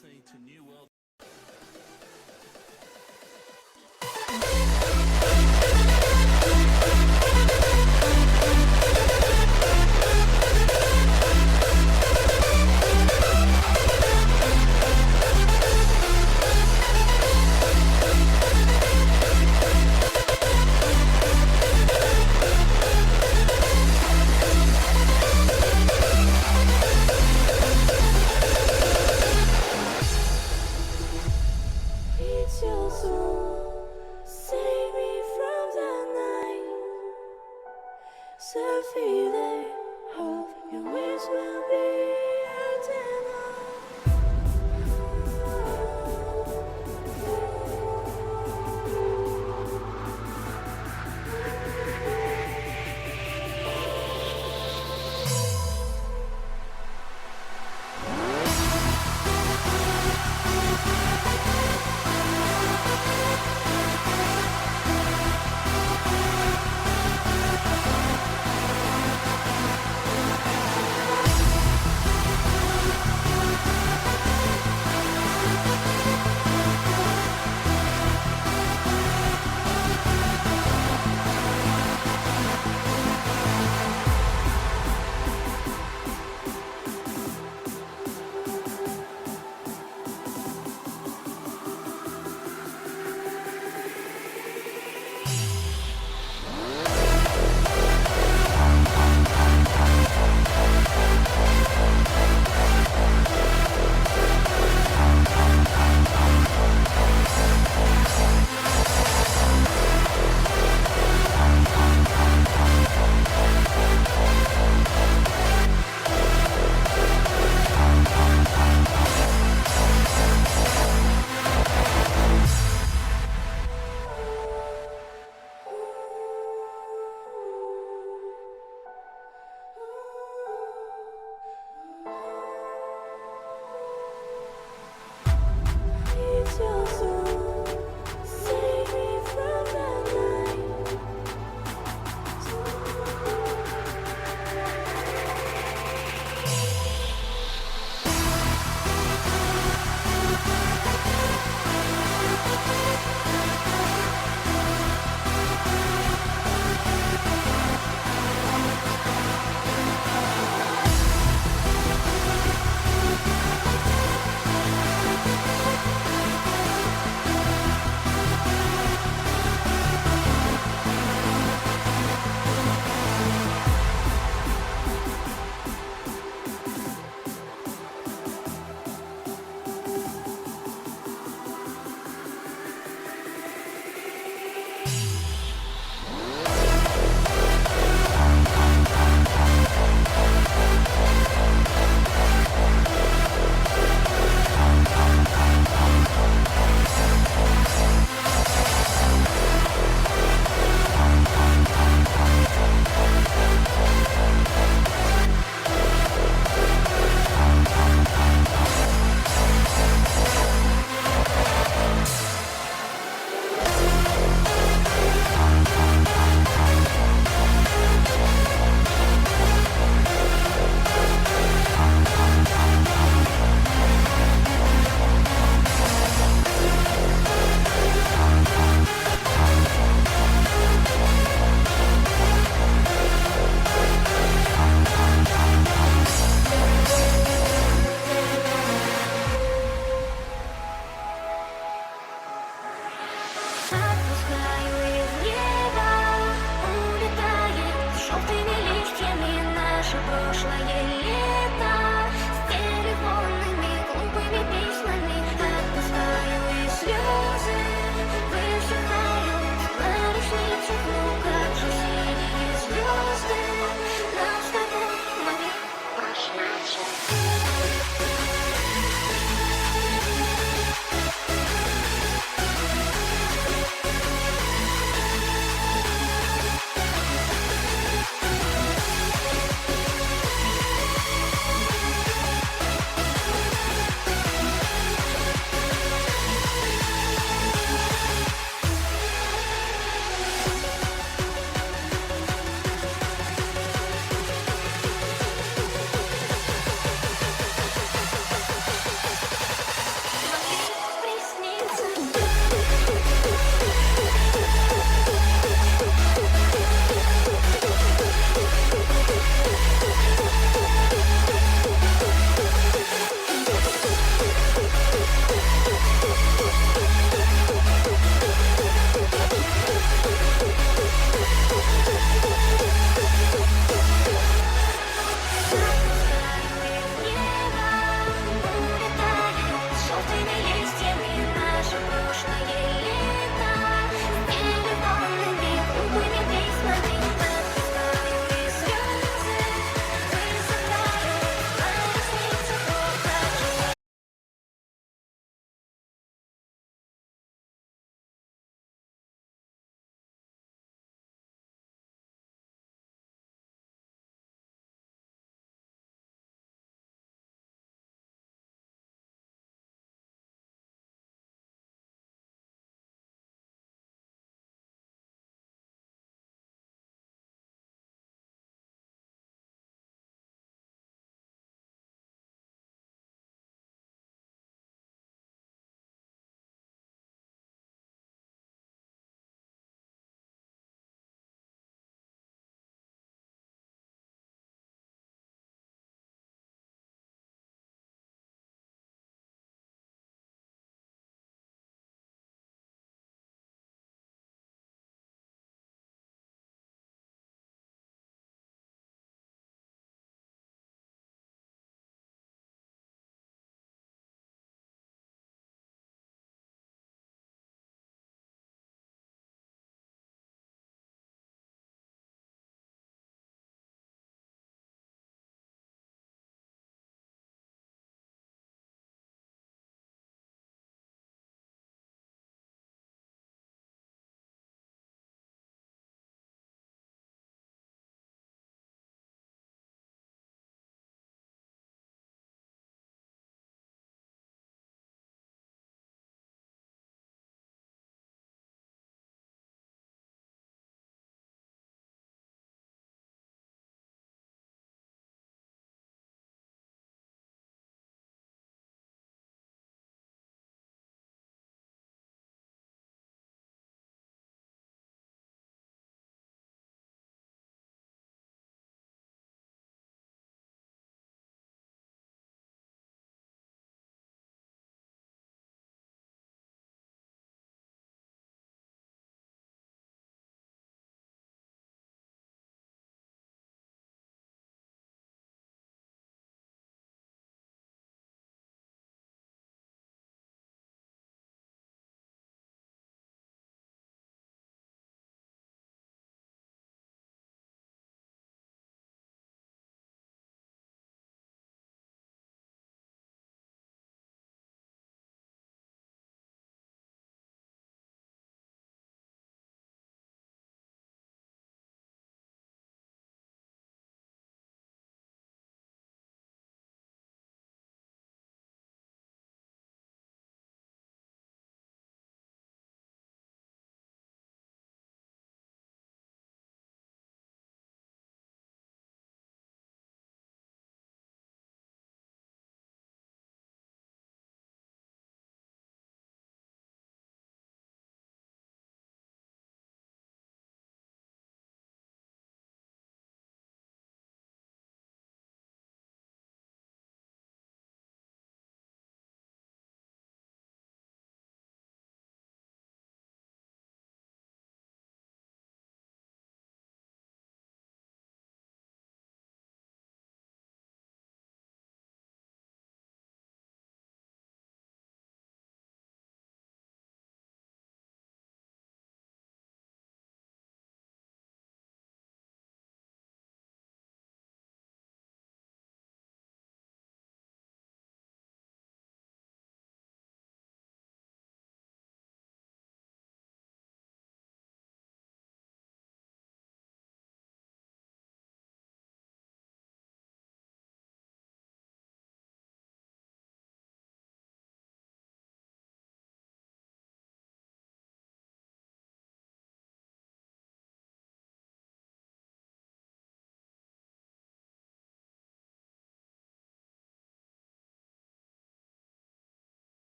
listening to New World.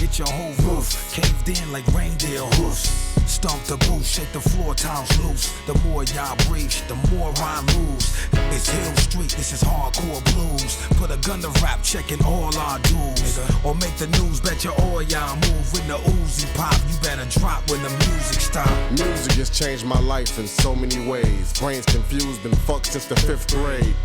hit your whole roof. Caved in like reindeer hoofs. Stomp the booth, shake the floor tiles loose. The more y'all breathe, the more rhyme moves. It's Hill Street, this is hardcore blues. Put a gun to rap, checking all our dues. Or make the news, bet you all y'all move. With the Uzi pop, you better drop when the music stop. Music has changed my life in so many ways. Brains confused, been fucked since the 5th grade.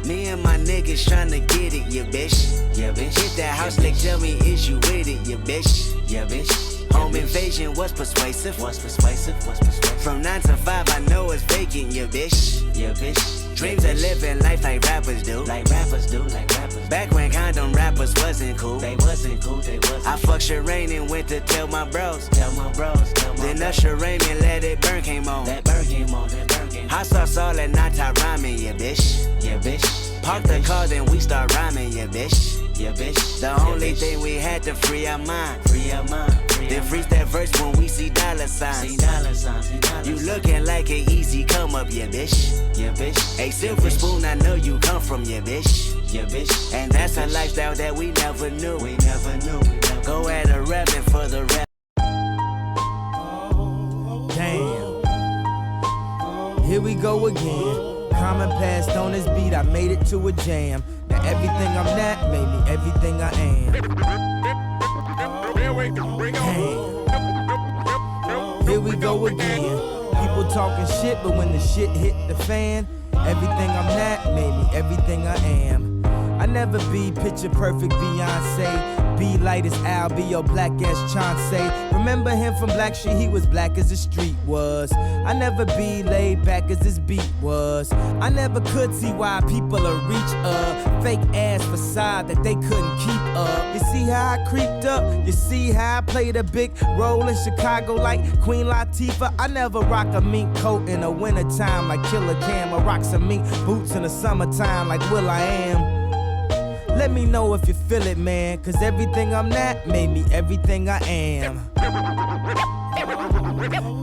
Me and my niggas tryna get it, yeah bitch. Yeah bitch. Hit that house, they tell me is you with it, yeah bitch. Yeah bitch. Home invasion was persuasive. Was persuasive. Was persuasive. From 9 to 5, I know it's vacant, yeah bitch. Yeah bitch. Dreams of living life like rappers do. Like rappers do. Like rappers. Back when condom rappers wasn't cool. They wasn't cool. They wasn't. I fucked Shireen and went to tell my bros. Tell my bros. Tell my then Usher Rain and Let It Burn came on. That burn came on. That burn came on. Hot sauce all at night, I rhyming, yeah bitch. Yeah bitch. Park the car, then we start rhyming, yeah bitch. Yeah bitch. The only thing we had to free our mind. Free our mind. Then freeze that verse when we see dollar signs. See dollar signs. You looking like an easy come up, yeah bitch. Yeah bitch. A silver spoon, I know you come from, yeah bitch. Yeah bitch. And that's a lifestyle that we never knew. We never knew. Go at a rapping for the rap. Damn. Here we go again. Common passed on this beat, I made it to a jam. Now everything I'm not made me everything I am. Damn. Here we go again. People talking shit, but when the shit hit the fan, everything I'm not made me everything I am. I never be picture perfect Beyonce. Be light as Al, be your black ass Chauncey. Remember him from Black Street, he was black as the street was. I never be laid back as this beat was. I never could see why people are reach a fake ass facade that they couldn't keep up. You see how I creeped up? You see how I played a big role in Chicago like Queen Latifah? I never rock a mink coat in the wintertime like Killer Cam. I rock some mink boots in the summertime like will.i.am. Let me know if you feel it, man, cause everything I'm not made me everything I am.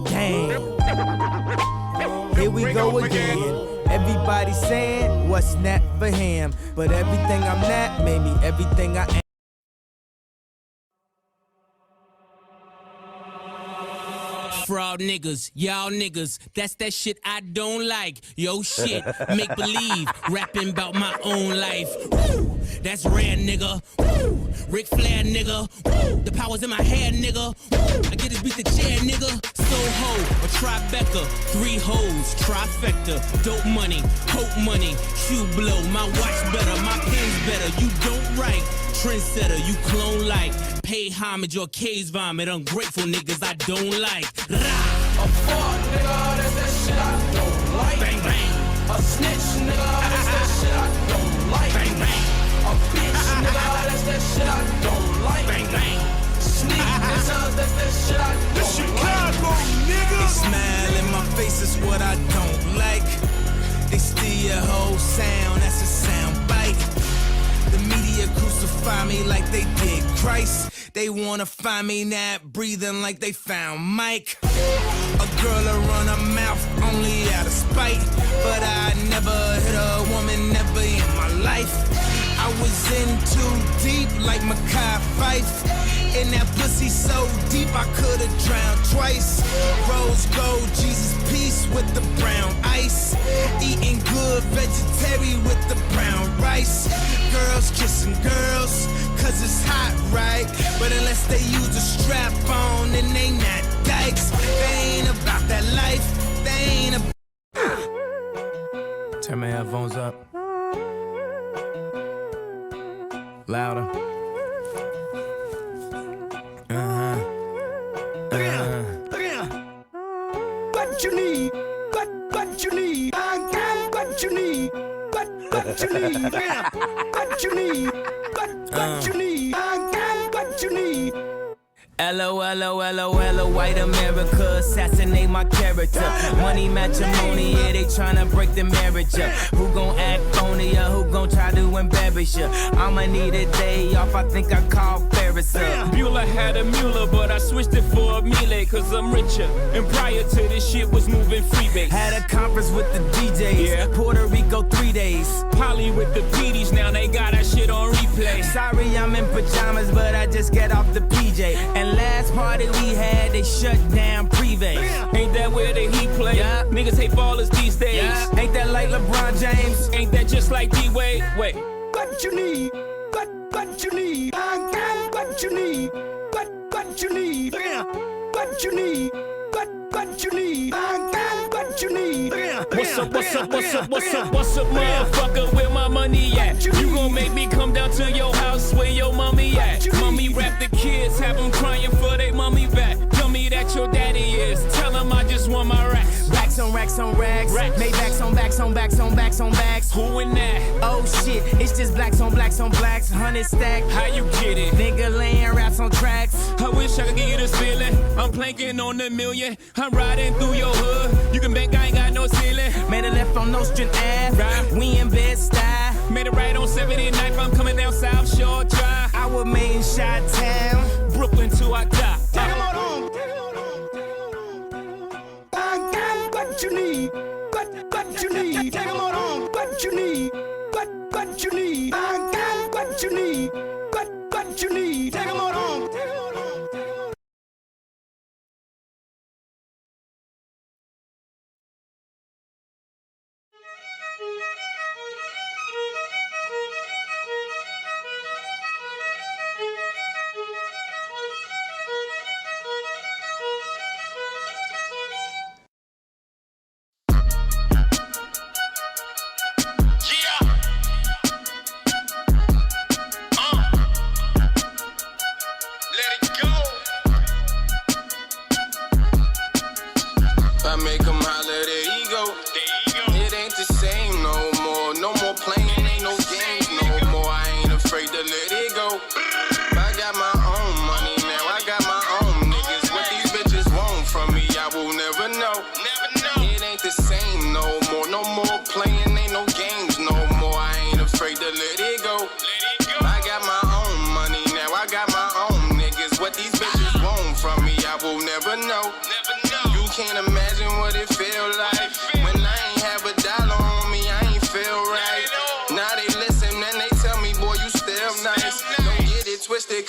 Damn. Here we go again. Everybody saying what's not for him, but everything I'm not made me everything I am. Fraud niggas, y'all niggas, that's that shit I don't like. Yo shit, make believe, rapping about my own life. Woo, that's rare nigga. Woo, Ric Flair nigga. Woo, the power's in my hair nigga. Woo, I get this beat the chair nigga. Soho, a Tribeca, 3 hoes, trifecta, dope money, hope money, shoe blow, my watch better, my pen's better, you don't write. Trendsetter, you clone like. Pay homage or case vomit. Ungrateful niggas I don't like. Rah! A fuck nigga, that's that shit I don't like. Bang bang. A snitch nigga, that's that shit I don't like. Bang bang. A bitch nigga, that's that shit I don't like. Bang bang. Sneak niggas, that's that shit I don't like. Chicago, nigga. They smile in my face is what I don't like. They steal your whole sound, that's a sound bite. The media crucify me like they did Christ. They wanna find me not breathing like they found Mike. A girl to run her mouth only out of spite, but I never hit a woman, never in my life. I was in too deep like Makai Fife. In that pussy so deep I could've drowned twice. Rose gold, Jesus peace with the brown ice. Eating good vegetarian with the brown rice. Girls kissing girls, cause it's hot, right? But unless they use a strap on, then they not dykes. They ain't about that life, they ain't about. Turn my headphones up. Louder. What you need? What you need? I got what you need. What you need? What you need? What you need? I got what you need. LOL, white America, assassinate my character. Money matrimony, yeah, they tryna break the marriage up. Who gon' act phony, who gon' try to embarrass ya? I'ma need a day off, I think I call Ferris up. Bueller had a Mueller, but I switched it for a Miele, cause I'm richer. And prior to this shit was moving freebase. Had a conference with the DJs, yeah. Puerto Rico 3 days. Polly with the PDs, now they got that shit on replay. Sorry, I'm in pajamas, but I just get off the PJ. And last party we had, they shut down Privé. Ain't that where the Heat play? Yeah. Niggas hate ballers these days. Yeah. Ain't that like LeBron James? Ain't that just like D-Wade? Wait. What you need? What you need? I got what you need. What you need? What you need? What you need? I got what you need. What's up, motherfucker? Where my money at? You gon' make me come down to your house where your mommy at? Mommy rap the kids, have them crying for they mommy back. Tell me that your daddy is. Tell him I just want my racks. Racks on racks on racks. Maybachs on backs on backs on backs on backs. Who in that? Oh shit, it's just blacks on blacks on blacks. 100 stack. How you get it? Nigga laying raps on tracks. I wish I could give you this feeling. I'm planking on the million. I'm riding through your hood. You can bank I ain't got no ceiling. Made a left on Nostrand Ave. Right. We in Bed-Stuy. Made a right on 79th. I'm coming down South Shore Drive. I was made in Chi-Town. Brooklyn till I die. Take 'em on home. I got what you need. What you need? Take 'em on home. What you need? What you need? I got what you need. What you need? Take 'em on home.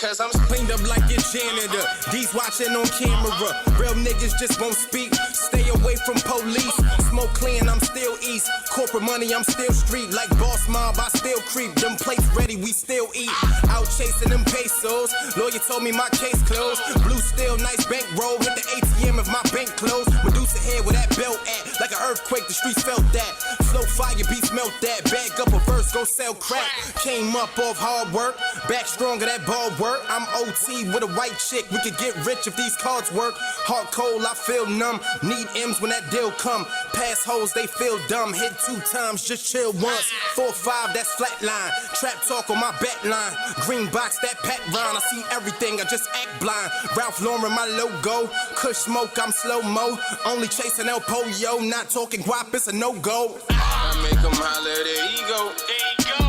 Cause I'm cleaned up like your janitor. D's watching on camera. Real niggas just won't speak. Stay away from police. Smoke clean, I'm still east. Corporate money, I'm still street. Like boss mob, I still creep. Them plates ready, we still eat. Out chasing them pesos. Lawyer told me my case closed. Blue steel, nice bankroll. Hit the ATM if my bank closed. Medusa head where that belt at. Like an earthquake, the streets felt that. Flow fire, beats melt that. Bag up a verse, go sell crack. Came up off hard work. Back stronger, that ball work. I'm OT with a white chick. We could get rich if these cards work. Heart cold, I feel numb. Need M's when that deal come. Pass hoes, they feel dumb. Hit 2 times, just chill once. 4-5, that's flatline. Trap talk on my bet line. Green box, that pet rhyme. I see everything, I just act blind. Ralph Lauren, my logo. Kush smoke, I'm slow-mo. Only chasing El Pollo. Not talking guap, it's a no-go. I make them holler, there you go.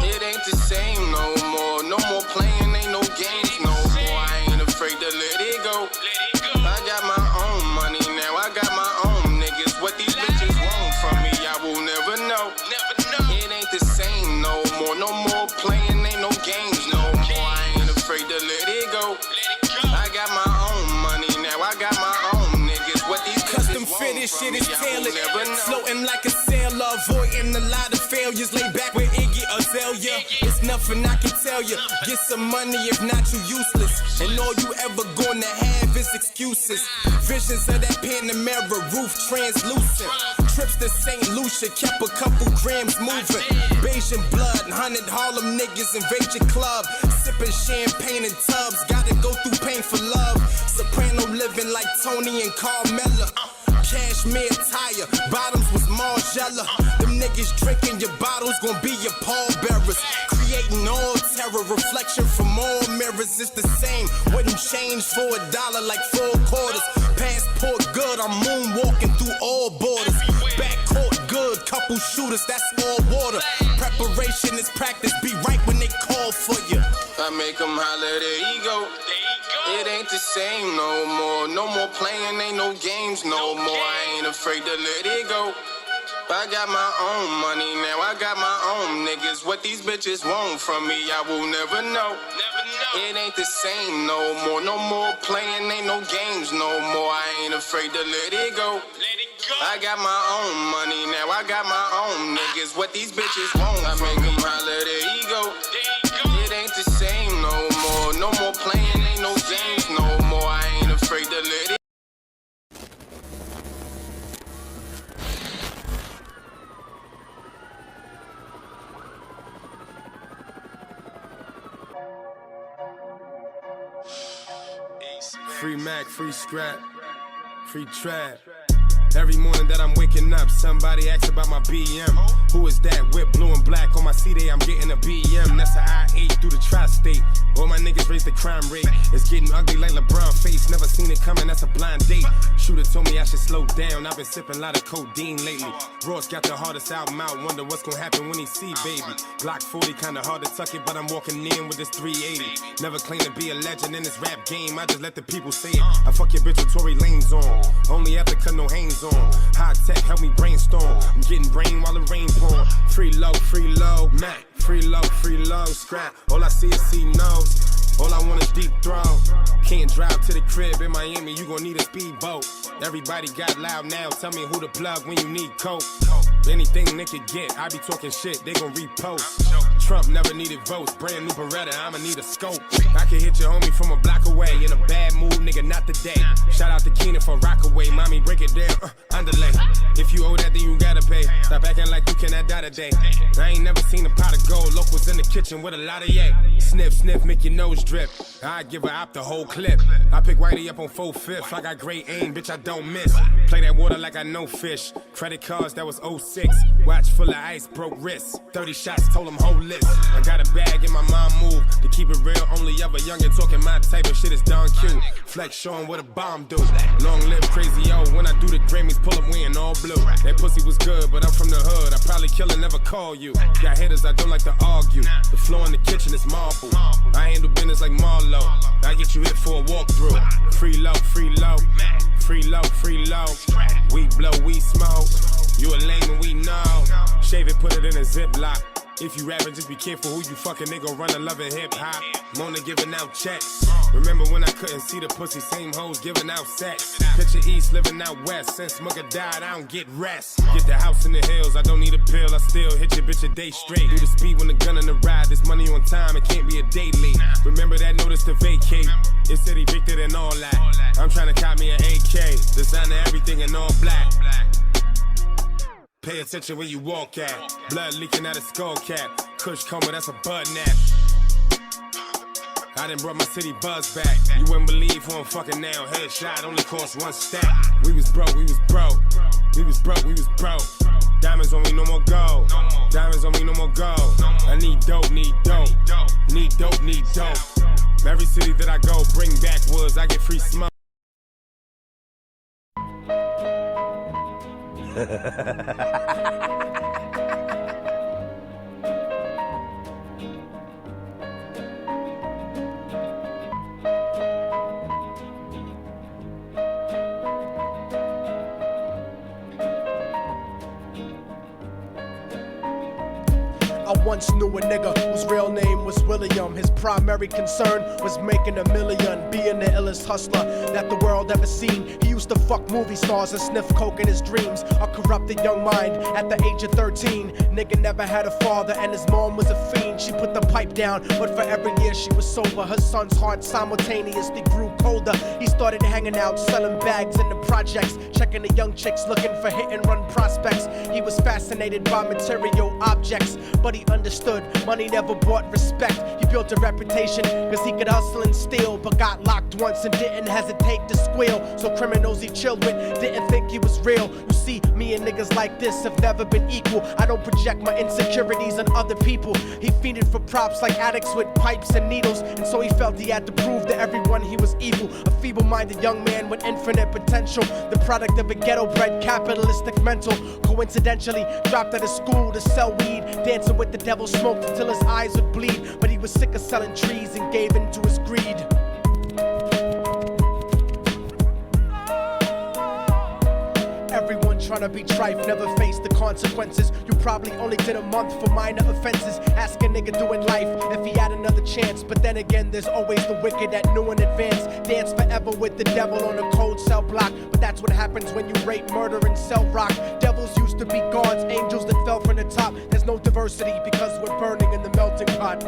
It ain't the same no more. No more playing, ain't no games no more. I ain't afraid to let it go. I got my own money now, I got my own niggas. What these bitches want from me, I will never know. It ain't the same no more. No more playing, ain't no games no more. I ain't afraid to let it go. I got my own money now, I got my own niggas. What these Custom bitches fitted want shit from is me, I will tailored. never know. Floating like a sailor, avoiding a lot of failures. Lay back with Iggy Azalea. It's nothing I can tell you. Get some money, if not you useless. And all you ever gonna have is excuses. Visions of that Panamera roof translucent. Trips to St. Lucia, kept a couple grams moving. Bayesian blood, 100 Harlem niggas invade your club. Sipping champagne in tubs, gotta go through pain for love. Soprano living like Tony and Carmella. Cashmere tire, bottoms was Margiela. Them niggas drinking your bottles gon' be your pallbearers. Creating all terror, reflection from all mirrors is the same. Wouldn't change change for $1 like 4 quarters. Passport good, I'm moonwalking through all borders. Backcourt good, couple shooters, that's all water. Preparation is practice, be right when they call for you. I make them holler, there you go. It ain't the same no more. No more playing, ain't no games no more. I ain't afraid to let it go. I got my own money now, I got my own niggas. What these bitches want from me, I will never know. It ain't the same no more. No more playing, ain't no games no more. I ain't afraid to let it go. I got my own money now, I got my own niggas. What these bitches want from me, I make them holler, there you go. It ain't the same no more. No more playing, ain't no games no more. I ain't afraid to let it. Free Mac, free scrap, free trap. Every morning that I'm waking up, somebody asks about my BM. Who is that? Whip blue and black on my CD, I'm getting a BM. That's a I-8 through the tri-state. All my niggas raise the crime rate. It's getting ugly like LeBron face. Never seen it coming, that's a blind date. Shooter told me I should slow down. I've been sipping a lot of codeine lately. Ross got the hardest album out. Wonder what's gonna happen when he see baby. Glock 40, kinda hard to tuck it, but I'm walking in with this 380. Never claim to be a legend in this rap game. I just let the people say it. I fuck your bitch with Tory Lanez on. Only after cut no hangs on. High tech, help me brainstorm. I'm getting brain while the rain pour. Free low, Mac. Free low, scrap. All I see is C-no's. All I want is deep throw. Can't drive to the crib in Miami, you gon' need a speedboat. Everybody got loud now, tell me who to plug when you need coke. Anything they could get, I be talking shit, they gon' repost. Trump never needed votes, brand new Beretta, I'ma need a scope. I can hit your homie from a block away, in a bad mood, nigga, not today. Shout out to Keenan for Rockaway, mommy break it down, underlay. If you owe that, then you gotta pay. Stop acting like you cannot die today. I ain't never seen a pot of gold, locals in the kitchen with a lot of yay. Sniff, sniff, make your nose drip. I give her up the whole clip. I pick Whitey up on 4/5. I got great aim, bitch, I don't miss. Play that water like I know fish. Credit cards, that was 06. Watch full of ice, broke wrists. 30 shots, told them whole list. I got a bag in my mom move. To keep it real, only other youngin' talking my type of shit is Don Q. Flex showing what a bomb do. Long live crazy O. When I do the Grammys, pull up wearing all blue. That pussy was good, but I'm from the hood. I probably kill and never call you. Got haters, I don't like to argue. The floor in the kitchen is marble. I handle business like Marlo. I get you hit for a walkthrough. Free low, free low. Free low, free low. We blow, we smoke. You a lame and we know. Shave it, put it in a Ziploc. If you rapping, just be careful who you fucking, they gon' run a loving hip hop. Mona giving out checks. Remember when I couldn't see the pussy, same hoes giving out sex. Picture East, living out West. Since Mugga died, I don't get rest. Get the house in the hills, I don't need a pill. I still hit your bitch a day straight. Do the speed when the gun in the ride. This money on time, it can't be a day late. Remember that notice to vacate. It said evicted and all that. I'm trying to cop me an AK. Designer everything in all black. Pay attention when you walk at. Blood leaking out of skull cap. Kush coma, that's a bud nap. I done brought my city buzz back. You wouldn't believe who I'm fucking now. Headshot only cost 1 stack. We was broke, we was broke. We was broke, we was broke. Diamonds on me, no more gold. Diamonds on me, no more gold. I need dope, need dope. Need dope, need dope. Every city that I go, bring back woods, I get free smoke. I once knew a nigga whose real name was William. His primary concern was making $1 million, being the illest hustler that the world ever seen. He used to fuck movie stars and sniff coke in his dreams. A corrupted young mind at the age of 13. Nigga never had a father and his mom was a fiend. She put the pipe down, but for every year she was sober. Her son's heart simultaneously grew colder. He started hanging out, selling bags in the projects, checking the young chicks looking for hit and run prospects. He was fascinated by material objects, but he understood. Money never bought respect. He built a reputation cause he could hustle and steal, but got locked once and didn't hesitate to squeal. So criminals he chilled with didn't think he was real. You see, me and niggas like this have never been equal. I don't project my insecurities on other people. He fiended for props like addicts with pipes and needles, and so he felt he had to prove to everyone he was evil. A feeble-minded young man with infinite potential, the product of a ghetto-bred capitalistic mental. Coincidentally, dropped out of school to sell weed, dancing with the devil, smoked until his eyes would bleed. But he was sick of selling trees and gave in to his greed. Everyone tryna be trife, never face the consequences. You probably only did a month for minor offenses. Ask a nigga doing life if he had another chance. But then again, there's always the wicked that knew in advance. Dance forever with the devil on a cold cell block. But that's what happens when you rape, murder, and sell rock. Devils used to be gods, angels that fell from the top. There's no diversity because we're burning in the melting pot.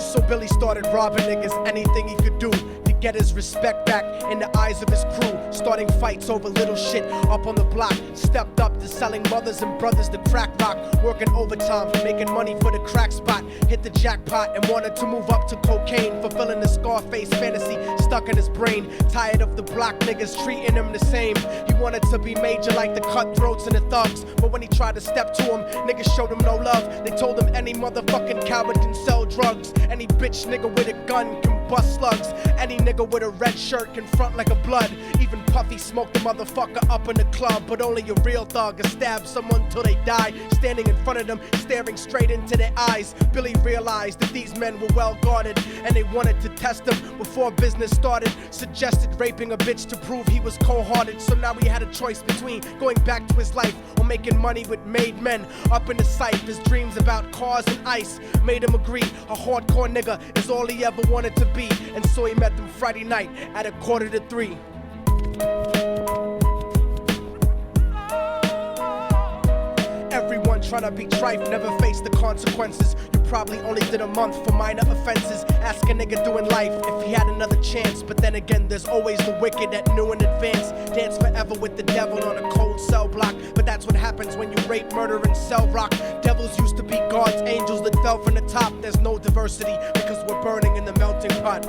So Billy started robbing niggas, anything he could do to get his respect back in the eyes of his crew. Starting fights over little shit up on the block. Stepped up to selling mothers and brothers the crack rock. Working overtime, making money for the crack spot. Hit the jackpot and wanted to move up to cocaine. Fulfilling the Scarface fantasy stuck in his brain. Tired of the block niggas treating him the same. He wanted to be major like the cutthroats and the thugs. But when he tried to step to him, niggas showed him no love. They told him any motherfucking coward can sell drugs. Any bitch nigga with a gun can bust slugs. Any nigga with a red shirt can front like a blood. Even Puffy smoked the motherfucker up in the club. But only a real thug can stab someone till they die. Standing in front of them, staring straight into their eyes, Billy realized that these men were well guarded, and they wanted to test him before business started. Suggested raping a bitch to prove he was cold-hearted. So now he had a choice between going back to his life or making money with made men. Up in the sight, his dreams about cars and ice made him agree a hardcore nigga is all he ever wanted to be. And so he met them Friday night at 2:45. Everyone tryna be trife, never face the consequences. You probably only did a month for minor offenses. Ask a nigga doing life if he had another chance. But then again, there's always the wicked that knew in advance. Dance forever with the devil on a cold cell block. But that's what happens when you rape, murder, and sell rock. Devils used to be gods, angels that fell from the top. There's no diversity because we're burning in the melting pot.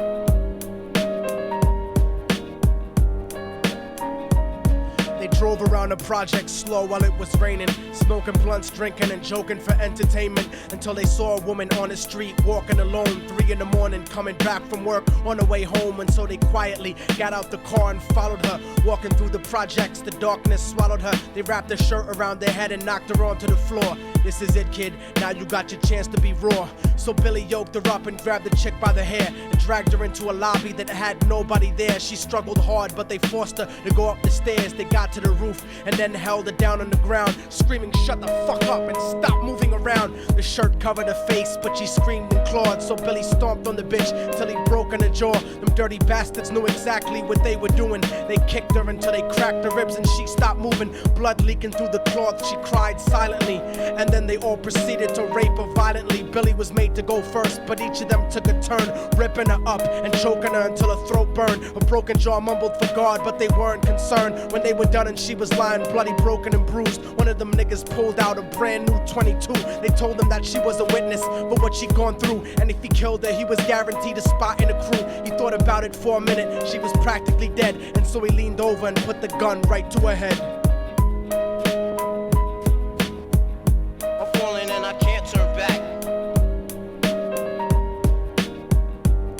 They drove around the project slow while it was raining, smoking blunts, drinking and joking for entertainment, until they saw a woman on the street walking alone, 3 in the morning, coming back from work on the way home. And so they quietly got out the car and followed her. Walking through the projects, the darkness swallowed her. They wrapped her shirt around their head and knocked her onto the floor. This is it, kid, now you got your chance to be raw. So Billy yoked her up and grabbed the chick by the hair and dragged her into a lobby that had nobody there. She struggled hard, but they forced her to go up the stairs. They got to the roof and then held her down on the ground, screaming, "Shut the fuck up and stop moving around." The shirt covered her face, but she screamed and clawed. So Billy stomped on the bitch till he broke in her jaw. Them dirty bastards knew exactly what they were doing. They kicked her until they cracked her ribs and she stopped moving. Blood leaking through the cloth, she cried silently. And then they all proceeded to rape her violently. Billy was made to go first, but each of them took a turn, ripping her up and choking her until her throat burned. Her broken jaw mumbled for God, but they weren't concerned. When they were done and she was lying bloody, broken and bruised, one of them niggas pulled out a brand new 22. They told him that she was a witness for what she'd gone through, and if he killed her, he was guaranteed a spot in the crew. He thought about it for a minute, she was practically dead, and so he leaned over and put the gun right to her head. I'm falling and I can't turn back.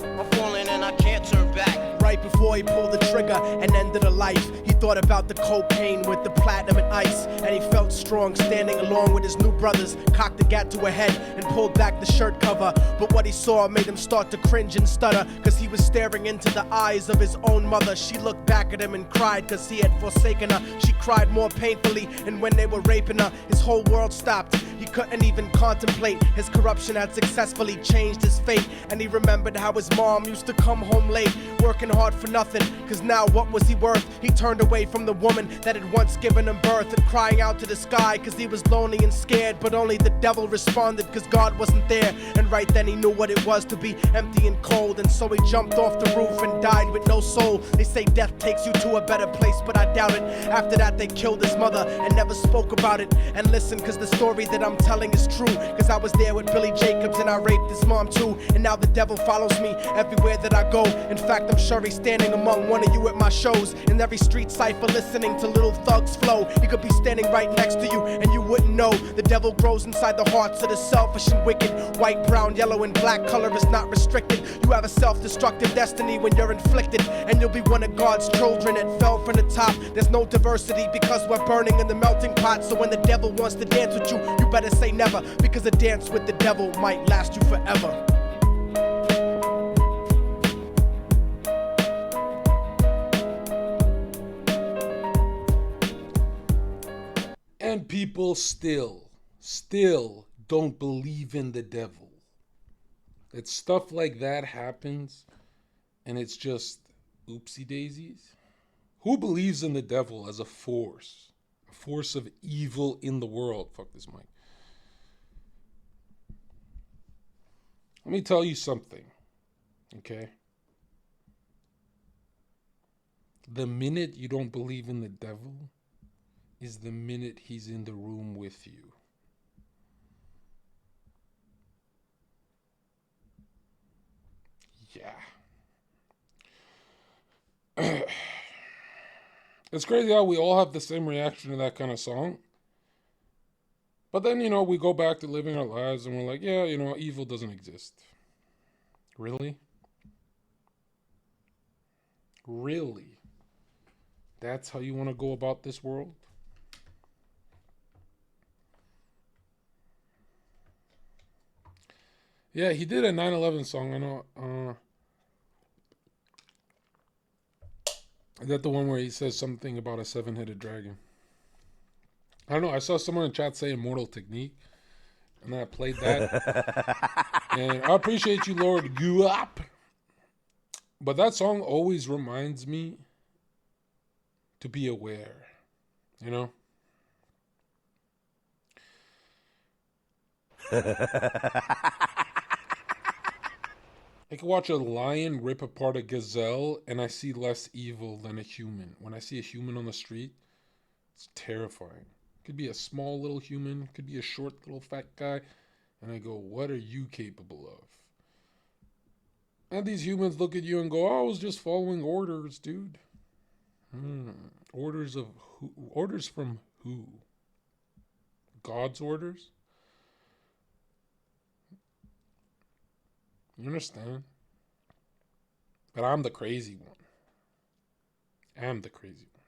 I'm falling and I can't turn back. Right before he pulled the trigger and ended her life, he thought about the cocaine with the platinum and ice, and he felt strong standing along with his new brothers, cocked the gat to her head and pulled back the shirt cover. But what he saw made him start to cringe and stutter, cause he was staring into the eyes of his own mother. She looked back at him and cried cause he had forsaken her. She cried more painfully, and when they were raping her, his whole world stopped. He couldn't even contemplate. His corruption had successfully changed his fate. And he remembered how his mom used to come home late, working hard for nothing, cause now what was he worth? He turned away from the woman that had once given him birth, and crying out to the sky cause he was lonely and scared. But only the devil responded cause God wasn't there. And right then he knew what it was to be empty and cold, and so he jumped off the roof and died with no soul. They say death takes you to a better place, but I doubt it. After that they killed his mother and never spoke about it. And listen, cause the story that I'm telling is true, cause I was there with Billy Jacobs and I raped his mom too. And now the devil follows me everywhere that I go. In fact, I'm sure he's standing among one of you at my shows, in every street cipher listening to Little Thug's flow. He could be standing right next to you and you wouldn't know. The devil grows inside the hearts of the selfish and wicked. White, brown, yellow, and black color is not restricted. You have a self-destructive destiny when you're inflicted, and you'll be one of God's children that fell from the top. There's no diversity because we're burning in the melting pot. So when the devil wants to dance with you, you better say never, because a dance with the devil might last you forever. And people still don't believe in the devil. That stuff like that happens, and it's just oopsie daisies. Who believes in the devil as a force of evil in the world? Fuck this mic. Let me tell you something, okay? The minute you don't believe in the devil is the minute he's in the room with you. Yeah. It's crazy how we all have the same reaction to that kind of song. But then, we go back to living our lives and we're like, yeah, evil doesn't exist. Really? Really? That's how you want to go about this world? Yeah, he did a 9/11 song. I know. Is that the one where he says something about a 7-headed dragon? I don't know. I saw someone in chat say Immortal Technique, and then I played that. And I appreciate you, Lord Guap. But that song always reminds me to be aware, I can watch a lion rip apart a gazelle and I see less evil than a human. When I see a human on the street, it's terrifying. Could be a small little human, could be a short little fat guy, and I go, what are you capable of? And these humans look at you and go, I was just following orders, dude. Orders of who? Orders from who? God's orders? You understand? But I'm the crazy one. I'm the crazy one.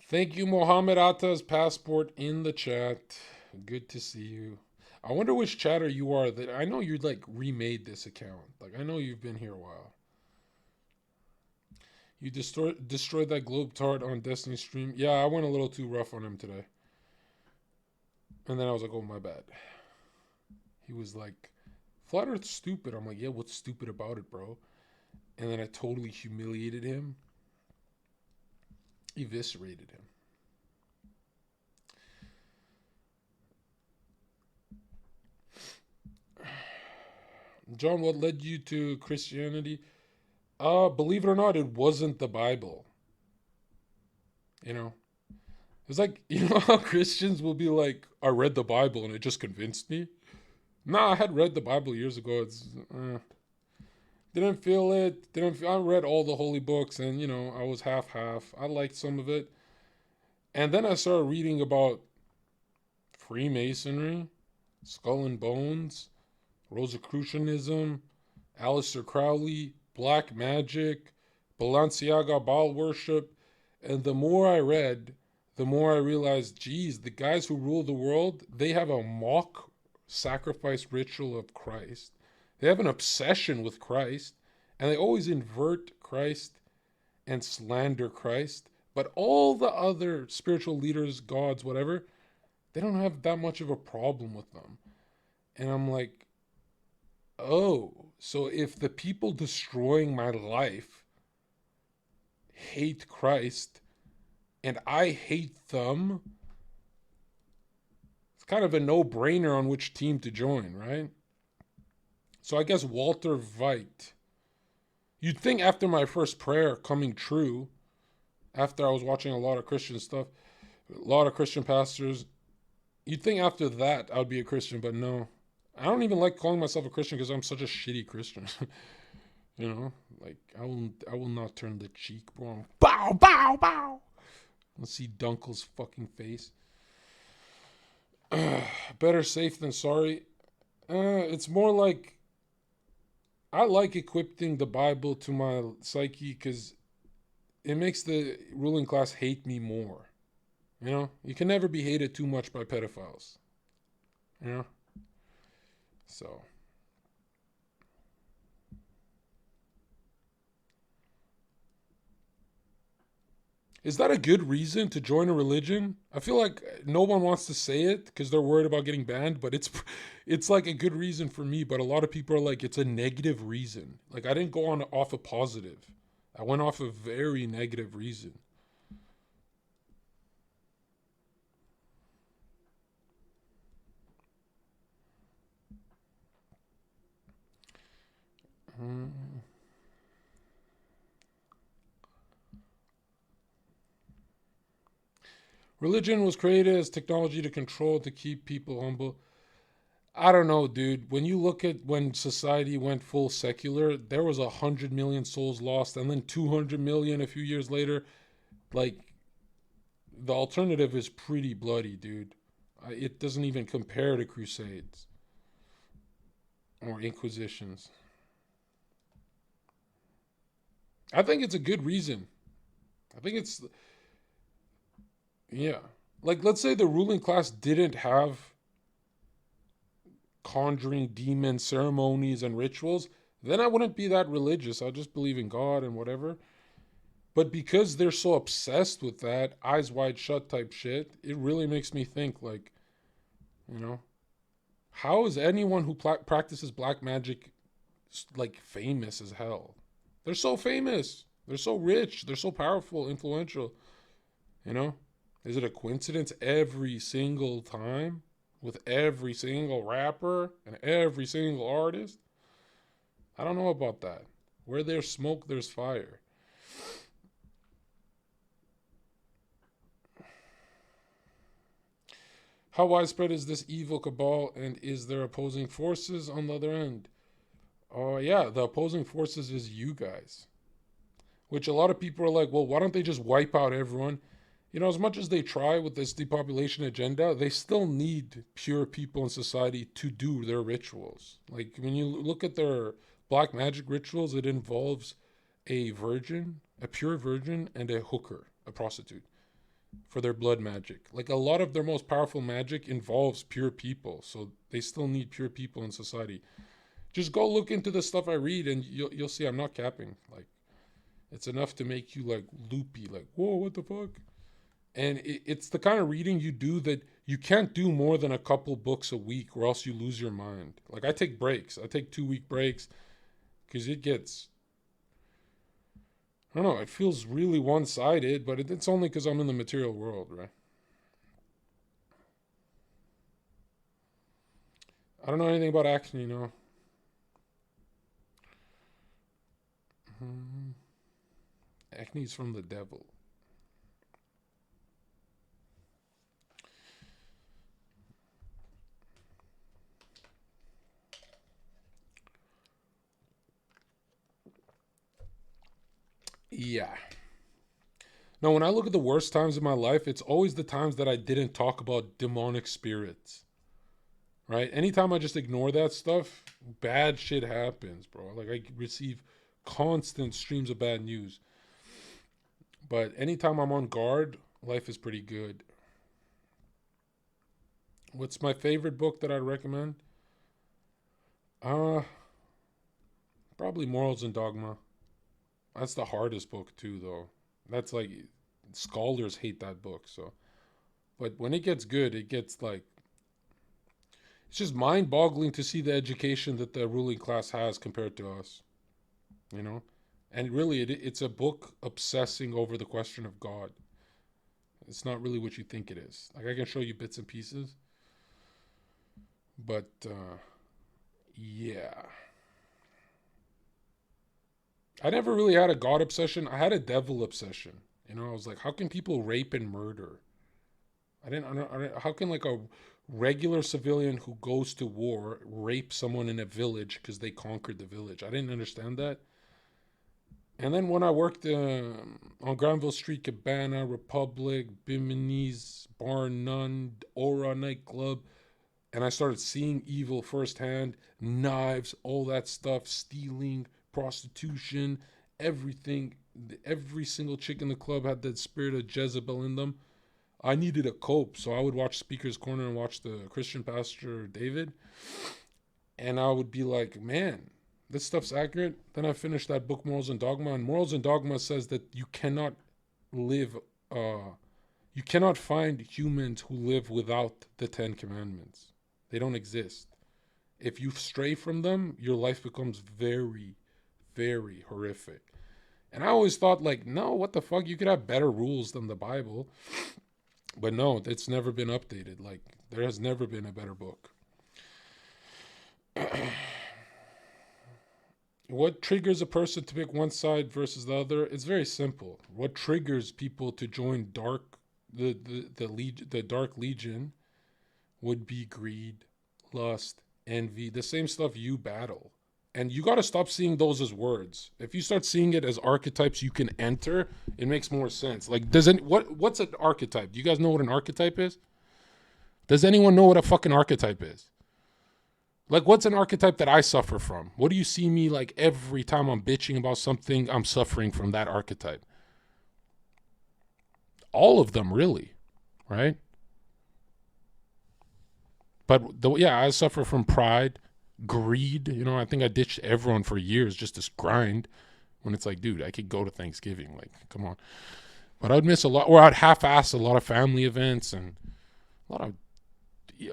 Thank you, Mohammed Atta's passport in the chat. Good to see you. I wonder which chatter you are. That I know you remade this account. I know you've been here a while. You destroyed that Globetard on Destiny stream. Yeah, I went a little too rough on him today. And then I was like, oh, my bad. He was like, Flat Earth's stupid. I'm like, yeah, what's stupid about it, bro? And then I totally humiliated him. Eviscerated him. John, what led you to Christianity? Believe it or not, it wasn't the Bible. It's like, how Christians will be like, I read the Bible and it just convinced me. Nah, I had read the Bible years ago. Didn't feel it. I read all the holy books and, I was half-half. I liked some of it. And then I started reading about Freemasonry, Skull and Bones, Rosicrucianism, Aleister Crowley, Black Magic, Balenciaga Baal worship. And the more I read, the more I realized, geez, the guys who rule the world, they have a mock sacrifice ritual of Christ. They have an obsession with Christ, and they always invert Christ and slander Christ But all the other spiritual leaders, gods, whatever, they don't have that much of a problem with them. And I'm like, oh, so if the people destroying my life hate Christ and I hate them, it's kind of a no-brainer on which team to join, right? So I guess Walter White. You'd think after my first prayer coming true, after I was watching a lot of Christian stuff, a lot of Christian pastors, you'd think after that I would be a Christian, but no. I don't even like calling myself a Christian because I'm such a shitty Christian. You know, like I will not turn the cheek, bro. Bow, bow, bow. Let's see Dunkel's fucking face. Better safe than sorry. It's more like I like equipping the Bible to my psyche because it makes the ruling class hate me more. You know, you can never be hated too much by pedophiles. You know? So. Is that a good reason to join a religion? I feel like no one wants to say it because they're worried about getting banned, but it's like a good reason for me, but a lot of people are like, it's a negative reason. Like, I didn't go on off a positive. I went off a very negative reason. Religion was created as technology to control, to keep people humble. I don't know, dude. When you look at when society went full secular, there was 100 million souls lost, and then 200 million a few years later. Like, the alternative is pretty bloody, dude. It doesn't even compare to crusades or inquisitions. I think it's a good reason. I think it's... Yeah. Like, let's say the ruling class didn't have conjuring demon ceremonies and rituals, then I wouldn't be that religious. I'll just believe in God and whatever. But because they're so obsessed with that eyes wide shut type shit, it really makes me think, like, you know, how is anyone who practices black magic, like, famous as hell? They're so famous. They're so rich. They're so powerful, influential. You know? Is it a coincidence every single time with every single rapper and every single artist? I don't know about that. Where there's smoke, there's fire. How widespread is this evil cabal, and is there opposing forces on the other end? Oh, yeah, the opposing forces is you guys. Which a lot of people are like, well, why don't they just wipe out everyone? You know, as much as they try with this depopulation agenda, they still need pure people in society to do their rituals. Like, when you look at their black magic rituals, it involves a virgin, a pure virgin, and a hooker, a prostitute, for their blood magic. Like, a lot of their most powerful magic involves pure people, so they still need pure people in society. Just go look into the stuff I read, and you'll see I'm not capping. Like, it's enough to make you, like, loopy, like, whoa, what the fuck? And it's the kind of reading you do that you can't do more than a couple books a week or else you lose your mind. Like, I take breaks. I take 2-week breaks because it gets... I don't know. It feels really one-sided, but it's only because I'm in the material world, right? I don't know anything about action, you know. Acne's from the devil. Yeah. No, when I look at the worst times in my life, it's always the times that I didn't talk about demonic spirits. Right? Anytime I just ignore that stuff, bad shit happens, bro. Like, I receive constant streams of bad news. But anytime I'm on guard, life is pretty good. What's my favorite book that I'd recommend? Probably Morals and Dogma. That's the hardest book too, though. That's like, scholars hate that book. So, but when it gets good, it gets like, it's just mind-boggling to see the education that the ruling class has compared to us, you know? And really, it's a book obsessing over the question of God. It's not really what you think it is. Like, I can show you bits and pieces. But, yeah. I never really had a God obsession. I had a devil obsession. You know, I was like, how can people rape and murder? How can like a regular civilian who goes to war rape someone in a village because they conquered the village? I didn't understand that. And then when I worked on Granville Street, Cabana, Republic, Bimini's, Bar None, Aura nightclub, and I started seeing evil firsthand, knives, all that stuff, stealing, prostitution, everything. Every single chick in the club had that spirit of Jezebel in them. I needed a cope, so I would watch Speaker's Corner and watch the Christian pastor David. And I would be like, man, this stuff's accurate. Then I finished that book, Morals and Dogma. And Morals and Dogma says that you cannot find humans who live without the 10 Commandments. They don't exist. If you stray from them, your life becomes very, very horrific. And I always thought, like, no, what the fuck? You could have better rules than the Bible. But no, it's never been updated. Like, there has never been a better book. What triggers a person to pick one side versus the other? It's very simple. What triggers people to join the Dark Legion would be greed, lust, envy, the same stuff you battle. And you got to stop seeing those as words. If you start seeing it as archetypes you can enter, it makes more sense. Like, what's an archetype? Do you guys know what an archetype is? Does anyone know what a fucking archetype is? Like, what's an archetype that I suffer from? What do you see me, like, every time I'm bitching about something, I'm suffering from that archetype? All of them, really, right? But, I suffer from pride, greed. You know, I think I ditched everyone for years just to grind. When it's like, dude, I could go to Thanksgiving. Like, come on. But I'd miss a lot, or I'd half-ass a lot of family events and a lot of...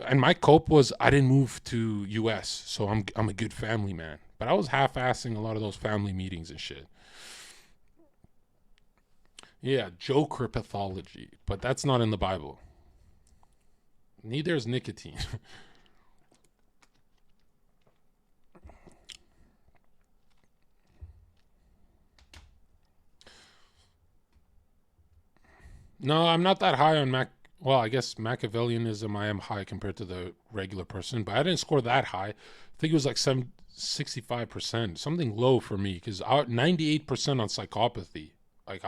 And my cope was I didn't move to U.S., so I'm a good family man. But I was half-assing a lot of those family meetings and shit. Yeah, joker pathology. But that's not in the Bible. Neither is nicotine. No, I'm not that high on Well, I guess Machiavellianism, I am high compared to the regular person, but I didn't score that high. I think it was like 65%, something low for me, because 98% on psychopathy. Like,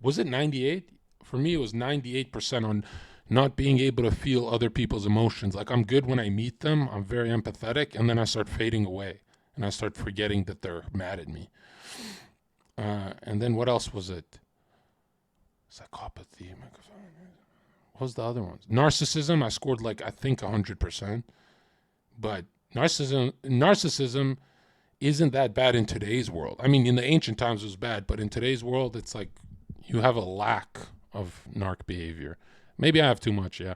was it 98? For me, it was 98% on not being able to feel other people's emotions. Like, I'm good when I meet them. I'm very empathetic, and then I start fading away, and I start forgetting that they're mad at me. And then what else was it? Psychopathy. What was the other ones? Narcissism, I scored like, I think 100%. But narcissism isn't that bad in today's world. I mean, in the ancient times it was bad, but in today's world, it's like you have a lack of narc behavior. Maybe I have too much, yeah.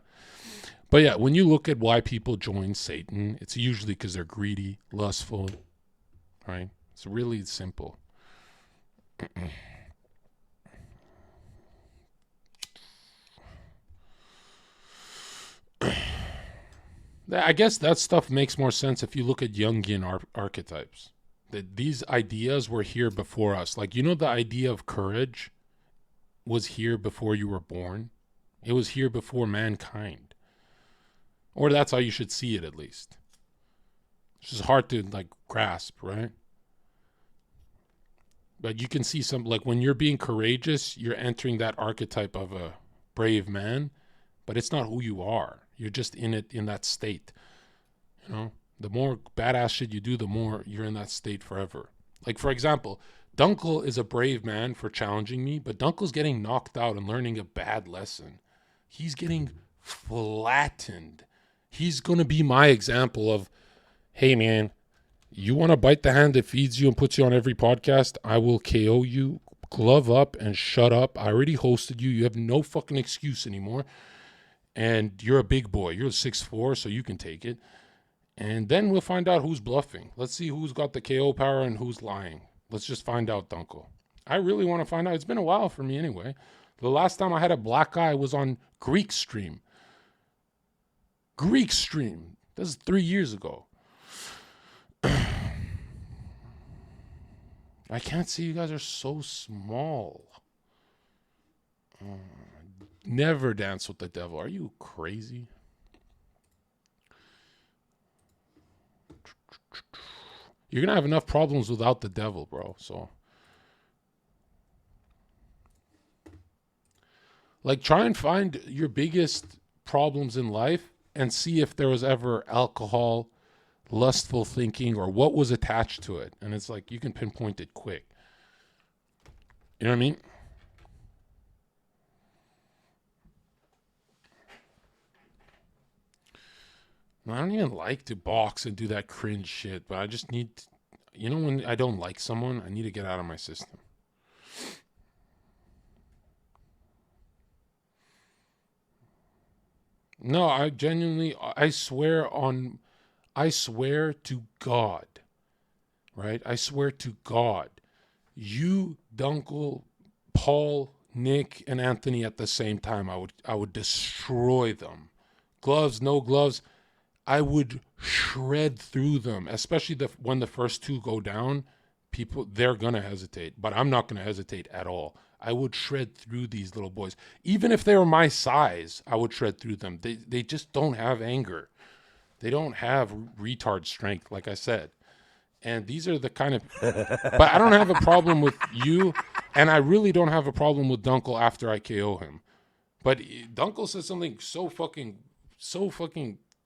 But yeah, when you look at why people join Satan, it's usually because they're greedy, lustful, right? It's really simple. I guess that stuff makes more sense if you look at Jungian archetypes. That these ideas were here before us. Like, you know, the idea of courage was here before you were born. It was here before mankind. Or that's how you should see it, at least. It's just hard to, like, grasp, right? But you can see some, like, when you're being courageous, you're entering that archetype of a brave man, but it's not who you are. You're just in it, in that state. You know, the more badass shit you do, the more you're in that state forever. Like, for example, Dunkel is a brave man for challenging me, but Dunkel's getting knocked out and learning a bad lesson. He's getting flattened. He's going to be my example of, hey, man, you want to bite the hand that feeds you and puts you on every podcast? I will KO you glove up and shut up. I already hosted you. You have no fucking excuse anymore. And you're a big boy. You're 6'4", so you can take it. And then we'll find out who's bluffing. Let's see who's got the KO power and who's lying. Let's just find out, Dunkel. I really want to find out. It's been a while for me anyway. The last time I had a black eye was on Greek Stream. Greek Stream. This is 3 years ago. I can't see. You guys are so small. Never dance with the devil. Are you crazy? You're going to have enough problems without the devil, bro. So, like, try and find your biggest problems in life and see if there was ever alcohol, lustful thinking, or what was attached to it. And it's like, you can pinpoint it quick. You know what I mean? I don't even like to box and do that cringe shit, but I just need to, you know, when I don't like someone, I need to get out of my system. No, I genuinely, I swear to God, right? I swear to God, you, Dunkel, Paul, Nick, and Anthony at the same time, I would destroy them. Gloves, no gloves, I would shred through them, especially when the first two go down. People, they're going to hesitate, but I'm not going to hesitate at all. I would shred through these little boys. Even if they were my size, I would shred through them. They just don't have anger. They don't have retard strength, like I said. And these are the kind of... But I don't have a problem with you, and I really don't have a problem with Dunkel after I KO him. But Dunkel says something so fucking,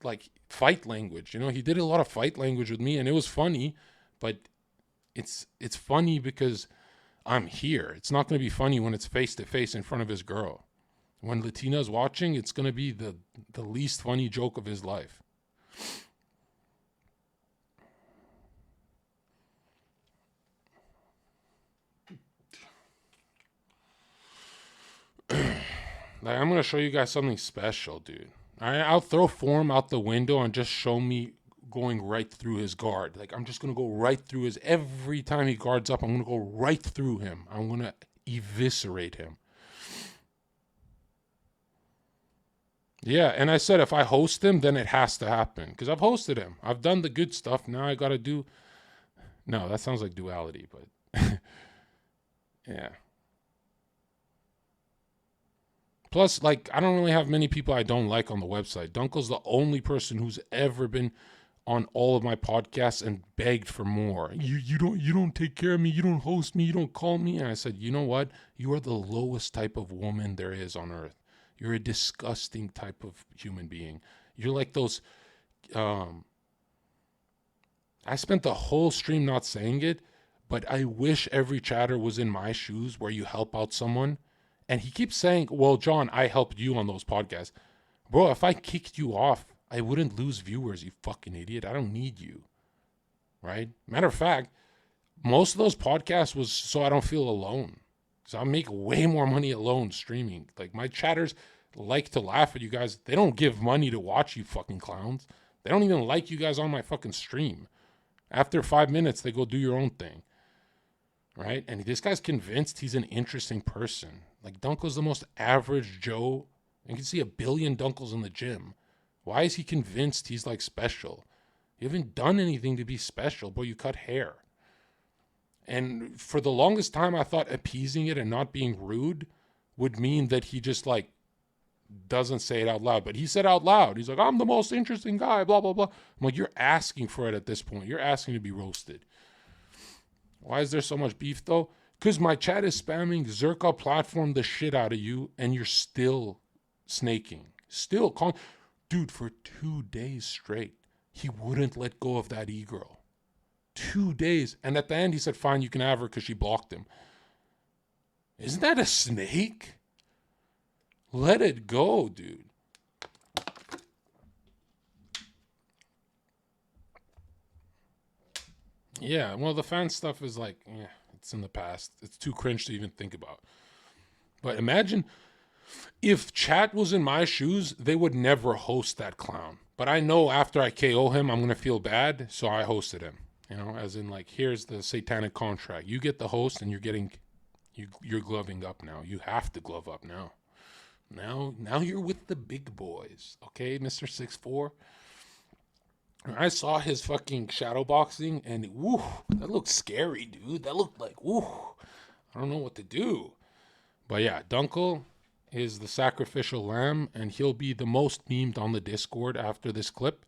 like, fight language. You know, he did a lot of fight language with me, and it was funny, but it's funny because I'm here. It's not going to be funny when it's face-to-face in front of his girl. When Latina's watching, it's going to be the least funny joke of his life. Like, I'm going to show you guys something special, dude. All right, I'll throw form out the window and just show me going right through his guard. Like, I'm just going to go right through his... Every time he guards up, I'm going to go right through him. I'm going to eviscerate him. Yeah, and I said if I host him, then it has to happen. Because I've hosted him. I've done the good stuff. Now I got to do... No, that sounds like duality, but... yeah. Plus, like, I don't really have many people I don't like on the website. Dunkel's the only person who's ever been on all of my podcasts and begged for more. You don't take care of me. You don't host me. You don't call me. And I said, you know what? You are the lowest type of woman there is on earth. You're a disgusting type of human being. You're like those... I spent the whole stream not saying it, but I wish every chatter was in my shoes where you help out someone. And he keeps saying, well, John, I helped you on those podcasts. Bro, if I kicked you off, I wouldn't lose viewers, you fucking idiot. I don't need you. Right? Matter of fact, most of those podcasts was so I don't feel alone. Because I make way more money alone streaming. Like, my chatters like to laugh at you guys. They don't give money to watch you fucking clowns. They don't even like you guys on my fucking stream. After 5 minutes, they go do your own thing. Right? And this guy's convinced he's an interesting person. Like, Dunkel's the most average Joe. You can see a billion Dunkels in the gym. Why is he convinced he's, like, special? You haven't done anything to be special, but you cut hair. And for the longest time, I thought appeasing it and not being rude would mean that he just, like, doesn't say it out loud. But he said out loud. He's like, I'm the most interesting guy, blah, blah, blah. I'm like, you're asking for it at this point. You're asking to be roasted. Why is there so much beef, though? Because my chat is spamming Zherka platform the shit out of you, and you're still snaking. Still calling. Dude, for 2 days straight, he wouldn't let go of that e-girl. 2 days. And at the end, he said, fine, you can have her because she blocked him. Isn't that a snake? Let it go, dude. Yeah, well, the fan stuff is like, yeah, It's in the past. It's too cringe to even think about. But imagine if Chat was in my shoes, they would never host that clown. But I know after I KO him, I'm going to feel bad, so I hosted him. You know, as in like, here's the satanic contract. You get the host and you're gloving up now. You have to glove up now. Now you're with the big boys, okay, Mr. 6'4". I saw his fucking shadow boxing, and woo, that looked scary, dude. That looked like, woo, I don't know what to do. But yeah, Dunkel is the sacrificial lamb, and he'll be the most memed on the Discord after this clip.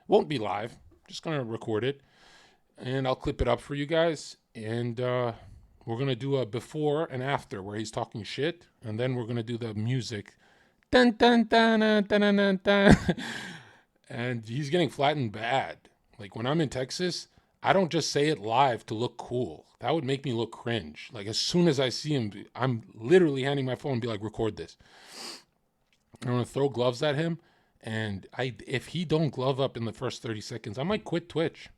Won't be live, just gonna record it, and I'll clip it up for you guys, and we're going to do a before and after where he's talking shit. And then we're going to do the music. Dun, dun, dun, dun, dun, dun, dun. And he's getting flattened bad. Like when I'm in Texas, I don't just say it live to look cool. That would make me look cringe. Like as soon as I see him, I'm literally handing my phone and be like, record this. I'm going to throw gloves at him. And if he don't glove up in the first 30 seconds, I might quit Twitch.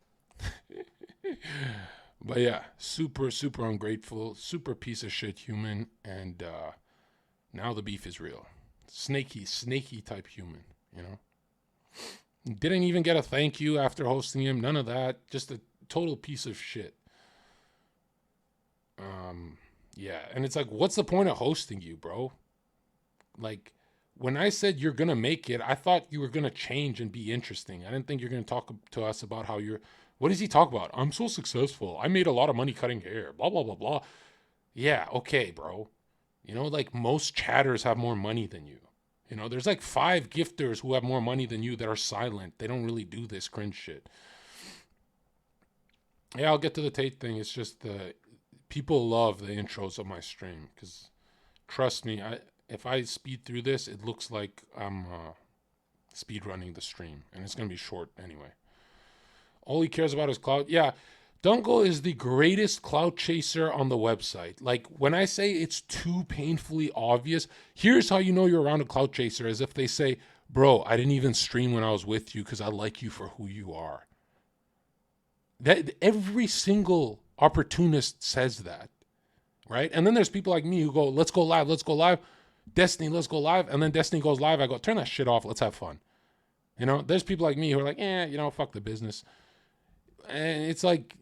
But yeah, super, super ungrateful, super piece of shit human, and now the beef is real. Snaky type human, you know? Didn't even get a thank you after hosting him, none of that, just a total piece of shit. Yeah, and it's like, what's the point of hosting you, bro? Like, when I said you're going to make it, I thought you were going to change and be interesting. I didn't think you're going to talk to us about how you're... What does he talk about? I'm so successful. I made a lot of money cutting hair. Blah, blah, blah, blah. Yeah, okay, bro. You know, like most chatters have more money than you. You know, there's like 5 gifters who have more money than you that are silent. They don't really do this cringe shit. Yeah, I'll get to the Tate thing. It's just people love the intros of my stream. Because trust me, if I speed through this, it looks like I'm speed running the stream. And it's going to be short anyway. All he cares about is clout. Yeah, Dunkel is the greatest clout chaser on the website. Like, when I say it's too painfully obvious, here's how you know you're around a clout chaser, as if they say, bro, I didn't even stream when I was with you because I like you for who you are. That every single opportunist says that, right? And then there's people like me who go, let's go live. Destiny, let's go live. And then Destiny goes live. I go, turn that shit off. Let's have fun. You know, there's people like me who are like, fuck the business. And it's like,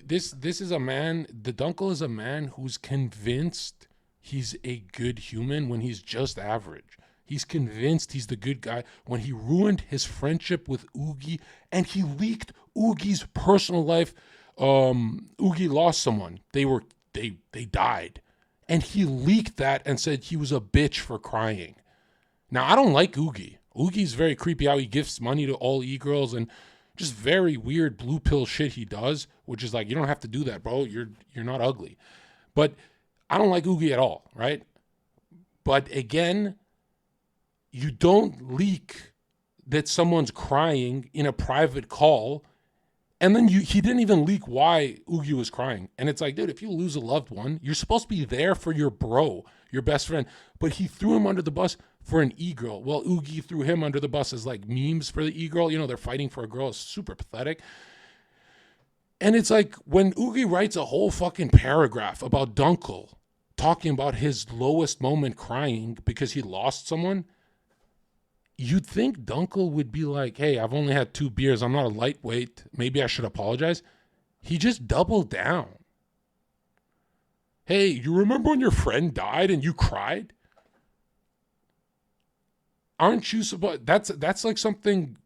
this is a man, the Dunkel is a man who's convinced he's a good human when he's just average. He's convinced he's the good guy when he ruined his friendship with Oogie and he leaked Oogie's personal life. Oogie lost someone. They died. And he leaked that and said he was a bitch for crying. Now, I don't like Oogie. Oogie's very creepy how he gives money to all e-girls and just very weird blue pill shit he does, which is like, you don't have to do that, bro. You're not ugly. But I don't like Oogie at all, right? But again, you don't leak that someone's crying in a private call, and then he didn't even leak why Oogie was crying. And it's like, dude, if you lose a loved one, you're supposed to be there for your bro, your best friend. But he threw him under the bus for an e-girl. Well, Oogie threw him under the bus as like memes for the e-girl. You know, they're fighting for a girl. It's super pathetic. And it's like when Oogie writes a whole fucking paragraph about Dunkel talking about his lowest moment crying because he lost someone, you'd think Dunkel would be like, hey, I've only had 2 beers. I'm not a lightweight. Maybe I should apologize. He just doubled down. Hey, you remember when your friend died and you cried? Aren't you supposed... That's like something...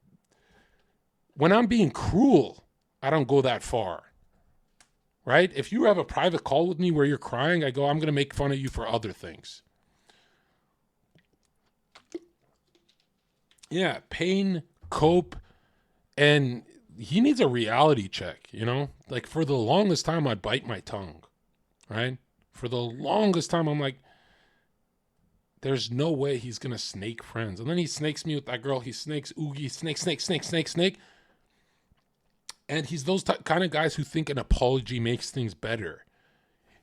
When I'm being cruel, I don't go that far. Right? If you have a private call with me where you're crying, I go, I'm going to make fun of you for other things. Yeah, pain, cope, and he needs a reality check, you know? Like, for the longest time, I'd bite my tongue, right? For the longest time, I'm like, there's no way he's going to snake friends. And then he snakes me with that girl. He snakes Oogie, snake. And he's those kind of guys who think an apology makes things better.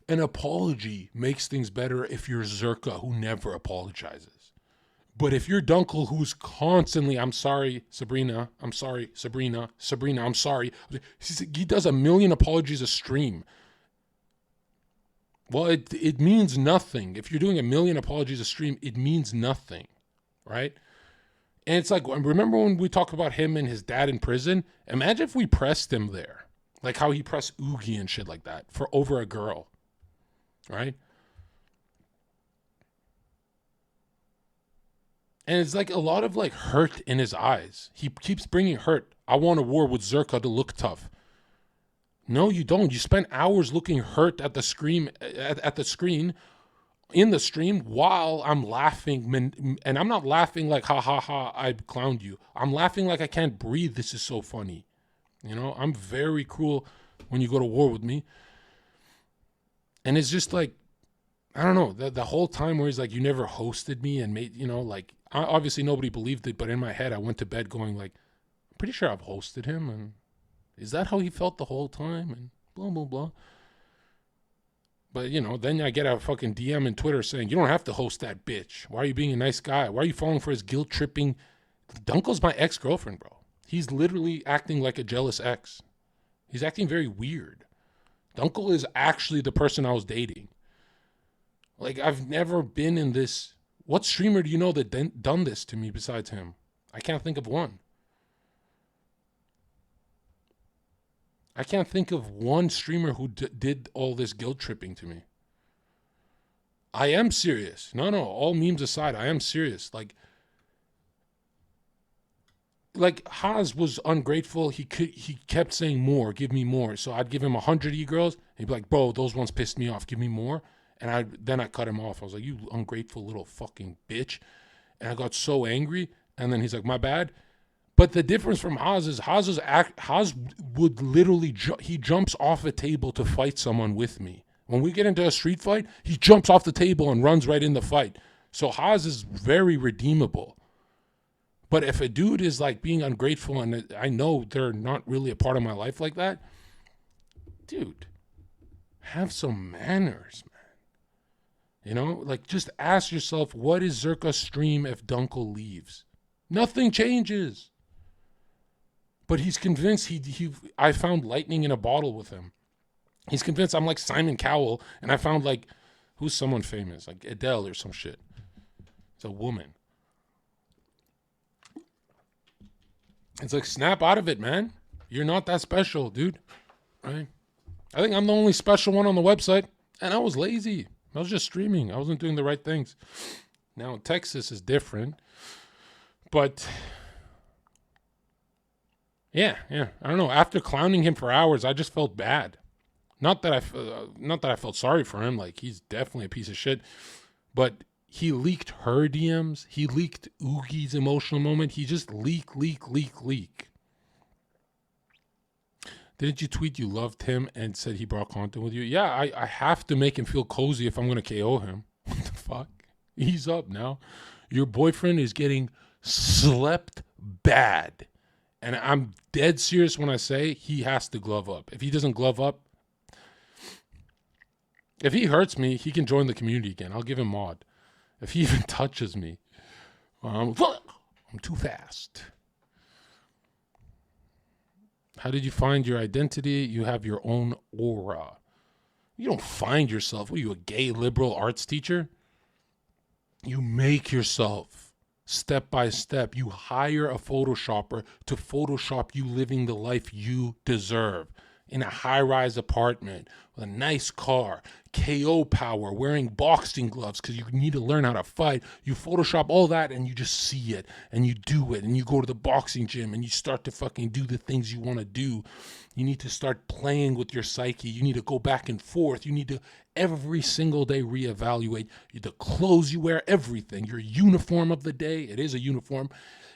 An apology makes things better if you're Zherka, who never apologizes. But if you're Dunkel, who's constantly, I'm sorry, Sabrina, I'm sorry, Sabrina, I'm sorry. He does 1 million apologies a stream. Well, it means nothing. If you're doing 1 million apologies a stream, it means nothing, right? And it's like, remember when we talked about him and his dad in prison? Imagine if we pressed him there. Like how he pressed Oogie and shit like that for over a girl, right? And it's like a lot of like hurt in his eyes. He keeps bringing hurt. I want a war with Zherka to look tough. No, you don't. You spend hours looking hurt at the screen, in the stream while I'm laughing. And I'm not laughing like, ha, ha, ha, I clowned you. I'm laughing like I can't breathe. This is so funny. You know, I'm very cruel when you go to war with me. And it's just like, I don't know, the whole time where he's like, you never hosted me and made, you know, like, obviously nobody believed it. But in my head, I went to bed going like, I'm pretty sure I've hosted him. And is that how he felt the whole time? And blah, blah, blah. But, you know, then I get a fucking DM in Twitter saying, you don't have to host that bitch. Why are you being a nice guy? Why are you falling for his guilt-tripping? Dunkel's my ex-girlfriend, bro. He's literally acting like a jealous ex. He's acting very weird. Dunkel is actually the person I was dating. Like, I've never been in this. What streamer do you know that done this to me besides him? I can't think of one. I can't think of one streamer who did all this guilt tripping to me. I am serious. No, all memes aside, I am serious. Like Haas was ungrateful. He kept saying more, give me more. So I'd give him 100 e-girls. He'd be like, bro, those ones pissed me off. Give me more. And then I cut him off. I was like, you ungrateful little fucking bitch. And I got so angry. And then he's like, my bad. But the difference from Haas is Haas would literally, he jumps off a table to fight someone with me. When we get into a street fight, he jumps off the table and runs right in the fight. So Haas is very redeemable. But if a dude is like being ungrateful and I know they're not really a part of my life like that, dude, have some manners, man. You know, like just ask yourself, what is Zherka's stream if Dunkel leaves? Nothing changes. But he's convinced I found lightning in a bottle with him. He's convinced I'm like Simon Cowell, and I found like, who's someone famous? Like Adele or some shit. It's a woman. It's like, snap out of it, man. You're not that special, dude. Right? I think I'm the only special one on the website, and I was lazy. I was just streaming. I wasn't doing the right things. Now, Texas is different, but... Yeah. I don't know. After clowning him for hours, I just felt bad. Not that I felt sorry for him. Like, he's definitely a piece of shit. But he leaked her DMs. He leaked Oogie's emotional moment. He just leak. Didn't you tweet you loved him and said he brought content with you? Yeah, I have to make him feel cozy if I'm going to KO him. What the fuck? He's up now. Your boyfriend is getting slept bad. And I'm dead serious when I say he has to glove up. If he doesn't glove up, if he hurts me, he can join the community again. I'll give him mod. If he even touches me, I'm too fast. How did you find your identity? You have your own aura. You don't find yourself. What are you, a gay liberal arts teacher? You make yourself. Step by step, you hire a Photoshopper to Photoshop you living the life you deserve in a high-rise apartment with a nice car, KO power, wearing boxing gloves because you need to learn how to fight. You Photoshop all that and you just see it and you do it and you go to the boxing gym and you start to fucking do the things you want to do. You need to start playing with your psyche. You need to go back and forth. You need to every single day reevaluate the clothes you wear, everything. Your uniform of the day, it is a uniform.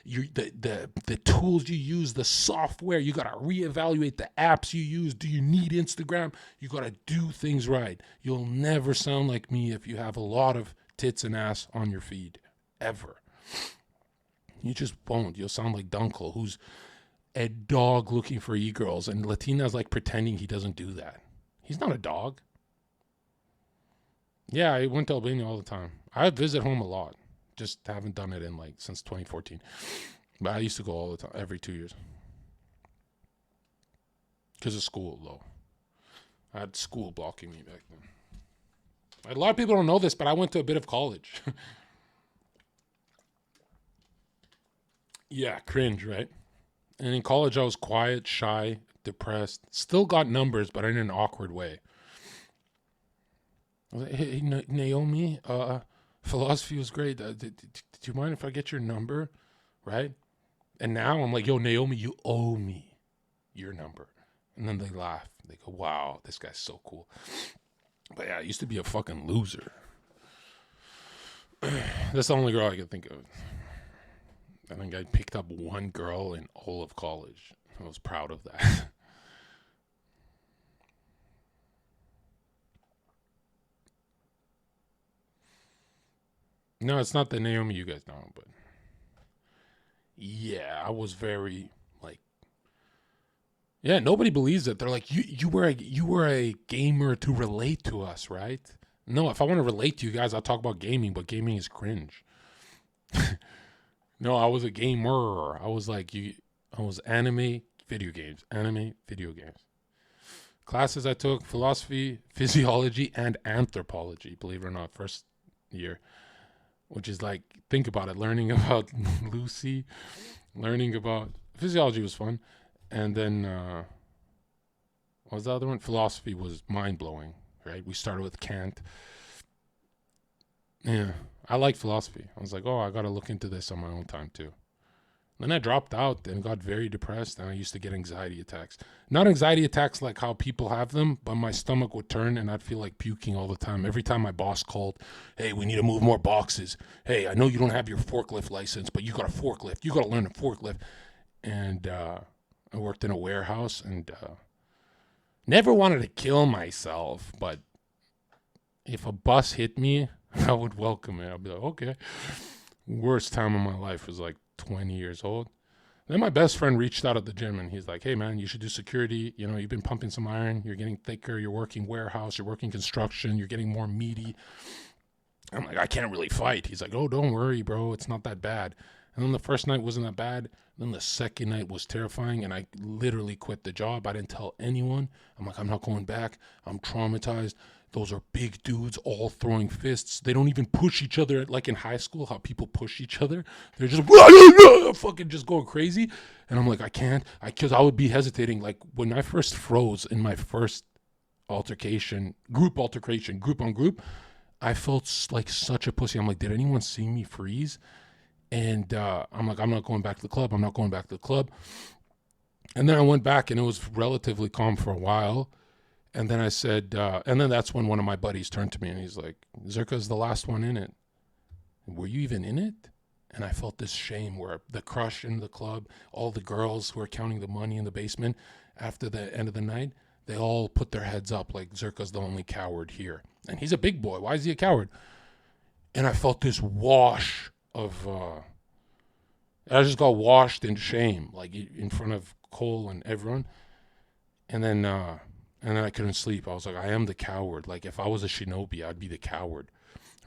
The tools you use, the software, you got to reevaluate the apps you use. Do you need Instagram? You got to do things right. You'll never sound like me if you have a lot of tits and ass on your feed, ever. You just won't. You'll sound like Dunkel, who's a dog looking for e-girls, and Latina's like pretending he doesn't do that. He's not a dog. Yeah, I went to Albania all the time. I visit home a lot. Just haven't done it in like since 2014. But I used to go all the time, every 2 years. Because of school, though. I had school blocking me back then. A lot of people don't know this, but I went to a bit of college. Yeah, cringe, right? And in college, I was quiet, shy, depressed. Still got numbers, but in an awkward way. I was like, hey, Naomi, philosophy was great. Do you mind if I get your number? Right? And now I'm like, yo, Naomi, you owe me your number. And then they laugh. They go, wow, this guy's so cool. But yeah, I used to be a fucking loser. That's the only girl I can think of. I think I picked up one girl in all of college. I was proud of that. No, it's not the Naomi you guys know, but yeah, I was very like, yeah, nobody believes it. They're like, you were a gamer to relate to us, right? No, if I want to relate to you guys, I'll talk about gaming, but gaming is cringe. No, I was a gamer. I was like, I was anime, video games. Classes I took, philosophy, physiology, and anthropology, believe it or not, first year. Which is like, think about it, learning about Lucy, learning about, physiology was fun. And then, what was the other one? Philosophy was mind-blowing, right? We started with Kant. Yeah, I like philosophy. I was like, oh, I got to look into this on my own time too. Then I dropped out and got very depressed, and I used to get anxiety attacks. Not anxiety attacks like how people have them, but my stomach would turn and I'd feel like puking all the time. Every time my boss called, hey, we need to move more boxes. Hey, I know you don't have your forklift license, but you got a forklift. You got to learn a forklift. And I worked in a warehouse and never wanted to kill myself, but if a bus hit me, I would welcome it. I'd be like, okay. Worst time of my life was like 20 years old. Then my best friend reached out at the gym and he's like, hey man, you should do security. You know, you've been pumping some iron. You're getting thicker. You're working warehouse. You're working construction. You're getting more meaty. I'm like, I can't really fight. He's like, oh, don't worry, bro. It's not that bad. And then the first night wasn't that bad. Then the second night was terrifying and I literally quit the job. I didn't tell anyone. I'm like, I'm not going back. I'm traumatized. Those are big dudes all throwing fists. They don't even push each other like in high school, how people push each other. They're just fucking just going crazy. And I'm like, I can't. Because I would be hesitating. Like when I first froze in my first altercation, group on group, I felt like such a pussy. I'm like, did anyone see me freeze? And I'm like, I'm not going back to the club. I'm not going back to the club. And then I went back and it was relatively calm for a while. And then I said, and then that's when one of my buddies turned to me and he's like, Zherka's the last one in it. Were you even in it? And I felt this shame where the crush in the club, all the girls who were counting the money in the basement after the end of the night, they all put their heads up like Zherka's the only coward here. And he's a big boy. Why is he a coward? And I felt this wash of, I just got washed in shame, like in front of Cole and everyone. And then I couldn't sleep. I was like, I am the coward. Like, if I was a shinobi, I'd be the coward,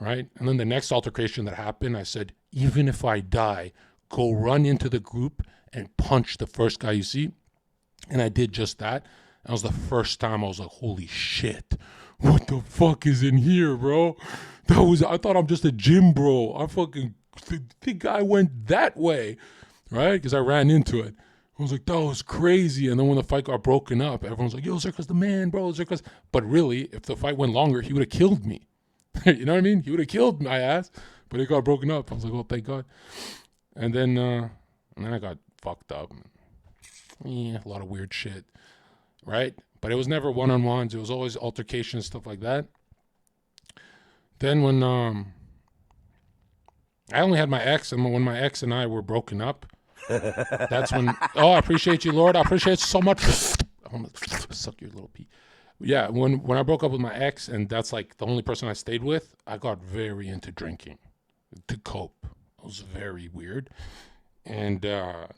right? And then the next altercation that happened, I said, even if I die, go run into the group and punch the first guy you see. And I did just that. That was the first time I was like, holy shit, what the fuck is in here, bro? I thought I'm just a gym bro. I fucking think I went that way, right? Because I ran into it. I was like, that was crazy. And then when the fight got broken up, everyone's like, yo, Zherka's the man, bro. Zherka's. But really, if the fight went longer, he would have killed me. You know what I mean? He would have killed my ass. But it got broken up. I was like, oh, thank God. And then I got fucked up. Yeah, a lot of weird shit, right? But it was never one-on-ones. It was always altercations, stuff like that. Then when I only had my ex, and when my ex and I were broken up, that's when, oh, I appreciate you, Lord. I appreciate it so much. I want to suck your little pee. Yeah, when I broke up with my ex, and that's like the only person I stayed with, I got very into drinking to cope. It was very weird. And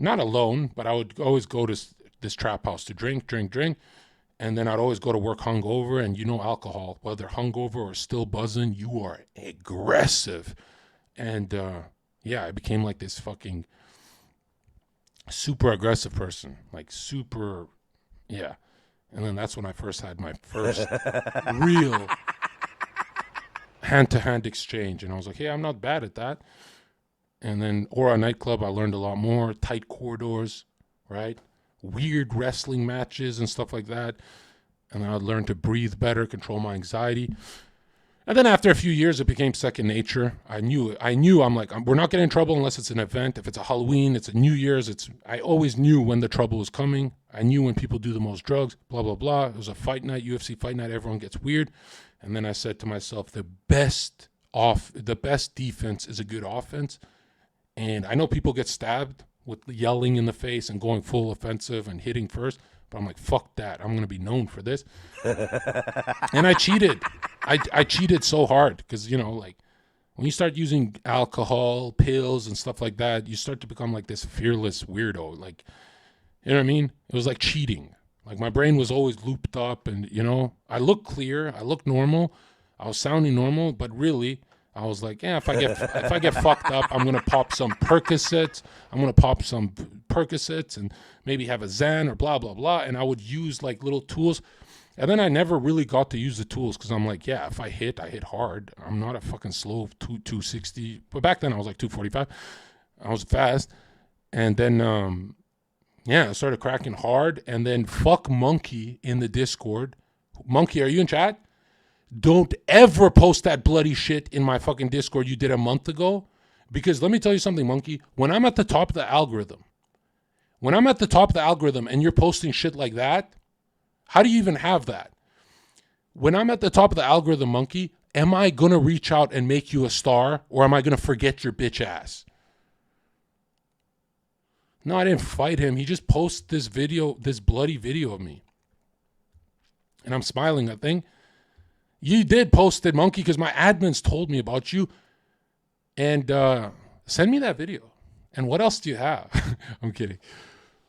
not alone, but I would always go to this trap house to drink. And then I'd always go to work hungover. And you know alcohol, whether hungover or still buzzing, you are aggressive. And yeah, I became like this fucking super aggressive person, like super, yeah. And then that's when I first had my first real hand-to-hand exchange. And I was like, hey, I'm not bad at that. And then Aura nightclub, I learned a lot more. Tight corridors, right? Weird wrestling matches and stuff like that. And then I learned to breathe better, control my anxiety. And then after a few years, it became second nature. I knew I'm like, we're not getting in trouble unless it's an event. If it's a Halloween, it's a New Year's. I always knew when the trouble was coming. I knew when people do the most drugs, blah, blah, blah. It was a fight night, UFC fight night. Everyone gets weird. And then I said to myself, the best defense is a good offense. And I know people get stabbed with yelling in the face and going full offensive and hitting first. But I'm like, fuck that. I'm going to be known for this. And I cheated. I cheated so hard because, you know, like when you start using alcohol, pills and stuff like that, you start to become like this fearless weirdo. Like, you know what I mean? It was like cheating. Like my brain was always looped up and, you know, I looked clear. I looked normal. I was sounding normal, but really I was like, yeah, if I get fucked up, I'm going to pop some Percocets. And maybe have a Xan or blah, blah, blah. And I would use like little tools. And then I never really got to use the tools because I'm like, yeah, if I hit hard. I'm not a fucking slow 260. But back then I was like 245. I was fast. And then, I started cracking hard. And then fuck Monkey in the Discord. Monkey, are you in chat? Don't ever post that bloody shit in my fucking Discord you did a month ago. Because let me tell you something, Monkey. When I'm at the top of the algorithm, and you're posting shit like that, how do you even have that? When I'm at the top of the algorithm, Monkey, am I going to reach out and make you a star, or am I going to forget your bitch ass? No, I didn't fight him. He just posted this bloody video of me. And I'm smiling, I think. You did post it, Monkey, because my admins told me about you. And send me that video. And what else do you have? I'm kidding.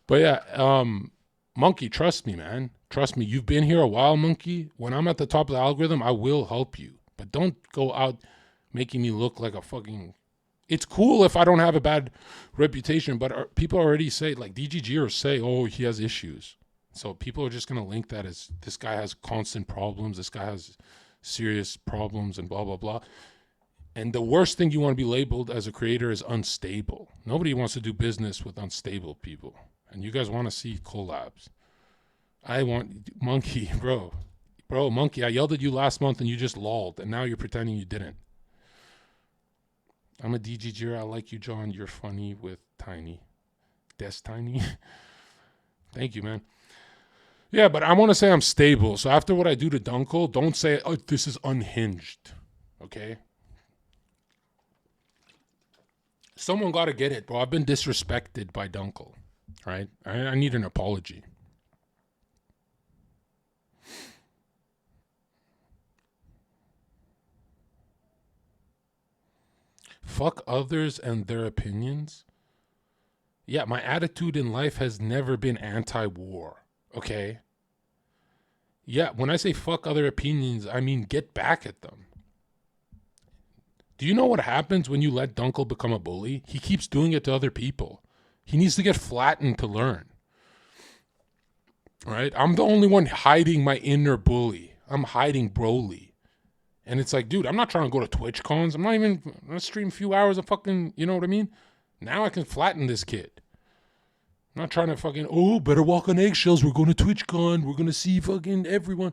But yeah, Monkey, trust me, man. Trust me. You've been here a while, Monkey. When I'm at the top of the algorithm, I will help you. But don't go out making me look like a fucking... It's cool if I don't have a bad reputation, but people already say, like DGGers say, oh, he has issues. So people are just going to link that as this guy has constant problems. This guy has serious problems and blah, blah, blah. And the worst thing you want to be labeled as a creator is unstable. Nobody wants to do business with unstable people. And you guys want to see collabs. I want... Monkey, bro, Monkey, I yelled at you last month and you just lolled. And now you're pretending you didn't. I'm a DGGer. I like you, John. You're funny with Tiny. Des Tiny. Thank you, man. Yeah, but I want to say I'm stable. So after what I do to Dunkel, don't say, oh, this is unhinged. Okay? Someone got to get it, bro. I've been disrespected by Dunkel. Right? I need an apology. Fuck others and their opinions. Yeah, my attitude in life has never been anti-war. Okay? Yeah, when I say fuck other opinions, I mean get back at them. Do you know what happens when you let Dunkel become a bully? He keeps doing it to other people. He needs to get flattened to learn. Right? I'm the only one hiding my inner bully. I'm hiding Broly. And it's like, dude, I'm not trying to go to Twitch cons. I'm going to stream a few hours of fucking, you know what I mean? Now I can flatten this kid. I'm not trying to fucking, oh, better walk on eggshells. We're going to TwitchCon. We're going to see fucking everyone.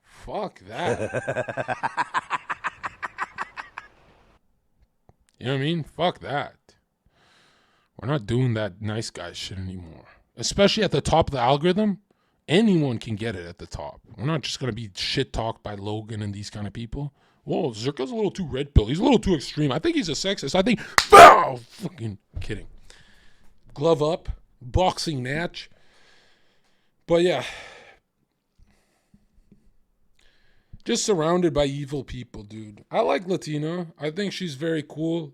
Fuck that. You know what I mean? Fuck that. We're not doing that nice guy shit anymore. Especially at the top of the algorithm. Anyone can get it at the top. We're not just going to be shit talked by Logan and these kind of people. Whoa, Zherka's a little too red pill. He's a little too extreme. I think he's a sexist. I think, oh, fucking kidding. Glove up. Boxing match. But yeah. Just surrounded by evil people, dude. I like Latina. I think she's very cool.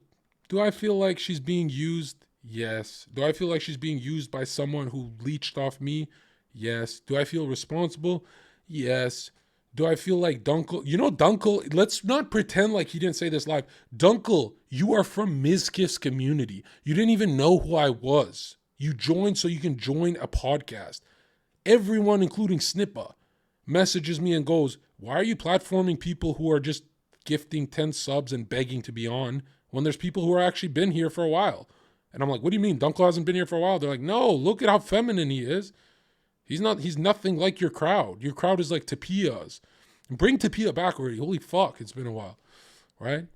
Do I feel like she's being used? Yes. Do I feel like she's being used by someone who leached off me? Yes. Do I feel responsible? Yes. Do I feel like Dunkel? You know Dunkel, let's not pretend like he didn't say this live. Dunkel, you are from Mizkif's community. You didn't even know who I was. You joined so you can join a podcast. Everyone, including Snippa, messages me and goes, why are you platforming people who are just gifting 10 subs and begging to be on when there's people who are actually been here for a while. And I'm like, what do you mean? Dunkel hasn't been here for a while. They're like, no, look at how feminine he is. He's nothing like your crowd. Your crowd is like Tapia's. Bring Tapia back already. Holy fuck, it's been a while. Right?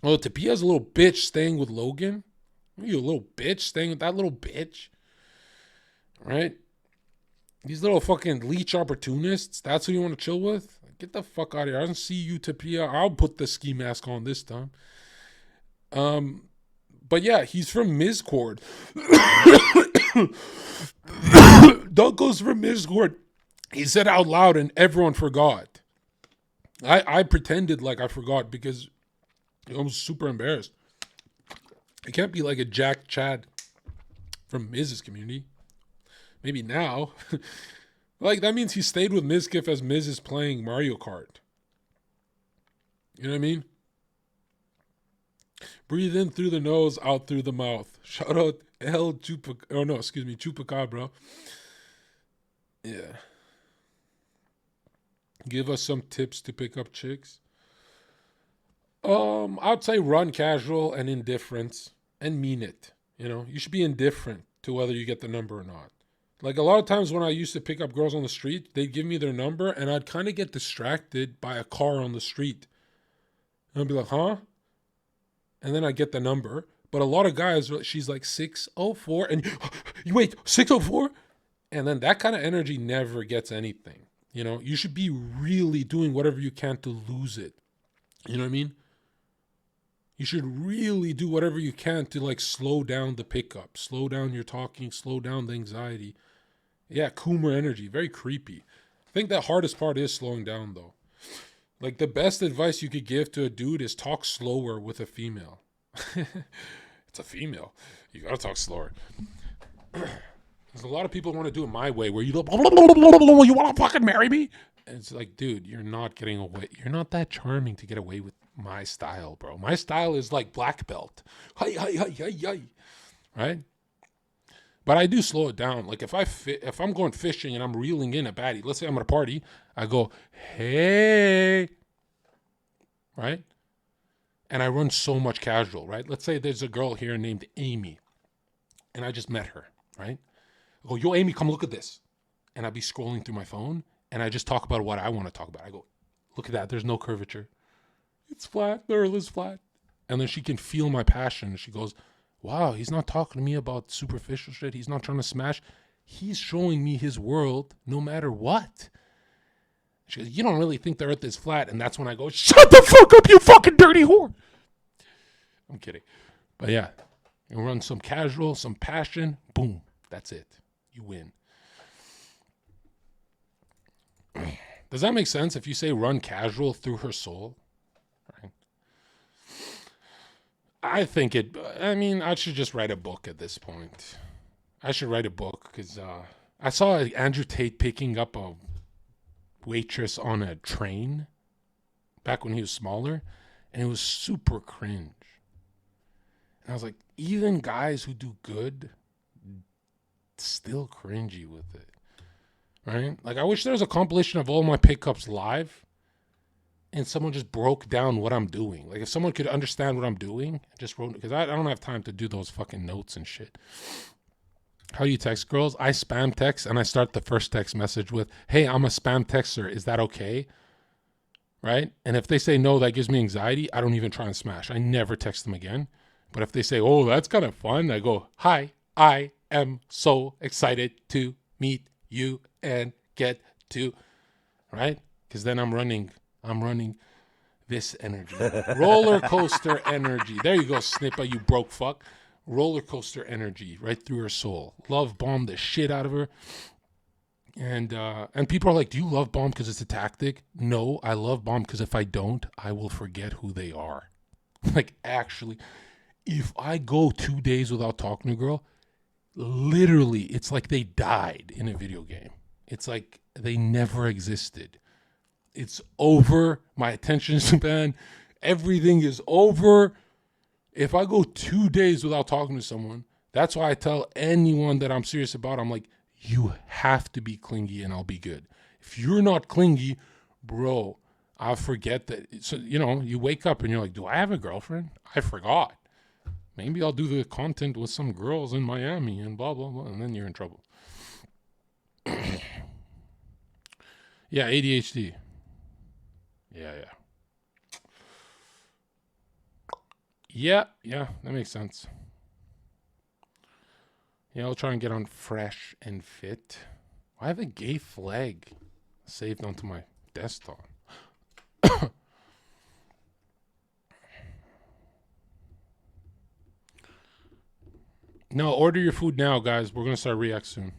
Well, Tapia's a little bitch staying with Logan. You a little bitch staying with that little bitch. Right? These little fucking leech opportunists, that's who you want to chill with? Get the fuck out of here. I don't see you, Tapia. I'll put the ski mask on this time. But yeah, he's from Mizcord. Dunkel's from Mizcord. He said out loud and everyone forgot. I pretended like I forgot because I was super embarrassed. It can't be like a Jack Chad from Miz's community. Maybe now. Like, that means he stayed with Mizkif as Miz is playing Mario Kart. You know what I mean? Breathe in through the nose, out through the mouth. Shout out Chupacabra. Yeah. Give us some tips to pick up chicks. I'd say run casual and indifference and mean it. You know, you should be indifferent to whether you get the number or not. Like, a lot of times when I used to pick up girls on the street, they'd give me their number and I'd kind of get distracted by a car on the street. And I'd be like, huh? And then I get the number. But a lot of guys, she's like 604 and you wait, 604? And then that kind of energy never gets anything. You know, you should be really doing whatever you can to lose it. You know what I mean? You should really do whatever you can to like slow down the pickup, slow down your talking, slow down the anxiety. Yeah, Coomer energy, very creepy. I think the hardest part is slowing down though. Like, the best advice you could give to a dude is talk slower with a female. It's a female. You gotta talk slower. There's a lot of people want to do it my way where you go, you want to fucking marry me? And it's like, dude, you're not getting away. You're not that charming to get away with my style, bro. My style is like black belt. Hi, hi, hi, hi, hi. Right? But I do slow it down. Like, if I'm going fishing and I'm reeling in a baddie, let's say I'm at a party, I go, hey. Right? And I run so much casual, right? Let's say there's a girl here named Amy. And I just met her, right? I go, yo, Amy, come look at this. And I'd be scrolling through my phone. And I just talk about what I want to talk about. I go, look at that. There's no curvature. It's flat. The earth is flat. And then she can feel my passion. She goes, wow, he's not talking to me about superficial shit. He's not trying to smash. He's showing me his world no matter what. She goes, you don't really think the earth is flat. And that's when I go, shut the fuck up, you fucking dirty whore. I'm kidding. But yeah, you run some casual, some passion. Boom. That's it. You win. Does that make sense if you say run casual through her soul? Right? I think I should just write a book at this point. I should write a book because I saw Andrew Tate picking up a waitress on a train back when he was smaller, and it was super cringe. And I was like, even guys who do good, still cringy with it. Right? Like, I wish there was a compilation of all my pickups live and someone just broke down what I'm doing. Like, if someone could understand what I'm doing, just wrote, because I don't have time to do those fucking notes and shit. How do you text girls? I spam text and I start the first text message with, hey, I'm a spam texter. Is that okay? Right? And if they say no, that gives me anxiety. I don't even try and smash. I never text them again. But if they say, oh, that's kind of fun, I go, hi, I am so excited to meet you and get to, right? Because then I'm running this energy. Roller coaster energy. There you go, Snipper, you broke fuck. Roller coaster energy right through her soul. Love bomb the shit out of her. And people are like, do you love bomb because it's a tactic? No, I love bomb because if I don't, I will forget who they are. Like, actually, if I go 2 days without talking to a girl, literally, it's like they died in a video game. It's like they never existed. It's over. My attention span, everything is over. If I go 2 days without talking to someone, that's why I tell anyone that I'm serious about, I'm like, you have to be clingy and I'll be good. If you're not clingy, bro, I'll forget that. So, you know, you wake up and you're like, do I have a girlfriend? I forgot. Maybe I'll do the content with some girls in Miami and blah, blah, blah. And then you're in trouble. Yeah, ADHD. Yeah. Yeah, that makes sense. Yeah, I'll try and get on Fresh and Fit. I have a gay flag saved onto my desktop. No, order your food now, guys. We're going to start React soon.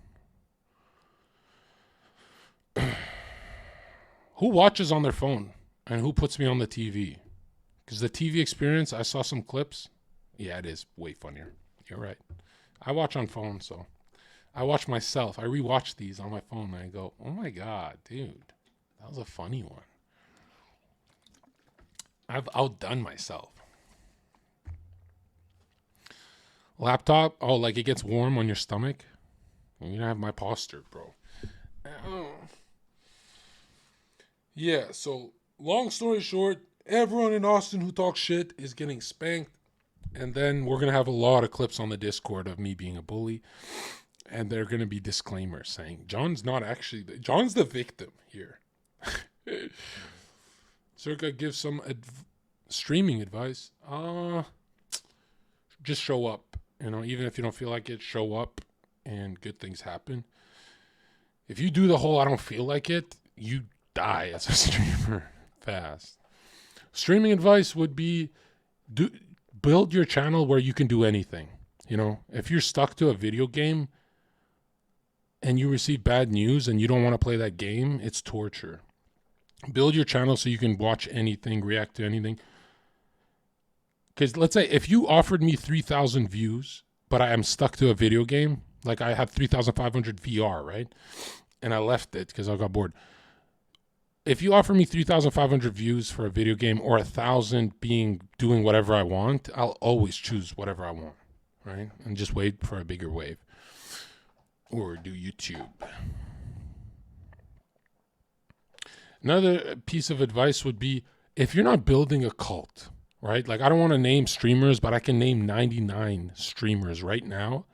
Who watches on their phone and who puts me on the TV? Because the TV experience, I saw some clips. Yeah, it is way funnier. You're right. I watch on phone, so I watch myself. I rewatch these on my phone and I go, oh my God, dude, that was a funny one. I've outdone myself. Laptop, oh, like it gets warm on your stomach. You don't have my posture, bro. Yeah, so long story short, everyone in Austin who talks shit is getting spanked. And then we're going to have a lot of clips on the Discord of me being a bully. And they're going to be disclaimers saying, John's not actually, John's the victim here. Zherka gives some streaming advice. Just show up. You know, even if you don't feel like it, show up and good things happen. If you do the whole I don't feel like it, you die as a streamer fast. Streaming advice would be build your channel where you can do anything. You know, if you're stuck to a video game and you receive bad news and you don't want to play that game, it's torture. Build your channel so you can watch anything, react to anything. Because let's say if you offered me 3,000 views, but I am stuck to a video game, like I have 3,500 VR, right? And I left it because I got bored. If you offer me 3,500 views for a video game or 1,000 doing whatever I want, I'll always choose whatever I want, right? And just wait for a bigger wave. Or do YouTube. Another piece of advice would be if you're not building a cult, right? Like I don't want to name streamers, but I can name 99 streamers right now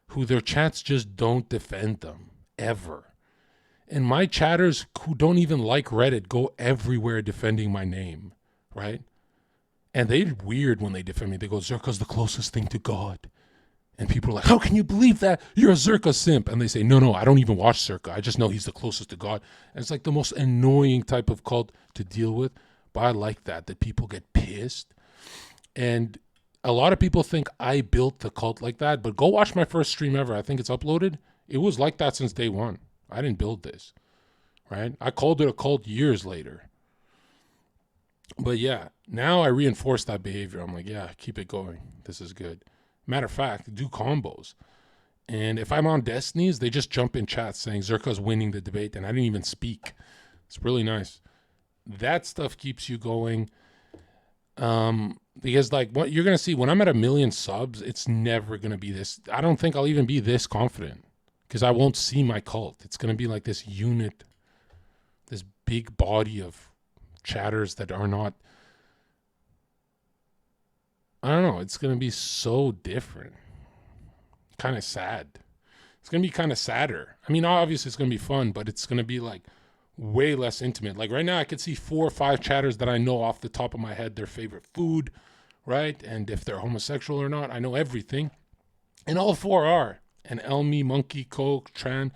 who their chats just don't defend them ever. And my chatters who don't even like Reddit go everywhere defending my name, right? And they're weird when they defend me. They go, Zherka's the closest thing to God. And people are like, how can you believe that? You're a Zherka simp. And they say, no, I don't even watch Zherka. I just know he's the closest to God. And it's like the most annoying type of cult to deal with. But I like that people get pissed. And a lot of people think I built the cult like that. But go watch my first stream ever. I think it's uploaded. It was like that since day one. I didn't build this, right? I called it a cult years later. But yeah, now I reinforce that behavior. I'm like, yeah, keep it going. This is good. Matter of fact, do combos. And if I'm on Destinies, they just jump in chat saying Zherka's winning the debate and I didn't even speak. It's really nice. That stuff keeps you going. Because like what you're going to see when I'm at 1 million subs, it's never going to be this. I don't think I'll even be this confident because I won't see my cult. It's going to be like this unit, this big body of chatters that are not, I don't know. It's going to be so different. Kind of sad. It's going to be kind of sadder. I mean, obviously it's going to be fun, but it's going to be like way less intimate. Like right now I could see 4 or 5 chatters that I know off the top of my head their favorite food, right? And if they're homosexual or not, I know everything. And all 4 are. And Elmi, Monkey, Coke, Tran,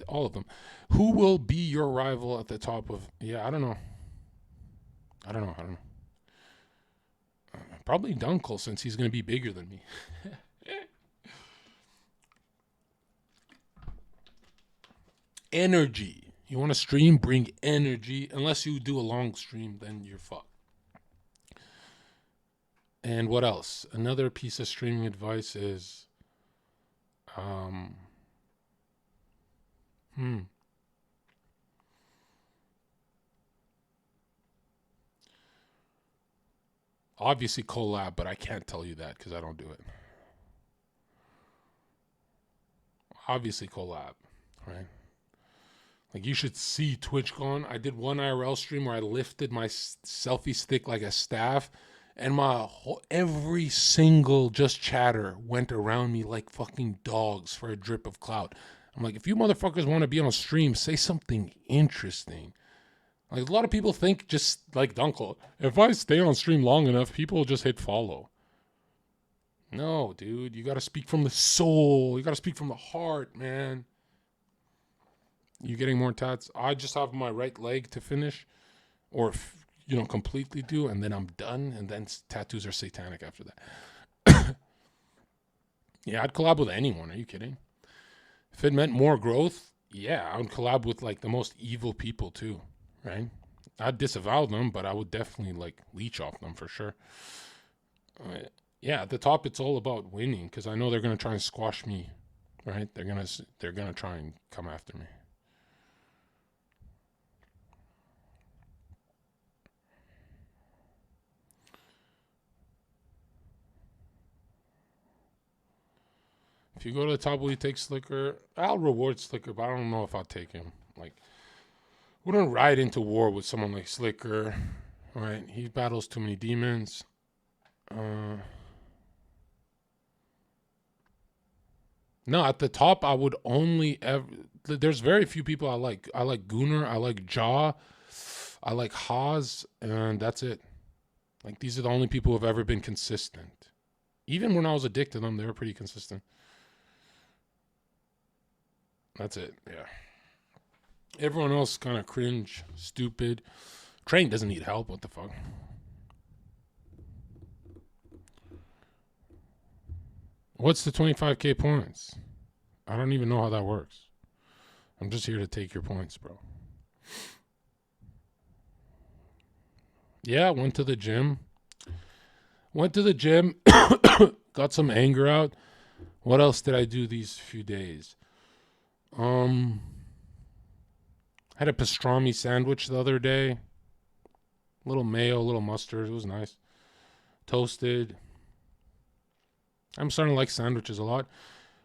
all of them. Who will be your rival at the top of, yeah, I don't know. Probably Dunkel, since he's going to be bigger than me. Energy. You want to stream? Bring energy. Unless you do a long stream, then you're fucked. And what else? Another piece of streaming advice is, obviously collab, but I can't tell you that because I don't do it. Obviously collab, right? Like, you should see Twitch going. I did one IRL stream where I lifted my selfie stick like a staff, and every single just chatter went around me like fucking dogs for a drip of clout. I'm like, if you motherfuckers want to be on a stream, say something interesting. Like, a lot of people think just like Dunkel, if I stay on stream long enough, people will just hit follow. No, dude, you got to speak from the soul. You got to speak from the heart, man. You getting more tats? I just have my right leg to finish, or completely do, and then I'm done. And then tattoos are satanic after that. Yeah, I'd collab with anyone. Are you kidding? If it meant more growth, yeah, I would collab with like the most evil people too, right? I'd disavow them, but I would definitely like leech off them for sure. Yeah, at the top, it's all about winning because I know they're gonna try and squash me, right? They're gonna try and come after me. If you go to the top, will you take Slicker? I'll reward Slicker, but I don't know if I'll take him. Like, wouldn't ride into war with someone like Slicker, right? He battles too many demons. No, at the top, I would only ever... There's very few people I like. I like Gunnar, I like Jaw, I like Haas, and that's it. Like, these are the only people who have ever been consistent. Even when I was addicted to them, they were pretty consistent. That's it, yeah. Everyone else kind of cringe, stupid. Train doesn't need help, what the fuck? What's the 25k points? I don't even know how that works. I'm just here to take your points, bro. Yeah, went to the gym. Got some anger out. What else did I do these few days? Had a pastrami sandwich the other day. A little mayo, a little mustard. It was nice. Toasted. I'm starting to like sandwiches a lot.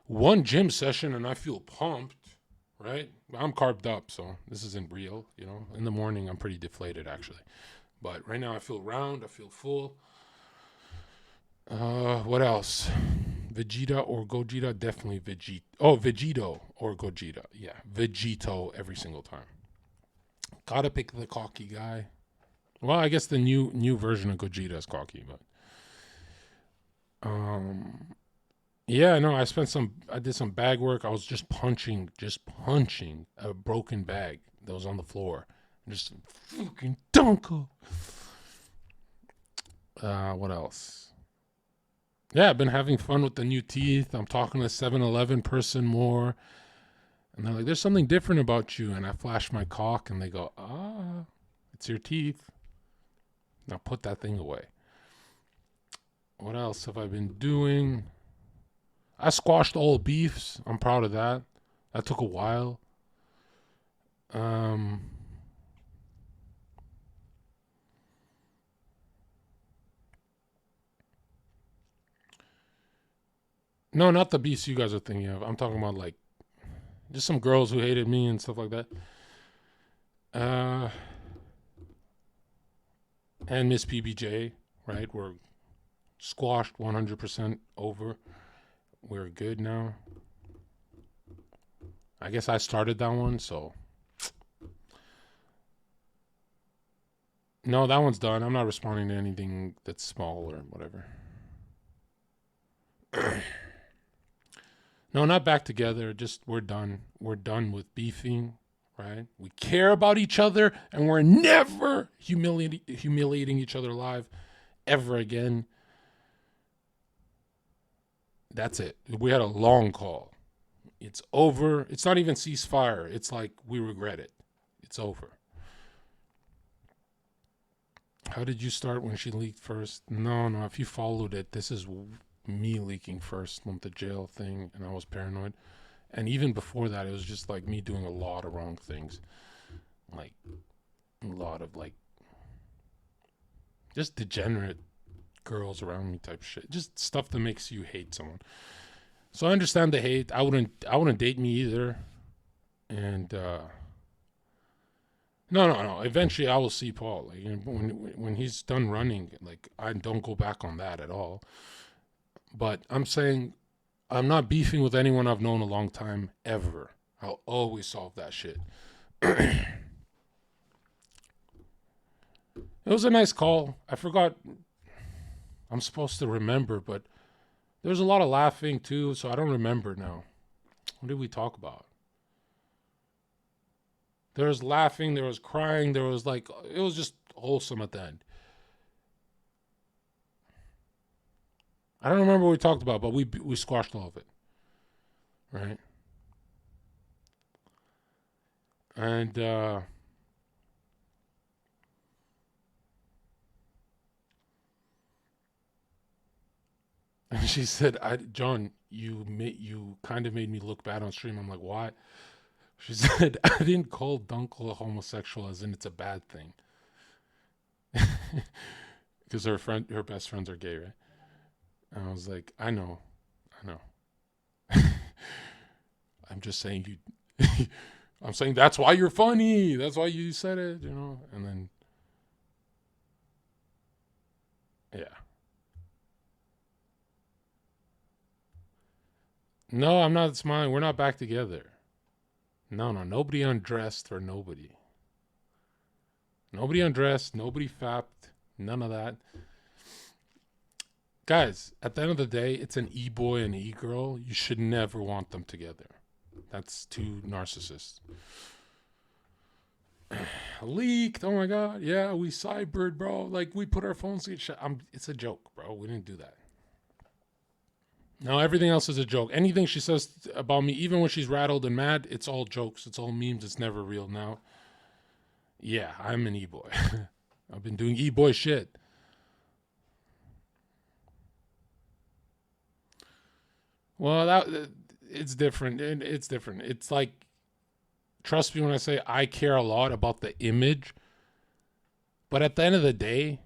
One gym session and I feel pumped, right? I'm carved up, so this isn't real, In the morning, I'm pretty deflated, actually. But right now, I feel round. I feel full. What else? Vegeta or Gogeta? Definitely Vegeta. Oh, Vegito or Gogeta. Yeah, Vegito every single time. Gotta pick the cocky guy. Well, I guess the new version of Gogeta is cocky, but yeah, no, I did some bag work. I was just punching a broken bag that was on the floor. Just fucking dunko. What else? Yeah, I've been having fun with the new teeth. I'm talking to 7-Eleven person more. And they're like, there's something different about you. And I flash my cock and they go, it's your teeth. Now put that thing away. What else have I been doing? I squashed all beefs. I'm proud of that. That took a while. No, not the beefs you guys are thinking of. I'm talking about like just some girls who hated me and stuff like that. And Miss PBJ, right? We're squashed 100% over. We're good now. I guess I started that one, so. No, that one's done. I'm not responding to anything that's small or whatever. No, not back together. Just we're done. We're done with beefing, right? We care about each other, and we're never humiliating each other live ever again. That's it. We had a long call. It's over. It's not even ceasefire. It's like we regret it. It's over. How did you start when she leaked first? No. If you followed it, this is me leaking first with the jail thing, and I was paranoid. And even before that, it was just like me doing a lot of wrong things. Like, a lot of like, just degenerate girls around me type shit. Just stuff that makes you hate someone. So I understand the hate. I wouldn't date me either. And No. Eventually, I will see Paul. Like, when he's done running, like, I don't go back on that at all. But I'm saying, I'm not beefing with anyone I've known a long time, ever. I'll always solve that shit. It was a nice call. I forgot. I'm supposed to remember, but there was a lot of laughing too, so I don't remember now. What did we talk about? There was laughing, there was crying, there was like, it was just wholesome at the end. I don't remember what we talked about, but we squashed all of it. Right? And and she said, John, you kind of made me look bad on stream. I'm like, why? She said, I didn't call Dunkel a homosexual as in it's a bad thing. Because her best friends are gay, right? And I was like, I know. I'm just saying I'm saying that's why you're funny. That's why you said it, you know? And then, yeah. No, I'm not smiling. We're not back together. No, nobody undressed or nobody. Nobody undressed, nobody fapped, none of that. Guys, at the end of the day, it's an e-boy and e-girl. You should never want them together. That's two narcissists. Leaked, oh my God. Yeah, we cybered, bro. Like, we put our phones to it's a joke, bro. We didn't do that. No, everything else is a joke. Anything she says about me, even when she's rattled and mad, it's all jokes. It's all memes. It's never real now. Yeah, I'm an e-boy. I've been doing e-boy shit. Well, it's different. It's different. It's like, trust me when I say I care a lot about the image. But at the end of the day,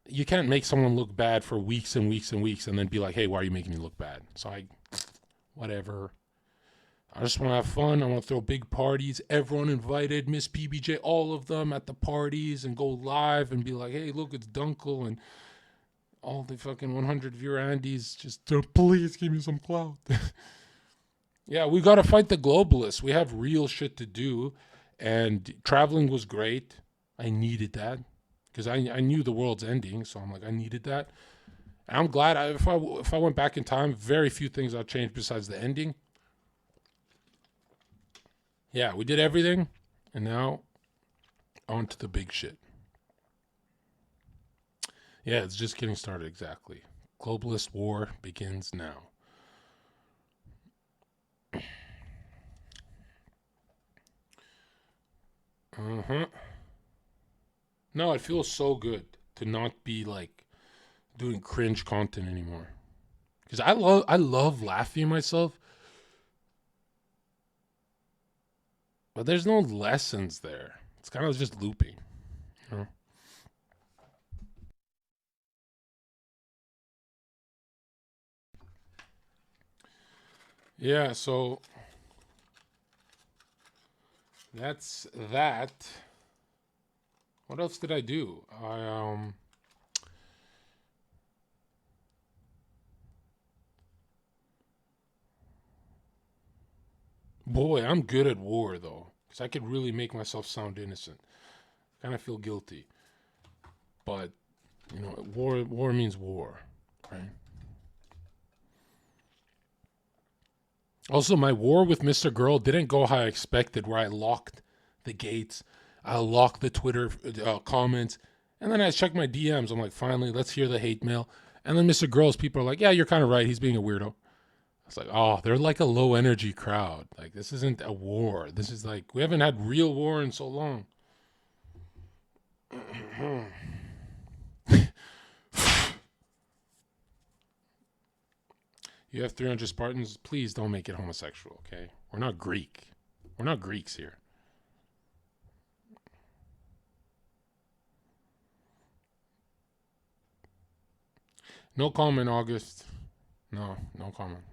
you can't make someone look bad for weeks and weeks and weeks and then be like, hey, why are you making me look bad? So whatever. I just want to have fun. I want to throw big parties. Everyone invited, Miss PBJ, all of them at the parties, and go live and be like, hey, look, it's Dunkel and all the fucking 100 viewer Andes. Just please give me some clout. Yeah, we got to fight the globalists. We have real shit to do. And traveling was great. I needed that. Because I knew the world's ending, so I'm like, I needed that. And I'm glad. If I went back in time, very few things I'd change besides the ending. Yeah, we did everything, and now on to the big shit. Yeah, it's just getting started, exactly. Globalist war begins now. No, it feels so good to not be like doing cringe content anymore. Because I love laughing at myself. But there's no lessons there. It's kind of just looping. You know? Yeah, so that's that. What else did I do? Boy, I'm good at war though, because I could really make myself sound innocent. Kind of feel guilty, but you know, war means war, right? Also, my war with Mr. Girl didn't go how I expected, where I locked the gates. I locked the Twitter comments, and then I checked my DMs. I'm like, finally, let's hear the hate mail. And then Mr. Girls, people are like, yeah, you're kind of right. He's being a weirdo. I was like, oh, they're like a low energy crowd. Like, this isn't a war. This is like, we haven't had real war in so long. You have 300 Spartans. Please don't make it homosexual, okay? We're not Greek. We're not Greeks here. No comment, August. No comment.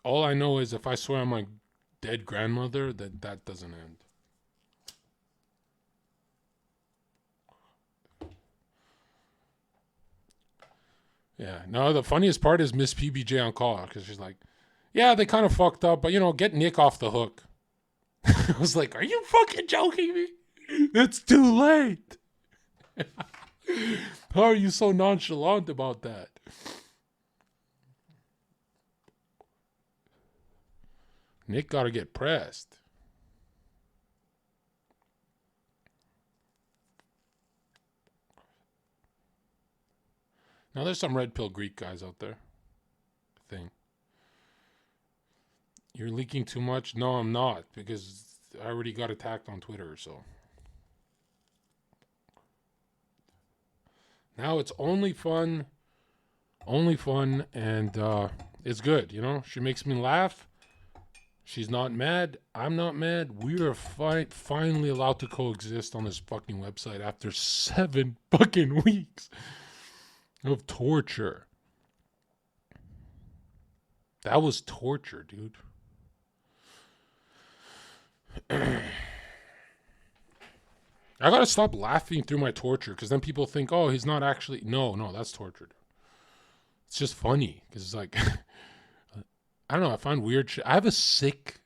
All I know is if I swear on my dead grandmother, that doesn't end. Yeah. No, the funniest part is Miss PBJ on call because she's like, yeah, they kind of fucked up, but, get Nick off the hook. I was like, are you fucking joking me? It's too late. How are you so nonchalant about that? Nick got to get pressed. Now, there's some red pill Greek guys out there. Thing. You're leaking too much? No, I'm not, because I already got attacked on Twitter, so. Now it's only fun, and it's good, She makes me laugh. She's not mad. I'm not mad. We are finally allowed to coexist on this fucking website after 7 fucking weeks of torture. That was torture, dude. I gotta stop laughing through my torture because then people think, oh, he's not actually. No, that's tortured. It's just funny because it's like, I don't know. I find weird shit. I have a sick,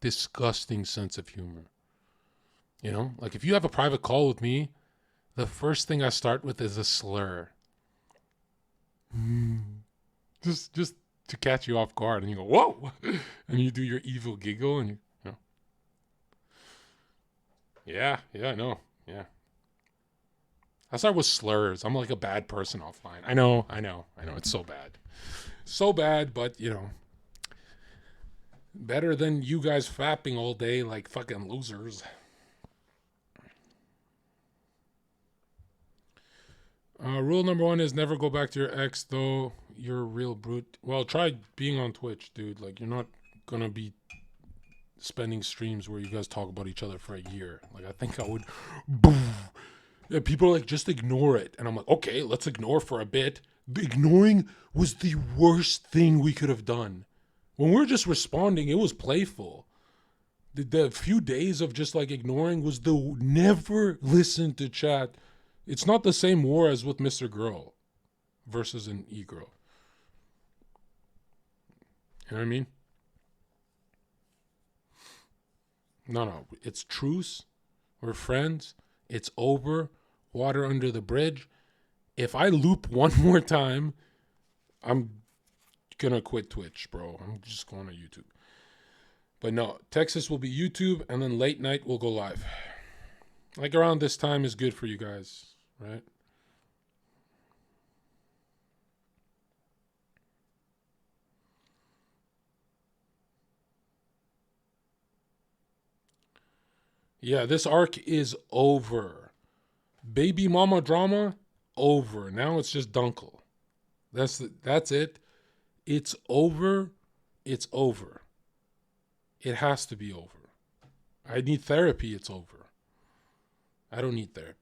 disgusting sense of humor. Like if you have a private call with me, the first thing I start with is a slur. Just to catch you off guard, and you go, whoa, and you do your evil giggle, and Yeah, I know. Yeah. I start with slurs. I'm like a bad person offline. I know. It's so bad. So bad, but, better than you guys fapping all day like fucking losers. Rule number 1 is never go back to your ex, though you're a real brute. Well, try being on Twitch, dude. Like, you're not going to be spending streams where you guys talk about each other for a year. Like, I think I would. Yeah, people are like, just ignore it. And I'm like, okay, let's ignore for a bit. Ignoring was the worst thing we could have done. When we're just responding, it was playful. The few days of just like ignoring was the never listen to chat. It's not the same war as with Mr. Girl versus an e-girl. You know what I mean? No. It's truce. We're friends. It's over. Water under the bridge. If I loop one more time, I'm gonna quit Twitch, bro. I'm just going to YouTube. But no, Texas will be YouTube, and then late night we'll go live. Like around this time is good for you guys, right? Yeah, this arc is over. Baby mama drama, over. Now it's just Dunkel. That's it. It's over. It's over. It has to be over. I need therapy. It's over. I don't need therapy.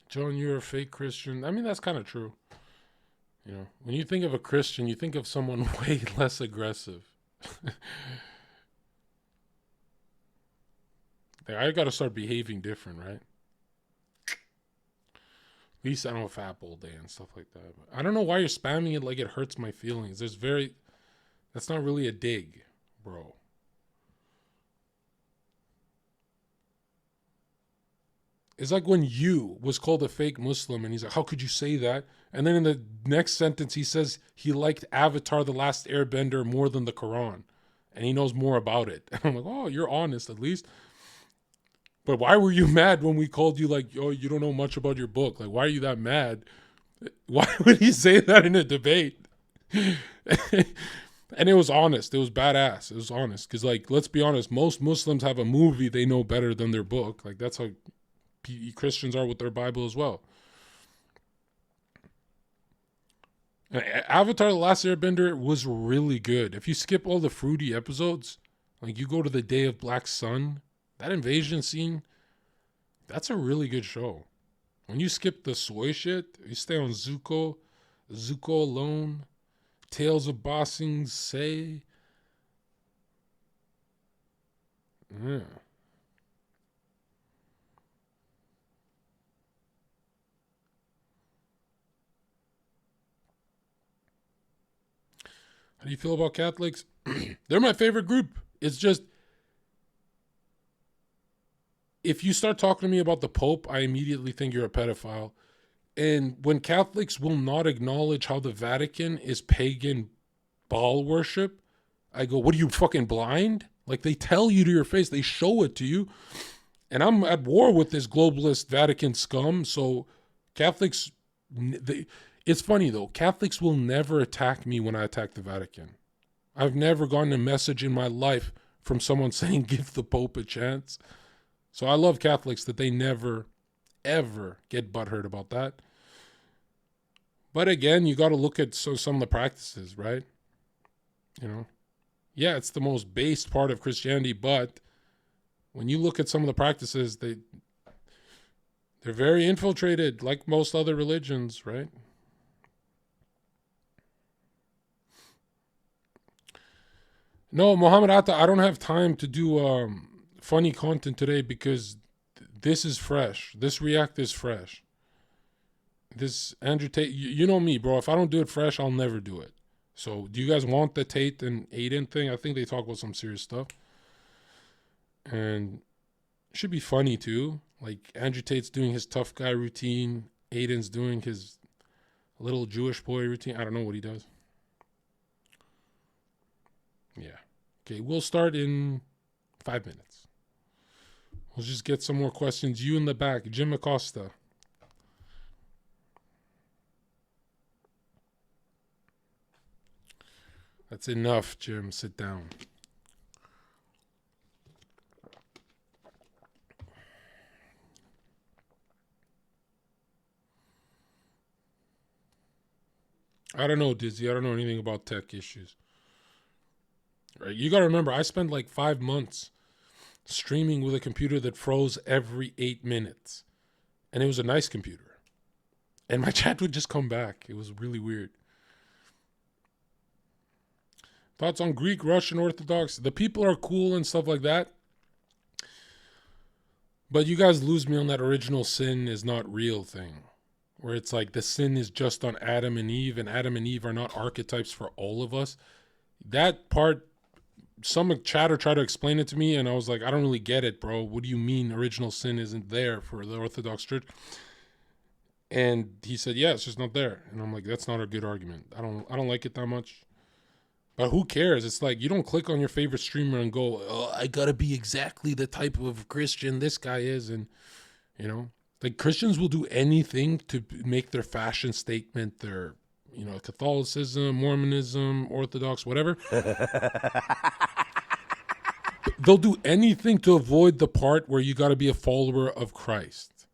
John, you're a fake Christian. I mean, that's kind of true. You know, when you think of a Christian, you think of someone way less aggressive. I got to start behaving different, right? At least I don't fap all day and stuff like that. But I don't know why you're spamming it like it hurts my feelings. That's not really a dig, bro. It's like when you was called a fake Muslim and he's like, how could you say that? And then in the next sentence, he says he liked Avatar: The Last Airbender more than the Quran. And he knows more about it. And I'm like, oh, you're honest at least. But why were you mad when we called you like, oh, you don't know much about your book? Like, why are you that mad? Why would he say that in a debate? And it was honest. It was badass. It was honest. Because, like, let's be honest, most Muslims have a movie they know better than their book. Like, that's how Christians are with their Bible as well. And Avatar: The Last Airbender was really good. If you skip all the fruity episodes, Like, you go to the Day of Black Sun, that invasion scene, that's a really good show. When you skip the soy shit, you stay on Zuko alone, Tales of Bossing Say. Yeah. How do you feel about Catholics? They're my favorite group. It's just, if you start talking to me about the Pope, I immediately think you're a pedophile. And when Catholics will not acknowledge how the Vatican is pagan Baal worship, I go, what are you, fucking blind? Like, they tell you to your face, they show it to you. And I'm at war with this globalist Vatican scum. So Catholics, it's funny though, Catholics will never attack me when I attack the Vatican. I've never gotten a message in my life from someone saying, give the Pope a chance. So I love Catholics that they never, ever get butthurt about that. But again, you got to look at some of the practices, right? You know, yeah, it's the most based part of Christianity, but when you look at some of the practices, they're very infiltrated, like most other religions, right? No, Muhammad Atta, I don't have time to do funny content today because this is fresh. This react is fresh. This Andrew Tate, you know me, bro. If I don't do it fresh, I'll never do it. So do you guys want the Tate and Adin thing? I think they talk about some serious stuff. And it should be funny too. Like, Andrew Tate's doing his tough guy routine. Adin's doing his little Jewish boy routine. I don't know what he does. Yeah. Okay, we'll start in 5 minutes. We'll just get some more questions. You in the back, Jim Acosta. That's enough, Jim. Sit down. I don't know, Dizzy. I don't know anything about tech issues. Right? You got to remember, I spent like 5 months streaming with a computer that froze every 8 minutes. And it was a nice computer. And my chat would just come back. It was really weird. Thoughts on Greek, Russian Orthodox? The people are cool and stuff like that. But you guys lose me on that original sin is not real thing. Where it's like the sin is just on Adam and Eve, and Adam and Eve are not archetypes for all of us. That part, some chatter tried to explain it to me, and I was like, I don't really get it, bro. What do you mean original sin isn't there for the Orthodox Church? And he said, yeah, it's just not there. And I'm like, that's not a good argument. I don't like it that much. But who cares? It's like, you don't click on your favorite streamer and go, oh, I gotta be exactly the type of Christian this guy is. And, you know, like, Christians will do anything to make their fashion statement, their, you know, Catholicism, Mormonism, Orthodox, whatever. They'll do anything to avoid the part where you gotta be a follower of Christ.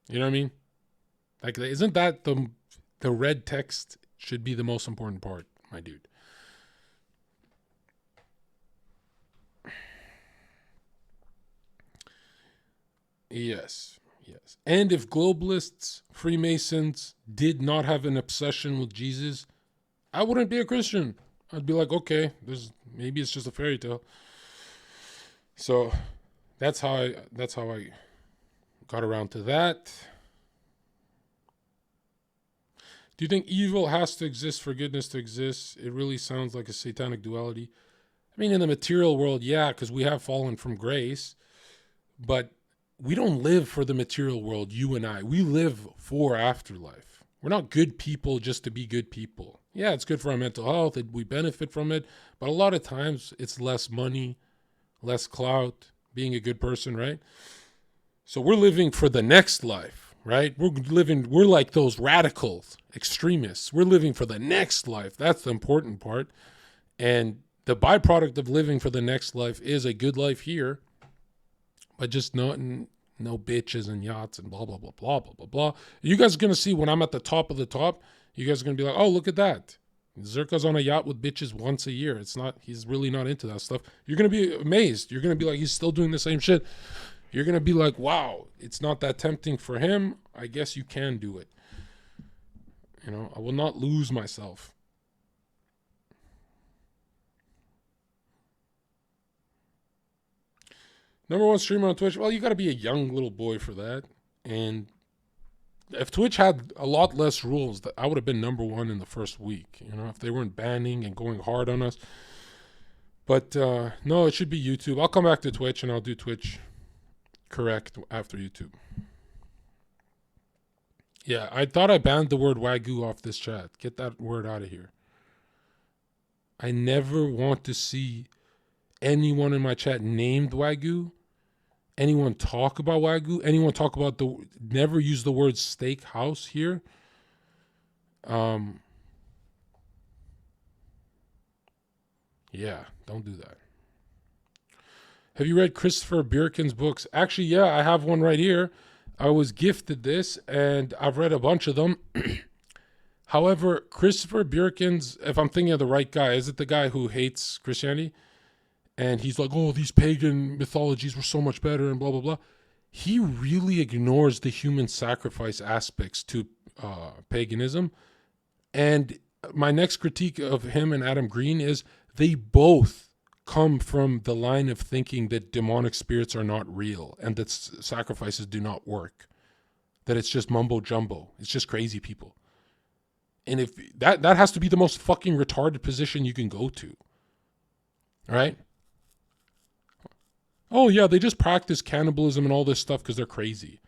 You know what I mean? Like, isn't that the red text should be the most important part, my dude. Yes. And if globalists, Freemasons did not have an obsession with Jesus, I wouldn't be a Christian. I'd be like, okay, maybe it's just a fairy tale. So that's how I got around to that. Do you think evil has to exist for goodness to exist? It really sounds like a satanic duality. I mean, in the material world, yeah, because we have fallen from grace. But we don't live for the material world, you and I. We live for afterlife. We're not good people just to be good people. Yeah, it's good for our mental health. We benefit from it. But a lot of times, it's less money, less clout, being a good person, right? So we're living for the next life. Right? We're like those radicals, extremists. We're living for the next life. That's the important part. And the byproduct of living for the next life is a good life here, but just no bitches and yachts and blah, blah, blah, blah, blah, blah, blah. You guys are going to see when I'm at the top of the top, you guys are going to be like, oh, look at that. Zherka's on a yacht with bitches once a year. He's really not into that stuff. You're going to be amazed. You're going to be like, he's still doing the same shit. You're going to be like, wow, it's not that tempting for him. I guess you can do it. You know, I will not lose myself. Number one streamer on Twitch. Well, you got to be a young little boy for that. And if Twitch had a lot less rules, I would have been number one in the first week. You know, if they weren't banning and going hard on us. But no, it should be YouTube. I'll come back to Twitch and I'll do Twitch correct after YouTube. Yeah, I thought I banned the word Wagyu off this chat. Get that word out of here. I never want to see anyone in my chat named Wagyu, anyone talk about Wagyu, anyone talk about never use the word steakhouse here. Yeah, don't do that. Have you read Christopher Bierken's books? Actually, yeah, I have one right here. I was gifted this, and I've read a bunch of them. However, Christopher Bierken's, if I'm thinking of the right guy, is it the guy who hates Christianity? And he's like, oh, these pagan mythologies were so much better and blah, blah, blah. He really ignores the human sacrifice aspects to paganism. And my next critique of him and Adam Green is they both come from the line of thinking that demonic spirits are not real and that sacrifices do not work. That it's just mumbo jumbo. It's just crazy people. And if that has to be the most fucking retarded position you can go to. All right? Oh, yeah, they just practice cannibalism and all this stuff because they're crazy.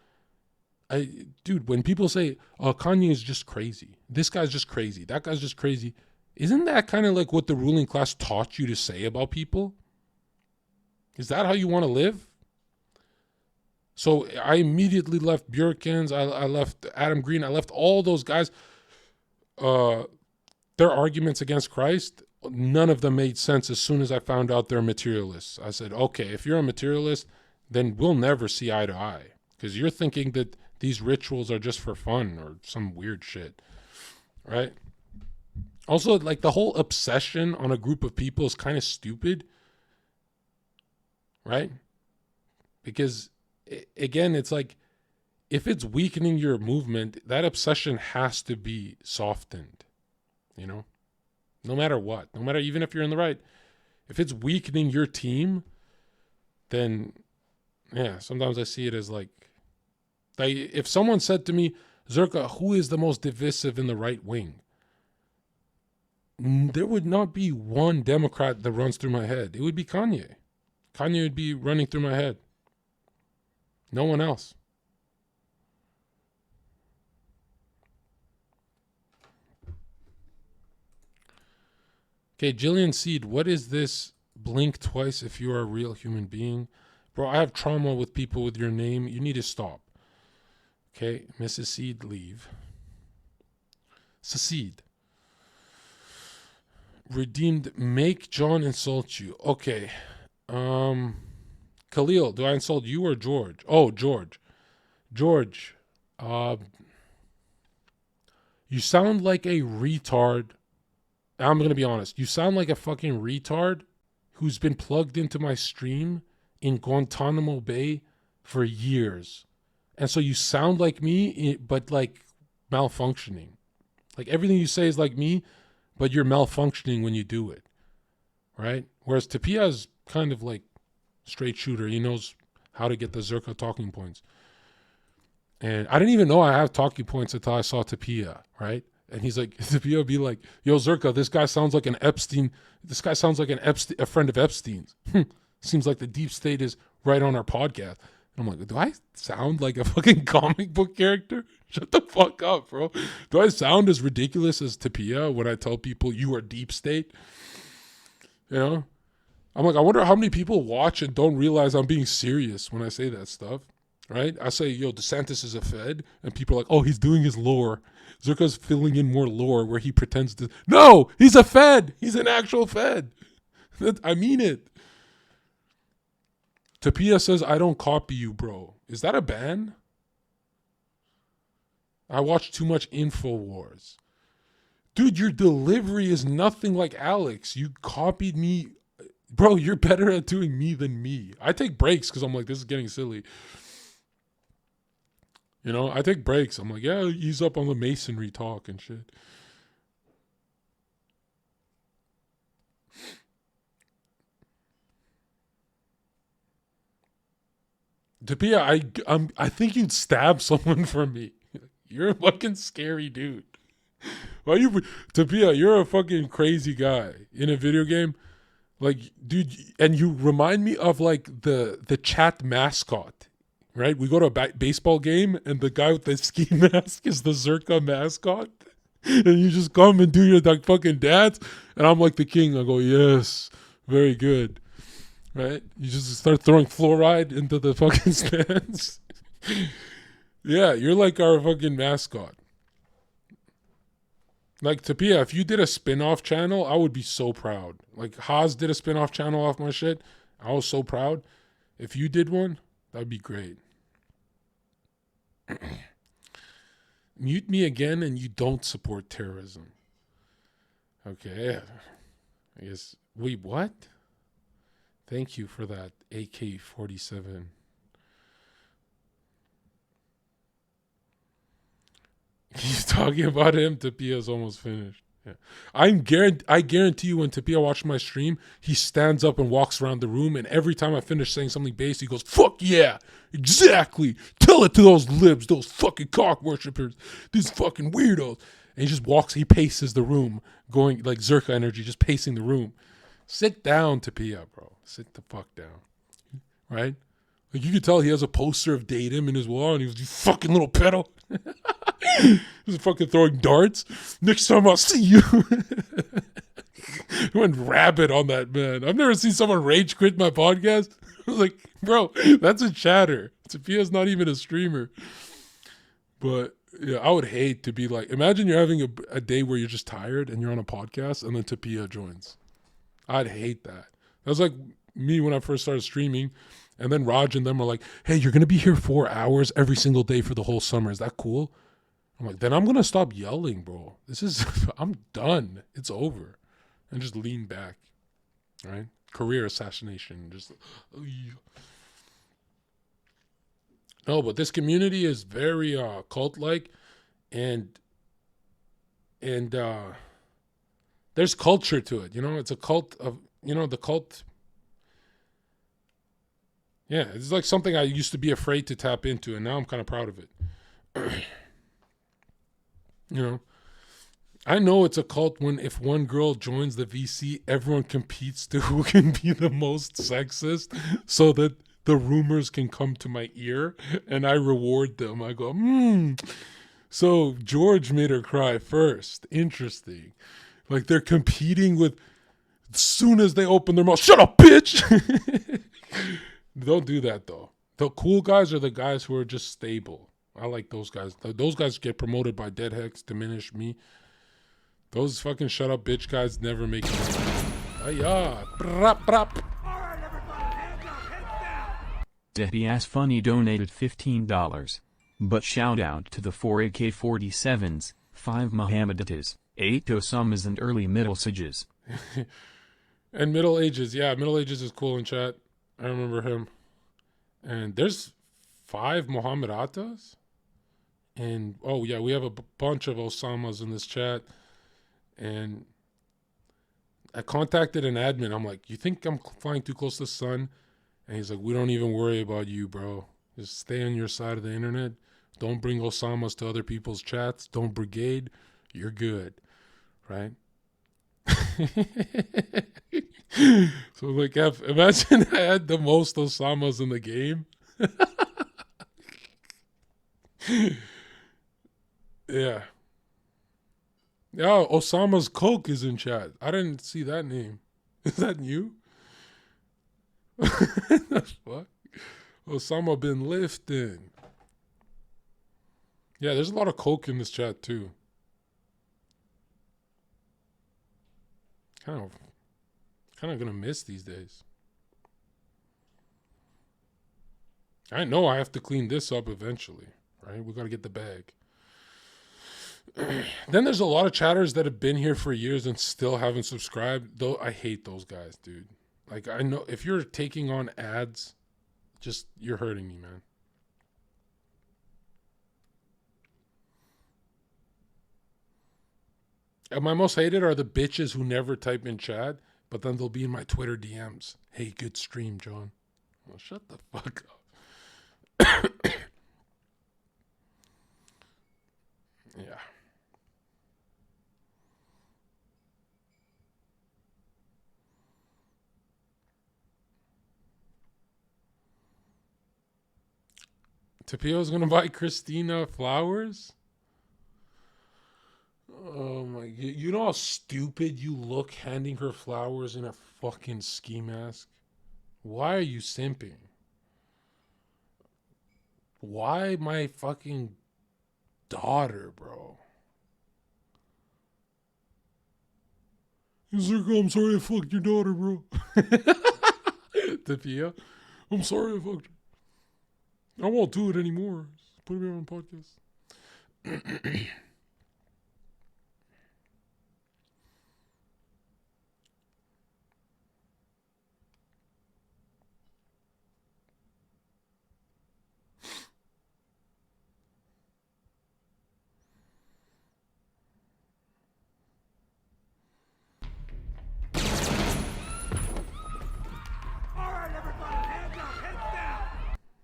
Dude, when people say, oh, Kanye is just crazy. This guy's just crazy. That guy's just crazy. Isn't that kind of like what the ruling class taught you to say about people? Is that how you want to live? So I immediately left Bjerkens. I left Adam Green. I left all those guys. Their arguments against Christ, none of them made sense as soon as I found out they're materialists. I said, okay, if you're a materialist, then we'll never see eye to eye. Because you're thinking that these rituals are just for fun or some weird shit. Right? Also, like the whole obsession on a group of people is kind of stupid. Right? Because, again, it's like, if it's weakening your movement, that obsession has to be softened. You know? No matter what. No matter, even if you're in the right. If it's weakening your team, then, yeah, sometimes I see it as like if someone said to me, Zherka, who is the most divisive in the right wing? There would not be one Democrat that runs through my head. It would be Kanye. Kanye would be running through my head. No one else. Okay, Jillian Seed, what is this? Blink twice if you are a real human being. Bro, I have trauma with people with your name. You need to stop. Okay, Mrs. Seed, leave. Secede. Redeemed, make John insult you. Okay. Khalil, do I insult you or George? Oh, George. George, you sound like a retard. I'm going to be honest. You sound like a fucking retard who's been plugged into my stream in Guantanamo Bay for years. And so you sound like me, but like malfunctioning. Like everything you say is like me, but you're malfunctioning when you do it. Right? Whereas Tapia is kind of like straight shooter. He knows how to get the Zherka talking points. And I didn't even know I have talking points until I saw Tapia, right? And he's like, Tapia would be like, yo, Zherka, this guy sounds like an Epstein. This guy sounds like a friend of Epstein's. Seems like the deep state is right on our podcast. And I'm like, do I sound like a fucking comic book character? Shut the fuck up, bro. Do I sound as ridiculous as Tapia when I tell people you are deep state? You know? I'm like, I wonder how many people watch and don't realize I'm being serious when I say that stuff. Right? I say, yo, DeSantis is a Fed. And people are like, oh, he's doing his lore. Zherka's filling in more lore where he pretends to. No, he's a Fed. He's an actual Fed. I mean it. Tapia says, I don't copy you, bro. Is that a ban? I watch too much InfoWars. Dude, your delivery is nothing like Alex. You copied me. Bro, you're better at doing me than me. I take breaks because I'm like, this is getting silly. You know, I take breaks. I'm like, yeah, ease up on the masonry talk and shit. Tapia, I think you'd stab someone for me. You're a fucking scary dude. Why you, Tapia? You're a fucking crazy guy in a video game, like, dude. And you remind me of like the chat mascot, right? We go to a baseball game, and the guy with the ski mask is the Zherka mascot, and you just come and do your like fucking dance, and I'm like the king. I go, yes, very good. Right? You just start throwing fluoride into the fucking stands. Yeah, you're like our fucking mascot. Like, Tapia, if you did a spin-off channel, I would be so proud. Like, Haas did a spin-off channel off my shit. I was so proud. If you did one, that'd be great. Mute me again and you don't support terrorism. Okay. I guess. Wait, what? Thank you for that, AK-47. He's talking about him. Tapia's almost finished. Yeah. I guarantee you when Tapia watched my stream, he stands up and walks around the room, and every time I finish saying something base, he goes, fuck yeah, exactly. Tell it to those libs, those fucking cock worshippers, these fucking weirdos. And he just walks, he paces the room, going like Zherka energy, just pacing the room. Sit down, Tapia, bro. Sit the fuck down. Right? Like, you could tell he has a poster of Datum in his wall, and he was, you fucking little pedo. He's fucking throwing darts. Next time I'll see you. He went rabid on that, man. I've never seen someone rage quit my podcast. I was like, bro, that's a chatter. Tapia's not even a streamer. But yeah, I would hate to be like, imagine you're having a day where you're just tired and you're on a podcast and then Tapia joins. I'd hate that. That was like me when I first started streaming, and then Raj and them are like, hey, you're going to be here 4 hours every single day for the whole summer. Is that cool? I'm like, then I'm going to stop yelling, bro. I'm done. It's over. And just lean back, right? Career assassination. Just, no, but this community is very cult-like, and there's culture to it. You know, it's a cult of, the cult. Yeah, it's like something I used to be afraid to tap into, and now I'm kind of proud of it. I know it's a cult when if one girl joins the VC, everyone competes to who can be the most sexist so that the rumors can come to my ear and I reward them. I go, so George made her cry first. Interesting. Like they're competing with, as soon as they open their mouth, shut up, bitch! Don't do that, though. The cool guys are the guys who are just stable. I like those guys. Those guys get promoted by dead hex, diminish me. Those fucking shut up, bitch guys never make it. Brap, brap. Debbie Ass Funny donated $15. But shout out to the 4 AK-47s, 5 Mohammeditas, 8 Osamas and early Middle Ages. And Middle Ages, yeah, Middle Ages is cool in chat. I remember him. And there's 5 Muhammad Attas. And, oh, yeah, we have a bunch of Osamas in this chat. And I contacted an admin. I'm like, you think I'm flying too close to the sun? And he's like, we don't even worry about you, bro. Just stay on your side of the internet. Don't bring Osamas to other people's chats. Don't brigade. You're good. Right? So like, imagine I had the most Osamas in the game. Yeah. Yeah, Osama's Coke is in chat. I didn't see that name. Is that you? What? Osama bin Lifting. Yeah, there's a lot of Coke in this chat too. Kind of gonna miss these days. I know I have to clean this up eventually, right? We gotta get the bag. Then there's a lot of chatters that have been here for years and still haven't subscribed. Though I hate those guys, dude. Like, I know if you're taking on ads, just, you're hurting me, man. And my most hated are the bitches who never type in chat, but then they'll be in my Twitter DMs. Hey, good stream, John. Well, shut the fuck up. Yeah. Tapio's gonna buy Christina flowers? Oh my god. You know how stupid you look handing her flowers in a fucking ski mask? Why are you simping? Why my fucking daughter, bro? Zherka, I'm sorry I fucked your daughter, bro. Tapio, I'm sorry I fucked her. I won't do it anymore. Just put me on a podcast.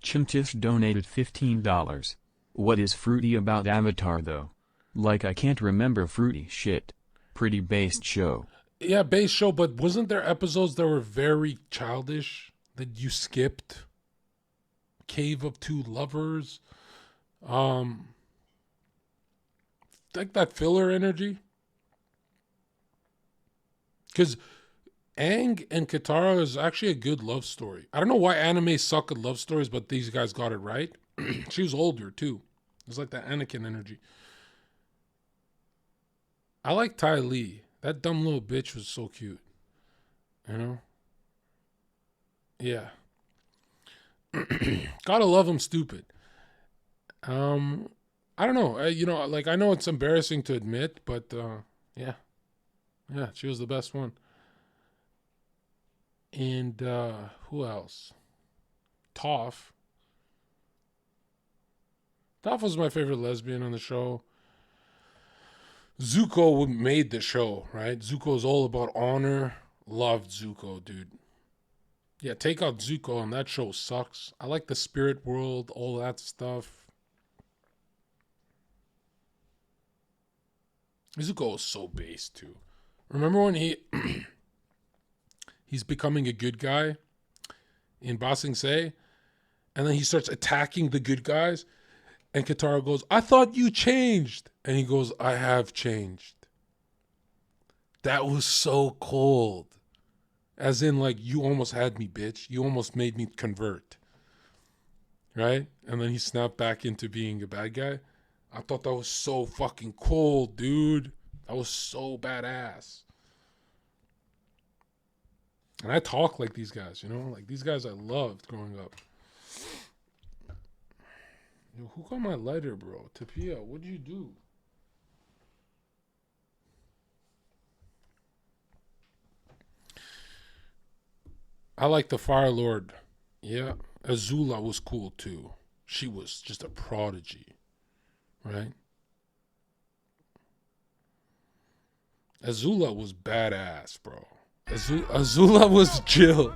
Chimtish donated $15. What is fruity about Avatar though? Like I can't remember fruity shit. Pretty based show. Yeah, base show, but wasn't there episodes that were very childish that you skipped? Cave of Two Lovers. Like that filler energy. Because Aang and Katara is actually a good love story. I don't know why anime suck at love stories, but these guys got it right. She was older too. It's like that Anakin energy. I like Ty Lee. That dumb little bitch was so cute. You know? Yeah. Gotta love him stupid. I don't know. I know it's embarrassing to admit, but yeah. Yeah, she was the best one. And who else? Toph. Toph was my favorite lesbian on the show. Zuko made the show, right? Zuko is all about honor. Loved Zuko, dude. Yeah, take out Zuko and that show sucks. I like the spirit world, all that stuff. Zuko was so base too. Remember when he's becoming a good guy in Ba Sing Se, and then he starts attacking the good guys, and Katara goes, "I thought you changed," and he goes, "I have changed." That was so cold. As in, like, you almost had me, bitch. You almost made me convert. Right? And then he snapped back into being a bad guy. I thought that was so fucking cold, dude. That was so badass. And I talk like these guys, you know? Like, these guys I loved growing up. Yo, who got my lighter, bro? Tapia, what'd you do? I like the Fire Lord. Yeah. Azula was cool, too. She was just a prodigy. Right? Azula was badass, bro. Azula was chill.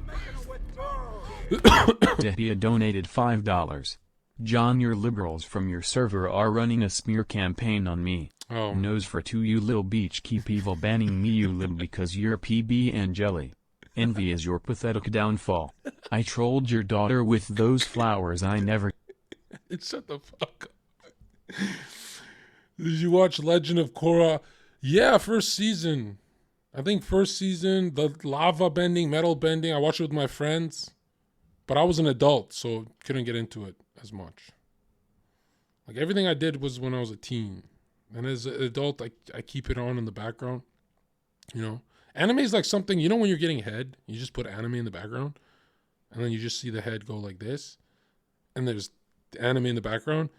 Tapia donated $5. John, your liberals from your server are running a smear campaign on me. Oh. Nose for two, you little beach, keep evil banning me, you lib, because you're PB and jelly. Envy is your pathetic downfall. I trolled your daughter with those flowers I never... Shut the fuck up. Did you watch Legend of Korra? Yeah, first season. I think first season, the lava bending, metal bending, I watched it with my friends. But I was an adult, so couldn't get into it as much. Like, everything I did was when I was a teen. And as an adult, I keep it on in the background. You know? Anime is like something, you know when you're getting head, you just put anime in the background, and then you just see the head go like this, and there's the anime in the background,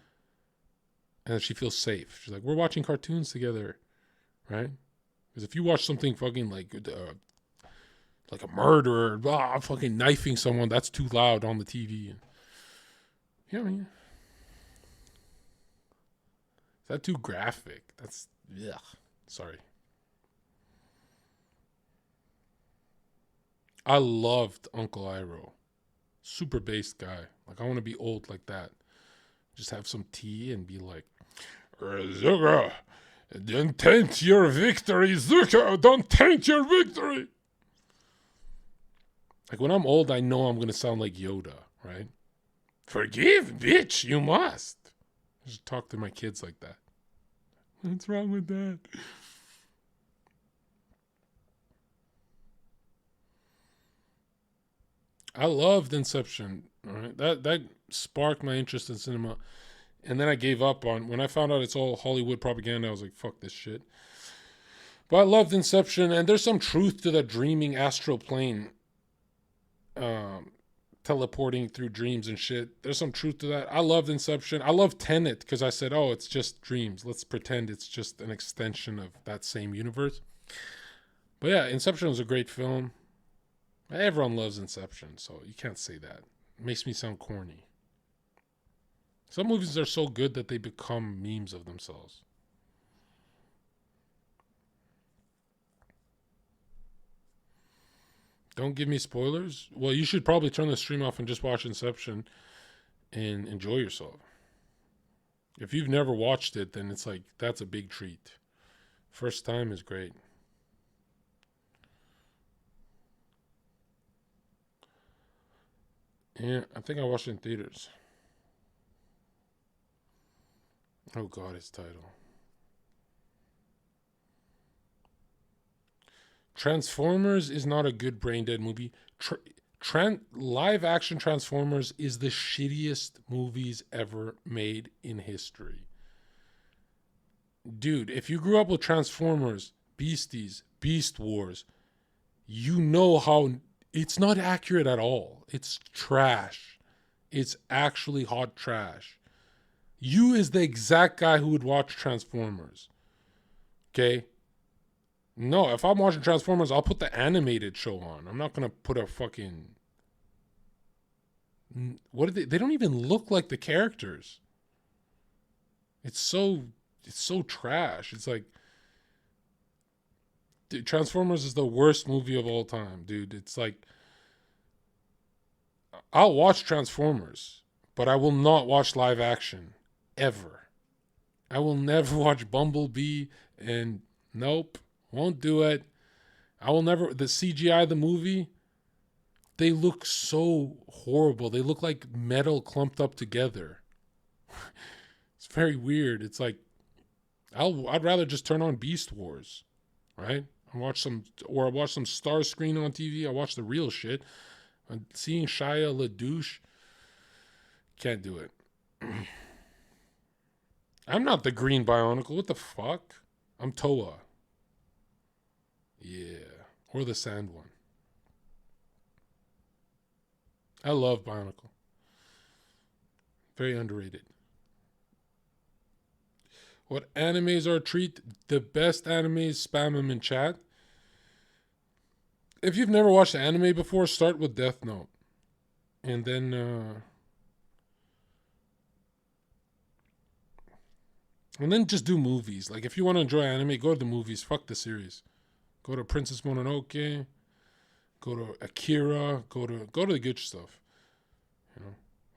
And she feels safe. She's like, we're watching cartoons together, right? Because if you watch something fucking like a murderer, fucking knifing someone, that's too loud on the TV. And, you know what I mean? Is that too graphic? That's, yeah. Sorry. I loved Uncle Iroh. Super based guy. Like, I want to be old like that. Just have some tea and be like, Zuka, don't taint your victory, Zuka, don't taint your victory. Like, when I'm old, I know I'm going to sound like Yoda, right? Forgive, bitch, you must. I just talk to my kids like that. What's wrong with that? I loved Inception. All right, that sparked my interest in cinema, and then I gave up on when I found out it's all Hollywood propaganda. I was like, "Fuck this shit." But I loved Inception, and there's some truth to that dreaming astral plane, teleporting through dreams and shit. There's some truth to that. I loved Inception. I loved Tenet because I said, "Oh, it's just dreams. Let's pretend it's just an extension of that same universe." But yeah, Inception was a great film. Everyone loves Inception, so you can't say that. It makes me sound corny. Some movies are so good that they become memes of themselves. Don't give me spoilers. Well, you should probably turn the stream off and just watch Inception and enjoy yourself. If you've never watched it, then it's like, that's a big treat. First time is great. Yeah, I think I watched it in theaters. Oh God, its title. Transformers is not a good brain dead movie. Live action Transformers is the shittiest movies ever made in history. Dude, if you grew up with Transformers, Beasties, Beast Wars, you know how it's not accurate at all. It's trash. It's actually hot trash. You is the exact guy who would watch Transformers. Okay? No, if I'm watching Transformers, I'll put the animated show on. I'm not going to put a fucking... What are they? They don't even look like the characters. It's so trash. It's like... Dude, Transformers is the worst movie of all time, dude. It's like... I'll watch Transformers, but I will not watch live action. Ever. I will never watch Bumblebee, and nope, won't do it. I will never... The CGI, the movie, they look so horrible. They look like metal clumped up together. It's very weird. It's like, I'd rather just turn on Beast Wars, right? I watch some Starscreen on TV. I watch the real shit. I'm seeing Shia LaDouche. Can't do it. I'm not the green Bionicle. What the fuck? I'm Toa. Yeah. Or the sand one. I love Bionicle. Very underrated. What animes are a treat? The best animes, spam them in chat. If you've never watched anime before, start with Death Note. And then just do movies. Like, if you want to enjoy anime, go to the movies. Fuck the series. Go to Princess Mononoke. Go to Akira. Go to the good stuff. You know,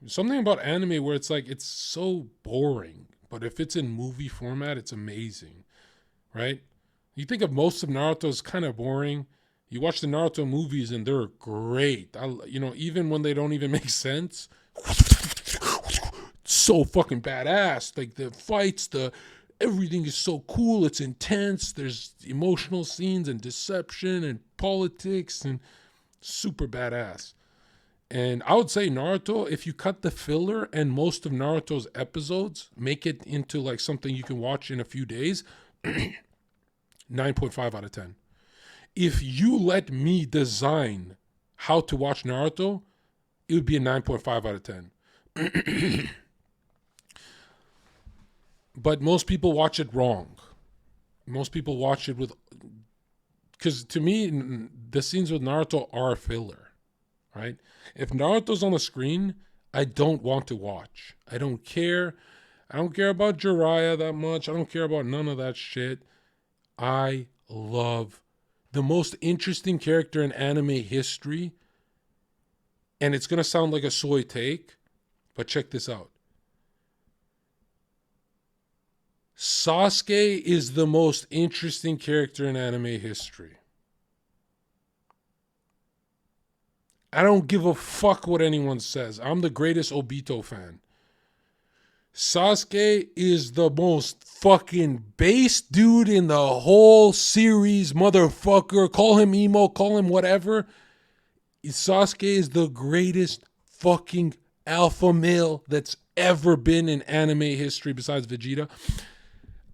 something about anime where it's like, it's so boring, but if it's in movie format, it's amazing, right? You think of most of Naruto as kind of boring. You watch the Naruto movies and they're great. Even when they don't even make sense, so fucking badass. Like, the fights, everything is so cool. It's intense. There's emotional scenes and deception and politics and super badass. And I would say Naruto, if you cut the filler and most of Naruto's episodes, make it into like something you can watch in a few days, 9.5 out of 10. If you let me design how to watch Naruto, it would be a 9.5 out of 10. But most people watch it wrong. Most people watch it with... Because to me, the scenes with Naruto are filler, right? If Naruto's on the screen, I don't want to watch. I don't care. I don't care about Jiraiya that much. I don't care about none of that shit. I love the most interesting character in anime history. And it's going to sound like a soy take, but check this out. Sasuke is the most interesting character in anime history. I don't give a fuck what anyone says. I'm the greatest Obito fan. Sasuke is the most fucking base dude in the whole series, motherfucker. Call him emo, call him whatever. Sasuke is the greatest fucking alpha male that's ever been in anime history besides Vegeta.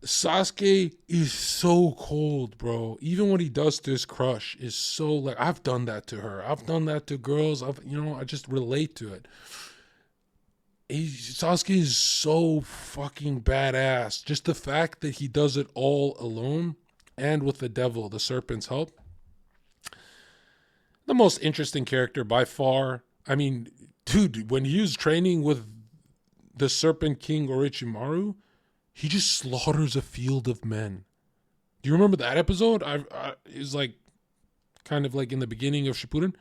Sasuke is so cold, bro. Even what he does to his crush is so like, I've done that to her. I've done that to girls. I just relate to it. Sasuke is so fucking badass. Just the fact that he does it all alone and with the devil, the serpent's help. The most interesting character by far. I mean, dude, when he was training with the Serpent King Orochimaru, he just slaughters a field of men. Do you remember that episode? It was like kind of like in the beginning of Shippuden.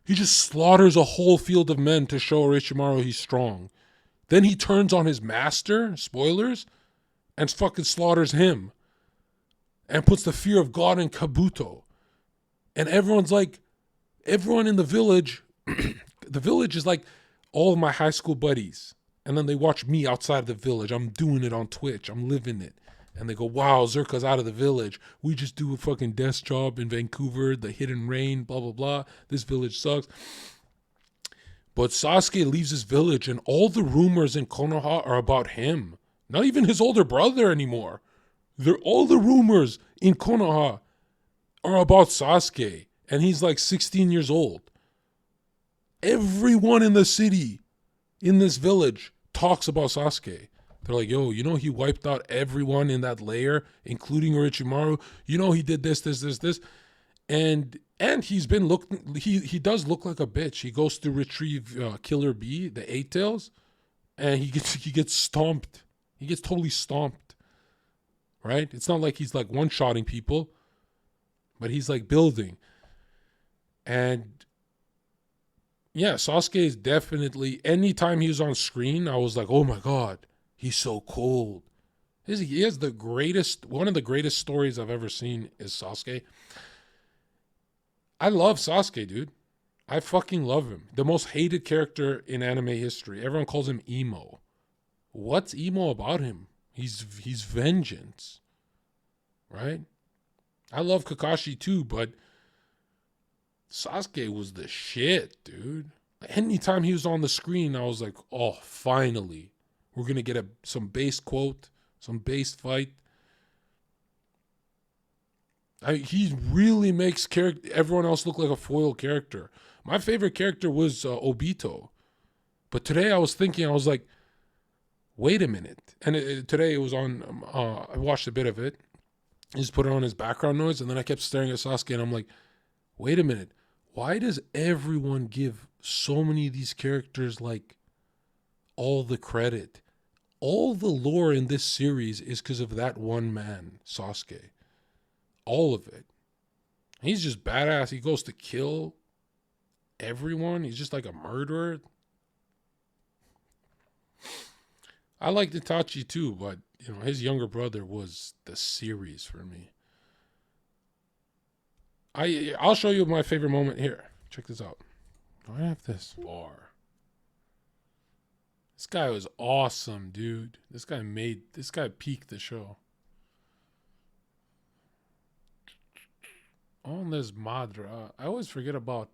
He just slaughters a whole field of men to show Orochimaru he's strong. Then he turns on his master, spoilers, and fucking slaughters him. And puts the fear of God in Kabuto. And everyone's like, everyone in the village, the village is like all of my high school buddies. And then they watch me outside of the village. I'm doing it on Twitch. I'm living it. And they go, wow, Zherka's out of the village. We just do a fucking desk job in Vancouver, the hidden rain, blah, blah, blah. This village sucks. But Sasuke leaves his village and all the rumors in Konoha are about him. Not even his older brother anymore. All the rumors in Konoha are about Sasuke. And he's like 16 years old. Everyone in the city, in this village, talks about Sasuke. They're like, yo, you know he wiped out everyone in that lair, including Orochimaru. You know he did this. And he's been he does look like a bitch. He goes to retrieve Killer Bee, the 8 Tails, and he gets stomped. He gets totally stomped. Right? It's not like he's like one-shotting people, but he's like building. And yeah, Sasuke is definitely, anytime he was on screen, I was like, oh my God, he's so cold. He has one of the greatest stories I've ever seen is Sasuke. I love Sasuke, dude. I fucking love him. The most hated character in anime history. Everyone calls him emo. What's emo about him? He's vengeance. Right? I love Kakashi too, but Sasuke was the shit, dude. Anytime he was on the screen, I was like, oh, finally. We're going to get some base quote, some base fight. He really makes everyone else look like a foil character. My favorite character was Obito. But today I was thinking, I was like, wait a minute. And today it was on, I watched a bit of it. He just put it on his background noise, and then I kept staring at Sasuke, and I'm like, wait a minute. Why does everyone give so many of these characters like all the credit? All the lore in this series is because of that one man, Sasuke. All of it. He's just badass. He goes to kill everyone. He's just like a murderer. I liked Itachi too, but his younger brother was the series for me. I'll show you my favorite moment here. Check this out. Do I have this bar? This guy was awesome, dude. This guy peaked the show. On this Madra. I always forget about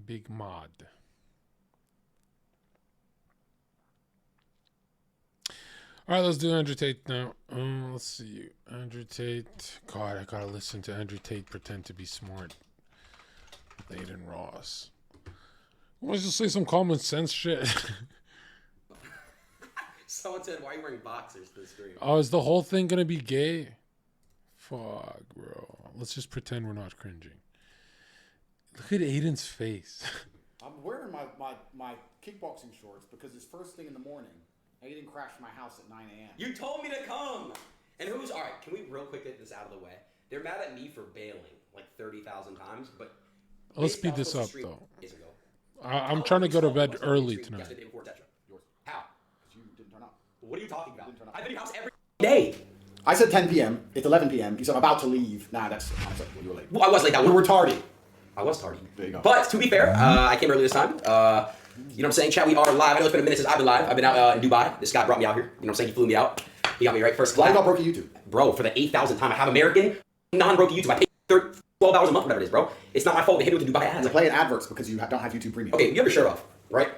Big Mod. All right, let's do Andrew Tate now. Let's see. Andrew Tate. God, I gotta listen to Andrew Tate pretend to be smart. with Adin Ross. Let's just say some common sense shit. Someone said, "Why are you wearing boxers to the stream?" Oh, is the whole thing gonna be gay? Fuck, bro. Let's just pretend we're not cringing. Look at Aiden's face. I'm wearing my kickboxing shorts because it's first thing in the morning. Aiden crashed my house at 9 a.m. You told me to come. And who's all right? Can we real quick get this out of the way? They're mad at me for bailing like 30,000 times, but Let's speed this up though. I'm trying to go to bed early tonight. How? You didn't turn up. What are you talking about? I've been in your house every day. I said 10 p.m. It's 11 p.m. You said I'm about to leave. Nah, that's. I'm sorry. You were late. Well, I was late. You were tardy. I was tardy. There you go. But to be fair, I came early this time. You know what I'm saying? Chat, we are live. I know it's been a minute since I've been live. I've been out in Dubai. This guy brought me out here. You know what I'm saying? He flew me out. He got me right first class. Why about broke YouTube? Bro, for the 8,000th time, I have American non-broke YouTube. I pay $12 a month, whatever it is, bro. It's not my fault they hit it with the Dubai ads. You're playing adverts because you don't have YouTube Premium. Okay, you have your shirt off, right?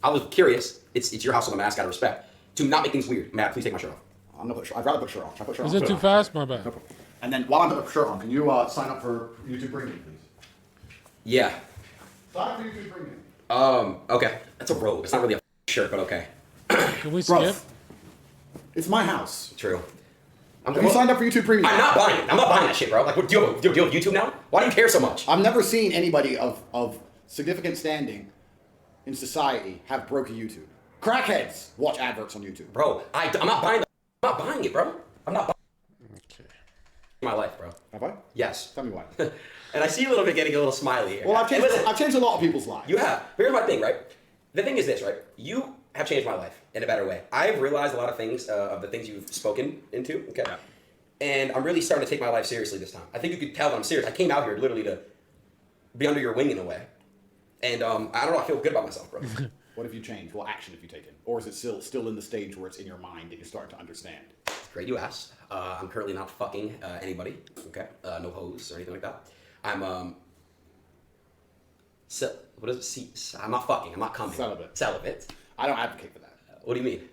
I was curious. It's your house, so I'm gonna ask out of respect. To not make things weird, Matt, please take my shirt off. I'm gonna I'd rather put a shirt on. Should I put a shirt Is on? it too fast? My bad. No problem. And then while I'm putting a shirt on, can you sign up for YouTube Premium, please? Yeah. Sign up for YouTube Premium. Okay. That's a robe. It's not really a shirt, but okay. Can we skip? It's my house. True. Have you signed up for YouTube Premium? I'm not buying it. I'm not buying that shit, bro. Like, what, do you have YouTube now? Why do you care so much? I've never seen anybody of significant standing in society have broken YouTube. Crackheads watch adverts on YouTube. Bro, I'm not buying it, bro. I'm not buying it. My life, bro. Have I? Yes. Tell me why. And I see you a little bit getting a little smiley here. Well, I've changed a lot of people's lives. You have. Here's my thing, right? The thing is this, right? You have changed my life in a better way. I've realized a lot of things, of the things you've spoken into, okay? Yeah. And I'm really starting to take my life seriously this time. I think you could tell that I'm serious. I came out here literally to be under your wing in a way. And I don't know, I feel good about myself, bro. What have you changed? What action have you taken? Or is it still in the stage where it's in your mind and you're starting to understand? Great you asked. I'm currently not fucking anybody, okay? No hoes or anything like that. I'm, what is it? I'm not fucking, I'm not coming. Celibate. I don't advocate for that. What do you mean?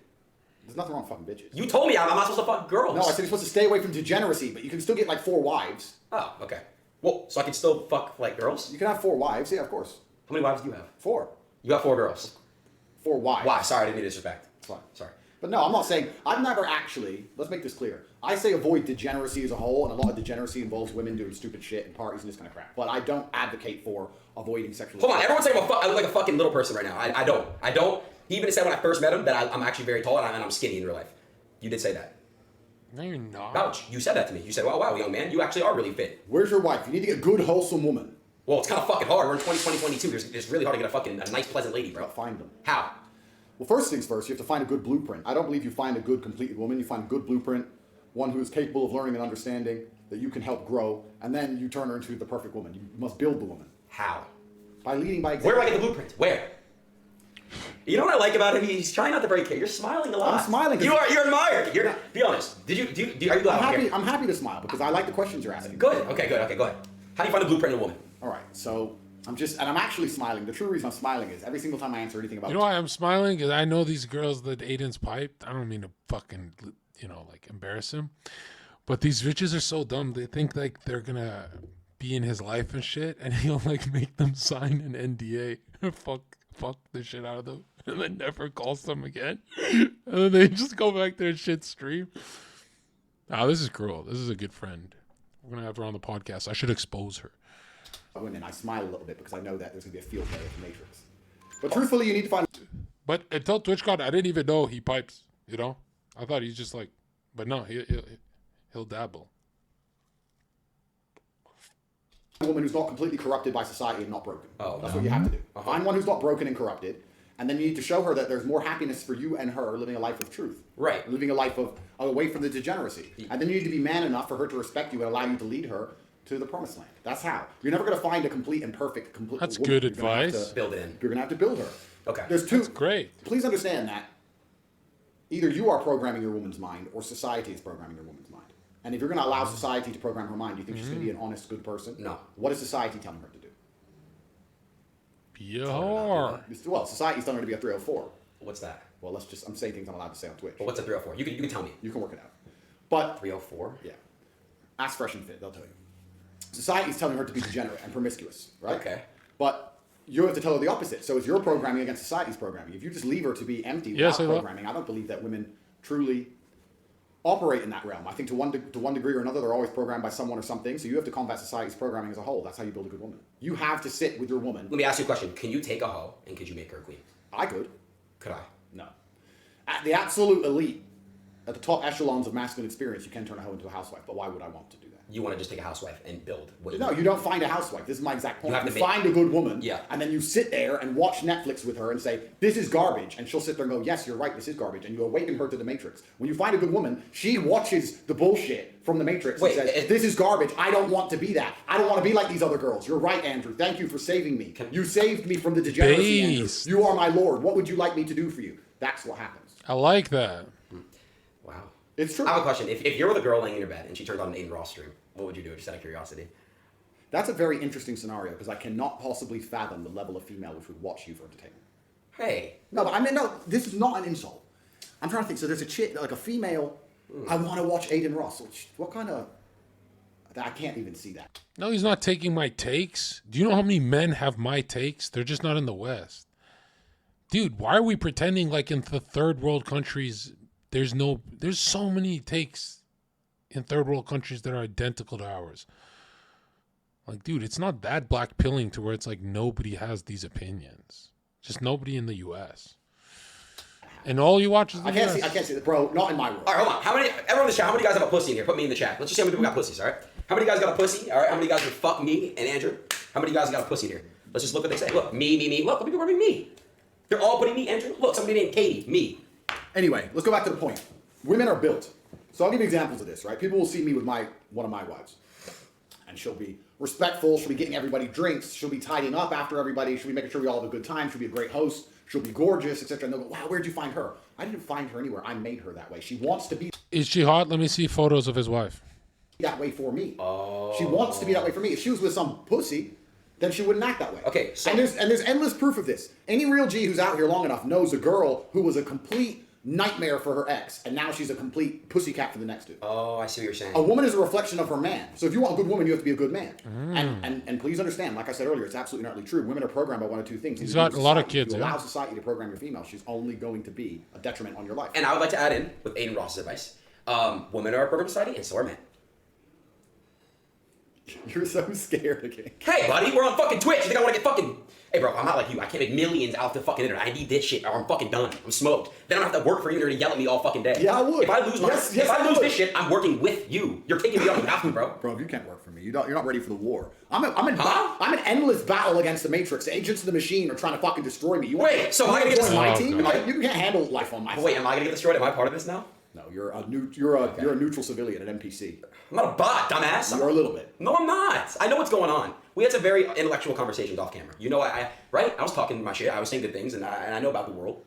There's nothing wrong with fucking bitches. You told me I'm not supposed to fuck girls. No, I said you're supposed to stay away from degeneracy, but you can still get like 4 wives. Oh, okay. Well, so I can still fuck like girls? You can have 4 wives, yeah, of course. How many wives do you have? 4. You have 4 girls? 4 wives. Why? Sorry, I didn't mean to disrespect. It's fine. Sorry. But no, I'm not saying, I've never actually, let's make this clear. I say avoid degeneracy as a whole, and a lot of degeneracy involves women doing stupid shit and parties and this kind of crap. But I don't advocate for avoiding sexual Hold on, everyone's saying I look like a fucking little person right now. I don't. He even said when I first met him that I'm actually very tall and I'm skinny in real life. You did say that. No, you're not. Vouch. You said that to me. You said, wow, young man, you actually are really fit. Where's your wife? You need to get a good, wholesome woman. Well, it's kind of fucking hard. We're in 2022. It's really hard to get a nice, pleasant lady, bro. Find them. How? Well, first things first, you have to find a good blueprint. I don't believe you find a good, completed woman. You find a good blueprint, one who is capable of learning and understanding, that you can help grow, and then you turn her into the perfect woman. You must build the woman. How? By leading by example. Where do I get the blueprint? Where? You know what I like about him? He's trying not to break it. You're smiling a lot. I'm smiling. You're admired. Be honest. Are you glad? I'm happy to smile because I like the questions you're asking. Good. Okay, go ahead. How do you find a blueprint in a woman? All right, so I'm actually smiling. The true reason I'm smiling is every single time I answer anything about. You know why I'm smiling? Because I know these girls that Aiden's piped. I don't mean to fucking, embarrass him. But these bitches are so dumb. They think like they're gonna be in his life and shit, and he'll like make them sign an NDA. fuck the shit out of them, and then never calls them again. And then they just go back to their shit stream. Nah, this is cruel. This is a good friend. We're gonna have her on the podcast. I should expose her. Women, I smile a little bit because I know that there's gonna be a field day at the Matrix. But truthfully, you need to find. But until TwitchCon, I didn't even know he pipes. I thought he's just like, but no, he'll dabble. A woman who's not completely corrupted by society and not broken. Oh, that's what you have to do. Find one who's not broken and corrupted, and then you need to show her that there's more happiness for you and her living a life of truth. Right. Living a life of away from the degeneracy. And then you need to be man enough for her to respect you and allow you to lead her to the promised land. That's how. You're never going to find a complete and perfect complete That's woman. good advice. Build it in. You're going to have to build her. Okay. There's 2. That's great. Please understand that either you are programming your woman's mind or society is programming your woman's mind. And if you're going to allow society to program her mind, do you think she's going to be an honest, good person? No. What is society telling her to do? Be a whore. Well, society's telling her to be a 304. What's that? Well, I'm saying things I'm allowed to say on Twitch. Well, what's a 304? You can tell me. You can work it out. But 304? Yeah. Ask Fresh and Fit, they'll tell you. Society's telling her to be degenerate and promiscuous, right? Okay. But you have to tell her the opposite. So it's your programming against society's programming. If you just leave her to be empty without programming, I don't believe that women truly operate in that realm. I think to one degree or another, they're always programmed by someone or something. So you have to combat society's programming as a whole. That's how you build a good woman. You have to sit with your woman. Let me ask you a question. Can you take a hoe and could you make her a queen? I could. Could I? No. At the absolute elite, at the top echelons of masculine experience, you can turn a hoe into a housewife. But why would I want to do that? You want to just take a housewife and build. No, you don't find a housewife. This is my exact point. You find a good woman, and then you sit there and watch Netflix with her and say, this is garbage. And she'll sit there and go, yes, you're right, this is garbage. And you awaken her to the Matrix. When you find a good woman, she watches the bullshit from the Matrix and says, this is garbage. I don't want to be that. I don't want to be like these other girls. You're right, Andrew. Thank you for saving me. You saved me from the degeneracy, Andrew. You are my lord. What would you like me to do for you? That's what happens. I like that. Wow. It's true. I have a question. If you're with a girl laying in your bed and she turns on an Adin Ross stream, what would you do, just out of curiosity? That's a very interesting scenario because I cannot possibly fathom the level of female which would watch you for entertainment. Hey. No, but I mean, no, this is not an insult. I'm trying to think. So there's a chick, like a female, I want to watch Adin Ross. What kind of... I can't even see that. No, he's not taking my takes. Do you know how many men have my takes? They're just not in the West. Dude, why are we pretending like in the third world countries there's so many takes in third world countries that are identical to ours? Like, dude, it's not that black pilling to where it's like nobody has these opinions. Just nobody in the U.S. And all you watch is the US. I can't see that, bro. Not in my world. All right, hold on. Everyone in the chat, how many guys have a pussy in here? Put me in the chat. Let's just say how many people got pussies, all right? How many guys got a pussy? All right, how many guys would fuck me and Andrew? How many guys got a pussy in here? Let's just look what they say. Look, me. Look, people are putting me. They're all putting me, Andrew. Look, somebody named Katie, me. Anyway, let's go back to the point. Women are built. So I'll give you examples of this, right? People will see me with one of my wives. And she'll be respectful. She'll be getting everybody drinks. She'll be tidying up after everybody. She'll be making sure we all have a good time. She'll be a great host. She'll be gorgeous, etc. And they'll go, wow, where'd you find her? I didn't find her anywhere. I made her that way. She wants to be... Is she hot? Let me see photos of his wife. ...that way for me. Oh. She wants to be that way for me. If she was with some pussy, then she wouldn't act that way. Okay, so... And there's endless proof of this. Any real G who's out here long enough knows a girl who was a complete nightmare for her ex, and now she's a complete pussycat for the next dude. Oh, I see what you're saying. A woman is a reflection of her man. So if you want a good woman, you have to be a good man. And please understand, like I said earlier, it's absolutely not really true. Women are programmed by one of two things. He's got a lot of kids. If you allow society to program your female, she's only going to be a detriment on your life. And I would like to add in, with Adin Ross's advice, women are a programmed society, and so are men. You're so scared again. Hey, buddy, we're on fucking Twitch. You think I want to get fucking... Hey, bro, I'm not like you. I can't make millions off the fucking internet. I need this shit, or I'm fucking done. I'm smoked. Then I don't have to work for you. You're gonna yell at me all fucking day. Yeah, I would. If I lose this shit, I'm working with you. You're taking me on. You have to, bro. Bro, you can't work for me. You're not ready for the war. I'm an endless battle against the Matrix. The agents of the machine are trying to fucking destroy me. Wait, so am I gonna get my team? You can't handle life on my side. Wait, am I gonna get destroyed? Am I part of this now? No, you're a neutral civilian, an NPC. I'm not a bot, dumbass. You're a little bit. No, I'm not. I know what's going on. We had some very intellectual conversations off camera. You know, right? I was talking my shit. I was saying good things, and I know about the world.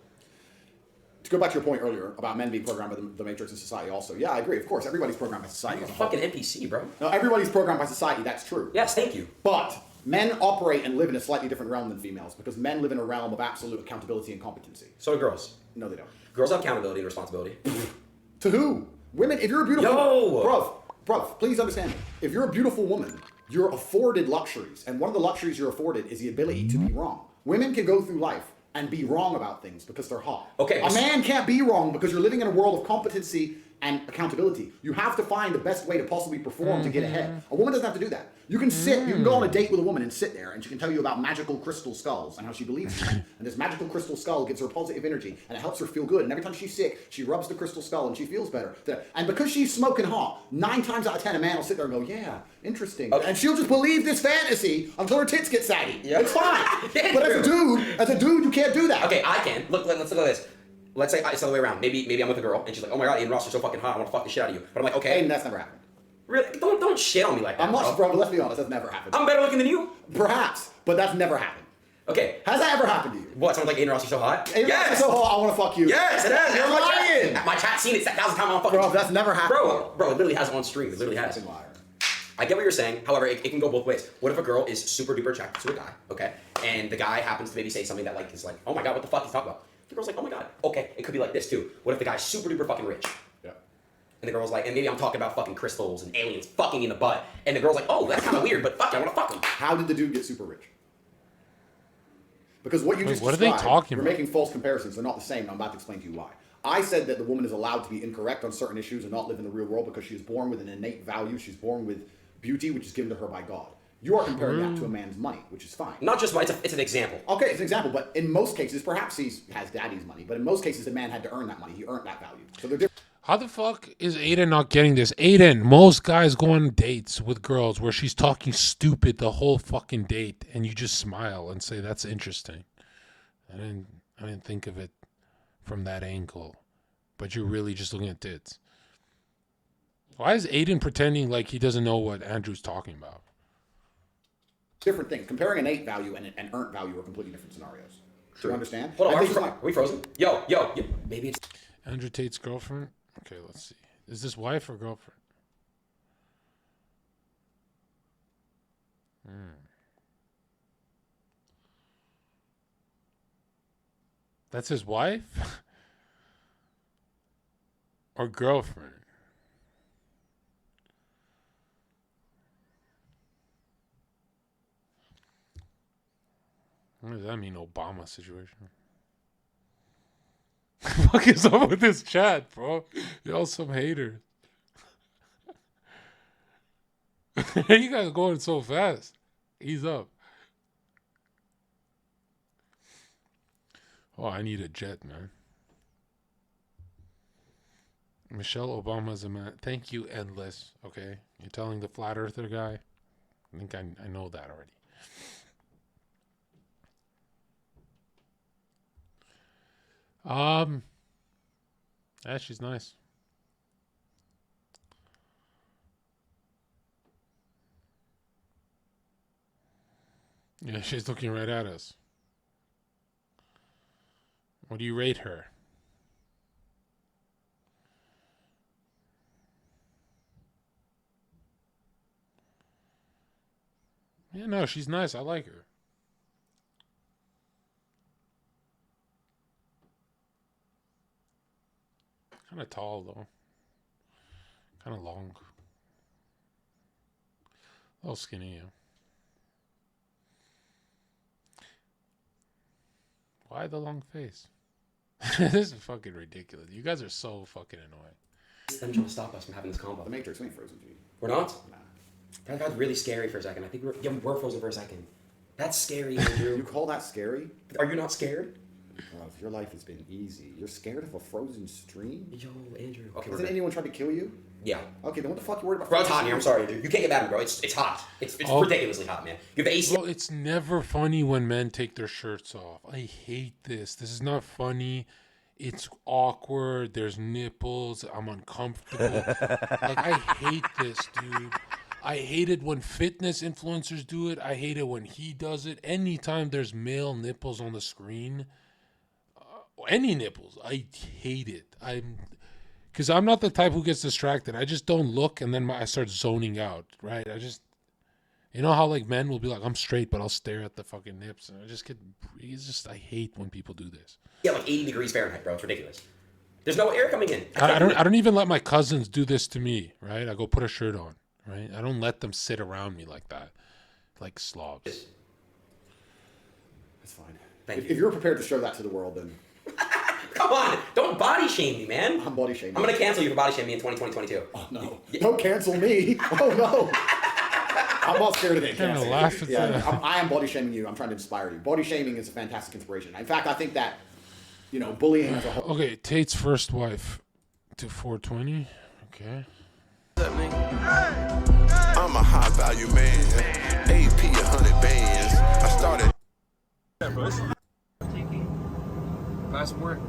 To go back to your point earlier about men being programmed by the Matrix in society also. Yeah, I agree. Of course, everybody's programmed by society. You're a fucking NPC, bro. No, everybody's programmed by society. That's true. Yes, thank you. But men operate and live in a slightly different realm than females because men live in a realm of absolute accountability and competency. So do girls. No, they don't. Girls have accountability and responsibility. To who? Women, if you're a beautiful... Yo! Bruv, please understand me. If you're a beautiful woman, you're afforded luxuries. And one of the luxuries you're afforded is the ability to be wrong. Women can go through life and be wrong about things because they're hot. Okay. A man can't be wrong because you're living in a world of competency and accountability. You have to find the best way to possibly perform to get ahead. A woman doesn't have to do that. You can you can go on a date with a woman and sit there and she can tell you about magical crystal skulls and how she believes in them. And this magical crystal skull gives her positive energy and it helps her feel good. And every time she's sick, she rubs the crystal skull and she feels better. And because she's smoking hot, 9 times out of 10 a man will sit there and go, yeah, interesting. Okay. And she'll just believe this fantasy until her tits get saggy. Yep. It's fine. But as a dude, you can't do that. Okay, I can. Look, let's look at this. Let's say it's the other way around. Maybe I'm with a girl and she's like, oh my god, Adin Ross, you're so fucking hot. I want to fuck the shit out of you. But I'm like, okay. Aiden, that's never happened. Really? Don't shit on me like that. I'm not, bro, let's be honest, that's never happened. I'm better looking than you? Perhaps, but that's never happened. Okay. Has that ever happened to you? What, someone's like, Adin Ross, you're so hot? Adin Ross, you're so hot, I want to fuck you. Yes, it has. You're lying. My chat's seen it 1,000 times on fucking... Bro, that's never happened. Bro, it literally has it on stream. It literally has. I get what you're saying. However, it can go both ways. What if a girl is super duper attracted to a guy, okay? And the guy happens to maybe say something that like is like, oh my god, what the fuck he's talking about? The girl's like, oh my god. Okay, it could be like this too. What if the guy's super duper fucking rich? Yeah. And the girl's like, and maybe I'm talking about fucking crystals and aliens fucking in the butt. And the girl's like, oh, that's kind of weird, but fuck, I want to fuck him. How did the dude get super rich? Because what you just what are they described, talking you're about? making false comparisons. They're not the same, and I'm about to explain to you why. I said that the woman is allowed to be incorrect on certain issues and not live in the real world because she is born with an innate value. She's born with beauty, which is given to her by God. You are comparing that to a man's money, which is fine. Not just money, it's an example. Okay, it's an example, but in most cases, perhaps he has daddy's money, but in most cases, the man had to earn that money. He earned that value. So they're different. How the fuck is Adin not getting this? Adin, most guys go on dates with girls where she's talking stupid the whole fucking date, and you just smile and say, that's interesting. I didn't think of it from that angle. But you're really just looking at tits. Why is Adin pretending like he doesn't know what Andrew's talking about? Different things. Comparing innate value and earned value are completely different scenarios. Do you understand? Hold on, are we frozen? Yo, maybe it's... Andrew Tate's girlfriend? Okay, let's see. Is this wife or girlfriend? That's his wife? Or girlfriend? What does that mean, Obama situation? What is up with this chat, bro? Y'all some haters. You guys are going so fast. Ease up. Oh, I need a jet, man. Michelle Obama's a man. Thank you, Endless. Okay, you're telling the flat earther guy? I think I know that already. Yeah, she's nice. Yeah, she's looking right at us. What do you rate her? Yeah, no, she's nice. I like her. Kind of tall, though. Kind of long. A little skinny, yeah. Why the long face? This is fucking ridiculous. You guys are so fucking annoying. Them trying to stop us from having this combo. The Matrix ain't frozen, dude. We're not? Nah. That got really scary for a second. I think we're frozen for a second. That's scary, Andrew. You call that scary? Are you not scared? Well, your life has been easy. You're scared of a frozen stream? Yo, Andrew. Okay, Hasn't anyone tried to kill you? Yeah. Okay, then what the fuck you worried about? Bro, it's hot here. I'm sorry, Andrew. You can't get mad at me, bro. It's hot. It's ridiculously hot, man. You have the AC. Well, it's never funny when men take their shirts off. I hate this. This is not funny. It's awkward. There's nipples. I'm uncomfortable. Like, I hate this, dude. I hate it when fitness influencers do it. I hate it when he does it. Anytime there's male nipples on the screen, any nipples, I hate it. Because I'm not the type who gets distracted. I just don't look, and then I start zoning out, right? You know how like men will be like, I'm straight, but I'll stare at the fucking nips, and I hate when people do this. Yeah, like 80 degrees Fahrenheit, bro. It's ridiculous. There's no air coming in. I don't even let my cousins do this to me, right? I go put a shirt on, right? I don't let them sit around me like that, like slobs. That's fine. If you're prepared to show that to the world, then... Come on, don't body shame me, man. I'm body shaming. I'm gonna cancel you for body shaming me in 2022. Oh no! Don't cancel me. Oh no! I'm all scared of it. I'm gonna laugh at that. I am body shaming you. I'm trying to inspire you. Body shaming is a fantastic inspiration. In fact, I think that bullying as a whole. Okay, Tate's first wife to 420. Okay. I'm a high value man. AP 100 bands. I started. Passport.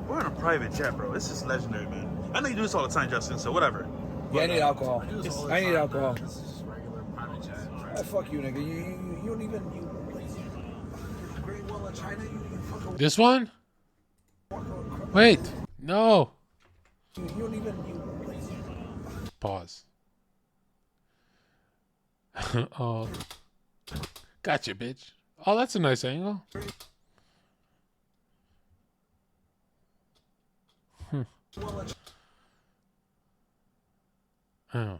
We're on a private jet, bro. This is legendary, man. I know you do this all the time, Justin, so whatever. Yeah, I need alcohol. I need alcohol. This is just regular private jet. Oh, fuck you, nigga. You don't even... Great Wall of China, you fucking... This one? Wait. No. You don't even... Pause. Oh. Gotcha, bitch. Oh, that's a nice angle. Oh.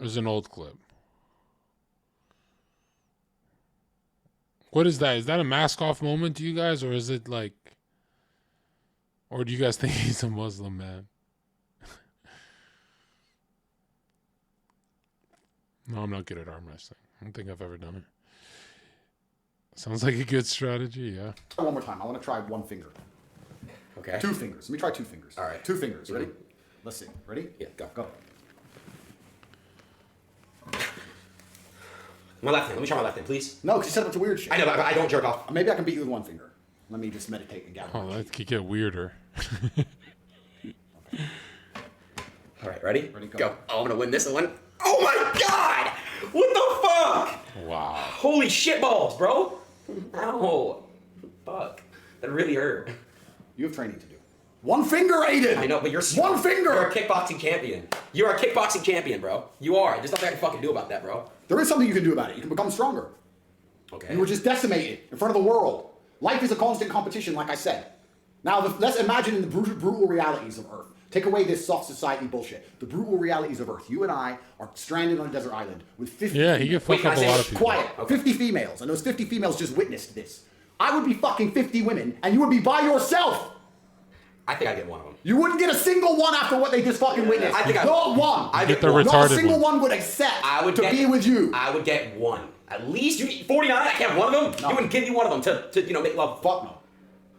It was an old clip. What is that? Is that a mask off moment to you guys, or is it like, or do you guys think he's a Muslim man? No, I'm not good at arm wrestling. I don't think I've ever done it. Sounds like a good strategy, yeah. One more time. I want to try one finger. Okay. 2 fingers. Let me try 2 fingers. All right. 2 fingers. Ready? Let's see. Ready? Yeah, go. Go. My left hand. Let me try my left hand, please. No, because you said a bunch of weird shit. I know, but I don't jerk off. Maybe I can beat you with 1 finger. Let me just meditate and gather. Oh, that could get weirder. All right, ready? Ready, go. Oh, I'm gonna win this one. Oh my god! What the fuck? Wow. Holy shit balls, bro. Ow. Fuck. That really hurt. You have training to do. 1 finger, Adin! I know, but you're 1 finger! You're a kickboxing champion. You're a kickboxing champion, bro. You are. There's nothing I can fucking do about that, bro. There is something you can do about it. You can become stronger. Okay. You were just decimated in front of the world. Life is a constant competition, like I said. Now, let's imagine in the brutal realities of Earth. Take away this soft society bullshit. The brutal realities of Earth. You and I are stranded on a desert island with 50 Yeah, he could fuck up a lot of people. Quiet. Okay. 50 females. And those 50 females just witnessed this. I would be fucking 50 women, and you would be by yourself. I think I'd get one of them. You wouldn't get a single one after what they just fucking witnessed. I think Not one. I get the Not a retarded single one. one would accept to be with you. I would get one. At least you get 49. I can't have one of them. No. You wouldn't give me one of them to make love. Fuck no.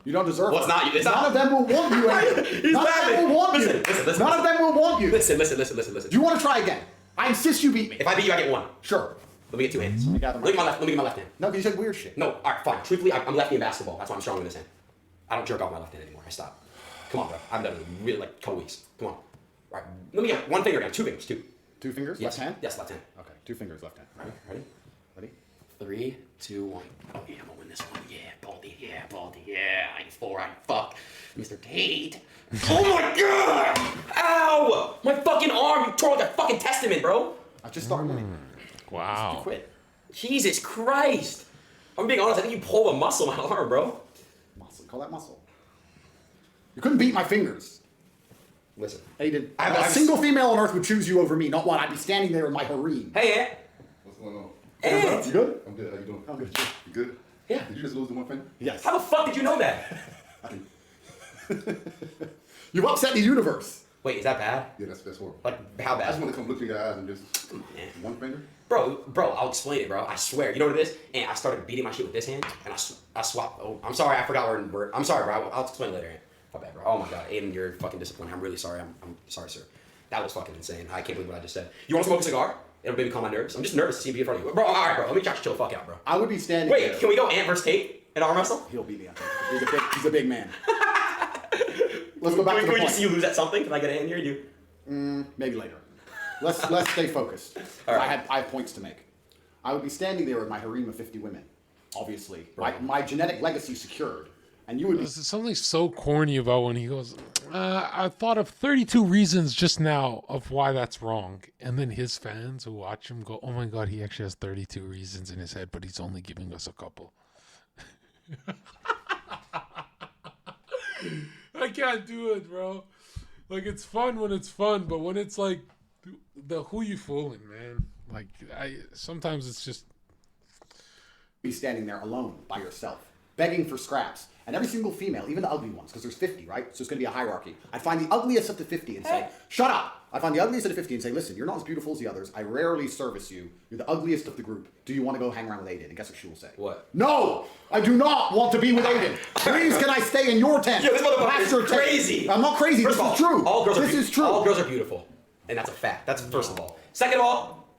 You don't deserve Well, it. it's not you. It's None not. of them will want you. None of them will want you. Listen. None of them will want you. Listen. Do you want to try again? I insist you beat me. If I beat you, I get one. Sure. Let me get 2 hands. You got them right. Let me get my left hand. No, because you said weird shit. No, all right, fine. Truthfully, I'm lefty in basketball. That's why I'm strong in this hand. I don't jerk off my left hand anymore. I stopped. Come on, bro. I haven't done it in really like a couple weeks. Come on. All right. Let me get 1 finger again. 2 fingers. 2. 2 fingers? Yes. Left hand? Yes, left hand. Okay. 2 fingers, left hand. Ready? Ready? 3, 2, 1. Oh yeah, I'm gonna win this one. Yeah, Baldy. Yeah, Baldy. Yeah. I get 4. I fuck. Mr. Tate. Oh my god! Ow! My fucking arm. You tore like a fucking testament, bro. I just started winning. Wow. You quit. Jesus Christ. I'm being honest. I think you pulled a muscle in my arm, bro. Muscle. Call that muscle. You couldn't beat my fingers. Listen. Aiden, a single female on Earth would choose you over me, not one. I'd be standing there in my harem. Hey, Ant. What's going on? Ant. You good? I'm good. How you doing? I'm good. You good? Yeah. Did you just lose the 1 finger? Yes. How the fuck did you know that? You've upset the universe. Wait, is that bad? Yeah, that's horrible. Like, how I bad? just want to come look in your eyes and just 1 finger. Bro, I'll explain it, bro. I swear. You know what it is? And I started beating my shit with this hand, and I swapped. Oh, I'm sorry, I forgot where. I'm sorry, bro. I'll explain later. Ant. My bad, bro. Oh my god, Aiden, you're fucking disappointing. I'm really sorry. I'm sorry, sir. That was fucking insane. I can't believe what I just said. You want to smoke a cigar? It'll maybe calm my nerves. I'm just nervous to see you be in front of you. Bro, all right, bro. Let me chill the fuck out, bro. I would be standing Wait, there. can we go Ant versus Tate in arm wrestle? He'll beat me, I think. He's a big man. Let's go back to the Can we point. just see you lose at something? Can I get an Ant here? You? Maybe later. Let's stay focused. All right. I have points to make. I would be standing there with my harem of 50 women, obviously. My genetic legacy secured. And you would be... There's something so corny about when he goes, I thought of 32 reasons just now of why that's wrong. And then his fans who watch him go, oh my God, he actually has 32 reasons in his head, but he's only giving us a couple. I can't do it, bro. Like, it's fun when it's fun, but when it's like, the who you fooling, man? Like, sometimes it's just... Be standing there alone by yourself, begging for scraps. And every single female, even the ugly ones, because there's 50, right? So it's going to be a hierarchy. I'd find the ugliest of the 50 and say, shut up! I'd find the ugliest of the 50 and say, listen, you're not as beautiful as the others. I rarely service you. You're the ugliest of the group. Do you want to go hang around with Adin? And guess what she will say? What? No! I do not want to be with Adin. Please, can I stay in your tent? Yeah, this motherfucker Master is tent. crazy. I'm not crazy. First This of is true. All girls This is true. All girls are beautiful. And that's a fact. That's first of all. Second of all,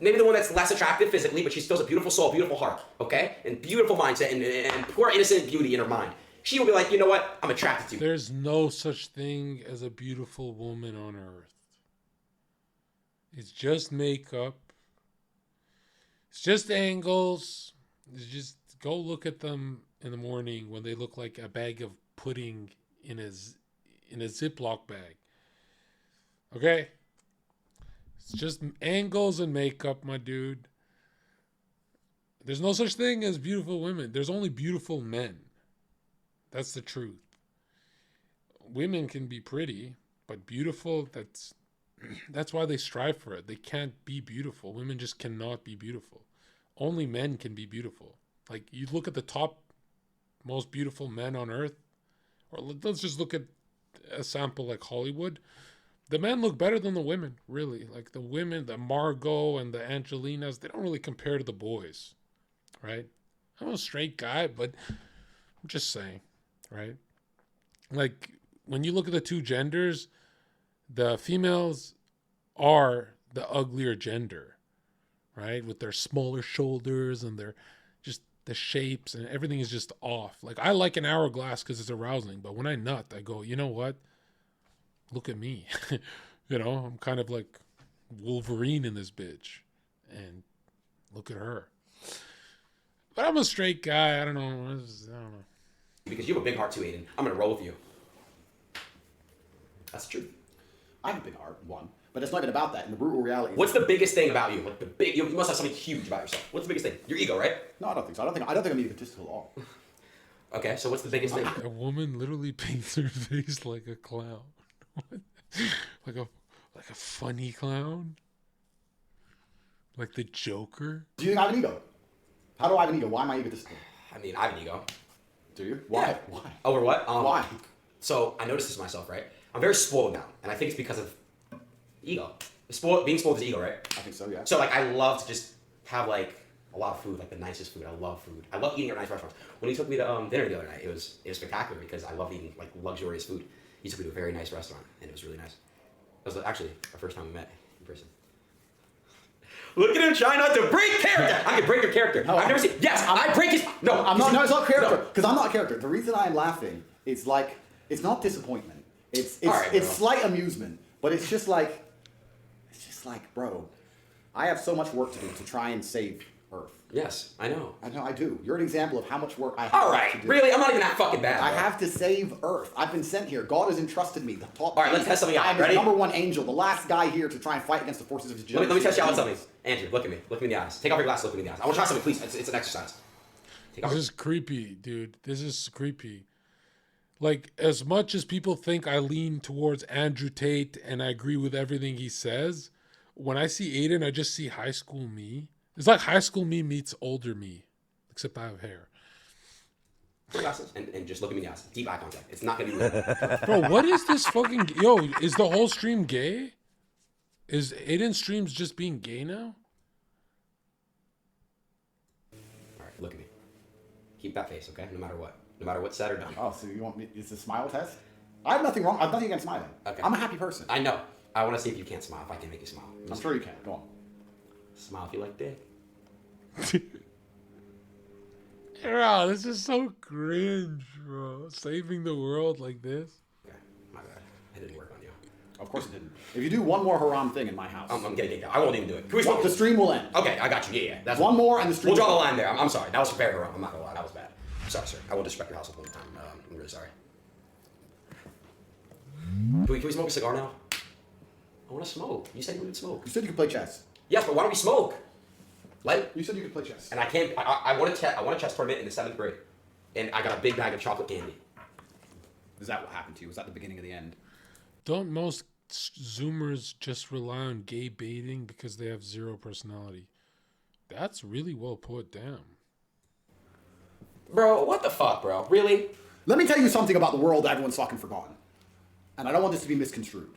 maybe the one that's less attractive physically, but she still has a beautiful soul, beautiful heart, okay? And beautiful mindset and pure innocent beauty in her mind. She will be like, you know what? I'm attracted to you. There's no such thing as a beautiful woman on earth. It's just makeup. It's just angles. It's just go look at them in the morning when they look like a bag of pudding in a Ziploc bag. Okay? It's just angles and makeup, my dude. There's no such thing as beautiful women. There's only beautiful men. That's the truth. Women can be pretty, but beautiful, that's That's why they strive for it. They can't be beautiful. Women just cannot be beautiful. Only men can be beautiful. Like, you look at the top most beautiful men on earth, or let's just look at a sample like Hollywood. The men look better than the women, really. Like, the women, the Margot and the Angelinas, they don't really compare to the boys, right? I'm a straight guy, but I'm just saying, right? Like, when you look at the two genders, the females are the uglier gender, right? With their smaller shoulders and their just the shapes, and everything is just off. Like, I like an hourglass because it's arousing, but when I nut, I go, you know what? Look at me. You know, I'm kind of like Wolverine in this bitch. And look at her. But I'm a straight guy. I don't know. Because you have a big heart too, Adin. I'm going to roll with you. That's the truth. I have a big heart, one. But it's not even about that. And the brutal reality is... What's the biggest thing about you? Like you must have something huge about yourself. What's the biggest thing? Your ego, right? No, I don't think so. I don't think I'm egotistical at all. Okay, so what's the biggest thing? A woman literally paints her face like a clown. like a funny clown? Like the Joker? Do you think I have an ego? How do I have an ego? Why am I egotistical? I mean, I have an ego. Do you? Why? Yeah. Why? Over what? Why? So I noticed this myself, right? I'm very spoiled now, and I think it's because of ego. Being spoiled is ego, right? I think so, yeah. So like, I love to just have like a lot of food, like the nicest food. I love food. I love eating at nice restaurants. When he took me to dinner the other night, it was spectacular because I love eating like luxurious food. He took me to a very nice restaurant, and it was really nice. It was actually our first time we met in person. Look at him trying not to break character. I can break your character. No, I've never seen. Yes, I break his. No, I'm not. No, it's not character. Because I'm not a character. The reason I'm laughing is like it's not disappointment. It's slight amusement, but it's just like, bro, I have so much work to do to try and save Earth. Yes, I know. I do. You're an example of how much work I have All right, to do. really? I'm not even that fucking bad. I have to save Earth. I've been sent here. God has entrusted me. The top. All right, let's test something out. I'm Ready? the #1 angel, the last guy here to try and fight against the forces of his Let me test you out on something. Andrew, look at me. Look me in the eyes. Take off your glasses. Look me in the eyes. I want to try something, please. It's an exercise. This is creepy, dude. This is creepy. Like, as much as people think I lean towards Andrew Tate and I agree with everything he says, when I see Adin, I just see high school me. It's like high school me meets older me, except I have hair. Glasses and just look at me in the eyes. Deep eye contact. It's not gonna be weird. Bro, what is this fucking... Yo, is the whole stream gay? Is Adin's streams just being gay now? All right, look at me. Keep that face, okay? No matter what. No matter what's said or done. Oh, so you want me? It's a smile test? I have nothing wrong. I have nothing against smiling. Okay. I'm a happy person. I know. I want to see if you can't smile. If I can make you smile. I'm sure you can. Go on. Smile if you like dick. Bro, this is so cringe, bro. Saving the world like this. Okay, my bad. It didn't work on you. Of course it didn't. If you do one more haram thing in my house, I'm getting kicked out. I won't even do it. Can we smoke the stream will end. Okay, I got you. Yeah. That's one more and the stream. We'll draw the line there. I'm sorry. That was very haram. I'm not gonna lie. That was bad. Sorry, sir. I will disrespect your house one time. I'm really sorry. Can we smoke a cigar now? I want to smoke. You said you would smoke. You said you could play chess. Yes, but why don't we smoke? Like you said, you could play chess. And I can't. I won a chess tournament in the 7th grade, and I got a big bag of chocolate candy. Is that what happened to you? Was that the beginning of the end? Don't most Zoomers just rely on gay baiting because they have zero personality? That's really well put down. Bro, what the fuck, bro? Really? Let me tell you something about the world that everyone's fucking forgotten. And I don't want this to be misconstrued.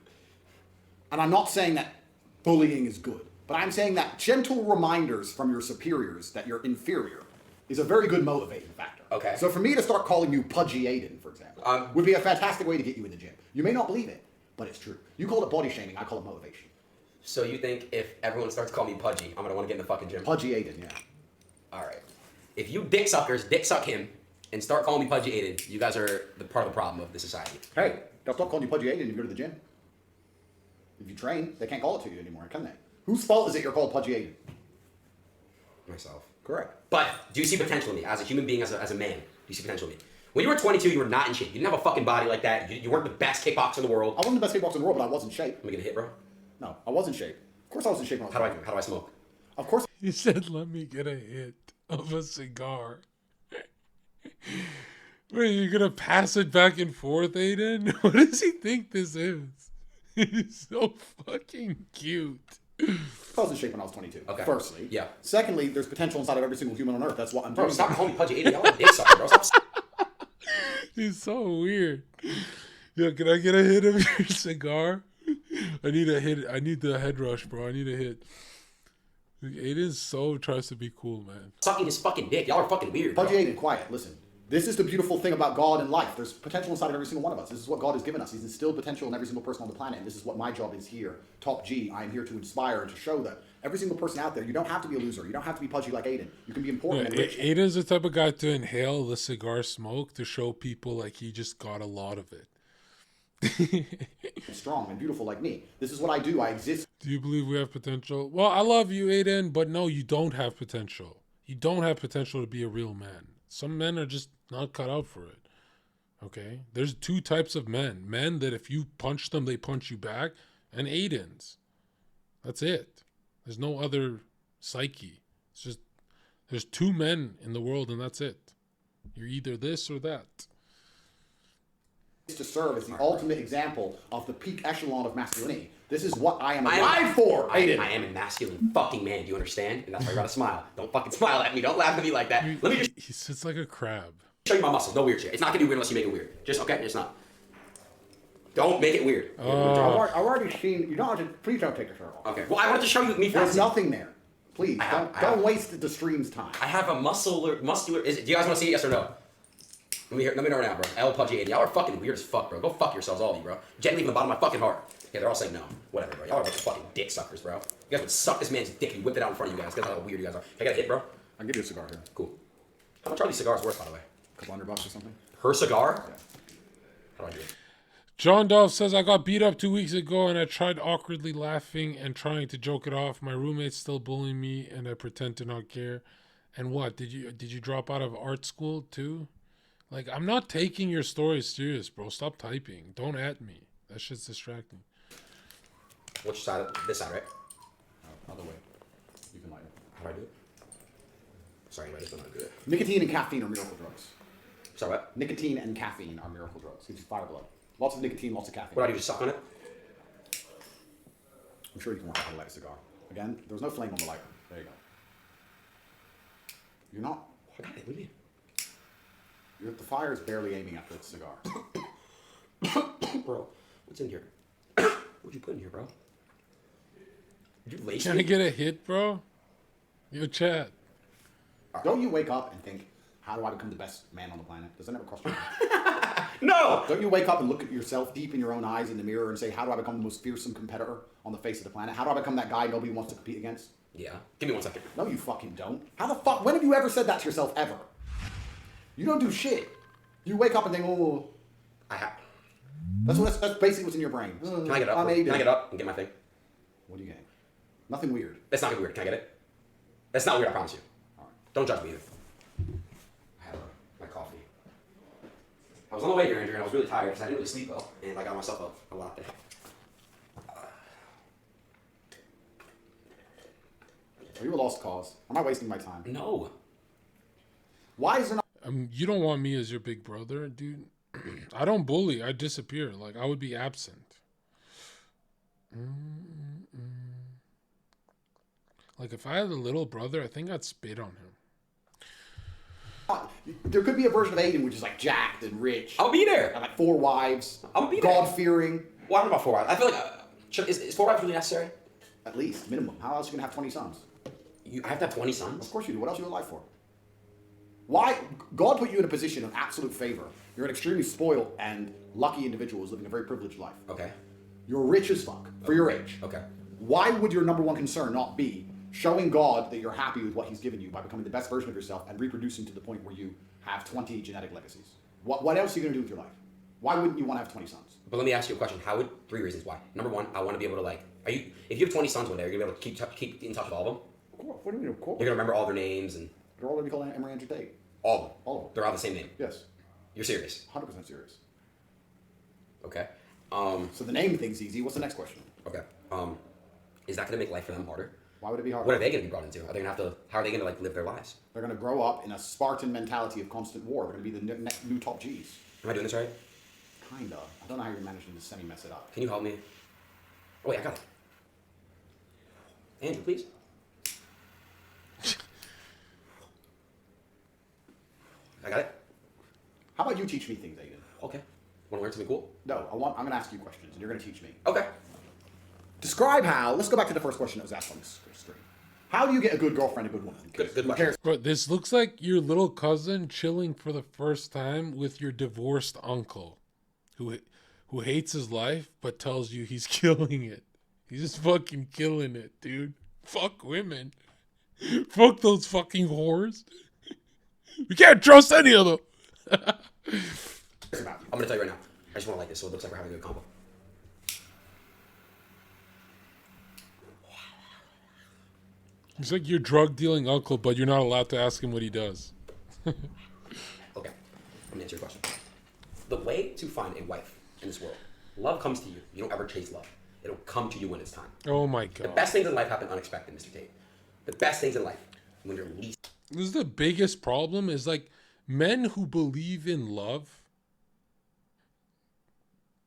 And I'm not saying that bullying is good, but I'm saying that gentle reminders from your superiors that you're inferior is a very good motivating factor. Okay. So for me to start calling you Pudgy Adin, for example, would be a fantastic way to get you in the gym. You may not believe it, but it's true. You call it body shaming, I call it motivation. So you think if everyone starts calling me Pudgy, I'm gonna want to get in the fucking gym? Pudgy Adin, yeah. All right. If you dick suckers dick suck him and start calling me Pudgy Adin, you guys are the part of the problem of the society. Hey, they'll stop calling you Pudgy Adin if you go to the gym. If you train, they can't call it to you anymore, can they? Whose fault is it you're called Pudgy Adin? Myself. Correct. But do you see potential in me as a human being, as a man? Do you see potential in me? When you were 22, you were not in shape. You didn't have a fucking body like that. You weren't the best kickboxer in the world. I wasn't the best kickboxer in the world, but I was in shape. Let me get a hit, bro. No, I was in shape. Of course I was in shape. How do I smoke? Of course. He said, let me get a hit of a cigar. Wait, you're gonna pass it back and forth, Adin? What does he think this is? He's so fucking cute. I was in shape when I was 22. Okay. Firstly. Yeah. Secondly, there's potential inside of every single human on earth. That's what I'm doing. Bro, stop calling me pudgy 80. Y'all are dick sucker, bro. Stop. He's so weird. Yo, can I get a hit of your cigar? I need a hit. I need the head rush, bro. I need a hit. Aiden so tries to be cool, man. Sucking his fucking dick. Y'all are fucking weird. Pudgy Aiden, quiet. Listen. This is the beautiful thing about God and life. There's potential inside of every single one of us. This is what God has given us. He's instilled potential in every single person on the planet. And this is what my job is here. Top G. I am here to inspire and to show that every single person out there, you don't have to be a loser. You don't have to be pudgy like Aiden. You can be important and rich. Aiden's the type of guy to inhale the cigar smoke to show people like he just got a lot of it. Strong and beautiful like me. This is what I do. I exist. Do you believe we have potential? Well, I love you, Aiden, but no, you don't have potential. You don't have potential to be a real man. Some men are just not cut out for it. Okay? There's two types of men. Men that if you punch them, they punch you back. And Aidens. That's it. There's no other psyche. It's just, there's two men in the world and that's it. You're either this or that. To serve as the ultimate example of the peak echelon of masculinity. This is what I am alive for, Aiden. I am a masculine fucking man. Do you understand? And that's why you gotta smile. Don't fucking smile at me. Don't laugh at me like that. Let me just He sits like a crab. show you my muscles. No weird shit. It's not gonna be weird unless you make it weird. Just okay. It's not. Don't make it weird. I've already seen. You don't have to. Please don't take your shirt off. Okay. Well, I wanted to show you me. There's nothing there. Please don't waste the stream's time. I have a muscular. Do you guys want to see it? Yes or no? Let me know right now, bro. L Pudgy 80. Y'all are fucking weird as fuck, bro. Go fuck yourselves, all of you, bro. Gently from the bottom of my fucking heart. Yeah, they're all saying no. Whatever, bro. Y'all are a bunch of fucking dick suckers, bro. You guys would suck this man's dick and whip it out in front of you guys. That's how weird you guys are. Can I get a hit, bro? I'll give you a cigar here. Cool. How much are these cigars worth, by the way? A couple $100 or something. Per cigar? Yeah. How do I do it? John Dove says, I got beat up 2 weeks ago and I tried awkwardly laughing and trying to joke it off. My roommate's still bullying me and I pretend to not care. And what? Did you drop out of art school too? Like, I'm not taking your stories serious, bro. Stop typing. Don't at me. That shit's distracting. Which side? This side, right? Oh, other way. You can light it. How do I do it? Sorry, I just don't know how to do it. Nicotine and caffeine are miracle drugs. Sorry, what? Nicotine and caffeine are miracle drugs. Gives you fire blood. Lots of nicotine, lots of caffeine. What do I do? Just suck on it? I'm sure you can work out how to light a cigar. Again, there was no flame on the lighter. There you go. You're not. I got it. What do you mean? The fire is barely aiming at the cigar. Bro, what's in here? What'd you put in here, bro? Did you lace Trying me? to get a hit, bro? Yo, chat. Don't you wake up and think, how do I become the best man on the planet? Does that never cross your mind? No! Don't you wake up and look at yourself deep in your own eyes in the mirror and say, how do I become the most fearsome competitor on the face of the planet? How do I become that guy nobody wants to compete against? Yeah. Give me 1 second. No, you fucking don't. How the fuck? When have you ever said that to yourself, ever? You don't do shit. You wake up and think, oh. I have. That's basically what's in your brain. Can I get up? Can I get up and get my thing? What are you getting? Nothing weird. That's not weird. Can I get it? That's not weird, I promise you. All right. Don't judge me either. I have my coffee. I was on the way here, Andrew, and I was really tired because I didn't really sleep well, and I got myself a latte. Are you a lost cause? Am I wasting my time? No. Why is there not? You don't want me as your big brother, dude. I don't bully. I disappear. Like, I would be absent. Like, if I had a little brother, I think I'd spit on him. There could be a version of Aiden which is like jacked and rich. I'll be there. And like 4 wives. I'll be there. God-fearing. Well, I don't know about 4 wives. I feel like, is 4 wives really necessary? At least, minimum. How else are you going to have 20 sons? I have to have 20 sons? Of course you do. What else are you alive for? Why? God put you in a position of absolute favor. You're an extremely spoiled and lucky individual who's living a very privileged life. Okay. You're rich as fuck for your age. Okay. Why would your number one concern not be showing God that you're happy with what he's given you by becoming the best version of yourself and reproducing to the point where you have 20 genetic legacies? What else are you going to do with your life? Why wouldn't you want to have 20 sons? But let me ask you a question. 3 reasons why. Number 1, I want to be able to if you have 20 sons one day, are you going to be able to keep in touch with all of them? Of course. What do you mean, of course? You're going to remember all their names and... They're all going to be called Emery and Tate. All of them? All of them. They're all the same name? Yes. You're serious? 100% serious. Okay. So the name thing's easy. What's the next question? Okay. Is that going to make life for them harder? Why would it be harder? What are they going to be brought into? Are they going to have to... How are they going to live their lives? They're going to grow up in a Spartan mentality of constant war. They're going to be the new top Gs. Am I doing this right? Kinda. I don't know how you're managing to semi-mess it up. Can you help me? Oh, wait, I got it. Andrew, please. I got it. How about you teach me things, Adin? Okay. Want to learn something cool? No, I'm going to ask you questions, and you're going to teach me. Okay. Describe how. Let's go back to the first question that was asked on this stream. How do you get a good girlfriend, a good woman? Good question. Bro, this looks like your little cousin chilling for the first time with your divorced uncle, who hates his life but tells you he's killing it. He's just fucking killing it, dude. Fuck women. Fuck those fucking whores. We can't trust any of them. I'm gonna tell you right now. I just want to light this so it looks like we're having a good combo. He's like your drug dealing uncle, but you're not allowed to ask him what he does. Okay, let me answer your question. The way to find a wife in this world, love comes to you. You don't ever chase love. It'll come to you when it's time. Oh my God. The best things in life happen unexpected, Mr. Tate. The best things in life when you're least. This is the biggest problem is like men who believe in love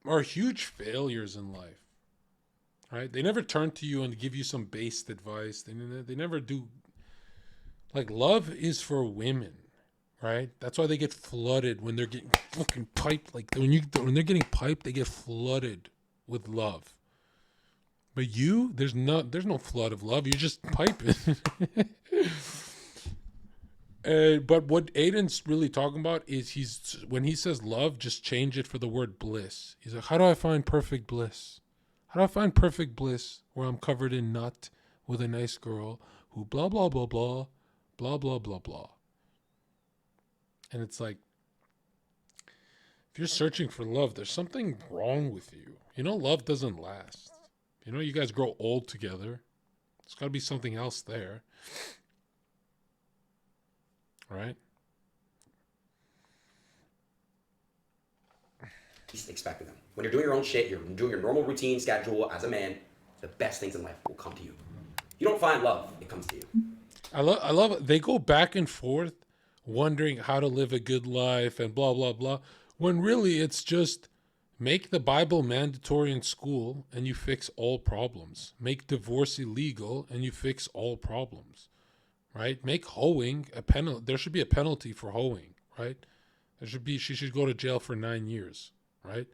are huge failures in life. Right? They never turn to you and give you some based advice. They never do. Like, love is for women, right? That's why they get flooded when they're getting fucking piped. Like, when they're getting piped, they get flooded with love. But there's no flood of love. You're just piping. But what Aiden's really talking about is when he says love, just change it for the word bliss. He's like, how do I find perfect bliss? How do I find perfect bliss where I'm covered in nut with a nice girl who blah, blah, blah, blah, blah, blah, blah, blah. And it's like, if you're searching for love, there's something wrong with you. You know, love doesn't last. You know, you guys grow old together. There's got to be something else there. Right? Expecting them. When you're doing your own shit, you're doing your normal routine schedule as a man, the best things in life will come to you. You don't find love, it comes to you. I love it. They go back and forth wondering how to live a good life and blah, blah, blah. When really it's just make the Bible mandatory in school and you fix all problems. Make divorce illegal and you fix all problems. Right? Make hoeing a penalty. There should be a penalty for hoeing, right? She should go to jail for 9 years, right?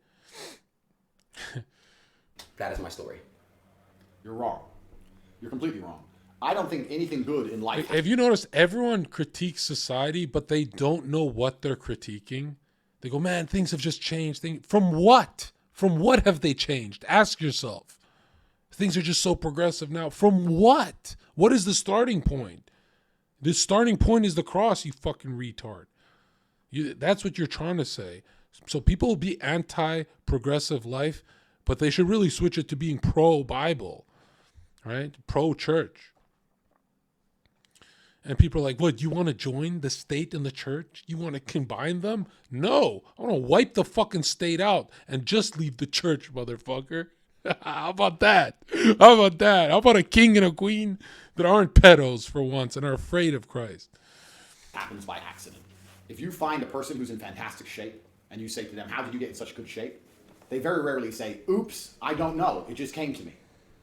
That is my story. You're wrong. You're completely wrong. I don't think anything good in life. Have you noticed everyone critiques society, but they don't know what they're critiquing? They go, man, things have just changed. From what? From what have they changed? Ask yourself. Things are just so progressive now. From what? What is the starting point? The starting point is the cross, you fucking retard. That's what you're trying to say. So people will be anti-progressive life, but they should really switch it to being pro-Bible, right? Pro-church. And people are like, what, you want to join the state and the church? You want to combine them? No. I want to wipe the fucking state out and just leave the church, motherfucker. How about that? How about that? How about a king and a queen that aren't pedos for once and are afraid of Christ? Happens by accident. If you find a person who's in fantastic shape and you say to them, how did you get in such good shape? They very rarely say, oops, I don't know. It just came to me.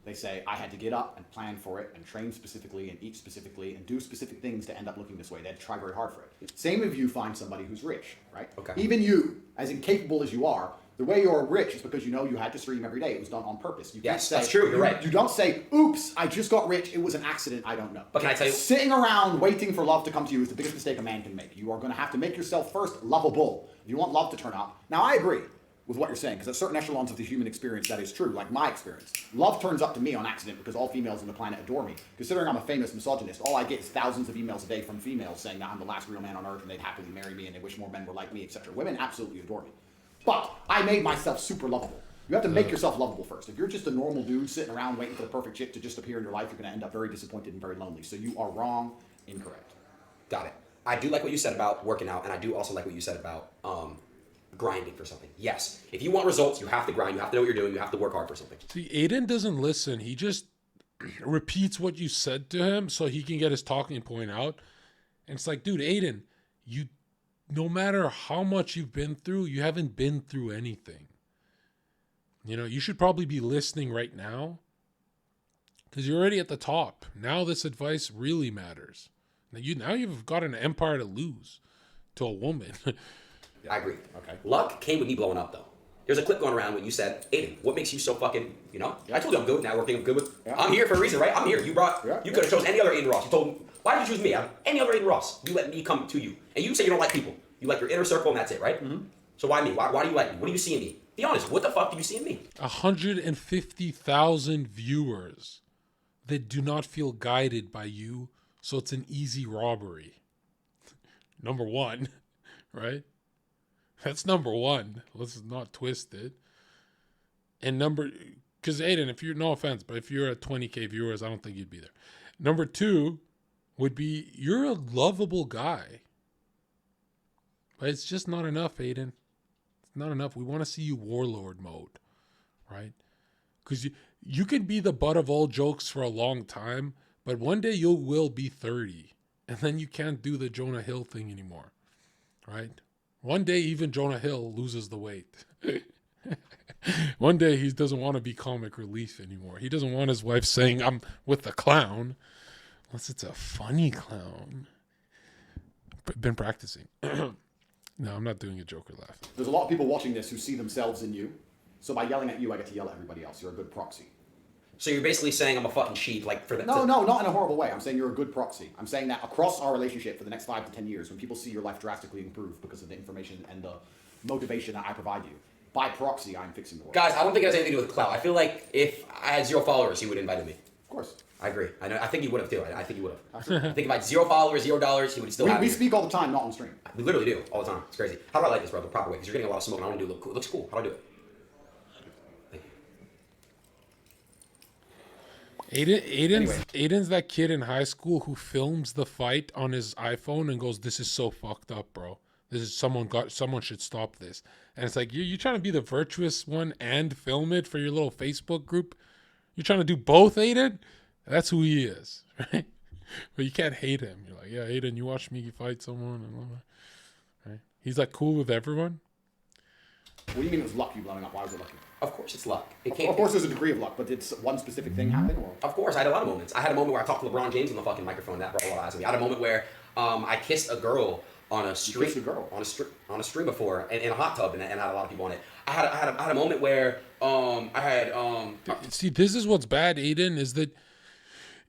They say, I had to get up and plan for it and train specifically and eat specifically and do specific things to end up looking this way. They had to try very hard for it. Same if you find somebody who's rich, right? Okay. Even you, as incapable as you are, the way you're rich is because you know you had to stream every day. It was done on purpose. You can't say, that's true. You're right. You don't say, oops, I just got rich. It was an accident. I don't know. But can I tell you? Sitting around waiting for love to come to you is the biggest mistake a man can make. You are going to have to make yourself first lovable. If you want love to turn up. Now, I agree with what you're saying, because at certain echelons of the human experience, that is true, like my experience. Love turns up to me on accident because all females on the planet adore me. Considering I'm a famous misogynist, all I get is thousands of emails a day from females saying that I'm the last real man on earth and they'd happily marry me and they wish more men were like me, etc. Women absolutely adore me. But I made myself super lovable. You have to make yourself lovable first. If you're just a normal dude sitting around waiting for the perfect chick to just appear in your life, you're going to end up very disappointed and very lonely. So you are wrong, incorrect. Got it. I do like what you said about working out, and I do also like what you said about grinding for something. Yes, if you want results, you have to grind. You have to know what you're doing. You have to work hard for something. See, Adin doesn't listen. He just repeats what you said to him so he can get his talking point out. And it's like, dude, Adin, no matter how much you've been through, you haven't been through anything. You know, you should probably be listening right now because you're already at the top. Now this advice really matters. Now you've got an empire to lose to a woman. I agree. Okay. Luck came with me blowing up, though. There's a clip going around when you said, Adin, what makes you so fucking, you know? I told you I'm good at networking, I'm good with, I'm here for a reason, right? I'm here. You could have chosen any other Adin Ross. You told me, why did you choose me? Any other Adin Ross. You let me come to you. And you say you don't like people. You like your inner circle and that's it, right? Mm-hmm. So why me? Why do you like me? What do you see in me? Be honest, what the fuck do you see in me? 150,000 viewers that do not feel guided by you, so it's an easy robbery. Number one, right? That's number one. Let's not twist it. And because Adin, if you're, no offense, but if you're at 20K viewers, I don't think you'd be there. Number two would be, you're a lovable guy. But it's just not enough, Adin. It's not enough. We want to see you warlord mode, right? Because you can be the butt of all jokes for a long time, but one day you will be 30. And then you can't do the Jonah Hill thing anymore, right? One day, even Jonah Hill loses the weight. One day, he doesn't want to be comic relief anymore. He doesn't want his wife saying, I'm with the clown. Unless it's a funny clown. Been practicing. No, I'm not doing a Joker laugh. There's a lot of people watching this who see themselves in you. So by yelling at you, I get to yell at everybody else. You're a good proxy. So you're basically saying I'm a fucking sheep, like for the... No, not in a horrible way. I'm saying you're a good proxy. I'm saying that across our relationship for the next 5 to 10 years, when people see your life drastically improve because of the information and the motivation that I provide you, by proxy, I'm fixing the world. Guys, I don't think it has anything to do with clout. I feel like if I had 0 followers, he would have invited me. Of course. I agree. I think he would have too. I think he would have. I think if I had 0 followers, $0, he would still have me. We speak all the time, not on stream. We literally do, all the time. It's crazy. How do I like this, bro, the proper way? Because you're getting a lot of smoke and I want to do it look cool. It looks cool. How do I do it? Aiden's that kid in high school who films the fight on his iPhone and goes, "This is so fucked up, bro. This is someone should stop this." And it's like you're trying to be the virtuous one and film it for your little Facebook group. You're trying to do both, Aiden. That's who he is, right? But you can't hate him. You're like, yeah, Aiden, you watch me fight someone, and all that. Right? He's like cool with everyone. What do you mean it was luck you blowing up? Why was it lucky? Of course it's luck. Of course there's a degree of luck, but did one specific thing happen? Or? Of course, I had a lot of moments. I had a moment where I talked to LeBron James on the fucking microphone. That brought a lot of eyes on me. I had a moment where I kissed a girl on a stream. You kissed a girl? On a stream before, in a hot tub, and I had a lot of people on it. I had a moment where See, this is what's bad, Aiden, is that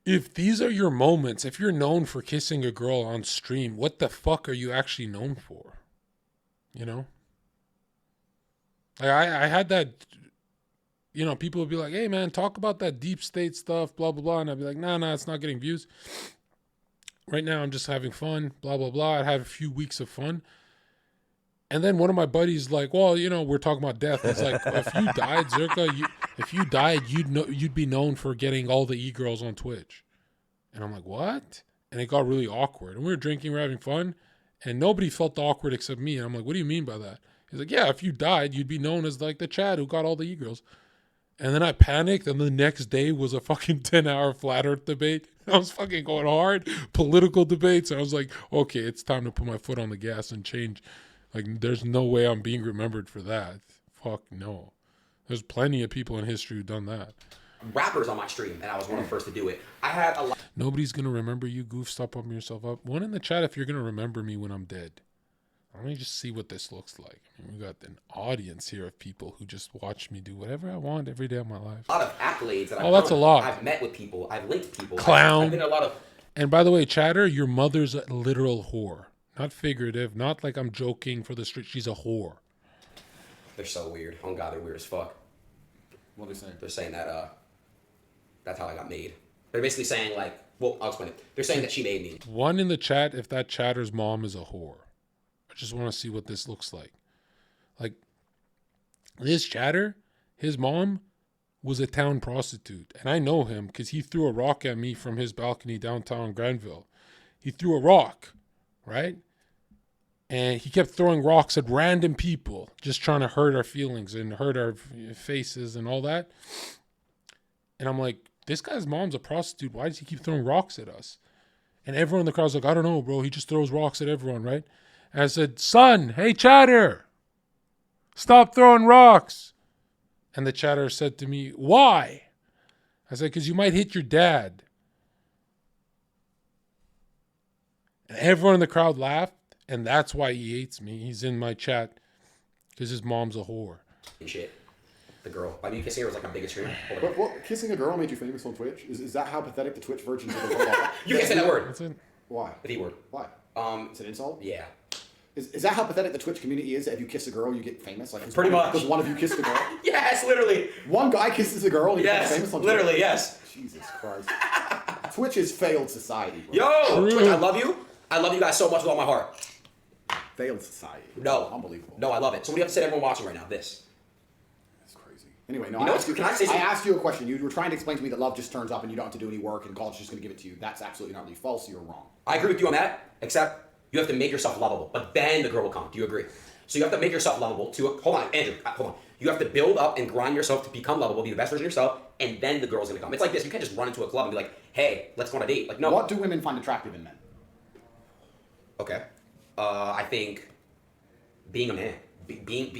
if these are your moments, if you're known for kissing a girl on stream, what the fuck are you actually known for? You know? I had that, you know, people would be like, hey, man, talk about that deep state stuff, blah, blah, blah. And I'd be like, nah, it's not getting views. Right now, I'm just having fun, blah, blah, blah. I'd have a few weeks of fun. And then one of my buddies like, well, you know, we're talking about death. It's like, if you died, Zherka, if you died, you'd be known for getting all the e-girls on Twitch. And I'm like, what? And it got really awkward. And we were drinking, we were having fun. And nobody felt awkward except me. And I'm like, what do you mean by that? He's like, yeah, if you died, you'd be known as like the Chad who got all the e-girls. And then I panicked, and the next day was a fucking 10-hour flat earth debate. I was fucking going hard, political debates. I was like, okay, it's time to put my foot on the gas and change. Like, there's no way I'm being remembered for that. Fuck no. There's plenty of people in history who've done that. Rappers on my stream, and I was one of the first to do it. I had a lot. Nobody's going to remember you, goof. Stop pumping yourself up. One in the chat if you're going to remember me when I'm dead. Let me just see what this looks like. I mean, we got an audience here of people who just watch me do whatever I want every day of my life. A lot of accolades. That that's a lot. I've met with people. I've linked people. Clown. I've been in a lot of... And by the way, Chatter, your mother's a literal whore. Not figurative. Not like I'm joking for the street. She's a whore. They're so weird. Oh, God, they're weird as fuck. What are they saying? They're saying that that's how I got made. They're basically saying, like... Well, I'll explain it. They're saying that she made me. One in the chat if that Chatter's mom is a whore. I just want to see what this looks like. Like, this Chatter, his mom was a town prostitute. And I know him because he threw a rock at me from his balcony downtown Granville. He threw a rock, right? And he kept throwing rocks at random people, just trying to hurt our feelings and hurt our faces and all that. And I'm like, this guy's mom's a prostitute. Why does he keep throwing rocks at us? And everyone in the crowd's like, I don't know, bro. He just throws rocks at everyone, right? And I said, son, hey, Chatter, stop throwing rocks. And the chatter said to me, why? I said, because you might hit your dad. And everyone in the crowd laughed, and that's why he hates me. He's in my chat because his mom's a whore. And shit. The girl. By me kissing her was like my biggest dream. But what, kissing a girl made you famous on Twitch? Is that how pathetic the Twitch versions of the world are? You can't say that word. That's it. Why? The V word. Why? It's an insult? Yeah. Is that how pathetic the Twitch community is? That if you kiss a girl, you get famous? Like Pretty much. Because one of you kissed a girl? Yes, literally. One guy kisses a girl and he becomes famous on Twitch? Literally, yes. Jesus Christ. Twitch has failed society, bro. Yo, Twitch, I love you. I love you guys so much with all my heart. Failed society. No. Unbelievable. No, I love it. So what do you have to say to everyone watching right now? This. That's crazy. Anyway, no, You know I what's- can I say something? asked you a question. You were trying to explain to me that love just turns up and you don't have to do any work and God's just going to give it to you. That's absolutely not really false. You're wrong. I agree with you on that, except you have to make yourself lovable. But then the girl will come. Do you agree? So you have to make yourself lovable to... Hold on, Andrew. Hold on. You have to build up and grind yourself to become lovable, be the best version of yourself, and then the girl's going to come. It's like this. You can't just run into a club and be like, hey, let's go on a date. Like, no. What do women find attractive in men? Okay. I think being a man.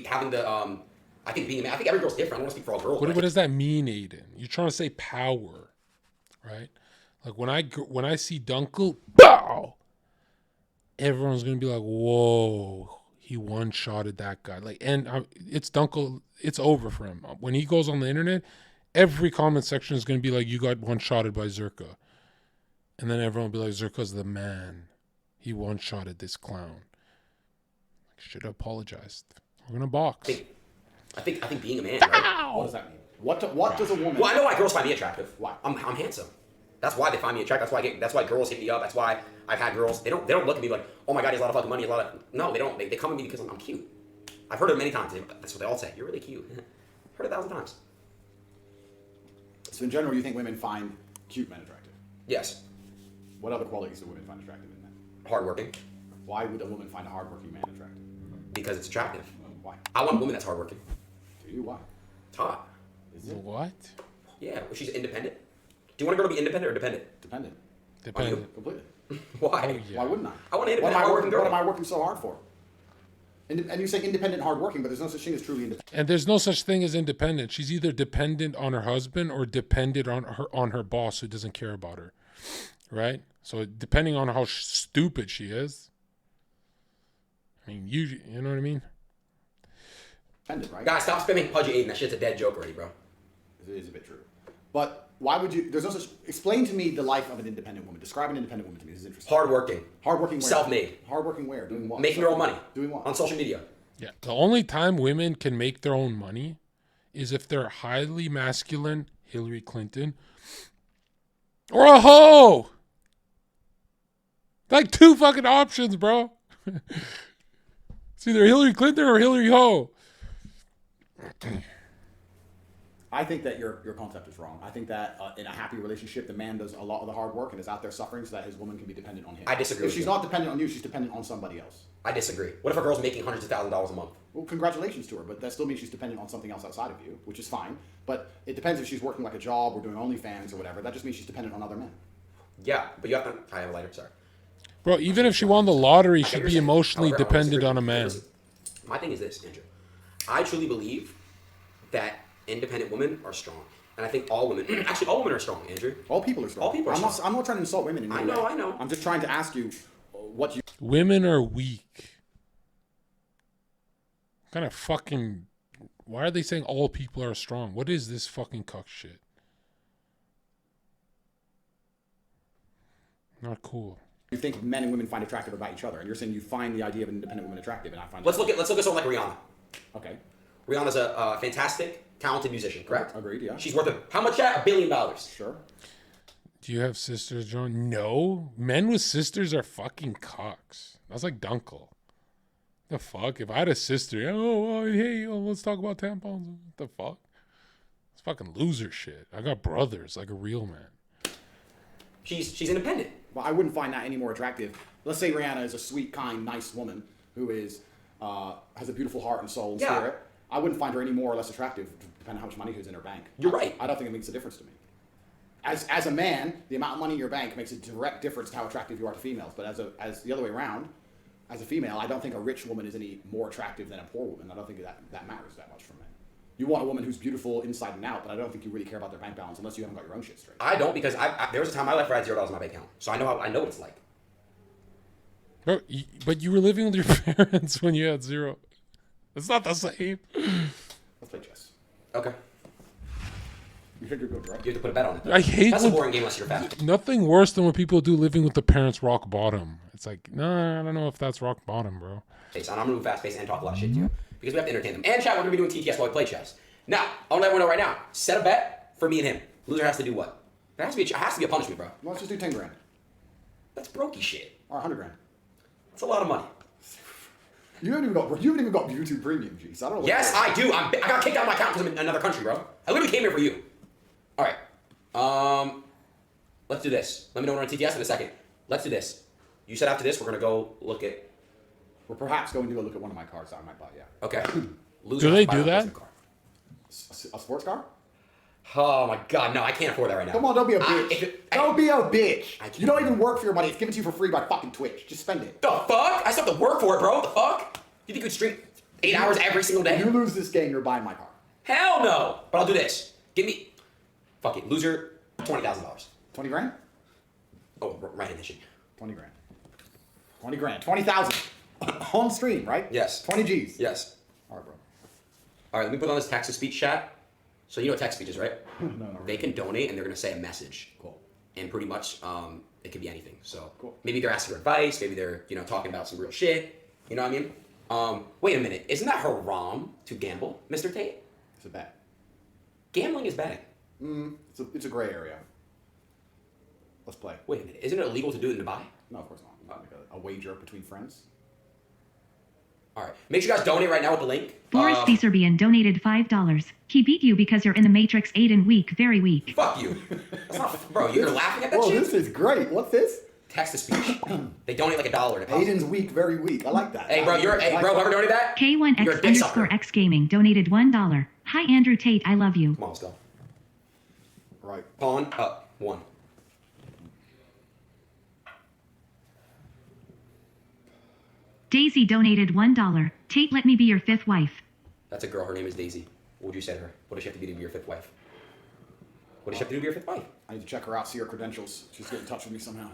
Having the... I think being a man... I think every girl's different. I don't want to speak for all girls. What does that mean, Adin? You're trying to say power, right? Like when I see Dunkel, bow, everyone's gonna be like, "Whoa, he one-shotted that guy!" Like, and it's Dunkel. It's over for him. When he goes on the internet, every comment section is gonna be like, "You got one-shotted by Zherka," and then everyone will be like, "Zherka's the man. He one-shotted this clown." Should have apologized. We're gonna box. I think being a man, right? What does that mean? What does a woman... Well, I know why girls find me attractive. Why? I'm handsome. That's why they find me attractive. That's why girls hit me up. That's why I've had girls. They don't look at me like, oh my god, he has a lot of fucking money. No, they don't. They come at me because I'm cute. I've heard it many times. That's what they all say. You're really cute. Heard it 1,000 times. So in general, you think women find cute men attractive? Yes. What other qualities do women find attractive in men? Hardworking. Why would a woman find a hardworking man attractive? Because it's attractive. Why? I want a woman that's hardworking. Do you? Why? It's hot. Is it? What? Yeah. Well, she's independent. Do you want a girl to be independent or dependent? Dependent. Dependent. Completely. Why? Why wouldn't I? I want an independent, hardworking girl. What am I working so hard for? And you say independent, hardworking, but there's no such thing as truly independent. And there's no such thing as independent. She's either dependent on her husband or dependent on her boss who doesn't care about her, right? So depending on how stupid she is, I mean, you know what I mean? Dependent, right? Guys, stop spamming Pudgy Aiden. That shit's a dead joke already, bro. It is a bit true. But why would you... There's no such... Explain to me the life of an independent woman. Describe an independent woman to me. This is interesting. Hardworking. Hardworking where? Self-made. Hardworking where? Doing what? Making their own money. Doing what? On social media. Yeah. The only time women can make their own money is if they're highly masculine, Hillary Clinton, or a hoe. Like two fucking options, bro. It's either Hillary Clinton or Hillary Ho. I think that your concept is wrong. I think that in a happy relationship, the man does a lot of the hard work and is out there suffering so that his woman can be dependent on him. I disagree If with she's you. not dependent on you, she's dependent on somebody else. I disagree. What if a girl's making hundreds of thousands of dollars a month? Well, congratulations to her, but that still means she's dependent on something else outside of you, which is fine. But it depends if she's working like a job or doing OnlyFans or whatever. That just means she's dependent on other men. Yeah, but you have to... I have a lighter, sorry. Bro, even if she won the lottery, I she'd get be what you're saying. emotionally However, I dependent disagree. on a man. My thing is this, Andrew. I truly believe that independent women are strong. And I think all women, actually all women are strong, Andrew. All people are strong. All people are strong. I'm not trying to insult women in any way. I know. I'm just trying to ask you what you... Women are weak. Kind of fucking... Why are they saying all people are strong? What is this fucking cuck shit? Not cool. You think men and women find attractive about each other, and you're saying you find the idea of an independent woman attractive, and I find... Let's look at someone like Rihanna. Okay. Rihanna's a fantastic, talented musician, correct? Agreed, yeah. She's worth how much? $1 billion. Sure. Do you have sisters, John? No. Men with sisters are fucking cocks. That's like Dunkel. The fuck? If I had a sister, hey, let's talk about tampons. What the fuck? It's fucking loser shit. I got brothers, like a real man. She's independent. Well, I wouldn't find that any more attractive. Let's say Rihanna is a sweet, kind, nice woman who is has a beautiful heart and soul and spirit. I wouldn't find her any more or less attractive depending on how much money is in her bank. You're right. I don't think it makes a difference to me. As a man, the amount of money in your bank makes a direct difference to how attractive you are to females. But as the other way around, as a female, I don't think a rich woman is any more attractive than a poor woman. I don't think that matters that much for men. You want a woman who's beautiful inside and out, but I don't think you really care about their bank balance unless you haven't got your own shit straight. I don't, because there was a time in my life where I had $0 in my bank account, so I know what it's like. Bro, but you were living with your parents when you had 0. It's not the same. Let's play chess. Okay. You think you're good, right? You have to put a bet on it. I hate That's a boring game unless you're fast. Nothing worse than when people do living with the parents rock bottom. It's like, no, I don't know if that's rock bottom, bro. Okay, so I'm gonna move fast paced and talk a lot of shit to you because we have to entertain them. And chat, we're gonna be doing TTS while we play chess. Now, I want to let everyone know right now. Set a bet for me and him. Loser has to do what? There has to be a punishment, bro. Let's just do 10 grand. That's brokey shit. Or 100 grand. That's a lot of money. You haven't even got YouTube Premium, G. So I don't know. Yes, I do. I got kicked out of my account because I'm in another country, bro. I literally came here for you. All right. Let's do this. Let me know when we're on TTS in a second. Let's do this. You said after this, we're gonna go look at. We're perhaps going to go look at one of my cars that I might buy. Yeah. Okay. Do they do that? A sports car? Oh my god, no, I can't afford that right now. Come on, don't be a bitch. Don't be a bitch. You don't even work for your money. It's given to you for free by fucking Twitch. Just spend it. The fuck? I still have to work for it, bro. The fuck? You think you could stream 8 hours every single day? You lose this game, you're buying my car. Hell no. But I'll do this. Give me. Fuck it. Loser, $20,000. 20 grand? Oh, right in this shit. 20 grand. 20 grand. 20,000. On stream, right? Yes. 20 G's. Yes. All right, bro. All right, let me put on this text-to-speech chat. So you know what text-to-speech is, right? No. They can donate and they're going to say a message. Cool. And pretty much, it could be anything. So cool. Maybe they're asking for advice. Maybe they're, talking about some real shit. You know what I mean? Wait a minute. Isn't that haram to gamble, Mr. Tate? It's a bet. Gambling is betting. It's a gray area. Let's play. Wait a minute. Isn't it illegal to do it in Dubai? No, of course not. Like a wager between friends. All right. Make sure you guys donate right now with the link. Boris the Serbian donated $5. He beat you because you're in the Matrix. Aiden weak, very weak. Fuck you. That's not, bro, you're laughing at that Whoa, shit? this is great. What's this? Text-to-speech. They donate like $1 to Aiden's weak, very weak. I like that. Hey, bro, whoever donated that? K1X_X Gaming donated $1. Hi, Andrew Tate, I love you. Come on, let's go. Right. Pawn up. 1. Daisy donated $1. Tate, let me be your 5th wife. That's a girl. Her name is Daisy. What would you say to her? What does she have to be your 5th wife? What does she have to do to be your 5th wife? I need to check her out, see her credentials. She's get in touch with me somehow.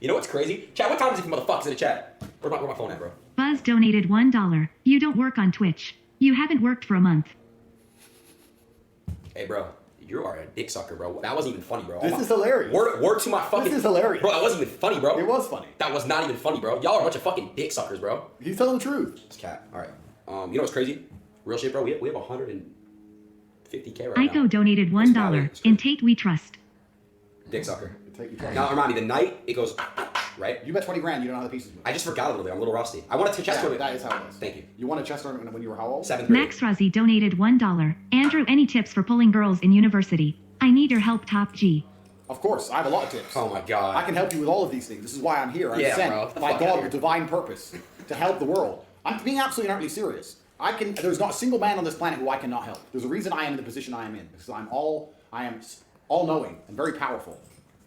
You know what's crazy? Chat, what time is it, motherfuckers in the chat? Where's my phone at, bro? Buzz donated $1. You don't work on Twitch. You haven't worked for a month. Hey, bro. You are a dick sucker, bro. That wasn't even funny, bro. This is hilarious. Word to my fucking... This is hilarious. Bro, that wasn't even funny, bro. It was funny. That was not even funny, bro. Y'all are a bunch of fucking dick suckers, bro. He's telling the truth. It's cat. All right. You know what's crazy? Real shit, bro. We have 150K right now. Aiko donated $1. In Tate we trust. Dick sucker. Now, remind me, the night, it goes... Right? You bet 20 grand, you don't know how the pieces move. I just forgot a little bit. I'm a little rusty. I wanted to chess tournament. That is how it is. Thank you. You won a chess tournament when you were how old? 7th grade. Max Rozzi donated $1. Andrew, any tips for pulling girls in university? I need your help, Top G. Of course, I have a lot of tips. Oh my god. I can help you with all of these things. This is why I'm here. I'm sent by God with divine purpose to help the world. I'm being absolutely and utterly serious. There's not a single man on this planet who I cannot help. There's a reason I am in the position I am in. Because I am all-knowing and very powerful.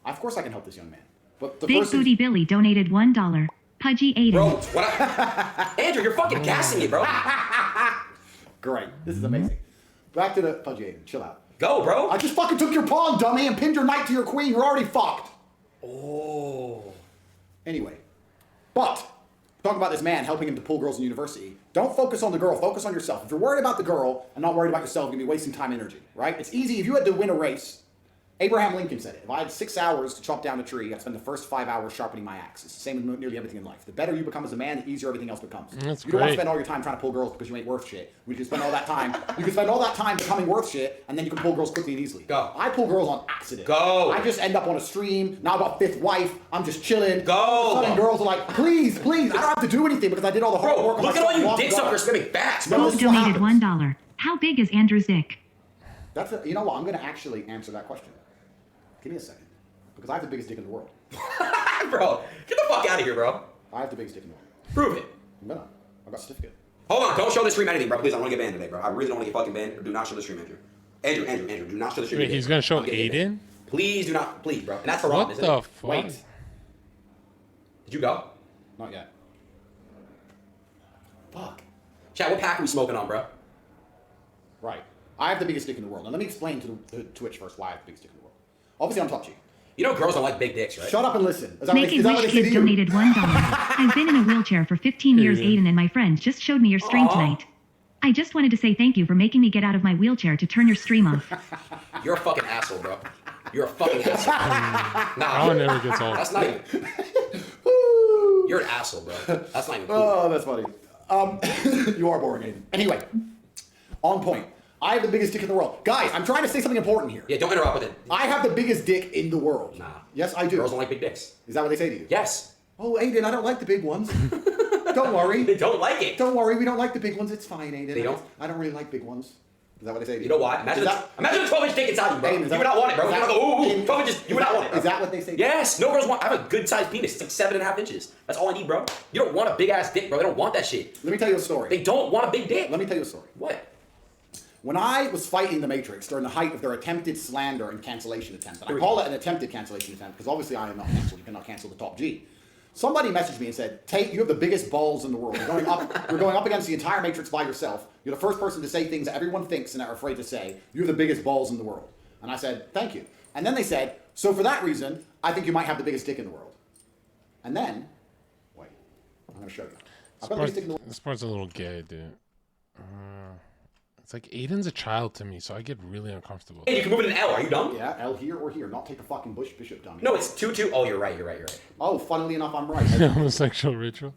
Of course I can help this young man. But the Big person... Booty Billy donated $1. Pudgy Aiden. Bro, Andrew, you're fucking gassing me, bro. Great. This is amazing. Back to the Pudgy Aiden. Chill out. Go, bro. I just fucking took your pawn, dummy, and pinned your knight to your queen. You're already fucked. Oh. Anyway. But, talking about this man helping him to pull girls in university, don't focus on the girl, focus on yourself. If you're worried about the girl and not worried about yourself, you're going to be wasting time and energy, right? It's easy. If you had to win a race, Abraham Lincoln said it. If I had 6 hours to chop down a tree, I'd spend the first 5 hours sharpening my axe. It's the same with nearly everything in life. The better you become as a man, the easier everything else becomes. That's you don't want to great. spend all your time trying to pull girls because you ain't worth shit. You can spend all that time. You can spend all that time becoming worth shit, and then you can pull girls quickly and easily. Go. I pull girls on accident. Go. I just end up on a stream. Now I've got 5th wife. I'm just chilling. Go. Sudden girls are like, please, please. I don't have to do anything because I did all the hard work. Look at all you dick suckers swimming backs, bro. Bob donated $1. How big is Andrew's dick? You know what? I'm going to actually answer that question. Give me a second. Because I have the biggest dick in the world. Bro, get the fuck out of here, bro. I have the biggest dick in the world. Prove it. I'm gonna. I've got a certificate. Hold on, don't show the stream anything, bro. Please, I don't want to get banned today, bro. I really don't want to get fucking banned. Do not show the stream, Andrew. Andrew, do not show the stream. Wait, he's going to show Aiden? Please do not, please, bro. And that's haram, What isn't the it? fuck? Wait. Did you go? Not yet. Fuck. Chat, what pack are we smoking on, bro? Right. I have the biggest dick in the world. Now let me explain to the Twitch first why I have the biggest dick in the world. Obviously, I'm top G. You know girls don't like big dicks, right? Shut up and listen. Is that Make a Wish Kid donated $1. I've been in a wheelchair for 15 years, Aiden, and my friends just showed me your stream tonight. I just wanted to say thank you for making me get out of my wheelchair to turn your stream off. You're a fucking asshole, bro. You're a fucking asshole. Nah, That one never gets old. That's not even. You're an asshole, bro. That's not even cool. Oh, that's funny. You are boring, Aiden. Anyway, on point. I have the biggest dick in the world. Guys, I'm trying to say something important here. Yeah, don't interrupt with it. I have the biggest dick in the world. Nah. Yes, I do. Girls don't like big dicks. Is that what they say to you? Yes. Oh, Aiden, I don't like the big ones. Don't worry. They don't like it. Don't worry, we don't like the big ones. It's fine, Aiden. They don't? I don't really like big ones. Is that what they say to you? You know why? Imagine a 12-inch dick inside you, bro. Aiden, You would not want it, bro. You would go, ooh, 12 inches. You would not want it, bro. Is that what they say to you? Yes. No girls want. I have a good-sized penis. It's like 7.5 inches. That's all I need, bro. You don't want a big-ass dick, bro. They don't want that shit. Let me tell you a story. They don't want a big dick. Let me tell you a story. What? When I was fighting the Matrix during the height of their attempted slander and cancellation attempt, and I call it an attempted cancellation attempt because obviously I am not cancelled. You cannot cancel the top G. Somebody messaged me and said, Tate, you have the biggest balls in the world. You're going up against the entire Matrix by yourself. You're the first person to say things that everyone thinks and are afraid to say. You have the biggest balls in the world. And I said, thank you. And then they said, so for that reason, I think you might have the biggest dick in the world. And then, wait, I'm going to show you. I've got the biggest dick in the world. This part's a little gay, dude. It's like Aiden's a child to me, so I get really uncomfortable. Hey, you can move it in L. Are you dumb? Yeah, L here or here. Not take a fucking bishop dummy. No, it's 2-2. Oh, you're right. Oh, funnily enough, I'm right. Homosexual ritual.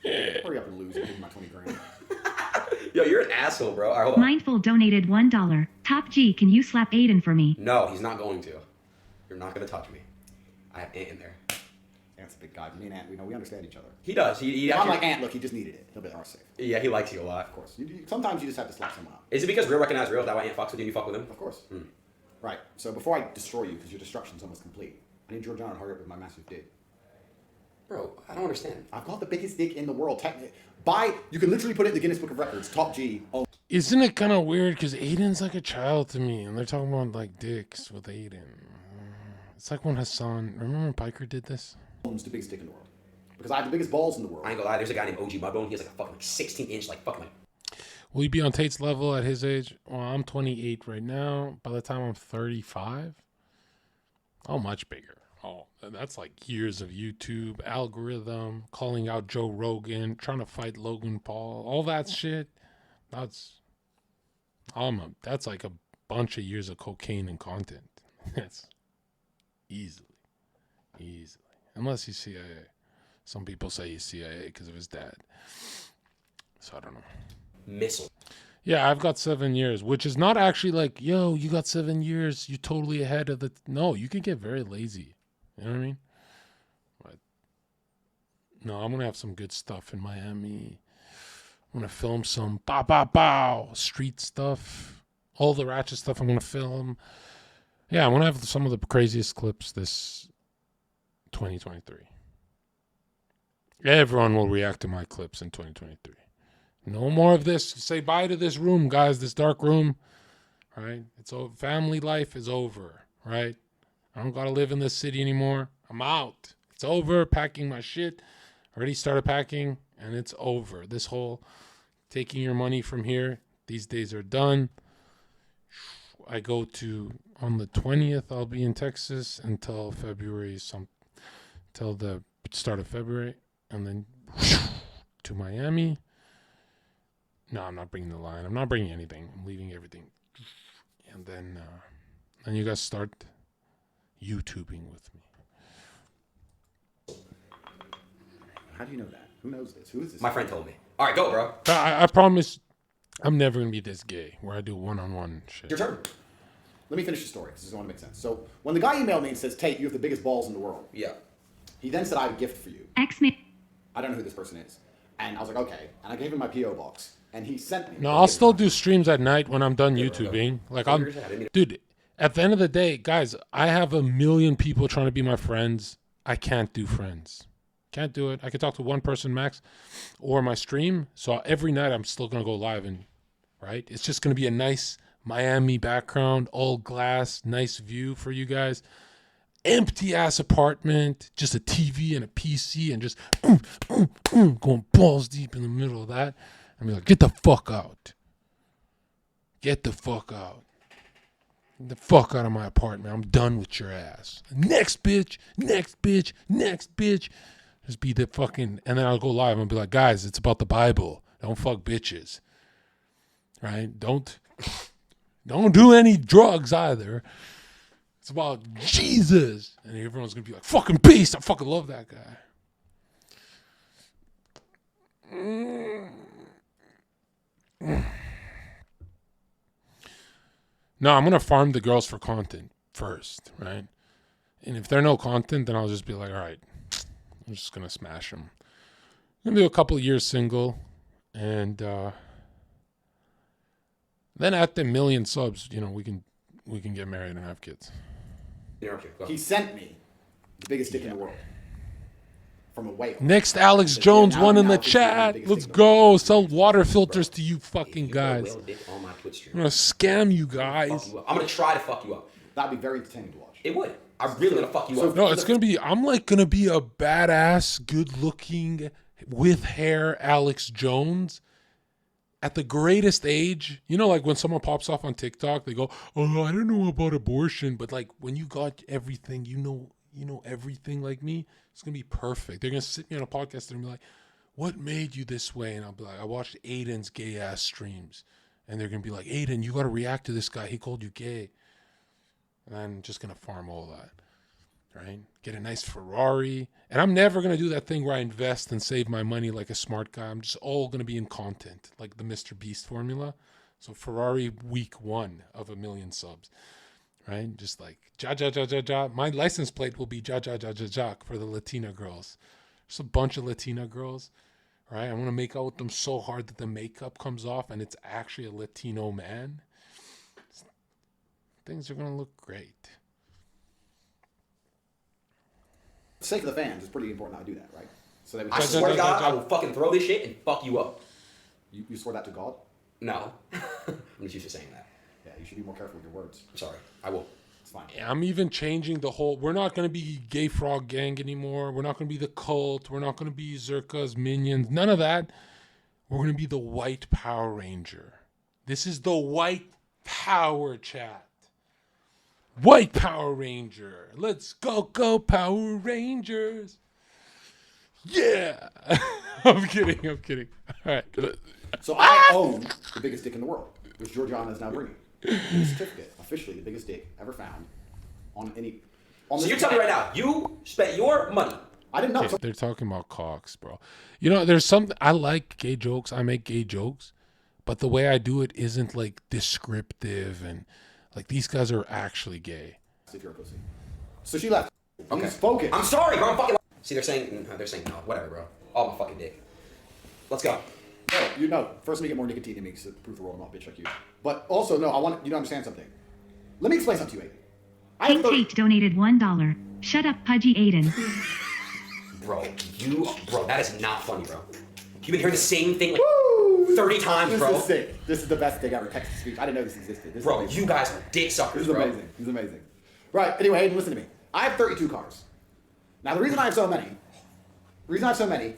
Hurry up and lose and give me my 20 grand. Yo, you're an asshole, bro. All right, hold on. Mindful donated $1. Top G, can you slap Aiden for me? No, he's not going to. You're not going to touch me. I have Ant in there. Ant's a big guy. Me and Ant, we understand each other. He does. He I'm actually, like Ant. Look, he just needed it. He'll be our safe. Yeah, he likes you a lot. Of course. Sometimes you just have to slap someone up. Is it because real recognize real? Is that why Ant fucks with you and you fuck with him? Of course. Right. So before I destroy you, because your destruction's almost complete, I need Georgiana to hurry up with my massive dick. Bro, I don't understand. I've got the biggest dick in the world. You can literally put it in the Guinness Book of Records. Top G. Oh. Isn't it kind of weird? Because Aiden's like a child to me, and they're talking about like dicks with Aiden. It's like when Hassan, remember when Piker did this? Owns the biggest dick in the world. Because I have the biggest balls in the world. I ain't gonna lie, there's a guy named OG Mudbone. He has like a fucking 16-inch, like fucking Will you be on Tate's level at his age? Well, I'm 28 right now. By the time I'm 35, oh, much bigger. Oh, that's like years of YouTube, algorithm, calling out Joe Rogan, trying to fight Logan Paul, all that shit. That's like a bunch of years of cocaine and content. That's easily. Unless he's CIA. Some people say he's CIA because of his dad. So I don't know. Missile. Yeah, I've got 7 years, which is not actually like, yo, you got 7 years, you're totally ahead of the... No, you can get very lazy. You know what I mean? But no, I'm going to have some good stuff in Miami. I'm going to film some bow, street stuff. All the ratchet stuff I'm going to film. Yeah, I'm going to have some of the craziest clips this 2023. Everyone will react to my clips in 2023. No more of this. Say bye to this room, guys, this dark room. Right? It's over. Family life is over. Right? I don't got to live in this city anymore. I'm out. It's over. Packing my shit. Already started packing, and it's over. This whole taking your money from here, these days are done. I go to, on the 20th, I'll be in Texas until February, till the start of February, and then to Miami. No, I'm not bringing the line. I'm not bringing anything. I'm leaving everything. And then you guys start YouTubing with me. How do you know that? Who knows this? Who is this? My friend told me. All right, go, bro. I promise I'm never going to be this gay where I do one-on-one shit. Your turn. Let me finish the story because this is going to make sense. So when the guy emailed me and says, Tate, you have the biggest balls in the world. Yeah. He then said, I have a gift for you. X-Men. I don't know who this person is. And I was like, okay. And I gave him my P.O. box. And he sent me. No, I'll still do streams at night when I'm done YouTubing. Like, dude, at the end of the day, guys, I have 1 million people trying to be my friends. I can't do friends. Can't do it. I can talk to one person max or my stream. So every night I'm still going to go live and, right? It's just going to be a nice Miami background, all glass, nice view for you guys. Empty ass apartment, just a TV and a PC and just going balls deep in the middle of that. And be like, get the fuck out. Get the fuck out. Get the fuck out of my apartment. I'm done with your ass. Next bitch, next bitch, next bitch. Just be the fucking, and then I'll go live and be like, guys, it's about the Bible. Don't fuck bitches. Right? Don't do any drugs either. It's about Jesus. And everyone's going to be like, fucking beast. I fucking love that guy. No, I'm going to farm the girls for content first, right? And if they're no content, then I'll just be like, all right, I'm just going to smash them. I'm going to do a couple of years single. And then at the 1 million subs, you know, we can get married and have kids. He sent me the biggest dick in the world. From a whale. Next, Alex Jones, one in the chat. Let's go. Sell water filters to you fucking guys. I'm going to scam you guys. I'm going to try to fuck you up. That'd be very entertaining to watch. It would. I'm really going to fuck you up. No, it's going to be, I'm like going to be a badass, good looking, with hair Alex Jones at the greatest age. You know, like when someone pops off on TikTok, they go, oh, I don't know about abortion. But like when you got everything, you know everything like me, it's going to be perfect. They're going to sit me on a podcast and be like, what made you this way? And I'll be like, I watched Adin's gay ass streams. And they're going to be like, Adin, you got to react to this guy. He called you gay. And I'm just going to farm all that, right? Get a nice Ferrari. And I'm never going to do that thing where I invest and save my money like a smart guy. I'm just all going to be in content, like the Mr. Beast formula. So Ferrari week 1 of 1 million subs, right? Just like, ja, ja, ja, ja, ja. My license plate will be ja, ja, ja, ja, ja for the Latina girls. There's a bunch of Latina girls, right? I want to make out with them so hard that the makeup comes off and it's actually a Latino man. Things are going to look great. For the sake of the fans, it's pretty important I do that, right? So they would I swear to God, I will fucking throw this shit and fuck you up. You swore that to God? No. I'm just used to saying that. Yeah, you should be more careful with your words. I'm sorry. I will. It's fine. Yeah, I'm even changing the whole, we're not going to be Gay Frog Gang anymore. We're not going to be the cult. We're not going to be Zherka's minions. None of that. We're going to be the White Power Ranger. This is the White Power chat. White Power Ranger. Let's go Power Rangers. Yeah. I'm kidding. All right. So I own the biggest dick in the world, which Georgiana is now bringing. The certificate, officially the biggest dick ever found on any. So you're telling me right now, you spent your money. I didn't know. Okay, they're talking about cocks, bro. You know, there's something, I like gay jokes. I make gay jokes, but the way I do it isn't like descriptive and like these guys are actually gay. If you're a pussy. So she left. Okay. Focus. I'm sorry, bro. I'm fucking. See, they're saying no. Whatever, bro. All my fucking dick. Let's go. No, you know. First, let me get more nicotine in me to prove the world I'm not a bitch like you. But also, no, I want you to understand something. Let me explain something to you, Aiden. Tate donated $1. Shut up, pudgy Adin. Bro, that is not funny, bro. You've been hearing the same thing like 30 times, bro. This is sick. This is the best thing ever. Text to speech. I didn't know this existed. This bro, you guys are dick suckers, bro. This is amazing. Right. Anyway, Aiden, listen to me. I have 32 cars. Now, the reason I have so many.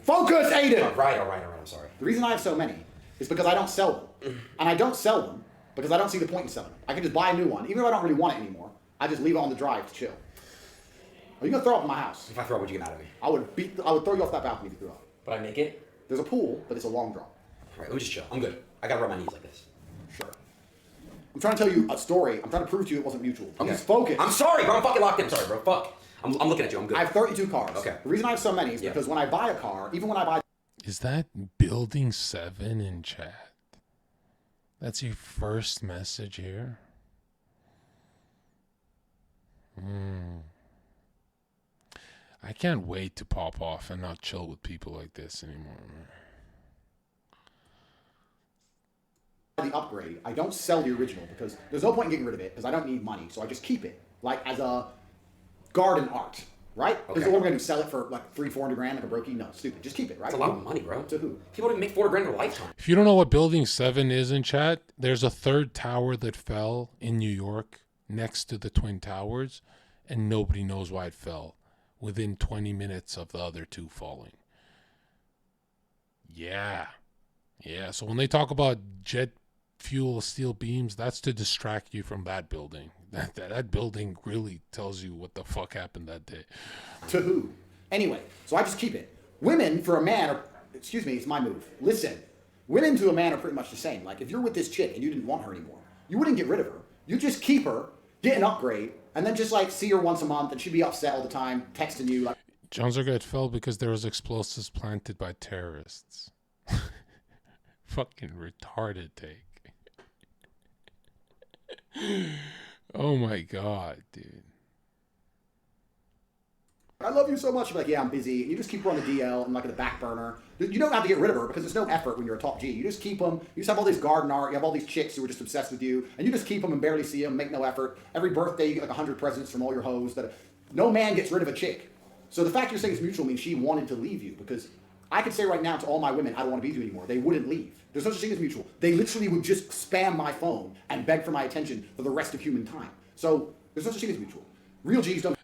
Focus, Aiden. All right. I'm sorry. The reason I have so many is because I don't sell them, and I don't sell them because I don't see the point in selling them. I can just buy a new one, even if I don't really want it anymore. I just leave it on the drive to chill. Are you gonna throw up in my house? If I throw up, would you get mad at me? I would throw you off that balcony if you threw up. But I make it? There's a pool, but it's a long drop. All right, let me just chill. I'm good. I gotta rub my knees like this. Sure. I'm trying to tell you a story. I'm trying to prove to you it wasn't mutual. I'm just focused. I'm sorry, bro. I'm fucking locked in. I'm sorry, bro. Fuck. I'm looking at you. I'm good. I have 32 cars. Okay. The reason I have so many is because when I buy a car, even when I buy... Is that Building 7 in chat? That's your first message here? I can't wait to pop off and not chill with people like this anymore, man. The upgrade, I don't sell the original because there's no point in getting rid of it because I don't need money, so I just keep it like as a garden art, right? Because what we're going to do, sell it for like $300-400 grand like a brokey? No, stupid. Just keep it, right? That's a lot of money, bro. To who? People don't make $400 grand in their lifetime. If you don't know what Building 7 is in chat, there's a third tower that fell in New York next to the Twin Towers, and nobody knows why it fell within 20 minutes of the other two falling. Yeah. So when they talk about jet fuel steel beams, that's to distract you from that building. That building really tells you what the fuck happened that day. To who? Anyway, so I just keep it. Women for a man are, excuse me, it's my move. Listen, women to a man are pretty much the same. Like if you're with this chick and you didn't want her anymore, you wouldn't get rid of her. You just keep her, get an upgrade, and then just like see her once a month, and she'd be upset all the time, texting you like. Jon ZHERKA fell because there was explosives planted by terrorists. Fucking retarded take. Oh my god, dude. I love you so much. You're like, yeah, I'm busy. And you just keep her on the DL and like in the back burner. You don't have to get rid of her because there's no effort when you're a top G. You just keep them. You just have all this garden art. You have all these chicks who are just obsessed with you. And you just keep them and barely see them, make no effort. Every birthday you get like 100 presents from all your hoes. That no man gets rid of a chick. So the fact you're saying it's mutual means she wanted to leave you, because I could say right now to all my women, I don't want to be with you anymore. They wouldn't leave. There's no such thing as mutual. They literally would just spam my phone and beg for my attention for the rest of human time. So there's no such thing as mutual. Real G's don't.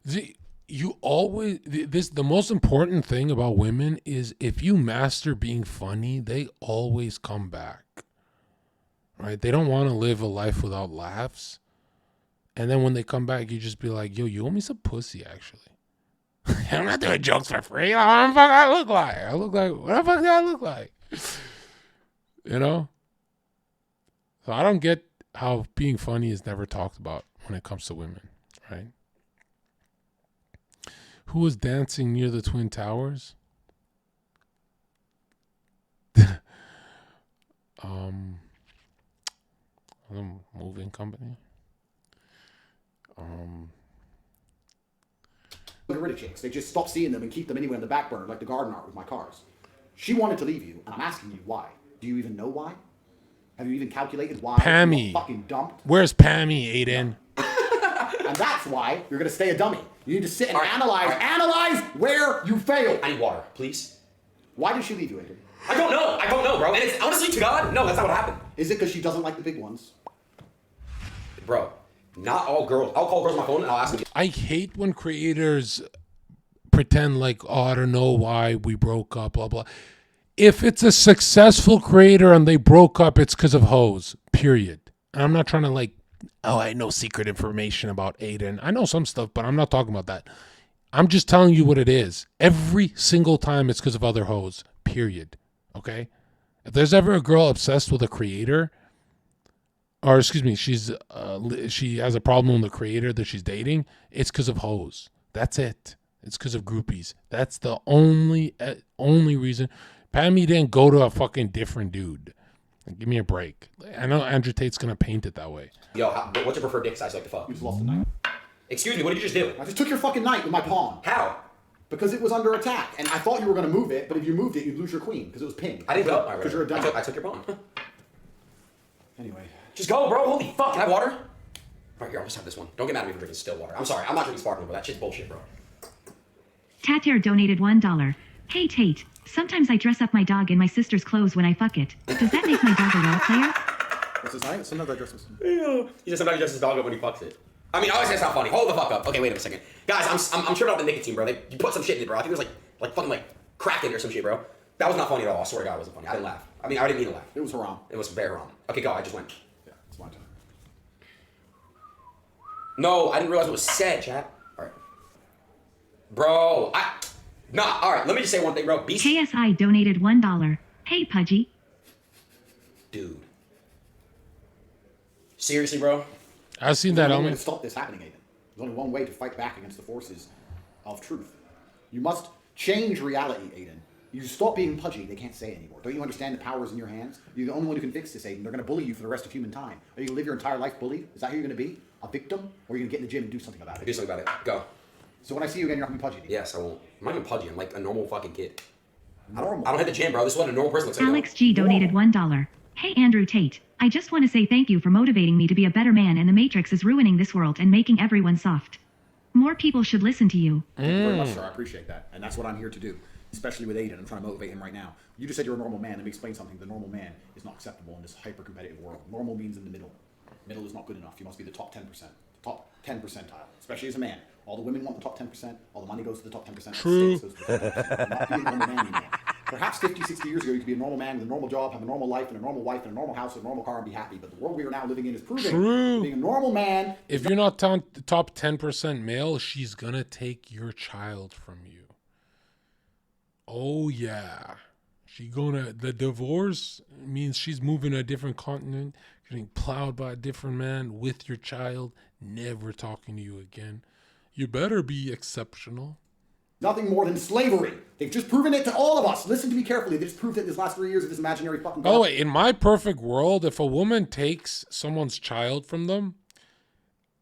You always, the most important thing about women is if you master being funny, they always come back. Right? They don't want to live a life without laughs. And then when they come back, you just be like, yo, you owe me some pussy, actually. I'm not doing jokes for free. What the fuck I look like? What the fuck do I look like? You know? So I don't get how being funny is never talked about when it comes to women, right? Who was dancing near the Twin Towers? The moving company. Get rid of chicks. They just stop seeing them and keep them anyway on the back burner, like the garden art with my cars. She wanted to leave you, and I'm asking you why. Do you even know why? Have you even calculated why? Pammy. You got fucking dumped. Where's Pammy, Adin? And that's why you're gonna stay a dummy. You need to sit and analyze where you failed. I need water, please. Why did she leave you, Adin? I don't know, bro. And it's honestly to God, no, that's not what happened. Is it because she doesn't like the big ones? Bro, not all girls. I'll call girls on my phone and I'll ask them. I hate when creators pretend like, oh, I don't know why we broke up, blah, blah. If it's a successful creator and they broke up, it's because of hoes, period. And I'm not trying to like, oh, I know secret information about Adin. I know some stuff, but I'm not talking about that. I'm just telling you what it is. Every single time it's because of other hoes, period. Okay? If there's ever a girl obsessed with a creator, or excuse me, she has a problem with the creator that she's dating, it's because of hoes. That's it. It's because of groupies. That's the only reason. Pammy didn't go to a fucking different dude. Give me a break. I know Andrew Tate's going to paint it that way. Yo, what's your preferred dick size like the fuck? You just lost a knight. Excuse me, what did you just do? I just took your fucking knight with my pawn. How? Because it was under attack, and I thought you were going to move it, but if you moved it, you'd lose your queen, because it was pinned. I didn't go. Because you're a dummy. I took your pawn. Anyway. Just go, bro. Holy fuck. Can I have water? All right, here, I'll just have this one. Don't get mad at me for drinking still water. I'm sorry. I'm not drinking sparkling, but that shit's bullshit, bro. Tate donated $1. Hey Tate, sometimes I dress up my dog in my sister's clothes when I fuck it. Does that make my dog a role player? What's his name? Sometimes I dress his... He said sometimes he dresses his dog up when he fucks it. I mean, obviously that's not funny. Hold the fuck up. Okay, wait a second. Guys, I'm tripping off the nicotine, bro. You put some shit in it, bro. I think it was like fucking crack in it or some shit, bro. That was not funny at all. I swear to God, it wasn't funny. I didn't laugh. I mean, I didn't mean to laugh. It was haram. It was very haram. Okay, go. I just went. Yeah, it's my turn. No, I didn't realize what was said, chat. All right. Bro, all right, let me just say one thing, bro. KSI donated $1. Hey Pudgy. Dude. Seriously, bro? I've seen that There's only element. one way to stop this happening, Adin. There's only one way to fight back against the forces of truth. You must change reality, Adin. You stop being pudgy, they can't say it anymore. Don't you understand the power's in your hands? You're the only one who can fix this, Adin. They're going to bully you for the rest of human time. Are you going to live your entire life bullied? Is that who you're going to be? A victim? Or are you going to get in the gym and do something about it? Do something about it. Go. So when I see you again, you're not going to be pudgy? Yes, I won't. I'm not even pudgy. I'm like a normal fucking kid. Normal? I don't hit the gym, bro. This is what a normal person looks like. Alex G donated $1. Hey Andrew Tate, I just want to say thank you for motivating me to be a better man, and the Matrix is ruining this world and making everyone soft. More people should listen to you. Thank you very much, sir. I appreciate that. And that's what I'm here to do. Especially with Adin. I'm trying to motivate him right now. You just said you're a normal man. Let me explain something. The normal man is not acceptable in this hyper-competitive world. Normal means in the middle. Middle is not good enough. You must be the top 10%. Top 10 percentile. Especially as a man. All the women want the top 10%. All the money goes to the top 10%. True. Goes to the top 10%. You're not being a normal man anymore. Perhaps 50, 60 years ago, you could be a normal man with a normal job, have a normal life, and a normal wife, and a normal house, and a normal car, and be happy. But the world we are now living in is proving True. being a normal man. If you're not top 10% male, she's gonna take your child from you. Oh yeah. The divorce means she's moving to a different continent, getting plowed by a different man with your child, never talking to you again. You better be exceptional. Nothing more than slavery. They've just proven it to all of us. Listen to me carefully. They just proved it in this last 3 years of this imaginary fucking... By the way, in my perfect world, if a woman takes someone's child from them,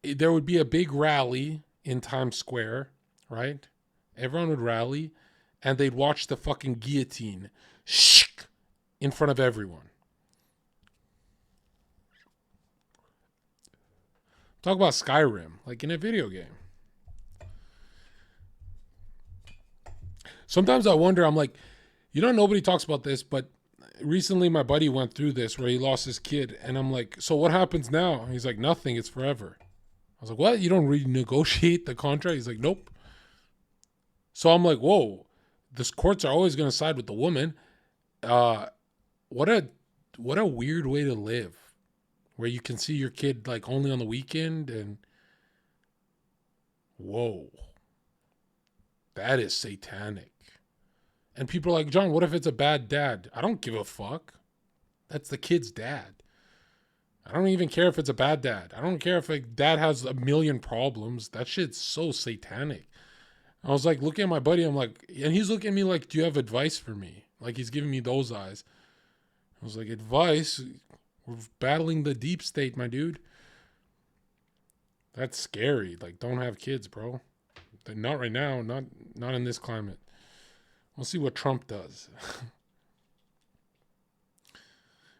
there would be a big rally in Times Square, right? Everyone would rally, and they'd watch the fucking guillotine in front of everyone. Talk about Skyrim, like in a video game. Sometimes I wonder, I'm like, nobody talks about this, but recently my buddy went through this where he lost his kid, and I'm like, so what happens now? And he's like, nothing, it's forever. I was like, what? You don't renegotiate the contract? He's like, nope. So I'm like, whoa, the courts are always going to side with the woman. What a weird way to live, where you can see your kid like only on the weekend, and whoa, that is satanic. And people are like, John, what if it's a bad dad? I don't give a fuck. That's the kid's dad. I don't even care if it's a bad dad. I don't care if a dad has a million problems. That shit's so satanic. I was like, looking at my buddy, I'm like, and he's looking at me like, do you have advice for me? Like, he's giving me those eyes. I was like, advice? We're battling the deep state, my dude. That's scary. Like, don't have kids, bro. Not right now. Not in this climate. We'll see what Trump does.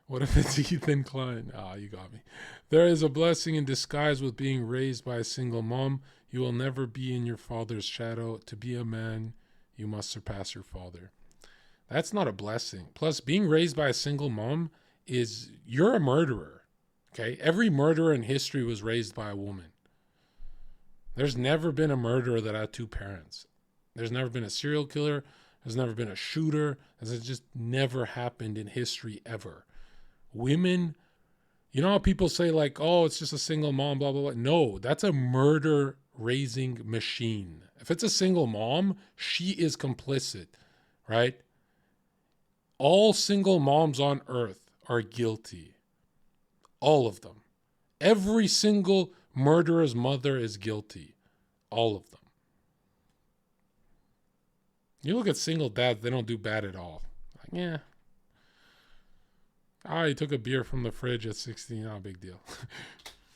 What if it's Ethan Klein? You got me. There is a blessing in disguise with being raised by a single mom. You will never be in your father's shadow. To be a man, you must surpass your father. That's not a blessing. Plus, being raised by a single mom is, you're a murderer. Okay? Every murderer in history was raised by a woman. There's never been a murderer that had two parents. There's never been a serial killer. There's never been a shooter. It's just never happened in history ever. Women, you know how people say like, oh, it's just a single mom, blah, blah, blah. No, that's a murder raising machine. If it's a single mom, she is complicit, right? All single moms on earth are guilty. All of them. Every single murderer's mother is guilty. All of them. You look at single dads, they don't do bad at all. Like, yeah. He took a beer from the fridge at 16. Not a big deal.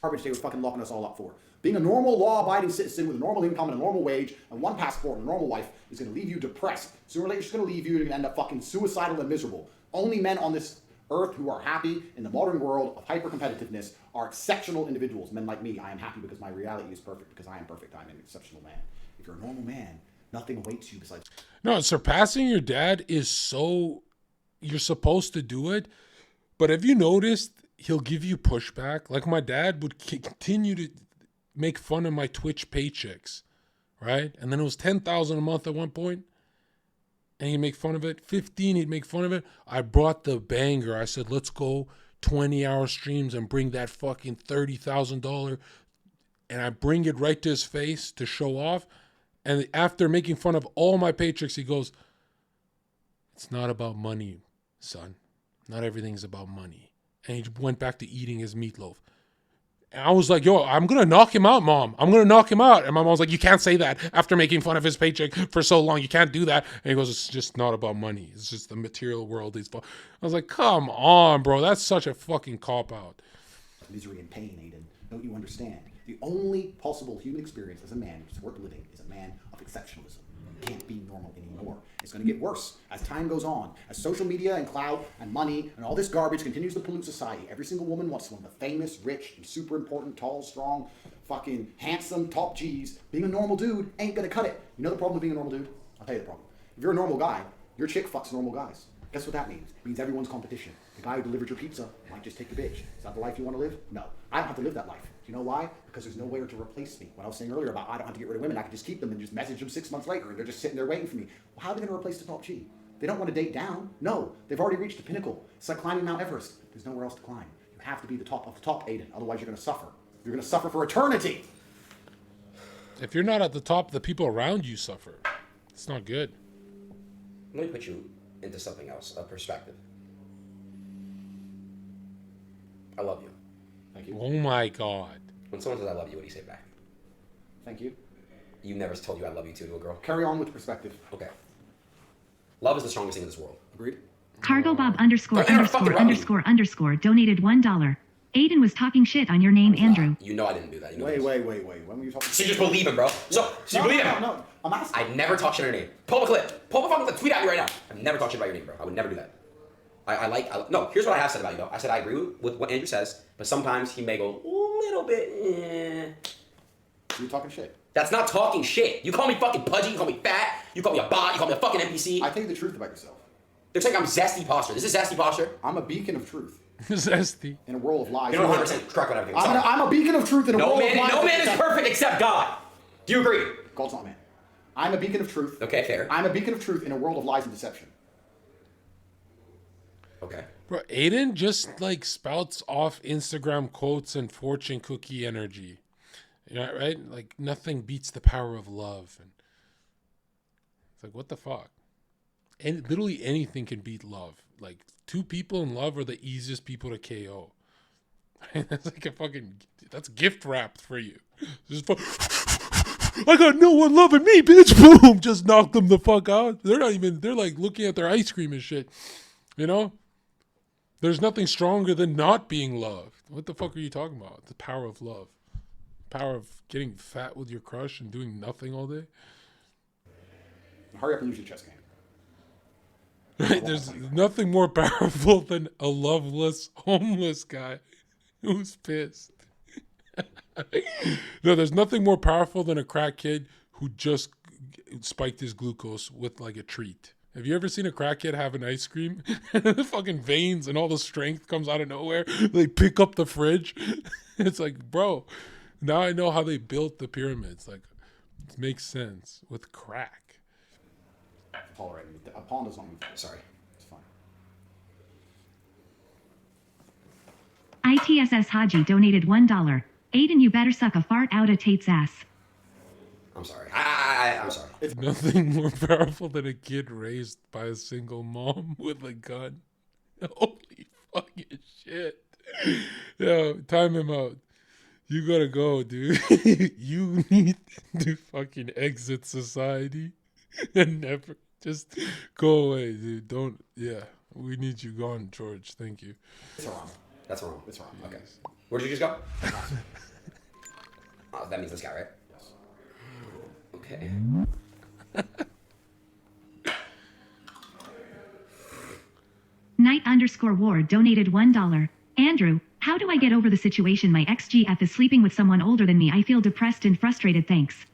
Garbage they were fucking locking us all up for. Being a normal, law-abiding citizen with a normal income and a normal wage and one passport and a normal life is going to leave you depressed. Sooner or later, it's going to leave you and you're going to end up fucking suicidal and miserable. Only men on this earth who are happy in the modern world of hyper-competitiveness are exceptional individuals. Men like me, I am happy because my reality is perfect, because I am perfect. I'm an exceptional man. If you're a normal man, nothing awaits you besides... No, surpassing your dad is so... You're supposed to do it. But have you noticed he'll give you pushback? Like my dad would continue to make fun of my Twitch paychecks, right? And then it was $10,000 a month at one point. And he'd make fun of it. 15, he'd make fun of it. I brought the banger. I said, let's go 20-hour streams and bring that fucking $30,000. And I bring it right to his face to show off. And after making fun of all my paychecks, he goes, it's not about money, son. Not everything's about money. And he went back to eating his meatloaf. And I was like, yo, I'm going to knock him out, Mom. I'm going to knock him out. And my mom was like, you can't say that after making fun of his paycheck for so long. You can't do that. And he goes, it's just not about money. It's just the material world. I was like, come on, bro. That's such a fucking cop-out. Misery and pain, Adin. Don't you understand? The only possible human experience as a man which is worth living is a man of exceptionalism. You can't be normal anymore. It's going to get worse as time goes on. As social media and clout and money and all this garbage continues to pollute society, every single woman wants one of the famous, rich, and super important, tall, strong, fucking handsome, top G's. Being a normal dude ain't going to cut it. You know the problem with being a normal dude? I'll tell you the problem. If you're a normal guy, your chick fucks normal guys. Guess what that means? It means everyone's competition. The guy who delivered your pizza might just take the bitch. Is that the life you want to live? No. I don't have to live that life. Do you know why? Because there's nowhere to replace me. What I was saying earlier about I don't have to get rid of women. I can just keep them and just message them 6 months later and they're just sitting there waiting for me. Well, how are they going to replace the top G? They don't want to date down. No, they've already reached the pinnacle. It's like climbing Mount Everest. There's nowhere else to climb. You have to be the top of the top, Adin. Otherwise, you're going to suffer. You're going to suffer for eternity. If you're not at the top, the people around you suffer. It's not good. Let me put you into something else, a perspective. I love you. Thank you. Oh my God. When someone says I love you, what do you say back? Thank you. You never told you I love you to a girl. Carry on with perspective. Okay. Love is the strongest thing in this world. Agreed. Cargo Bob underscore Don't interrupt underscore me. underscore underscore donated $1. Aiden was talking shit on your name, Andrew. You know I didn't do that. You know Wait. When were you talking? So you just believe him, bro. So you believe him. No. I'm asking. I never talked shit on your name. Pull up a clip. Pull up a fucking clip. Tweet at me right now. I've never talked shit about your name, bro. I would never do that. No, here's what I have said about you, though. I said I agree with what Andrew says, but sometimes he may go a little bit, You're talking shit. That's not talking shit. You call me fucking pudgy, you call me fat, you call me a bot, you call me a fucking NPC. I tell you the truth about yourself. They're saying I'm zesty posture. This is zesty posture. I'm a beacon of truth. Zesty. In a world of lies. You're not 100% correct on everything. I'm a beacon of truth in a world of lies. No man is perfect except God. Do you agree? God's not man. I'm a beacon of truth. Okay, fair. I'm a beacon of truth in a world of lies and deception. Okay. Bro, Adin just like spouts off Instagram quotes and fortune cookie energy. You know, right? Like nothing beats the power of love. And it's like, what the fuck? And literally anything can beat love. Like two people in love are the easiest people to KO. That's like that's gift wrapped for you. Just I got no one loving me, bitch. Boom, just knock them the fuck out. They're like looking at their ice cream and shit. You know? There's nothing stronger than not being loved. What the fuck are you talking about? The power of love. The power of getting fat with your crush and doing nothing all day. Hurry up and lose your chess game. Right? There's nothing more powerful than a loveless, homeless guy who's pissed. No, there's nothing more powerful than a crack kid who just spiked his glucose with like a treat. Have you ever seen a crackhead have an ice cream? The fucking veins and all the strength comes out of nowhere. They pick up the fridge. It's like, bro, now I know how they built the pyramids. Like, it makes sense with crack. Tolerating. A pawn does not move. Sorry. It's fine. ITSS Haji donated $1. Aiden, you better suck a fart out of Tate's ass. I'm sorry. I'm sorry. It's nothing more powerful than a kid raised by a single mom with a gun. Holy fucking shit. Yo, time him out. You gotta go, dude. You need to fucking exit society and never just go away, dude. Don't, we need you gone, George. Thank you. That's wrong. That's wrong. It's wrong. Okay. Where did you just go? Oh, that means this guy, right? Okay. Knight_Ward donated $1. Andrew, how do I get over the situation my ex-GF is sleeping with someone older than me? I feel depressed and frustrated, thanks.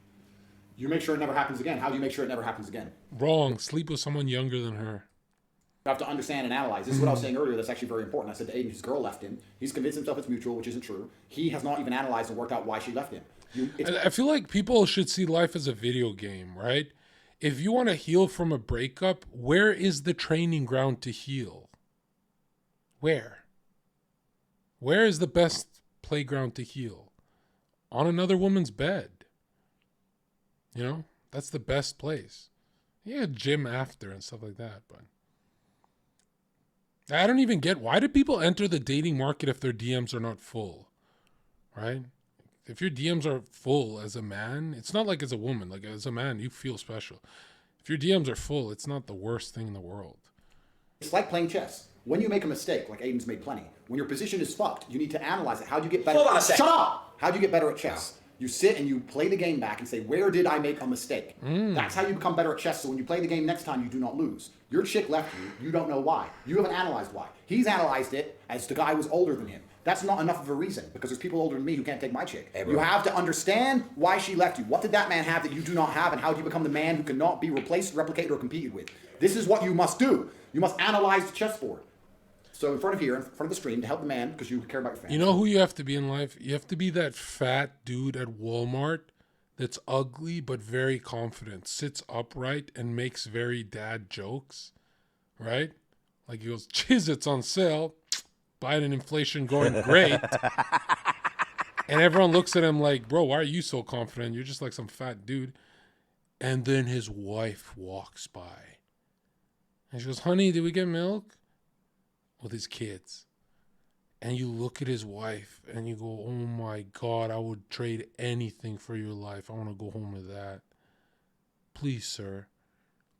You make sure it never happens again. How do you make sure it never happens again? Wrong. Sleep with someone younger than her. You have to understand and analyze. This is what I was saying earlier that's actually very important. I said to Aiden, his girl left him. He's convinced himself it's mutual, which isn't true. He has not even analyzed and worked out why she left him. I feel like people should see life as a video game, right? If you want to heal from a breakup, where is the training ground to heal? Where? Where is the best playground to heal? On another woman's bed. You know? That's the best place. Yeah, gym after and stuff like that, but I don't even get, why do people enter the dating market if their DMs are not full? Right? If your DMs are full as a man, it's not like as a woman. Like as a man, you feel special. If your DMs are full, it's not the worst thing in the world. It's like playing chess. When you make a mistake, like Aiden's made plenty, when your position is fucked, you need to analyze it. How do you get better? Hold on a second. Shut up! How do you get better at chess? You sit and you play the game back and say, where did I make a mistake? That's how you become better at chess. So when you play the game next time, you do not lose. Your chick left you. You don't know why. You haven't analyzed why. He's analyzed it as the guy was older than him. That's not enough of a reason because there's people older than me who can't take my chick. Hey, you have to understand why she left you. What did that man have that you do not have, and how do you become the man who cannot be replaced, replicated, or competed with? This is what you must do. You must analyze the chessboard. So in front of here, in front of the screen, to help the man, because you care about your fans. You know who you have to be in life? You have to be that fat dude at Walmart that's ugly but very confident, sits upright and makes very dad jokes. right? Like he goes, "Chiz, it's on sale." Biden inflation going great. And everyone looks at him like, "Bro, why are you so confident? You're just like some fat dude." And then his wife walks by. And she goes, "Honey, did we get milk?" With his kids. And you look at his wife and you go, "Oh my God, I would trade anything for your life. I want to go home with that. Please, sir.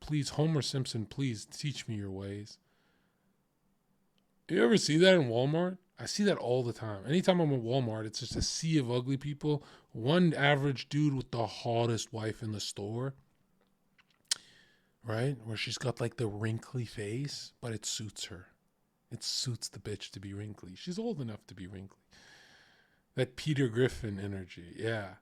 Please, Homer Simpson, please teach me your ways." You ever see that in Walmart? I see that all the time. Anytime I'm at Walmart, it's just a sea of ugly people. One average dude with the hottest wife in the store. Right? Where she's got like the wrinkly face, but it suits her. It suits the bitch to be wrinkly. She's old enough to be wrinkly. That Peter Griffin energy. Yeah.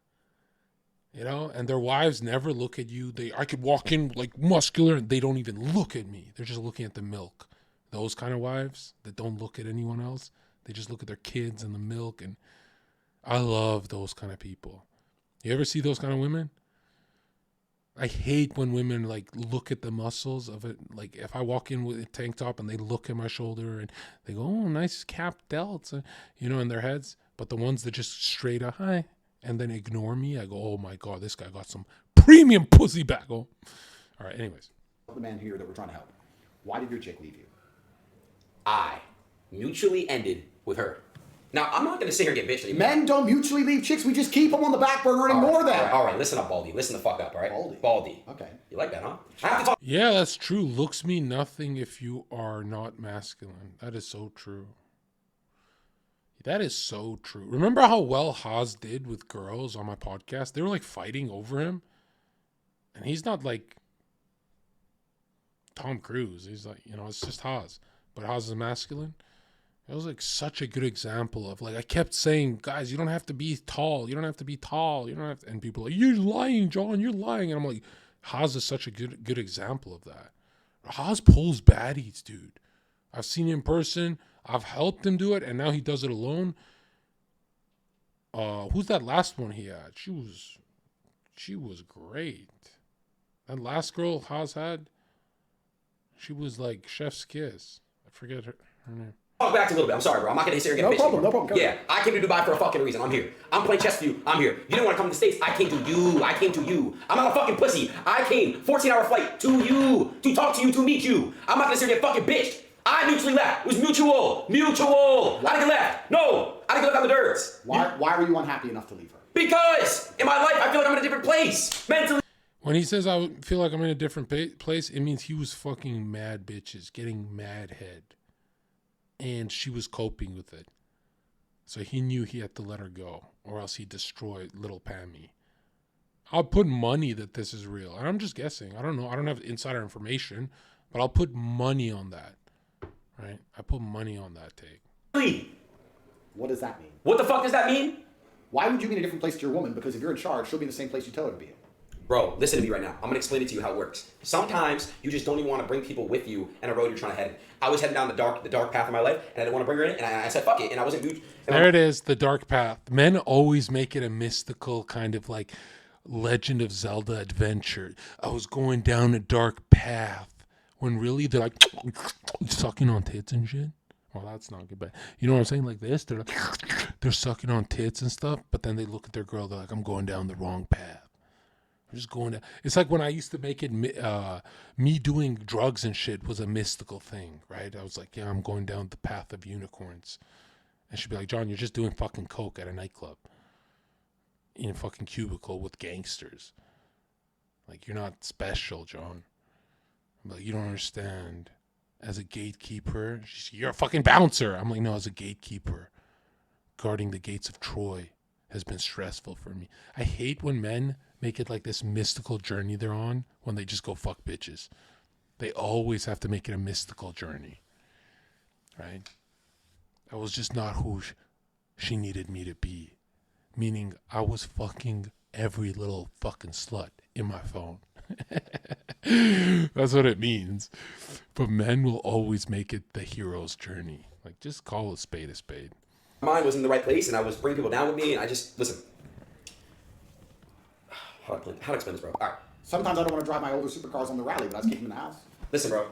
You know, and their wives never look at you. I could walk in like muscular and they don't even look at me. They're just looking at the milk. Those kind of wives that don't look at anyone else. They just look at their kids and the milk. And I love those kind of people. You ever see those kind of women? I hate when women like look at the muscles of it. Like if I walk in with a tank top and they look at my shoulder and they go, "Oh, nice cap delts," you know, in their heads. But the ones that just straight up, "Hi," and then ignore me, I go, "Oh my God, this guy got some premium pussy back home." All right, anyways. The man here that we're trying to help. Why did your chick leave you? I mutually ended with her. Now, I'm not going to sit here and get bitched anymore. Men don't mutually leave chicks. We just keep them on the back burner and ignore them. All right, listen up, Baldy. Listen the fuck up, all right? Baldy. Okay. You like that, huh? I have to talk. Yeah, that's true. Looks mean nothing if you are not masculine. That is so true. That is so true. Remember how well Haas did with girls on my podcast? They were like fighting over him. And he's not like Tom Cruise. He's like, you know, it's just Haas. But Haas is masculine. It was like such a good example of like, I kept saying, guys, you don't have to be tall. You don't have to be tall. You don't have to, and people are like, "You're lying, John, you're lying." And I'm like, Haas is such a good example of that. Haas pulls baddies, dude. I've seen him in person. I've helped him do it. And now he does it alone. Who's that last one he had? She was great. That last girl Haas had, she was like chef's kiss. I forget her name. Talk back a little bit. I'm sorry, bro. I'm not going to sit here and get bitched. No problem. Yeah, I came to Dubai for a fucking reason. I'm here. I'm playing chess with you. I'm here. You didn't want to come to the States. I came to you. I'm not a fucking pussy. I came 14-hour flight to you, to talk to you, to meet you. I'm not going to sit here and get fucking bitched. I mutually left. It was mutual. I didn't get left. No. I didn't get left on the dirts. Why were you unhappy enough to leave her? Because in my life, I feel like I'm in a different place. Mentally. When he says I feel like I'm in a different place, it means he was fucking mad bitches, getting mad head. And she was coping with it. So he knew he had to let her go, or else he'd destroy little Pammy. I'll put money that this is real. And I'm just guessing. I don't know. I don't have insider information, but I'll put money on that. Right? I put money on that take. What does that mean? What the fuck does that mean? Why would you be in a different place to your woman? Because if you're in charge, she'll be in the same place you tell her to be in. Bro, listen to me right now. I'm going to explain it to you how it works. Sometimes you just don't even want to bring people with you in a road you're trying to head in. I was heading down the dark path of my life, and I didn't want to bring her in, and I said, fuck it, and I wasn't good. There it is, the dark path. Men always make it a mystical kind of like Legend of Zelda adventure. I was going down a dark path, when really they're like sucking on tits and shit. Well, that's not good, but you know what I'm saying? Like this, they're sucking on tits and stuff, but then they look at their girl, they're like, I'm going down the wrong path. I'm just going down. It's like when I used to make it, me doing drugs and shit was a mystical thing, right? I was like, yeah, I'm going down the path of unicorns. And she'd be like, John, you're just doing fucking coke at a nightclub in a fucking cubicle with gangsters. Like, you're not special, John. I'm like, you don't understand. As a gatekeeper, you're a fucking bouncer. I'm like, no, as a gatekeeper, guarding the gates of Troy has been stressful for me. I hate when men make it like this mystical journey they're on when they just go fuck bitches. They always have to make it a mystical journey, right? I was just not who she needed me to be. Meaning I was fucking every little fucking slut in my phone. That's what it means. But men will always make it the hero's journey. Like, just call a spade a spade. My mind was in the right place, and I was bringing people down with me, and I just, listen. How to explain this, bro? All right. Sometimes I don't want to drive my older supercars on the rally, but I just keep them in the house. Listen, bro.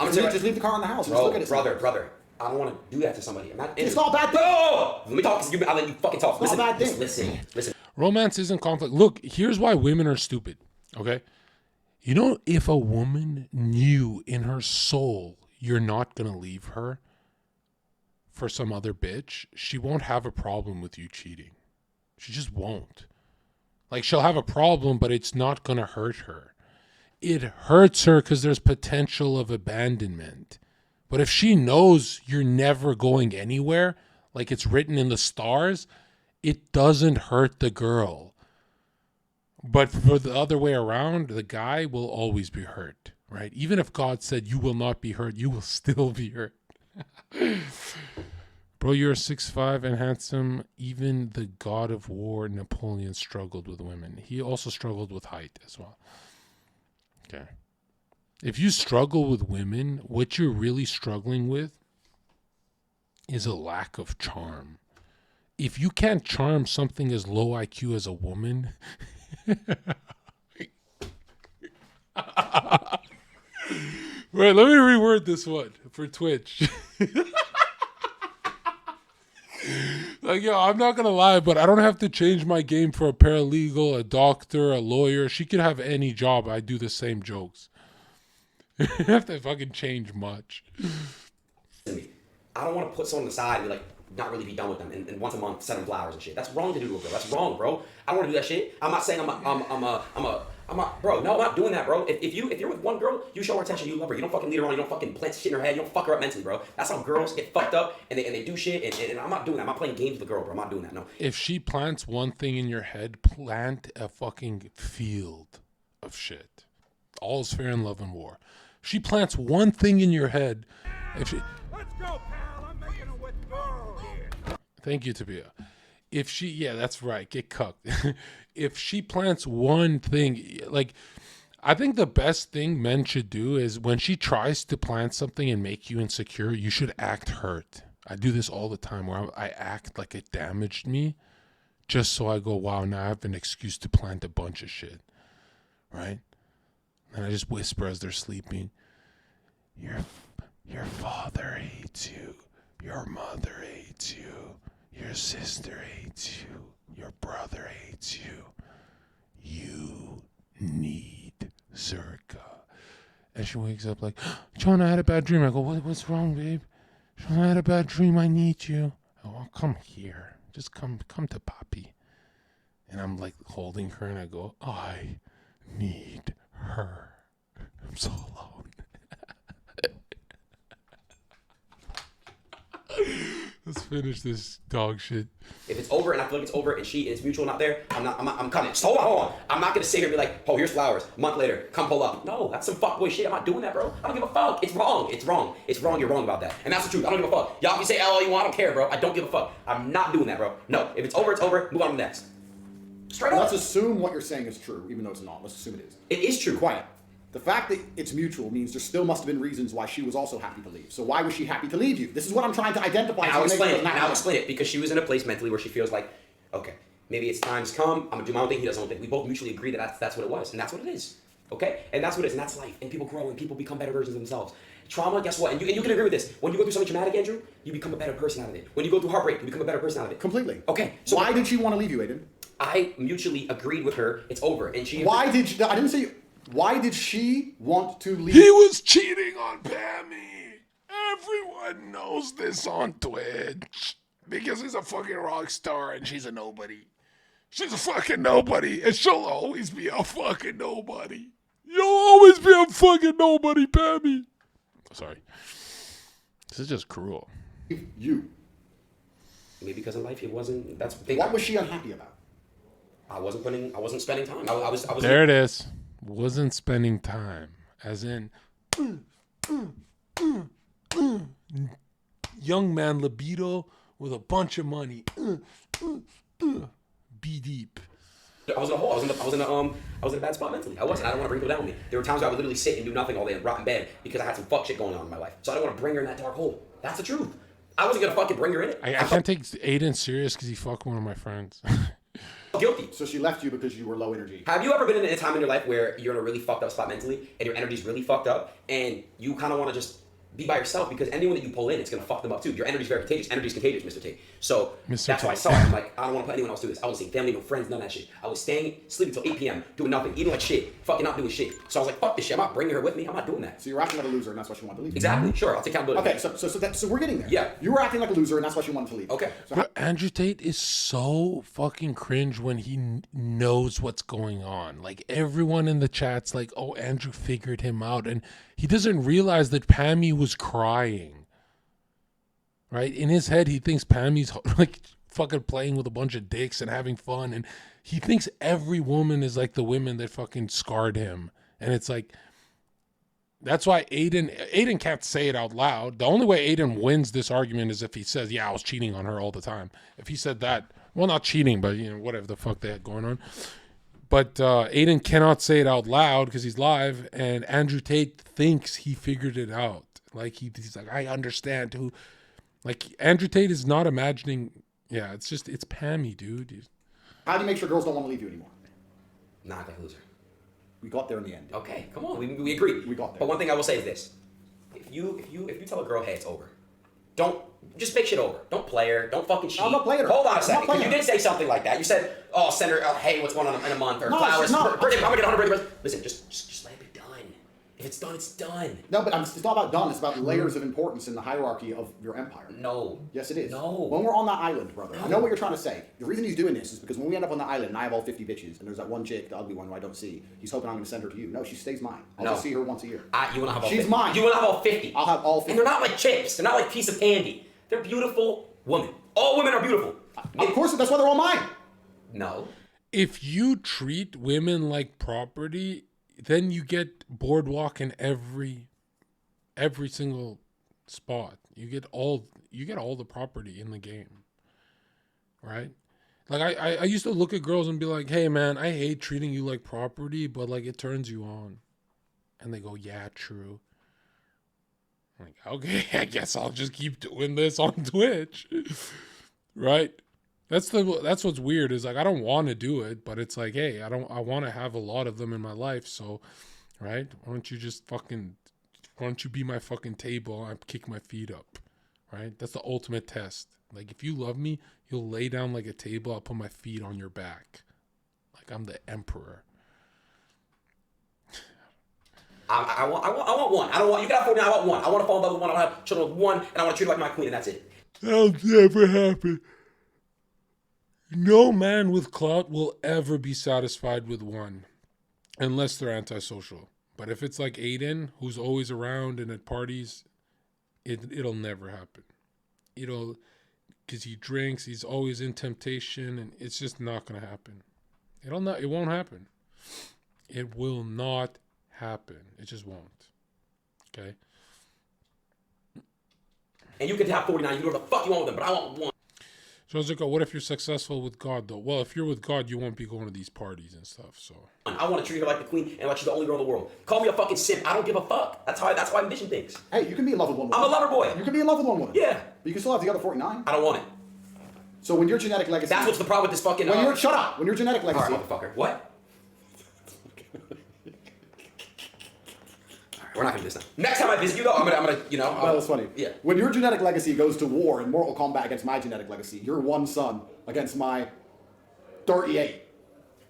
I'm gonna say just leave the car in the house. Bro, just look at it. brother. I don't want to do that to somebody. It's not a bad thing. No! Let me talk. I'll let you fucking talk. It's not a bad thing. Listen. Romance isn't conflict. Look, here's why women are stupid. Okay, you know, if a woman knew in her soul you're not gonna leave her for some other bitch, she won't have a problem with you cheating. She just won't. Like, she'll have a problem, but it's not gonna hurt her. It hurts her because there's potential of abandonment. But if she knows you're never going anywhere, like it's written in the stars, it doesn't hurt the girl. But for the other way around, the guy will always be hurt, right? Even if God said you will not be hurt, you will still be hurt. Bro, you're 6'5" and handsome. Even the god of war, Napoleon, struggled with women. He also struggled with height as well. Okay. If you struggle with women, what you're really struggling with is a lack of charm. If you can't charm something as low IQ as a woman... Right, let me reword this one for Twitch. Like, yo, I'm not gonna lie, but I don't have to change my game for a paralegal, a doctor, a lawyer. She could have any job. I do the same jokes. You don't have to fucking change much. I don't want to put someone aside and be like, not really be done with them, and once a month send them flowers and shit. That's wrong to do to a girl. That's wrong, bro. I don't want to do that shit. I'm not saying bro. No, I'm not doing that, bro. If you're with one girl, you show her attention, you love her. You don't fucking lead her on. You don't fucking plant shit in her head. You don't fuck her up mentally, bro. That's how girls get fucked up and they do shit. And I'm not doing that. I'm not playing games with the girl, bro. I'm not doing that. No. If she plants one thing in your head, plant a fucking field of shit. All's fair in love and war. She plants one thing in your head. Let's go, pal. I'm making a withdrawal here. Thank you, Tabia. If she, yeah, that's right. Get cucked. If she plants one thing, like, I think the best thing men should do is when she tries to plant something and make you insecure, you should act hurt. I do this all the time where I act like it damaged me just so I go, wow, now I have an excuse to plant a bunch of shit. Right? And I just whisper as they're sleeping, your father hates you. Your mother hates you. Your sister hates you. Your brother hates you. You need Zherka. And she wakes up like, John, I had a bad dream. I go, what's wrong, babe? John, I had a bad dream. I need you. I go, come here. Just come to Papi. And I'm like holding her and I go, I need her. I'm so alone. Let's finish this dog shit. If it's over and I feel like it's over and it's mutual not there, I'm coming. Just hold on. I'm not gonna sit here and be like, oh, here's flowers. A month later, come pull up. No, that's some fuckboy shit. I'm not doing that, bro. I don't give a fuck. It's wrong. You're wrong about that. And that's the truth. I don't give a fuck. Y'all can say all you want. I don't care, bro. I don't give a fuck. I'm not doing that, bro. No. If it's over, it's over. Move on to the next. Straight up. Let's assume what you're saying is true, even though it's not. Let's assume it is. It is true. Quiet. The fact that it's mutual means there still must have been reasons why she was also happy to leave. So why was she happy to leave you? This is what I'm trying to identify. I'll explain it. Because she was in a place mentally where she feels like, okay, maybe it's time's come. I'm gonna do my own thing. He does his own thing. We both mutually agree that that's what it was, and that's what it is. Okay, and that's what it is, and that's life. And people grow, and people become better versions of themselves. Trauma, guess what? And you can agree with this. When you go through something traumatic, Andrew, you become a better person out of it. When you go through heartbreak, you become a better person out of it. Completely. Okay. So why did she want to leave you, Adin? I mutually agreed with her. It's over, and she. Why did she want to leave? He was cheating on Pammy. Everyone knows this on Twitch. Because he's a fucking rock star and she's a nobody. She's a fucking nobody. And she'll always be a fucking nobody. You'll always be a fucking nobody, Pammy. Sorry. This is just cruel. You. Maybe because in life it wasn't. What was she unhappy about? I wasn't spending time. I was. There it is. Wasn't spending time, as in young man libido with a bunch of money. Be deep. I was in a hole. I was in a bad spot mentally. I wasn't. I don't want to bring people down with me. There were times where I would literally sit and do nothing all day and rot in bed because I had some fuck shit going on in my life. So I don't want to bring her in that dark hole. That's the truth. I wasn't gonna fucking bring her in it. I can't take Adin serious because he fucked one of my friends. Guilty. So she left you because you were low energy. Have you ever been in a time in your life where you're in a really fucked up spot mentally and your energy's really fucked up and you kind of want to just be by yourself because anyone that you pull in, it's going to fuck them up too. Your energy's very contagious. Energy's contagious, Mr. Tate. So that's why I saw it. I'm like, I don't want to put anyone else through this. I wasn't seeing family, no friends, none of that shit. I was sleeping till 8 p.m., doing nothing, eating like shit, fucking not doing shit. So I was like, fuck this shit. I'm not bringing her with me. I'm not doing that. So you're acting like a loser and that's why she wanted to leave. Exactly. Sure. I'll take accountability. Okay, so we're getting there. Yeah. You were acting like a loser and that's why she wanted to leave. Okay. So Bro, Andrew Tate is so fucking cringe when he knows what's going on. Like, everyone in the chat's like, oh, Andrew figured him out. And he doesn't realize that Pammy was crying. Right? In his head, he thinks Pammy's like fucking playing with a bunch of dicks and having fun. And he thinks every woman is like the women that fucking scarred him. And it's like, that's why Adin can't say it out loud. The only way Adin wins this argument is if he says, yeah, I was cheating on her all the time. If he said that, well, not cheating, but, you know, whatever the fuck they had going on. But Adin cannot say it out loud because he's live, and Andrew Tate thinks he figured it out. Like, he's like, I understand who. Like, Andrew Tate is not imagining. Yeah, it's Pammy, dude. how do you make sure girls don't want to leave you anymore? Not like a loser. We got there in the end. Okay, come on. We agree. We got there. But one thing I will say is this: if you tell a girl, hey, it's over, don't just make shit over. Don't play her. Don't fucking cheat. I'm not playing her. Hold on a I'm not second. playing You her. did say something like that. You said, "Oh, send her. Hey, what's going on in a month?" Or No, flowers. she's not. Birthday, I'm gonna get 100 birthday presents. Listen, just let it be done. If it's done, it's done. No, but it's not about done. It's about layers of importance in the hierarchy of your empire. No. Yes, it is. No. When we're on that island, brother, No. I know what you're trying to say. The reason he's doing this is because when we end up on the island and I have all 50 bitches and there's that one chick, the ugly one who I don't see, he's hoping I'm going to send her to you. No, she stays mine. I'll No. just see her once a year. You want to have all She's 50. mine. You want to have all 50. I'll have all 50. And they're not like chips. They're not like piece of candy. They're beautiful women. All women are beautiful. Of course, that's why they're all mine. No. If you treat women like property, then you get boardwalk in every single spot. You get all the property in the game, right? Like I used to look at girls and be like, hey man, I hate treating you like property, but like it turns you on. And they go, yeah, true. I'm like, okay, I guess I'll just keep doing this on Twitch. Right? That's what's weird is like I don't want to do it, but it's like, hey, I want to have a lot of them in my life, so right? Why don't you be my fucking table and kick my feet up? Right? That's the ultimate test. Like if you love me, you'll lay down like a table, I'll put my feet on your back. Like I'm the emperor. I want one. I don't want you got 49. I want one. I want to fall in love with one. I want to have children with one, and I want to treat her like my queen, and that's it. That'll never happen. No man with clout will ever be satisfied with one, unless they're antisocial. But if it's like Adin, who's always around and at parties, it'll never happen. Because he drinks, he's always in temptation, and it's just not gonna happen. It won't happen. It will not happen. It just won't. Okay. And you can have 49. You can do whatever the fuck you want with them, but I want one. JON ZHERKA, what if you're successful with God, though? Well, if you're with God, you won't be going to these parties and stuff, so. I want to treat her like the queen and like she's the only girl in the world. Call me a fucking simp. I don't give a fuck. That's why I envision things. Hey, you can be in love with one woman. I'm a lover boy. You can be in love with one woman. Yeah. But you can still have the other 49. I don't want it. So when your genetic legacy... That's what's the problem with this fucking... Shut up! When your genetic legacy... All right, motherfucker. What? We're not gonna do this now. Next time I visit you, though, I'm gonna, Well, that's funny. Yeah. When your genetic legacy goes to war in Mortal Kombat against my genetic legacy, your one son against my 38,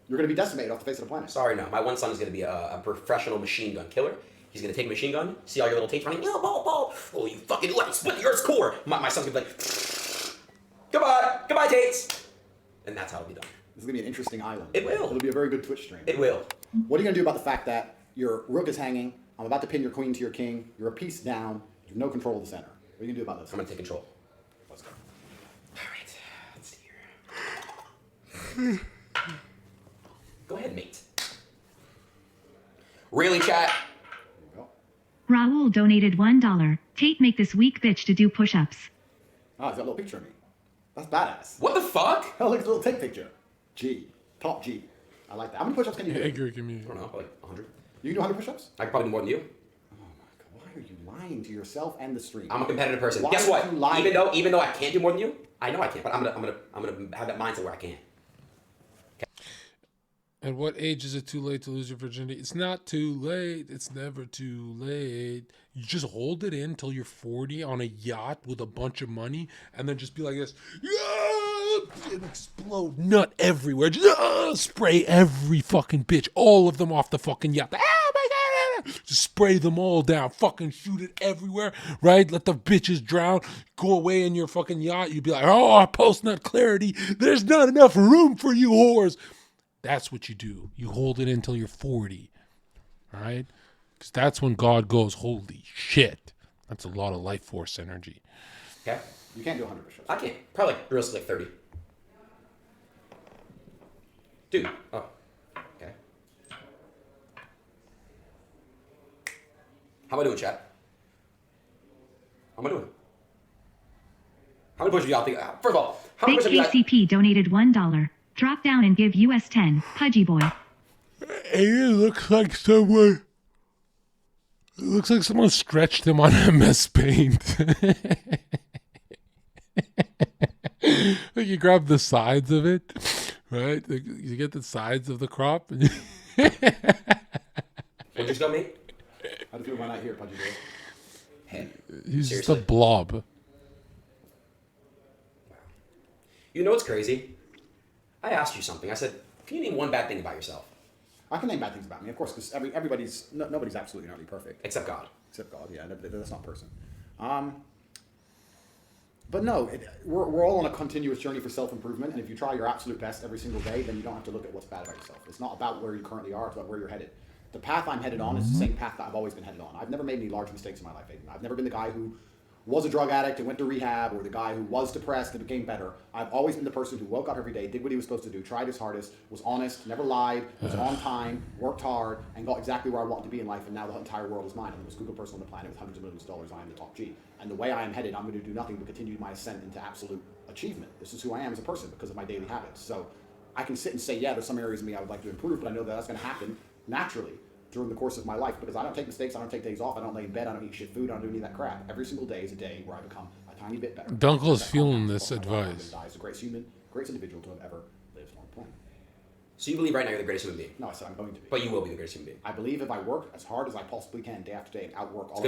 you're gonna be decimated off the face of the planet. Sorry, no. My one son is gonna be a professional machine gun killer. He's gonna take a machine gun, see all your little Tates running, ball. Oh, you fucking let me split the Earth's core. My son's gonna be like, goodbye, Tates. And that's how it'll be done. This is gonna be an interesting island. It will. It'll be a very good Twitch stream. It will. What are you gonna do about the fact that your rook is hanging? I'm about to pin your queen to your king. You're a piece down. You have no control of the center. What are you gonna do about this? I'm gonna take control. Let's go. All right. Let's see here. Go ahead, mate. Really, chat? Raul donated $1. Tate make this weak bitch to do push-ups. Ah, he's got a little picture of me. That's badass. What the fuck? Oh, look at the little Tate picture. G. Top G. I like that. How many push-ups can you do? I don't know, like 100. You can do 100 push-ups? I could probably do more than you. Oh my god, why are you lying to yourself and the stream? I'm a competitive person. Why Guess are what? you lying? Even though I can't do more than you, I know I can't, but I'm gonna have that mindset where I can. At what age is it too late to lose your virginity? It's not too late. It's never too late. You just hold it in till you're 40 on a yacht with a bunch of money, and then just be like this, yeah, and explode nut everywhere. Just spray every fucking bitch, all of them off the fucking yacht. Oh my God! Just spray them all down. Fucking shoot it everywhere, right? Let the bitches drown. Go away in your fucking yacht. You'd be like, oh, post-nut clarity. There's not enough room for you whores. That's what you do. You hold it until you're 40. All right? Because that's when God goes, holy shit. That's a lot of life force energy. Okay. You can't do 100%. I can't. Probably realistically like 30. Dude. Oh. Okay. How am I doing, chat? How am I doing? How many pushes do y'all think? First of all, how many Big pushes do you KCP donated $1. Drop down and give US 10. Pudgy boy. It looks like someone. It looks like someone stretched him on MS Paint. Like you grab the sides of it, right? Like you get the sides of the crop. And What just got me? How do you feel about not here, Pudgy boy? Hey, he's seriously? just a blob. You know what's crazy? I asked you something. I said, can you name one bad thing about yourself? I can name bad things about me, of course, because nobody's absolutely utterly perfect. Except God. Except God, yeah, that's not a person. But no, we're all on a continuous journey for self-improvement, and if you try your absolute best every single day, then you don't have to look at what's bad about yourself. It's not about where you currently are, it's about where you're headed. The path I'm headed on is the same path that I've always been headed on. I've never made any large mistakes in my life, Adin. I've never been the guy who was a drug addict and went to rehab, or the guy who was depressed and became better. I've always been the person who woke up every day, did what he was supposed to do, tried his hardest, was honest, never lied, was on time, worked hard, and got exactly where I wanted to be in life, and now the entire world is mine. I'm the most Google person on the planet with hundreds of millions of dollars. I am the top G. And the way I am headed, I'm going to do nothing but continue my ascent into absolute achievement. This is who I am as a person because of my daily habits. So I can sit and say, yeah, there's some areas of me I would like to improve, but I know that that's going to happen naturally during the course of my life because I don't take mistakes, I don't take days off, I don't lay in bed, I don't eat shit food, I don't do any of that crap. Every single day is a day where I become a tiny bit better. Dunkel's feeling this advice. He's the greatest human, greatest individual to have ever lived on the planet. So you believe right now you're the greatest human being? No, I said I'm going to be. But you will be the greatest human being. I believe if I work as hard as I possibly can day after day and outwork all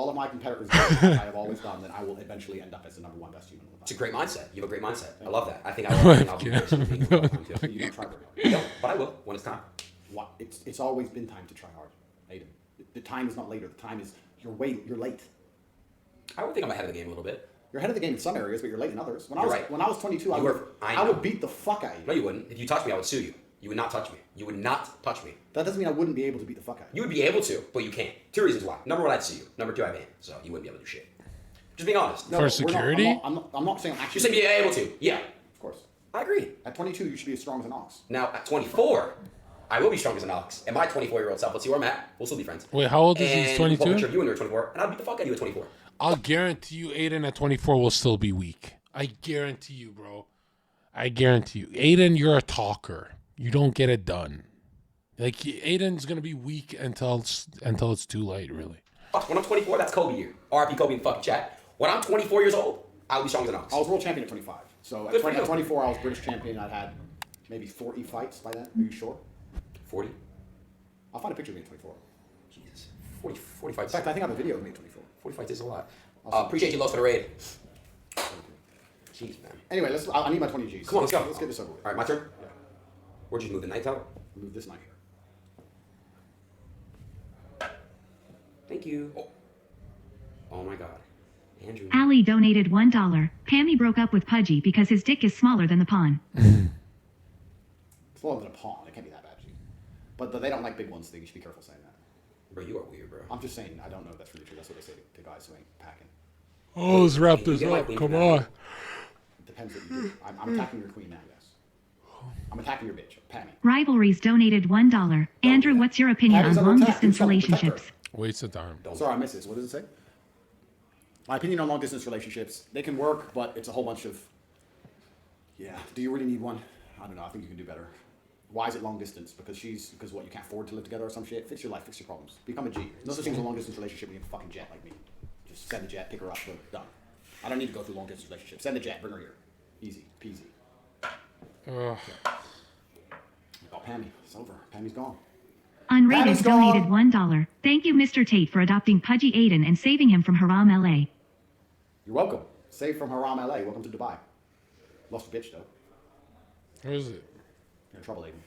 of my competitors as I have always done, then I will eventually end up as the number one best human on the planet. It's a great mindset. You have a great mindset. I love that. I think I'll be the greatest human being. You don't try very hard. No, but I will when it's time. What? It's always been time to try hard, Adin. The time is not later. The time is you're late. I would think I'm ahead of the game a little bit. You're ahead of the game in some areas, but you're late in others. When You're I was 22, I would beat the fuck out of you. No, you wouldn't. If you touched me, I would sue you. You would not touch me. You would not touch me. That doesn't mean I wouldn't be able to beat the fuck out of you. You would be able to, but you can't. Two reasons why. Number one, I'd sue you. Number two, I ban. So you wouldn't be able to do shit. Just being honest. For security? I'm not saying I'm actually. You said be able to. Yeah. Of course. I agree. At 22, you should be as strong as an ox. Now, at 24, I will be strong as an ox. And my 24-year-old self, let's see where I'm at. We'll still be friends. Wait, how old is he? 22? We'll picture you when you're 24, and I'll beat the fuck out of you at 24. I'll guarantee you Adin at 24 will still be weak. I guarantee you, bro. I guarantee you. Adin, you're a talker. You don't get it done. Like, Aiden's going to be weak until it's too late, really. When I'm 24, that's Kobe year. RIP Kobe in the fucking chat. When I'm 24 years old, I'll be strong as an ox. I was world champion at 25. So at 24, I was British champion. I'd had maybe 40 fights by then. Are you sure? 40? I'll find a picture of me at 24. Jesus. 40 fights. In fact, I think I have a video of me at 24. 40 fights is a lot. Appreciate you, Los, for the raid. Jeez, man. Anyway, I need my 20 Gs. Come on, let's go. Let's get this over with. All right, my turn? Yeah. Where'd you move the knife out? Move this knife here. Thank you. Oh my God. Andrew. Ali donated $1. Pammy broke up with Pudgy because his dick is smaller than the pawn. It's smaller than a pawn. It can't be that bad, G. But they don't like big ones, so you should be careful saying that. Bro, you are weird, bro. I'm just saying, I don't know if that's really true. That's what they say to guys who ain't packing. Oh, let's wrap this up. Come on. It depends what you do. I'm attacking your queen now, yes. I'm attacking your bitch, Pammy. Rivalries donated $1. Andrew, what's your opinion on long-distance relationships? Waste of time. Sorry, I missed this. What does it say? My opinion on long-distance relationships. They can work, but it's a whole bunch of... Yeah. Do you really need one? I don't know. I think you can do better. Why is it long distance? Because what, you can't afford to live together or some shit? Fix your life, fix your problems. Become a G. No such thing as a long-distance relationship when you have a fucking jet like me. Just send the jet, pick her up, boom, done. I don't need to go through long-distance relationships. Send the jet, bring her here. Easy peasy. Pammy. It's over. Pammy's gone. Unrated Pammy's gone. donated $1. Thank you, Mr. Tate, for adopting pudgy Adin and saving him from Haram LA. You're welcome. Saved from Haram LA. Welcome to Dubai. Lost your bitch, though. Where is it? You're in trouble, Adin.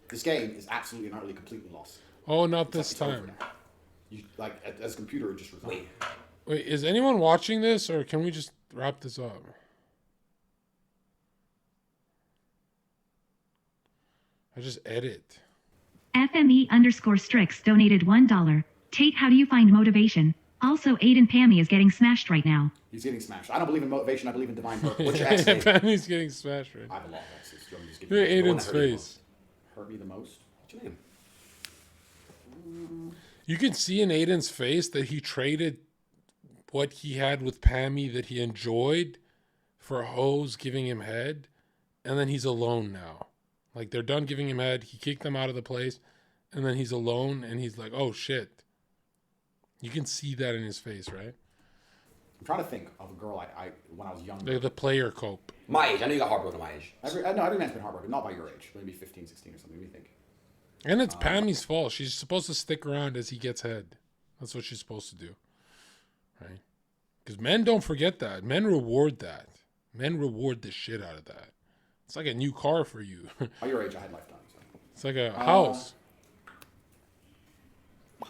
This game is absolutely and utterly completely lost. Oh, not It's this like it's time. over now. You, like, as a computer, it just resigned. Wait, is anyone watching this, or can we just wrap this up? I just edit. FME_Strix donated $1. Tate, how do you find motivation? Also, Adin Pammy is getting smashed right now. He's getting smashed. I don't believe in motivation. I believe in divine purpose. What's your ex name? Pammy's getting smashed right I have a lot of exes. Do you want me to just give Look at you the one Aiden's that hurt you the face. most? Hurt me the most? What's your name? You can see in Aiden's face that he traded what he had with Pammy that he enjoyed for hoes giving him head, and then he's alone now. Like, they're done giving him head, he kicked them out of the place, and then he's alone, and he's like, oh shit. You can see that in his face, right? I'm trying to think of a girl I when I was younger. The player cope. My age. I know you got heartbroken at my age. Every man's been heartbroken. Not by your age. Maybe 15, 16 or something. What do you think? And it's Pammy's fault. She's supposed to stick around as he gets head. That's what she's supposed to do. Right? Because men don't forget that. Men reward that. Men reward the shit out of that. It's like a new car for you. By your age, I had lifetime. So. It's like a house.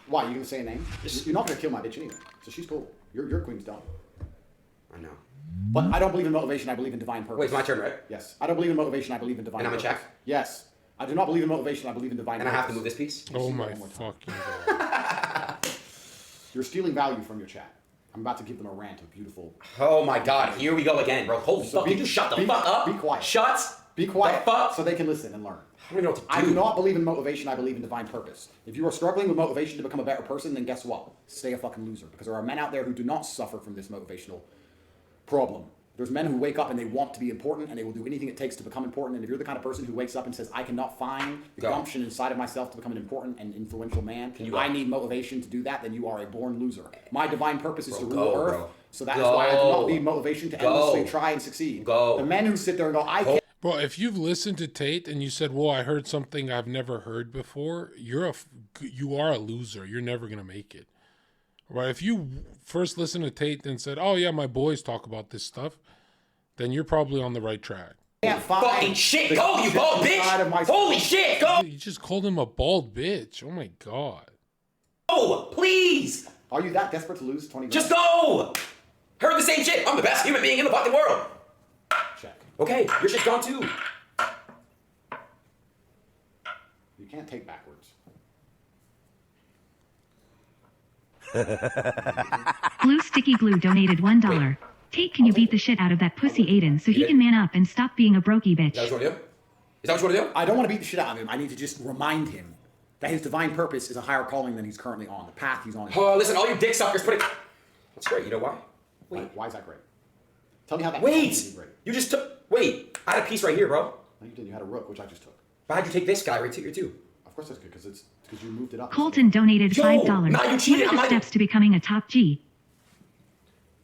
Why? You gonna say a name? You're not gonna kill my bitch anyway. So she's cool. Your queen's done. I know. But I don't believe in motivation. I believe in divine purpose. Wait, it's my turn, right? Yes. I don't believe in motivation. I believe in divine And I'm a purpose. check? Yes. I do not believe in motivation. I believe in divine And I purpose. have to move this piece? Oh my fucking god. You're stealing value from your chat. I'm about to give them a rant of beautiful. Oh my god, here we go again, bro. Holy fuck, you just shut the fuck up. Be quiet. Shut Be quiet. the fuck. So they can listen and learn. I don't even know what to do. I do not believe in motivation. I believe in divine purpose. If you are struggling with motivation to become a better person, then guess what? Stay a fucking loser. Because there are men out there who do not suffer from this motivational problem. There's men who wake up and they want to be important and they will do anything it takes to become important. And if you're the kind of person who wakes up and says, I cannot find the gumption inside of myself to become an important and influential man, I need motivation to do that, then you are a born loser. My divine purpose is to rule the earth. So that is why I do not need motivation to endlessly try and succeed. The men who sit there and go, I can't. Bro, if you've listened to Tate and you said, "Whoa, I heard something I've never heard before," you are a loser. You're never gonna make it. Right? If you first listened to Tate and said, "Oh yeah, my boys talk about this stuff," then you're probably on the right track. Fucking shit, go, you bald bitch! Holy shit, go! You just called him a bald bitch. Oh my god. Oh, please! Are you that desperate to lose 20 Just go! Heard the same shit. I'm the best human being in the fucking world. Check. Okay, your shit's gone too. You can't take backwards. Glue Sticky Glue donated $1. Tate, can you beat the shit out of that pussy Adin so he can man up and stop being a brokey bitch? Is that what you want to do? Is that what you want to do? I don't want to beat the shit out of him. I need to just remind him that his divine purpose is a higher calling than he's currently on. The path he's on. Oh, listen, all you dick suckers, put it. That's great. You know why? Wait. Why is that great? Tell me how that. Wait. You just took. Wait. I had a piece right here, bro. No, you didn't. You had a rook, which I just took. But how'd you take this guy right here too? Of course that's good because you moved it up. Colton donated $5. nah, you cheated. What are the steps to becoming a top G?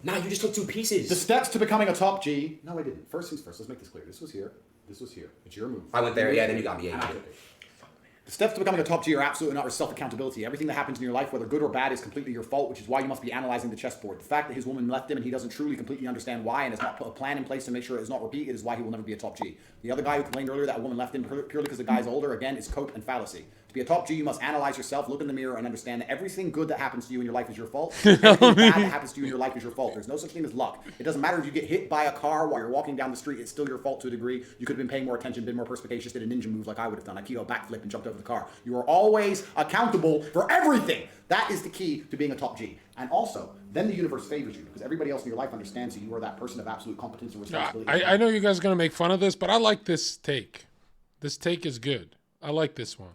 Nah, you just took two pieces. The steps to becoming a top G. No, I didn't. First things first. Let's make this clear. This was here. This was here. It's your move. I went there. Yeah, then you got me. Yeah, you did. The steps to becoming a top G are absolutely not self-accountability. Everything that happens in your life, whether good or bad, is completely your fault, which is why you must be analyzing the chessboard. The fact that his woman left him and he doesn't truly completely understand why and has not put a plan in place to make sure it does not repeat, it is why he will never be a top G. The other guy who complained earlier that a woman left him purely because the guy's older, again, is cope and fallacy. To be a top G, you must analyze yourself, look in the mirror, and understand that everything good that happens to you in your life is your fault. Everything bad that happens to you in your life is your fault. There's no such thing as luck. It doesn't matter if you get hit by a car while you're walking down the street, it's still your fault to a degree. You could have been paying more attention, been more perspicacious, did a ninja move like I would have done. I keto backflip and jumped over the car. You are always accountable for everything. That is the key to being a top G. And also, then the universe favors you because everybody else in your life understands that you are that person of absolute competence and responsibility. I know you guys are going to make fun of this, but I like this take. This take is good. I like this one.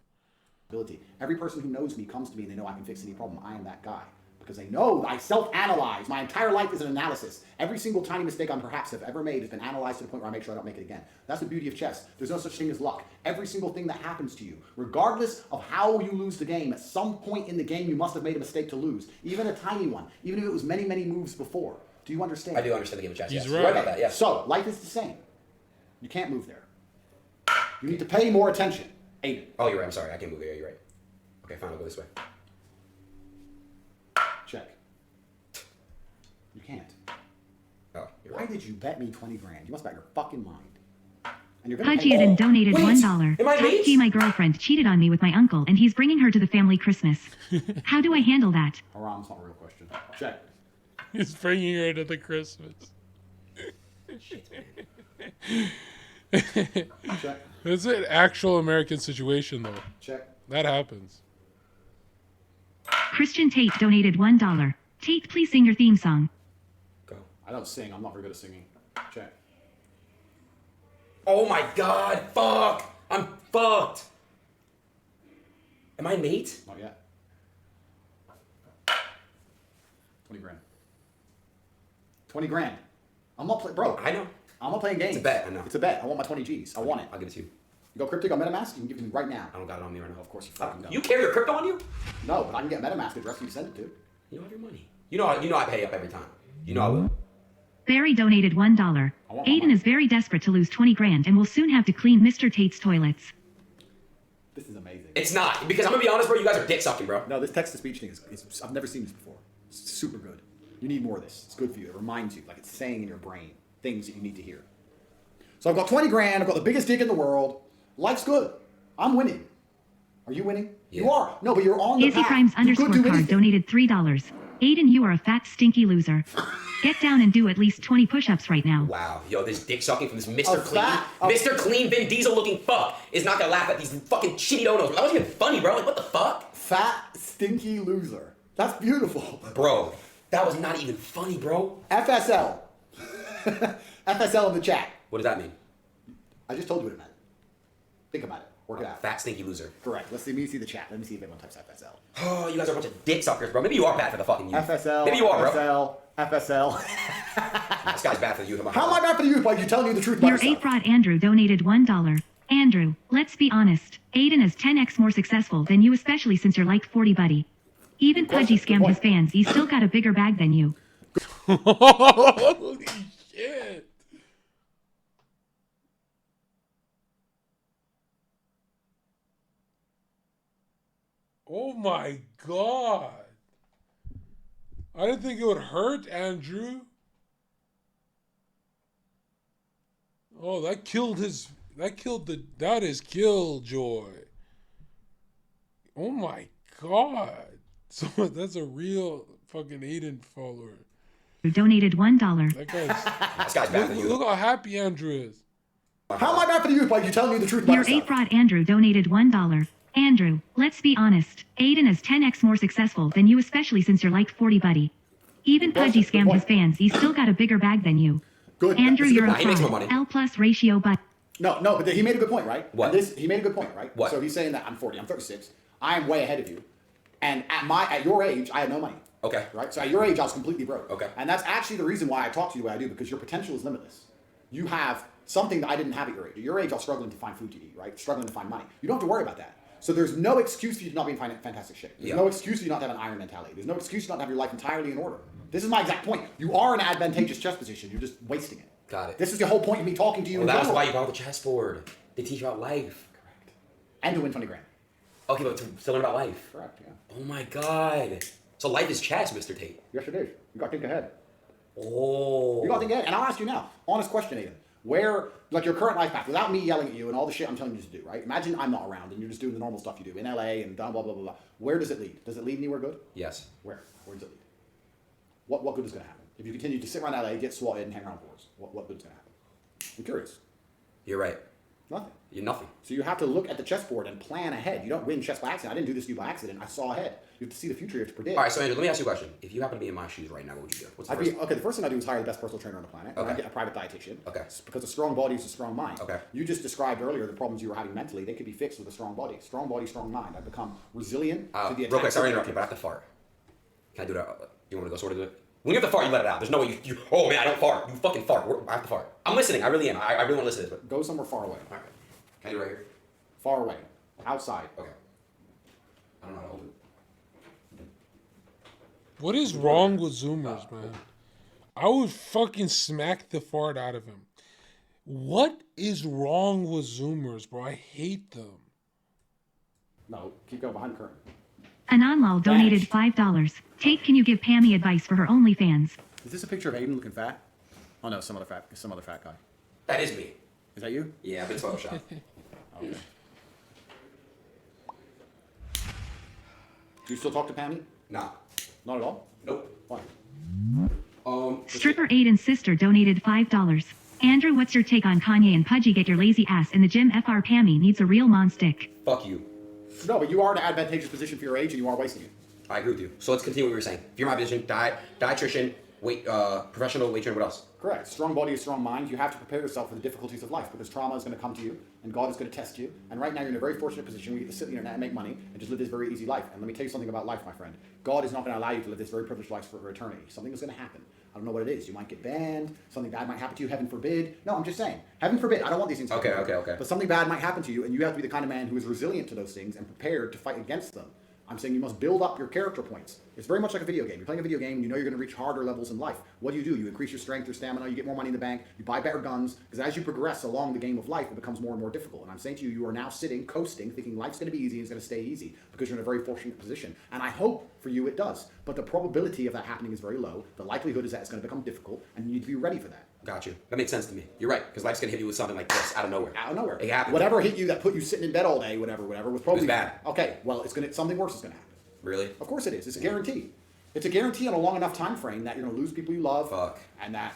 Every person who knows me comes to me and they know I can fix any problem. I am that guy. Because they know I self-analyze. My entire life is an analysis. Every single tiny mistake I perhaps have ever made has been analyzed to the point where I make sure I don't make it again. That's the beauty of chess. There's no such thing as luck. Every single thing that happens to you, regardless of how you lose the game, at some point in the game you must have made a mistake to lose. Even a tiny one. Even if it was many, many moves before. Do you understand? I do understand the game of chess. He's yes. right. You're right about that, yes. So, life is the same. You can't move there. You need to pay more attention. Aiden. Oh, you're right. I'm sorry. I can't move here. You're right. Okay, fine. I'll go this way. Check. You can't. Oh, you're Why right. did you bet me 20 grand? You must be out your fucking mind. And you're Haji Adin donated wait, $1. am I late? Haji, my girlfriend, cheated on me with my uncle, and he's bringing her to the family Christmas. How do I handle that? Haram's not a real question. Check. He's bringing her to the Christmas. Check. It's an actual American situation, though. Check. That happens. Christian Tate donated $1. Tate, please sing your theme song. I don't sing. I'm not very good at singing. Check. Oh my God! Fuck! I'm fucked. Am I Nate? Not yet. 20 grand. 20 grand. I'm not bro. I know. I'm not playing games. It's a bet. I know. It's a bet. I want my 20 G's. I want it. I'll give it to you. You go cryptic on MetaMask. You can give it to me right now. I don't got it on me right now. Of course you fucking don't. You carry your crypto on you? No, but I can get MetaMask address and you send it to. You don't have your money. You know I pay up every time. You know I will. Barry donated $1. Aiden is very desperate to lose 20 grand and will soon have to clean Mr. Tate's toilets. This is amazing. It's not, because I'm gonna be honest, bro. You guys are dick sucking, bro. No, this text-to-speech thing is I've never seen this before. It's super good. You need more of this. It's good for you. It reminds you, like it's saying in your brain things that you need to hear. So I've got 20 grand. I've got the biggest dick in the world. Life's good. I'm winning. Are you winning? Yeah. You are. No, but you're on the Izzy path. Crimes You could do _card anything. donated $3. Aiden, you are a fat, stinky loser. Get down and do at least 20 push-ups right now. Wow, yo, this dick sucking from this Mr. A Clean, fat- Mr. Clean Vin Diesel looking fuck is not gonna laugh at these fucking shitty donos. That wasn't even funny, bro. Like, what the fuck? Fat, stinky loser. That's beautiful. Bro, that was not even funny, bro. FSL. FSL in the chat. What does that mean? I just told you what it meant. Think about it. Work it out. Fat, stinky loser. Correct. Let me see the chat. Let me see if everyone types FSL. Oh, you guys are a bunch of dick suckers, bro. Maybe you are bad for the fucking youth. FSL. Maybe you are, FSL. FSL. This guy's bad for the youth. How am I bad for the youth? By you telling you the truth about Your yourself? A-Fraud Andrew donated $1. Andrew, let's be honest. Aiden is 10x more successful than you, especially since you're like 40 buddy. Even Pudgy scammed his fans. He's still got a bigger bag than you. Holy shit. Oh my God. I didn't think it would hurt, Andrew. Oh, that is killjoy. Oh my God. So that's a real fucking Aiden follower. Donated $1. This guy's bad for the youth. Look how happy Andrew is. How am I bad for the youth? By you telling me the truth about Your yourself? A-Fraud Andrew donated $1. Andrew, let's be honest. Aiden is 10x more successful than you, especially since you're like 40 buddy. Even Pudgy scammed his fans. He's still got a bigger bag than you. Good. Andrew, you're a He makes more 5. money. L plus ratio, but No, but he made a good point, right? What? He made a good point, right? What? So he's saying that I'm 40, I'm 36. I am way ahead of you. And at your age, I had no money. Okay. Right? So at your age, I was completely broke. Okay. And that's actually the reason why I talk to you the way I do, because your potential is limitless. You have something that I didn't have at your age. At your age, I was struggling to find food to eat, right? Struggling to find money. You don't have to worry about that. So there's no excuse for you to not be in fantastic shape. There's no excuse for you not to have an iron mentality. There's no excuse for you not to have your life entirely in order. This is my exact point. You are in an advantageous chess position. You're just wasting it. Got it. This is the whole point of me talking to you. Well, in that's general. why you bought the chessboard. They teach you about life. Correct. And to win 20 grand. Okay, but to learn about life. Correct, yeah. Oh my God. So life is chess, Mr. Tate. Yes, it is. You got to think ahead. Oh. You got to think ahead. And I'll ask you now, honest question, Aiden. Where, like your current life path, without me yelling at you and all the shit I'm telling you to do, right? Imagine I'm not around and you're just doing the normal stuff you do in LA and blah, blah, blah, blah, blah. Where does it lead? Does it lead anywhere good? Yes. Where? Where does it lead? What good is going to happen? If you continue to sit around LA, get swatted, and hang around wars, what good is going to happen? I'm curious. You're right. Nothing. You're nothing. So you have to look at the chessboard and plan ahead. You don't win chess by accident. I didn't do this to you by accident. I saw ahead. You have to see the future. You have to predict. All right, so Andrew, let me ask you a question. If you happen to be in my shoes right now, what would you do? What's the first? The first thing I do is hire the best personal trainer on the planet. And I get a private dietitian. Okay. Because a strong body is a strong mind. Okay. You just described earlier the problems you were having mentally. They could be fixed with a strong body. Strong body, strong mind. I become resilient to the Real quick, sorry to attacks. interrupt you, but I have to fart. Can I do that? You want to go sort of do it? When you have to fart, you let it out. There's no way you oh man, I don't fart. You fucking fart. I have to fart. I'm listening. I really am. I really want to listen to this. But Go somewhere far away. all right. Can I do it right here? Far away. Outside. Okay. I don't know how to hold it. What is wrong with Zoomers, man? I would fucking smack the fart out of him. What is wrong with Zoomers, bro? I hate them. No, keep going behind the curtain. Anonlal donated $5. Tate, can you give Pammy advice for her OnlyFans? Is this a picture of Adin looking fat? Oh no, some other fat guy. That is me. Is that you? Yeah, I've been photoshopped. Okay. Do you still talk to Pammy? Nah. Not at all? Nope. Why? Stripper Aiden's sister donated $5. Andrew, what's your take on Kanye and Pudgy get your lazy ass in the gym? FR Pammy needs a real mom stick. Fuck you. No, but you are in an advantageous position for your age and you are wasting it. I agree with you. So let's continue what we were saying. If you're my position, dietitian, professional weight trainer, what else? Correct. Strong body, a strong mind. You have to prepare yourself for the difficulties of life because trauma is going to come to you and God is going to test you. And right now you're in a very fortunate position where you get to sit on the internet and make money and just live this very easy life. And let me tell you something about life, my friend. God is not going to allow you to live this very privileged life for eternity. Something is going to happen. I don't know what it is. You might get banned. Something bad might happen to you. Heaven forbid. No, I'm just saying. Heaven forbid. I don't want these things to happen. Okay. But something bad might happen to you and you have to be the kind of man who is resilient to those things and prepared to fight against them. I'm saying you must build up your character points. It's very much like a video game. You're playing a video game, you know you're going to reach harder levels in life. What do? You increase your strength, your stamina, you get more money in the bank, you buy better guns, because as you progress along the game of life, it becomes more and more difficult. And I'm saying to you, you are now sitting, coasting, thinking life's going to be easy and it's going to stay easy, because you're in a very fortunate position. And I hope for you it does. But the probability of that happening is very low. The likelihood is that it's going to become difficult, and you need to be ready for that. Got you. That makes sense to me. You're right, because life's going to hit you with something like this out of nowhere. Out of nowhere. It happens. Whatever hit you that put you sitting in bed all day, whatever, was probably... It was bad. Okay, well, something worse is going to happen. Really? Of course it is. It's a guarantee. It's a guarantee on a long enough time frame that you're going to lose people you love. Fuck. And that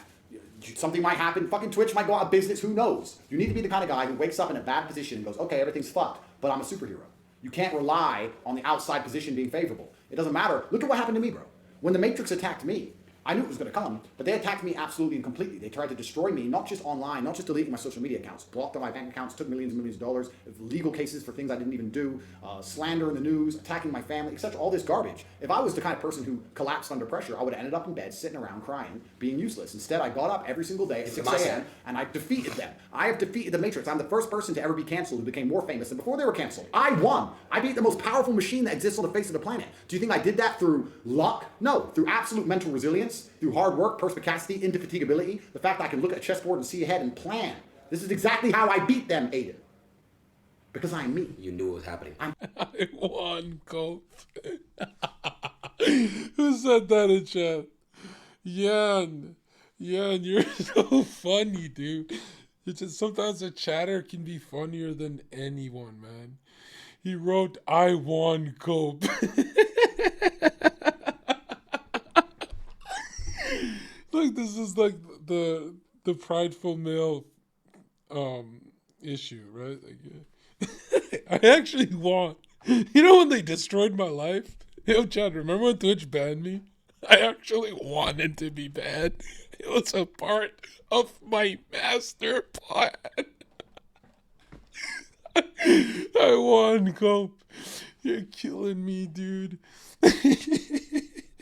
something might happen. Fucking Twitch might go out of business. Who knows? You need to be the kind of guy who wakes up in a bad position and goes, okay, everything's fucked, but I'm a superhero. You can't rely on the outside position being favorable. It doesn't matter. Look at what happened to me, bro. When the Matrix attacked me, I knew it was going to come, but they attacked me absolutely and completely. They tried to destroy me, not just online, not just deleting my social media accounts, blocked all my bank accounts, took millions and millions of dollars, legal cases for things I didn't even do, slander in the news, attacking my family, etc. All this garbage. If I was the kind of person who collapsed under pressure, I would have ended up in bed, sitting around crying, being useless. Instead, I got up every single day at 6 a.m. and I defeated them. I have defeated the Matrix. I'm the first person to ever be canceled who became more famous than before they were canceled. I won. I beat the most powerful machine that exists on the face of the planet. Do you think I did that through luck? No, through absolute mental resilience, through hard work, perspicacity, indefatigability, the fact that I can look at a chessboard and see ahead and plan. This is exactly how I beat them, Adin. Because I'm me. You knew it was happening. I won, Cope. Who said that in chat? Yan, you're so funny, dude. It's just sometimes a chatter can be funnier than anyone, man. He wrote, I won, Cope. Like, this is like the prideful male issue, right? Like, I actually won. You know when they destroyed my life? Yo, Chad, remember when Twitch banned me? I actually wanted to be banned. It was a part of my master plan. I won, Cope. You're killing me, dude.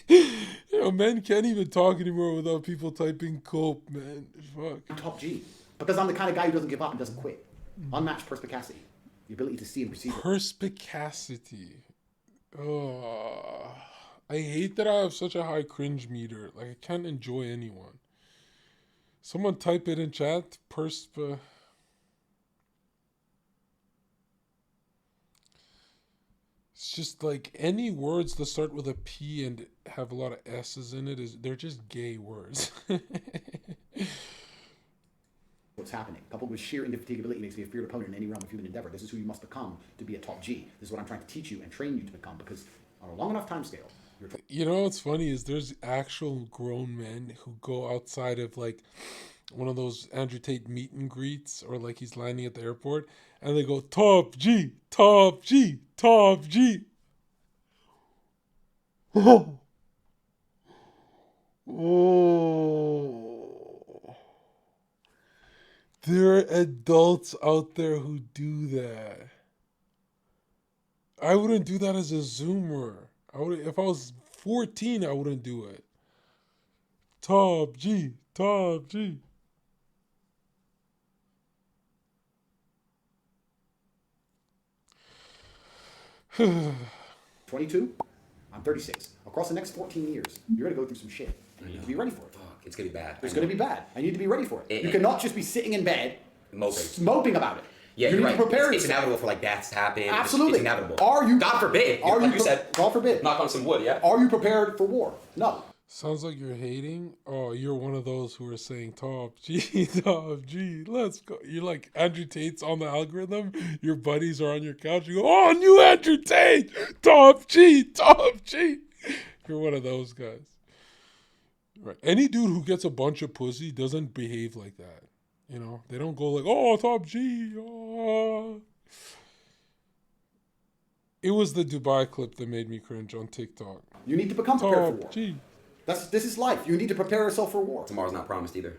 You know, men can't even talk anymore without people typing Cope, man. Fuck. I'm top G. Because I'm the kind of guy who doesn't give up and doesn't quit. Unmatched perspicacity. The ability to see and perceive. Perspicacity. Oh, I hate that I have such a high cringe meter. Like, I can't enjoy anyone. Someone type it in chat. It's just like any words that start with a P and have a lot of S's in it, they're just gay words. What's happening, coupled with sheer indefatigability, makes me a feared opponent in any realm of human endeavor. This is who you must become to be a top G. This is what I'm trying to teach you and train you to become, because on a long enough time scale, you know what's funny is there's actual grown men who go outside of like one of those Andrew Tate meet and greets, or like he's landing at the airport, and they go, top G, top G, top G. Oh. There are adults out there who do that. I wouldn't do that as a Zoomer. If I was 14, I wouldn't do it. Top G, top G. $22, I'm 36. Across the next 14 years, you're going to go through some shit. You need to be ready for it. It's going to be bad. It's going to be bad. I need to be ready for it. You cannot just be sitting in bed moping about it. Yeah, you you're need right. to prepare It's yourself. inevitable for like deaths to happen. Absolutely. It's inevitable. Are you? God forbid. Are like you? You said. God forbid. Knock on some wood. Yeah. Are you prepared for war? No. Sounds like you're hating. Oh, you're one of those who are saying top G, top G, let's go. You're like Andrew Tate's on the algorithm. Your buddies are on your couch. You go, oh, new Andrew Tate, top G, top G. You're one of those guys. Right. Any dude who gets a bunch of pussy doesn't behave like that. You know, they don't go like, oh, top G. Oh. It was the Dubai clip that made me cringe on TikTok. You need to become prepared for war. Top G. This is life. You need to prepare yourself for war. Tomorrow's not promised either.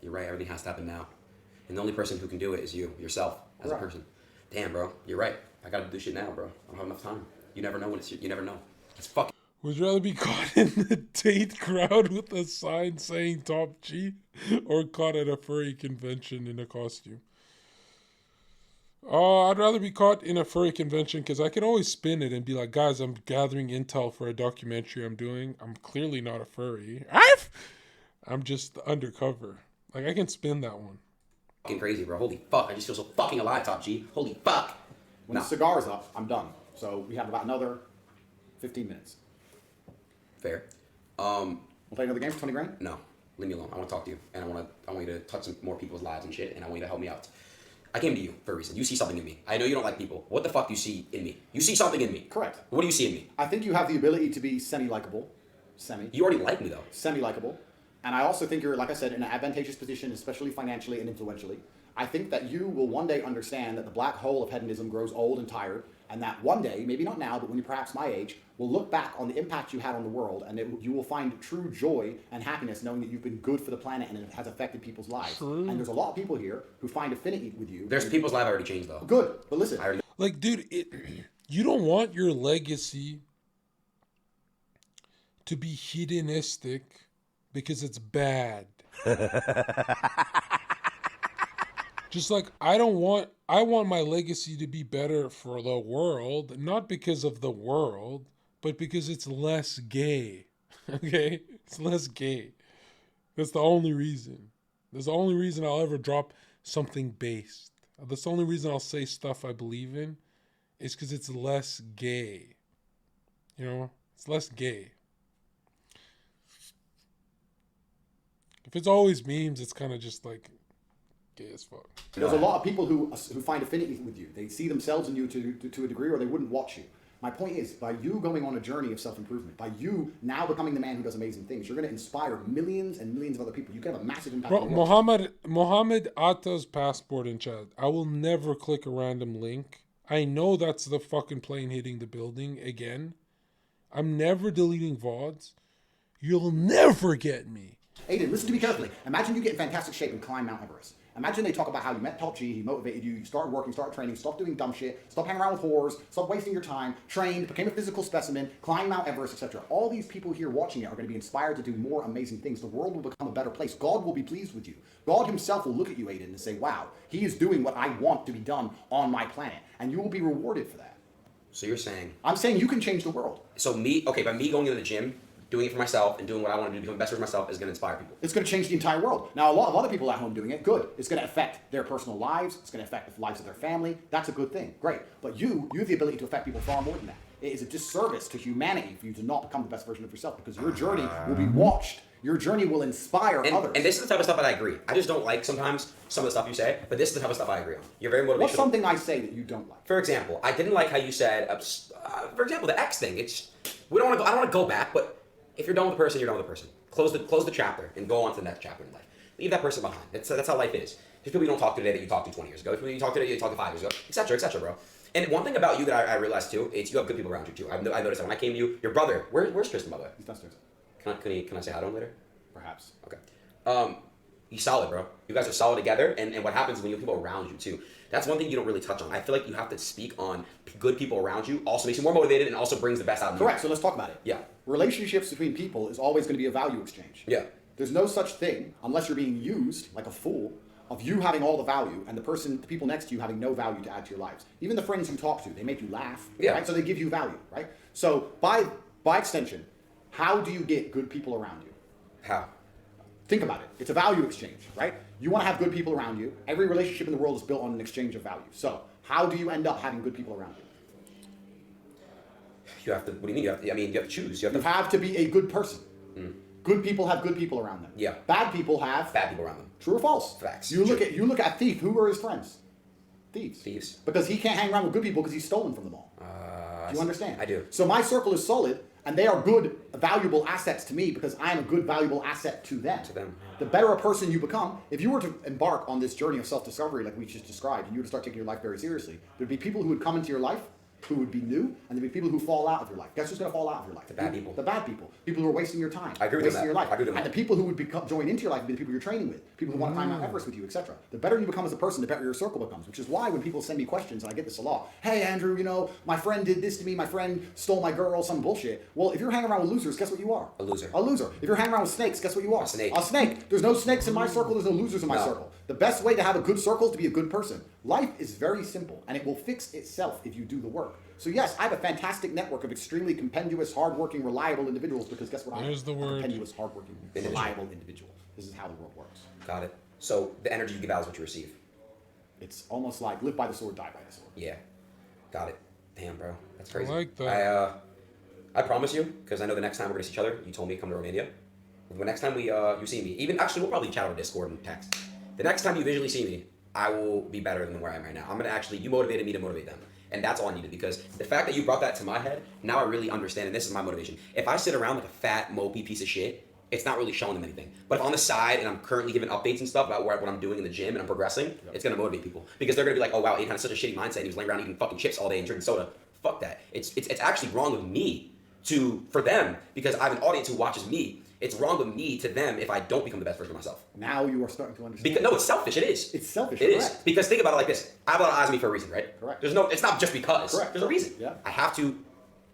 You're right. Everything has to happen now, and the only person who can do it is you, yourself, as a person. Damn, bro. You're right. I gotta do shit now, bro. I don't have enough time. You never know when it's. You never know. It's fucking. Would you rather be caught in the Tate crowd with a sign saying top G, or caught at a furry convention in a costume? I'd rather be caught in a furry convention because I can always spin it and be like, guys, I'm gathering intel for a documentary I'm doing. I'm clearly not a furry. I'm just undercover. Like, I can spin that one. Fucking crazy, bro. Holy fuck. I just feel so fucking alive, top G. Holy fuck. When the cigar's up, I'm done. So we have about another 15 minutes. Fair. We'll play another game for 20 grand? No. Leave me alone. I want to talk to you. And I want you to touch some more people's lives and shit. And I want you to help me out. I came to you for a reason. You see something in me. I know you don't like people. What the fuck do you see in me? You see something in me. Correct. What do you see in me? I think you have the ability to be semi-likable. You already like me, though. Semi-likable. And I also think you're, like I said, in an advantageous position, especially financially and influentially. I think that you will one day understand that the black hole of hedonism grows old and tired, and that one day, maybe not now, but when you're perhaps my age, will look back on the impact you had on the world, and you will find true joy and happiness knowing that you've been good for the planet and it has affected people's lives. And there's a lot of people here who find affinity with you. There's people's lives already changed, though. Good, but listen. Like, dude, you don't want your legacy to be hedonistic because it's bad. Just like I want my legacy to be better for the world, not because of the world, but because it's less gay. Okay? It's less gay. That's the only reason. That's the only reason I'll ever drop something based. That's the only reason I'll say stuff I believe in is because it's less gay. You know? It's less gay. If it's always memes, it's kind of just like gay as fuck. There's a lot of people who find affinity with you. They see themselves in you to a degree, or they wouldn't watch you. My point is, by you going on a journey of self-improvement, by you now becoming the man who does amazing things, you're going to inspire millions and millions of other people. You can have a massive impact on the world. Mohammed Atta's passport in chat. I will never click a random link. I know that's the fucking plane hitting the building again. I'm never deleting VODs. You'll never get me. Adin, listen to me carefully. Imagine you get in fantastic shape and climb Mount Everest. Imagine they talk about how you met Top G, he motivated you, you started working, started training, stopped doing dumb shit, stopped hanging around with whores, stopped wasting your time, trained, became a physical specimen, climbed Mount Everest, etc. All these people here watching it are going to be inspired to do more amazing things. The world will become a better place. God will be pleased with you. God himself will look at you, Adin, and say, wow, he is doing what I want to be done on my planet. And you will be rewarded for that. So you're saying... I'm saying you can change the world. So by me going to the gym, doing it for myself and doing what I want to do, becoming best for myself is going to inspire people. It's going to change the entire world. Now, a lot of other people at home doing it, good. It's going to affect their personal lives. It's going to affect the lives of their family. That's a good thing. Great. But you have the ability to affect people far more than that. It is a disservice to humanity for you to not become the best version of yourself, because your journey will be watched. Your journey will inspire others. And this is the type of stuff that I agree. I just don't like sometimes some of the stuff you say, but this is the type of stuff I agree on. You're very motivational. What's something I say that you don't like? For example, I didn't like how you said, for example, the X thing. It's I don't want to go back, but if you're done with the person, you're done with the person. Close the chapter and go on to the next chapter in life. Leave that person behind. That's how life is. There's people you don't talk to today that you talked to 20 years ago. There's people you talk to today you talked to 5 years ago, etc., bro. And one thing about you that I realized too, is you have good people around you too. I noticed that when I came to you, your brother, where's Tristan, by the way? He's downstairs. Can I say hi to him later? Perhaps. Okay. He's solid, bro. You guys are solid together, and what happens when you have people around you too. That's one thing you don't really touch on. I feel like you have to speak on good people around you. Also makes you more motivated and also brings the best out of you. Correct. So let's talk about it. Yeah. Relationships between people is always going to be a value exchange. Yeah. There's no such thing, unless you're being used like a fool, of you having all the value and the people next to you having no value to add to your lives. Even the friends you talk to, they make you laugh. Yeah. Right? So they give you value, right? So by extension, how do you get good people around you? How? Think about it. It's a value exchange, right? You want to have good people around you. Every relationship in the world is built on an exchange of value. So how do you end up having good people around you? You have to. What do you mean? You have to choose. You have to be a good person. Good people have good people around them. Yeah. Bad people have bad people around them. True or false? Facts. You look at a thief. Who are his friends? Thieves. Thieves. Because he can't hang around with good people because he's stolen from them all. Do you understand? I do. So my circle is solid, and they are good, valuable assets to me because I am a good, valuable asset to them. To them. The better a person you become, if you were to embark on this journey of self-discovery like we just described, and you were to start taking your life very seriously, there'd be people who would come into your life who would be new, and there'd be people who fall out of your life. Guess who's going to fall out of your life? The bad people. The bad people. People who are wasting your time. I agree with wasting that. your life. I agree with and that. the people who would join into your life would be the people you're training with. People who want to climb Mount Everest with you, etc. The better you become as a person, the better your circle becomes. Which is why when people send me questions, and I get this a lot. Hey, Andrew, my friend did this to me. My friend stole my girl. Some bullshit. Well, if you're hanging around with losers, guess what you are? A loser. A loser. If you're hanging around with snakes, guess what you are? A snake. A snake. There's no snakes in my circle. There's no losers in my circle. The best way to have a good circle is to be a good person. Life is very simple, and it will fix itself if you do the work. So yes, I have a fantastic network of extremely compendious, hardworking, reliable individuals because guess what? There's the word. Compendious, hardworking, reliable individual. This is how the world works. Got it. So the energy you give out is what you receive. It's almost like live by the sword, die by the sword. Yeah. Got it. Damn, bro. That's crazy. I like that. I promise you, because I know the next time we're going to see each other, you told me to come to Romania. The next time you see me, we'll probably chat on Discord and text. The next time you visually see me, I will be better than where I am right now. I'm going to you motivated me to motivate them. And that's all I needed because the fact that you brought that to my head, now I really understand, and this is my motivation. If I sit around like a fat, mopey piece of shit, it's not really showing them anything. But if on the side and I'm currently giving updates and stuff about what I'm doing in the gym and I'm progressing, it's going to motivate people. Because they're going to be like, oh wow, Adin has such a shitty mindset and he was laying around eating fucking chips all day and drinking soda. Fuck that. It's actually wrong of me for them because I have an audience who watches me. It's wrong of me to them if I don't become the best version of myself. Now you are starting to understand. No, it's selfish. It is. It's selfish. It correct. is. Because think about it like this. I have a lot of eyes on me for a reason, right? Correct. It's not just because. Correct. There's a reason. Yeah. I have to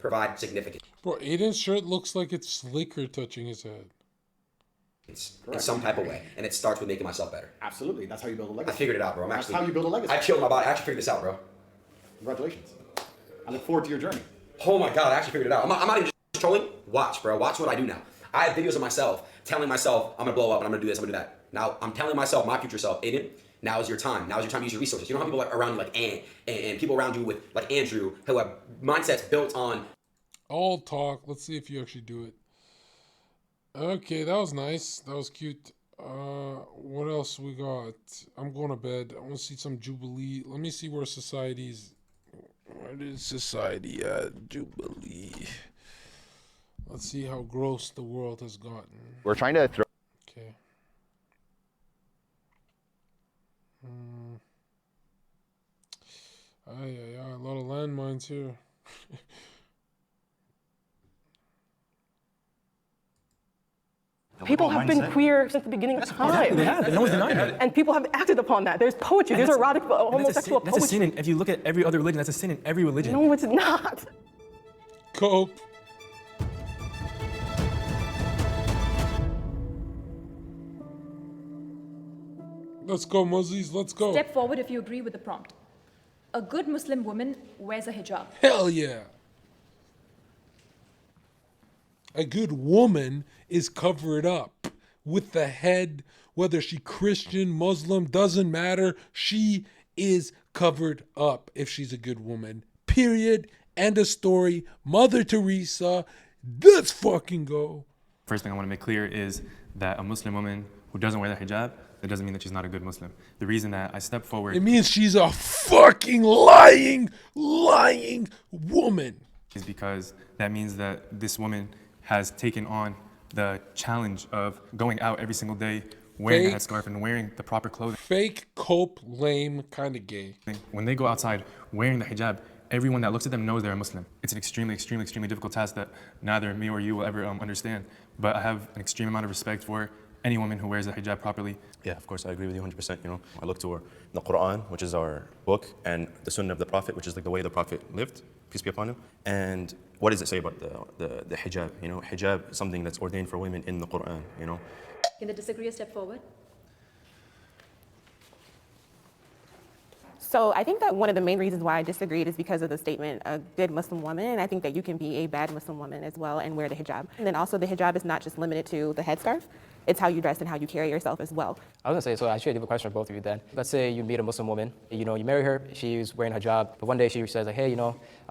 provide significance. Bro, Aiden's shirt looks like it's slicker touching his head. In some type of way. And it starts with making myself better. Absolutely. That's how you build a legacy. I figured it out, bro. That's how you build a legacy. I chilled my body. I actually figured this out, bro. Congratulations. I look forward to your journey. Oh my God, I actually figured it out. I'm not even just trolling. Watch, bro. Watch what I do now. I have videos of myself telling myself, I'm going to blow up and I'm going to do this, I'm going to do that. Now, I'm telling myself, my future self, Adin, now is your time. Now is your time to use your resources. You don't have people around you like and people around you with like Andrew who have mindsets built on... All talk. Let's see if you actually do it. Okay, that was nice. That was cute. What else we got? I'm going to bed. I want to see some Jubilee. Let me see where society's... Where is society at? Jubilee. Let's see how gross the world has gotten. We're trying to throw... Okay. A lot of landmines here. People have been queer since the beginning of time. They have. No one's denying it. And people have acted upon that. There's poetry. There's erotic, homosexual poetry. That's a sin. If you look at every other religion, that's a sin in every religion. No, it's not. Cope. Let's go, Muzzies. Let's go. Step forward if you agree with the prompt. A good Muslim woman wears a hijab. Hell yeah. A good woman is covered up with the head, whether she Christian, Muslim, doesn't matter. She is covered up if she's a good woman. Period. End of story. Mother Teresa. Let's fucking go. First thing I want to make clear is that a Muslim woman who doesn't wear the hijab, that doesn't mean that she's not a good Muslim. The reason that I step forward... It means she's a fucking lying woman. ...is because that means that this woman has taken on the challenge of going out every single day, wearing a headscarf and wearing the proper clothing. Fake, cope, lame, kind of gay. When they go outside wearing the hijab, everyone that looks at them knows they're a Muslim. It's an extremely difficult task that neither me or you will ever understand. But I have an extreme amount of respect for any woman who wears a hijab properly. Yeah, of course, I agree with you 100%. You know, I look to the Quran, which is our book, and the Sunnah of the Prophet, which is like the way the Prophet lived, peace be upon him. And what does it say about the hijab? You know, hijab is something that's ordained for women in the Quran. You know. Can the disagreeer step forward? So I think that one of the main reasons why I disagreed is because of the statement, a good Muslim woman. And I think that you can be a bad Muslim woman as well and wear the hijab. And then also the hijab is not just limited to the headscarf. it's how you dress and how you carry yourself as well. I was gonna say, so I actually have a question for both of you then. Let's say you meet a Muslim woman, you marry her, she's wearing hijab, but one day she says like, hey,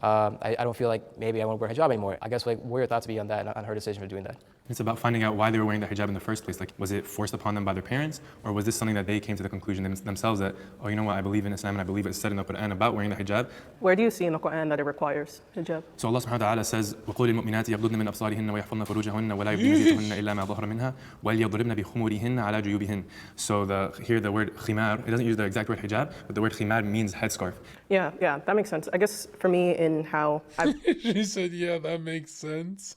I don't feel like maybe I won't wear hijab anymore. I guess like what are your thoughts be on that and on her decision for doing that? It's about finding out why they were wearing the hijab in the first place. Like, was it forced upon them by their parents, or was this something that they came to the conclusion themselves that, oh, you know what, I believe in Islam and I believe it's said in the Quran about wearing the hijab? Where do you see in the Quran that it requires hijab? So Allah subhanahu wa ta'ala says, وَقُولِ الْمُؤْمِنَاتِ يَغْضُضْنَ مِنْ أَبْصَارِهِنَّ وَيَحْفَظْنَ فُرُوجَهُنَّ وَلَا يُبْدِينَ زِينَتَهُنَّ إِلَّا مَا ظَهَرَ مِنْهَا وَلْيَضْرِبْنَ بِخُمُرِهِنَّ عَلَى جُيُوبِهِنَّ. So here the word khimar, it doesn't use the exact word hijab, but the word khimar means headscarf. Yeah, that makes sense. I guess for me in how I She said, yeah, that makes sense.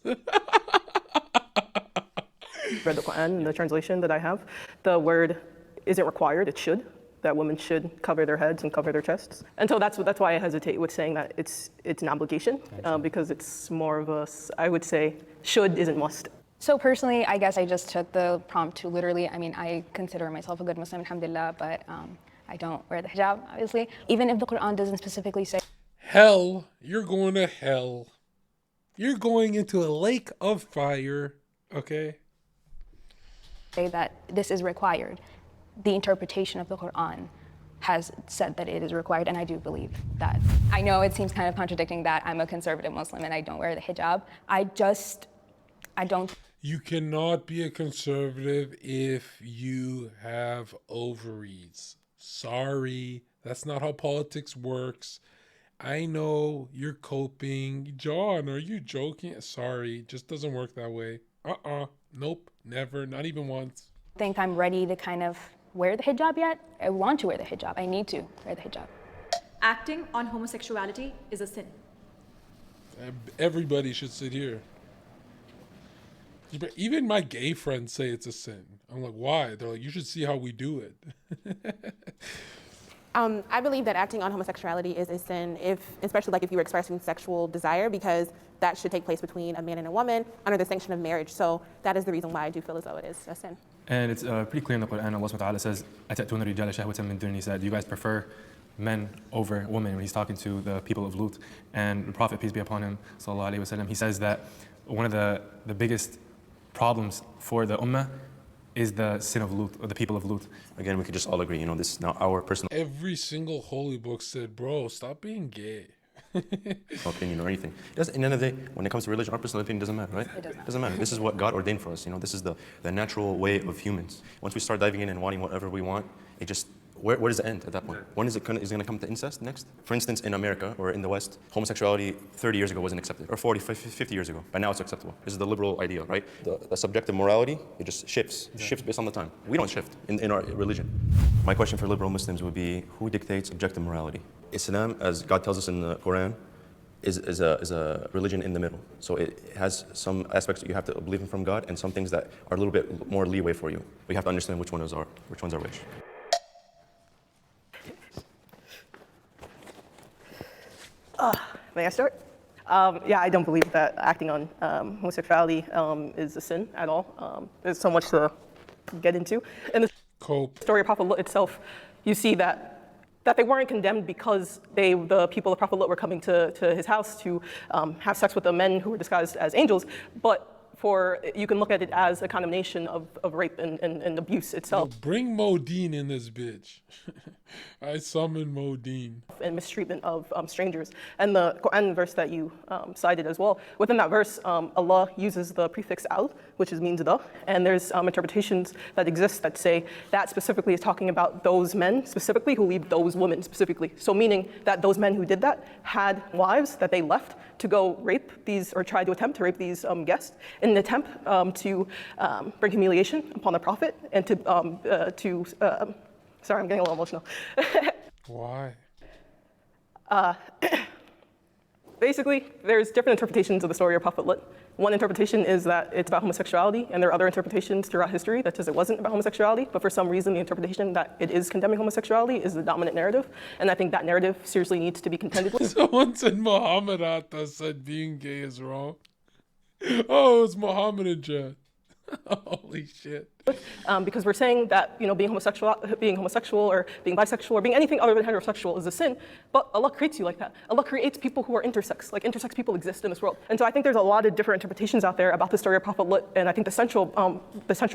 read the Quran, the translation that I have, the word isn't required, it should. That women should cover their heads and cover their chests. And so that's why I hesitate with saying that it's an obligation, because it's more of a, I would say, should isn't must. So personally, I guess I just took the prompt too literally. I mean, I consider myself a good Muslim, alhamdulillah, but I don't wear the hijab, obviously. Even if the Quran doesn't specifically say hell, you're going to hell. You're going into a lake of fire, okay? Say that this is required. The interpretation of the Quran has said that it is required, and I do believe that. I know it seems kind of contradicting that I'm a conservative Muslim and I don't wear the hijab. I don't. You cannot be a conservative if you have ovaries. Sorry, that's not how politics works. I know you're coping. John, are you joking? Sorry, it just doesn't work that way. Nope, never, not even once. Think I'm ready to kind of wear the hijab yet. I want to wear the hijab. I need to wear the hijab. Acting on homosexuality is a sin. Everybody should sit here. Even my gay friends say it's a sin. I'm like, why? They're like, you should see how we do it. I believe that acting on homosexuality is a sin, especially if you were expressing sexual desire, because that should take place between a man and a woman under the sanction of marriage. So that is the reason why I do feel as though it is a sin. And it's pretty clear in the Quran, Allah subhanahu wa ta'ala says, أَتَأْتُونَ الرِّجَالَ شَهْوَةً مِّن دُونِ النِّسَاءِ. Do you guys prefer men over women? When he's talking to the people of Lut. And the Prophet, peace be upon him, sallallahu alayhi wa sallam, he says that one of the biggest problems for the ummah is the sin of Lut, or the people of Lut. Again, we could just all agree, this is now our personal Every single holy book said, bro, stop being gay. opinion or anything. In the end of the day, when it comes to religion, our personal opinion doesn't matter, right? It doesn't matter. This is what God ordained for us. This is the natural way of humans. Once we start diving in and wanting whatever we want, it just, where does it end at that point? When is it going to come to incest next? For instance, in America or in the West, homosexuality 30 years ago wasn't accepted, or 40, 50 years ago. But now it's acceptable. This is the liberal ideal, right? The subjective morality, it just shifts based on the time. We don't shift in our religion. My question for liberal Muslims would be, who dictates objective morality? Islam, as God tells us in the Quran, is a religion in the middle. So it has some aspects that you have to believe in from God and some things that are a little bit more leeway for you. We have to understand which ones are which. May I start? Yeah, I don't believe that acting on homosexuality is a sin at all. There's so much to get into. In the story of Prophet Lot itself, you see that they weren't condemned because the people of Prophet Lot were coming to his house to have sex with the men who were disguised as angels, but you can look at it as a condemnation of rape and abuse itself. Bring Modine in this bitch. I summon Modine. And mistreatment of strangers. And the Quran verse that you cited as well, within that verse, Allah uses the prefix al, which means the, and there's interpretations that exist that say that specifically is talking about those men specifically who leave those women specifically. So meaning that those men who did that had wives that they left to go rape these, or try to attempt to rape these guests in an attempt to bring humiliation upon the Prophet and sorry, I'm getting a little emotional. Why? Basically, there's different interpretations of the story of Prophet Lot. One interpretation is that it's about homosexuality, and there are other interpretations throughout history that says it wasn't about homosexuality, but for some reason the interpretation that it is condemning homosexuality is the dominant narrative, and I think that narrative seriously needs to be contended with. Someone said Muhammad Atta said being gay is wrong. Oh, it's Muhammad and Jet. Holy shit. Because we're saying that being homosexual or being bisexual or being anything other than heterosexual is a sin, but Allah creates you like that. Allah creates people who are intersex. Like intersex people exist in this world, and so I think there's a lot of different interpretations out there about the story of Prophet Lut, and I think the central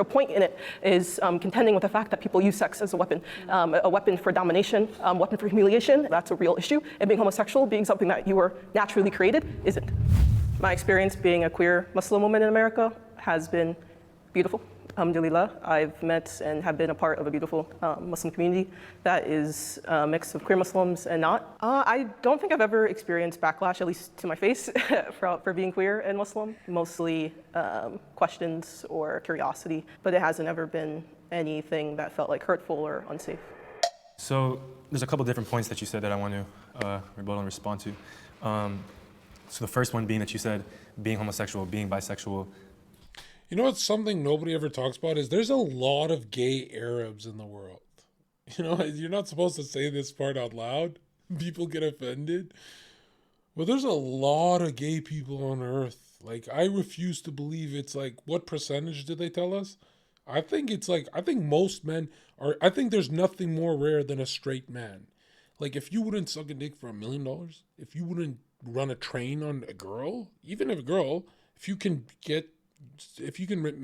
point in it is contending with the fact that people use sex as a weapon for domination, a weapon for humiliation. That's a real issue, and being homosexual, being something that you were naturally created, isn't. My experience being a queer Muslim woman in America has been beautiful. Alhamdulillah, I've met and have been a part of a beautiful Muslim community that is a mix of queer Muslims and not. I don't think I've ever experienced backlash, at least to my face, for being queer and Muslim. Mostly questions or curiosity, but it hasn't ever been anything that felt like hurtful or unsafe. So there's a couple different points that you said that I want to rebuttal and respond to. So the first one being that you said being homosexual, being bisexual. You know what's something nobody ever talks about is there's a lot of gay Arabs in the world. You know, you're not supposed to say this part out loud. People get offended. But there's a lot of gay people on earth. Like, I refuse to believe it's like, what percentage did they tell us? I think it's like, I think most men are, I think there's nothing more rare than a straight man. Like, if you wouldn't suck a dick for $1 million, if you wouldn't run a train on a girl, even if a girl, if you can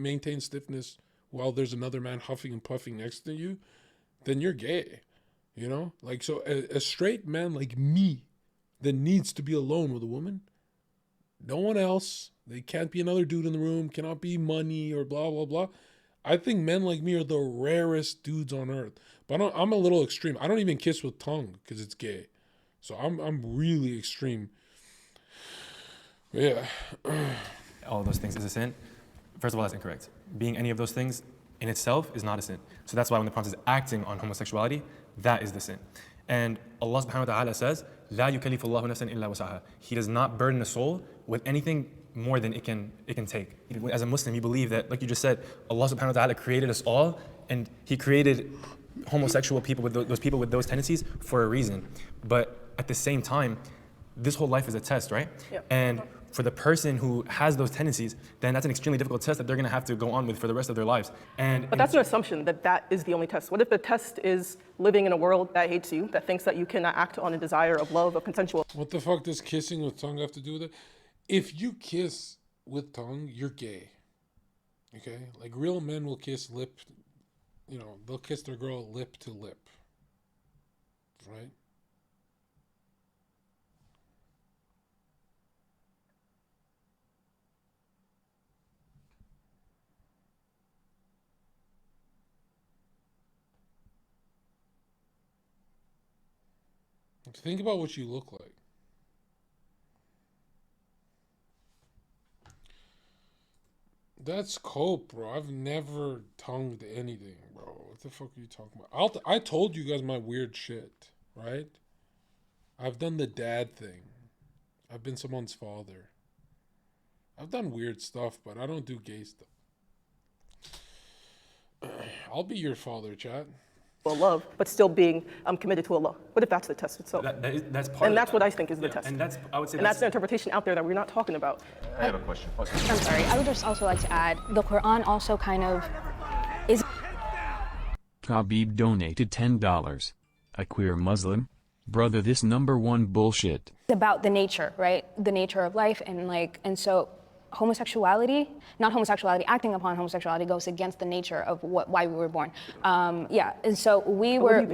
maintain stiffness while there's another man huffing and puffing next to you, then you're gay, you know? Like, so a straight man like me that needs to be alone with a woman, no one else, they can't be another dude in the room, cannot be money or blah, blah, blah. I think men like me are the rarest dudes on earth. But I'm a little extreme. I don't even kiss with tongue because it's gay. So I'm really extreme. Yeah. All of those things is a sin. First of all, that's incorrect. Being any of those things in itself is not a sin. So that's why when the Prophet is acting on homosexuality, that is the sin. And Allah subhanahu wa ta'ala says, لا يكلف الله نفسا إلا وسعها. He does not burden a soul with anything more than it can take. As a Muslim, you believe that, like you just said, Allah subhanahu wa ta'ala created us all, and He created homosexual people with those people with those tendencies for a reason. But at the same time, this whole life is a test, right? Yep. And for the person who has those tendencies, then that's an extremely difficult test that they're going to have to go on with for the rest of their lives. But that's an assumption that that is the only test. What if the test is living in a world that hates you, that thinks that you cannot act on a desire of love, of consensual? What the fuck does kissing with tongue have to do with it? If you kiss with tongue, you're gay. Okay? Like, real men will kiss lip, you know, they'll kiss their girl lip to lip. Right? Think about what you look like. That's cope, bro. I've never tongued anything, bro. What the fuck are you talking about? I told you guys my weird shit, right? I've done the dad thing. I've been someone's father. I've done weird stuff, but I don't do gay stuff. I'll be your father, chat. Love, but still being committed to Allah. What if that's the test itself? That's part. And that's what I think is the test. And that's, I would say, and that's the interpretation out there that we're not talking about. I have a question. I'm sorry. I would just also like to add, the Quran also kind of is. Khabib donated $10. A queer Muslim? Brother, this #1 bullshit. About the nature, right? The nature of life, and so homosexuality, not homosexuality, acting upon homosexuality goes against the nature of why we were born. And so we were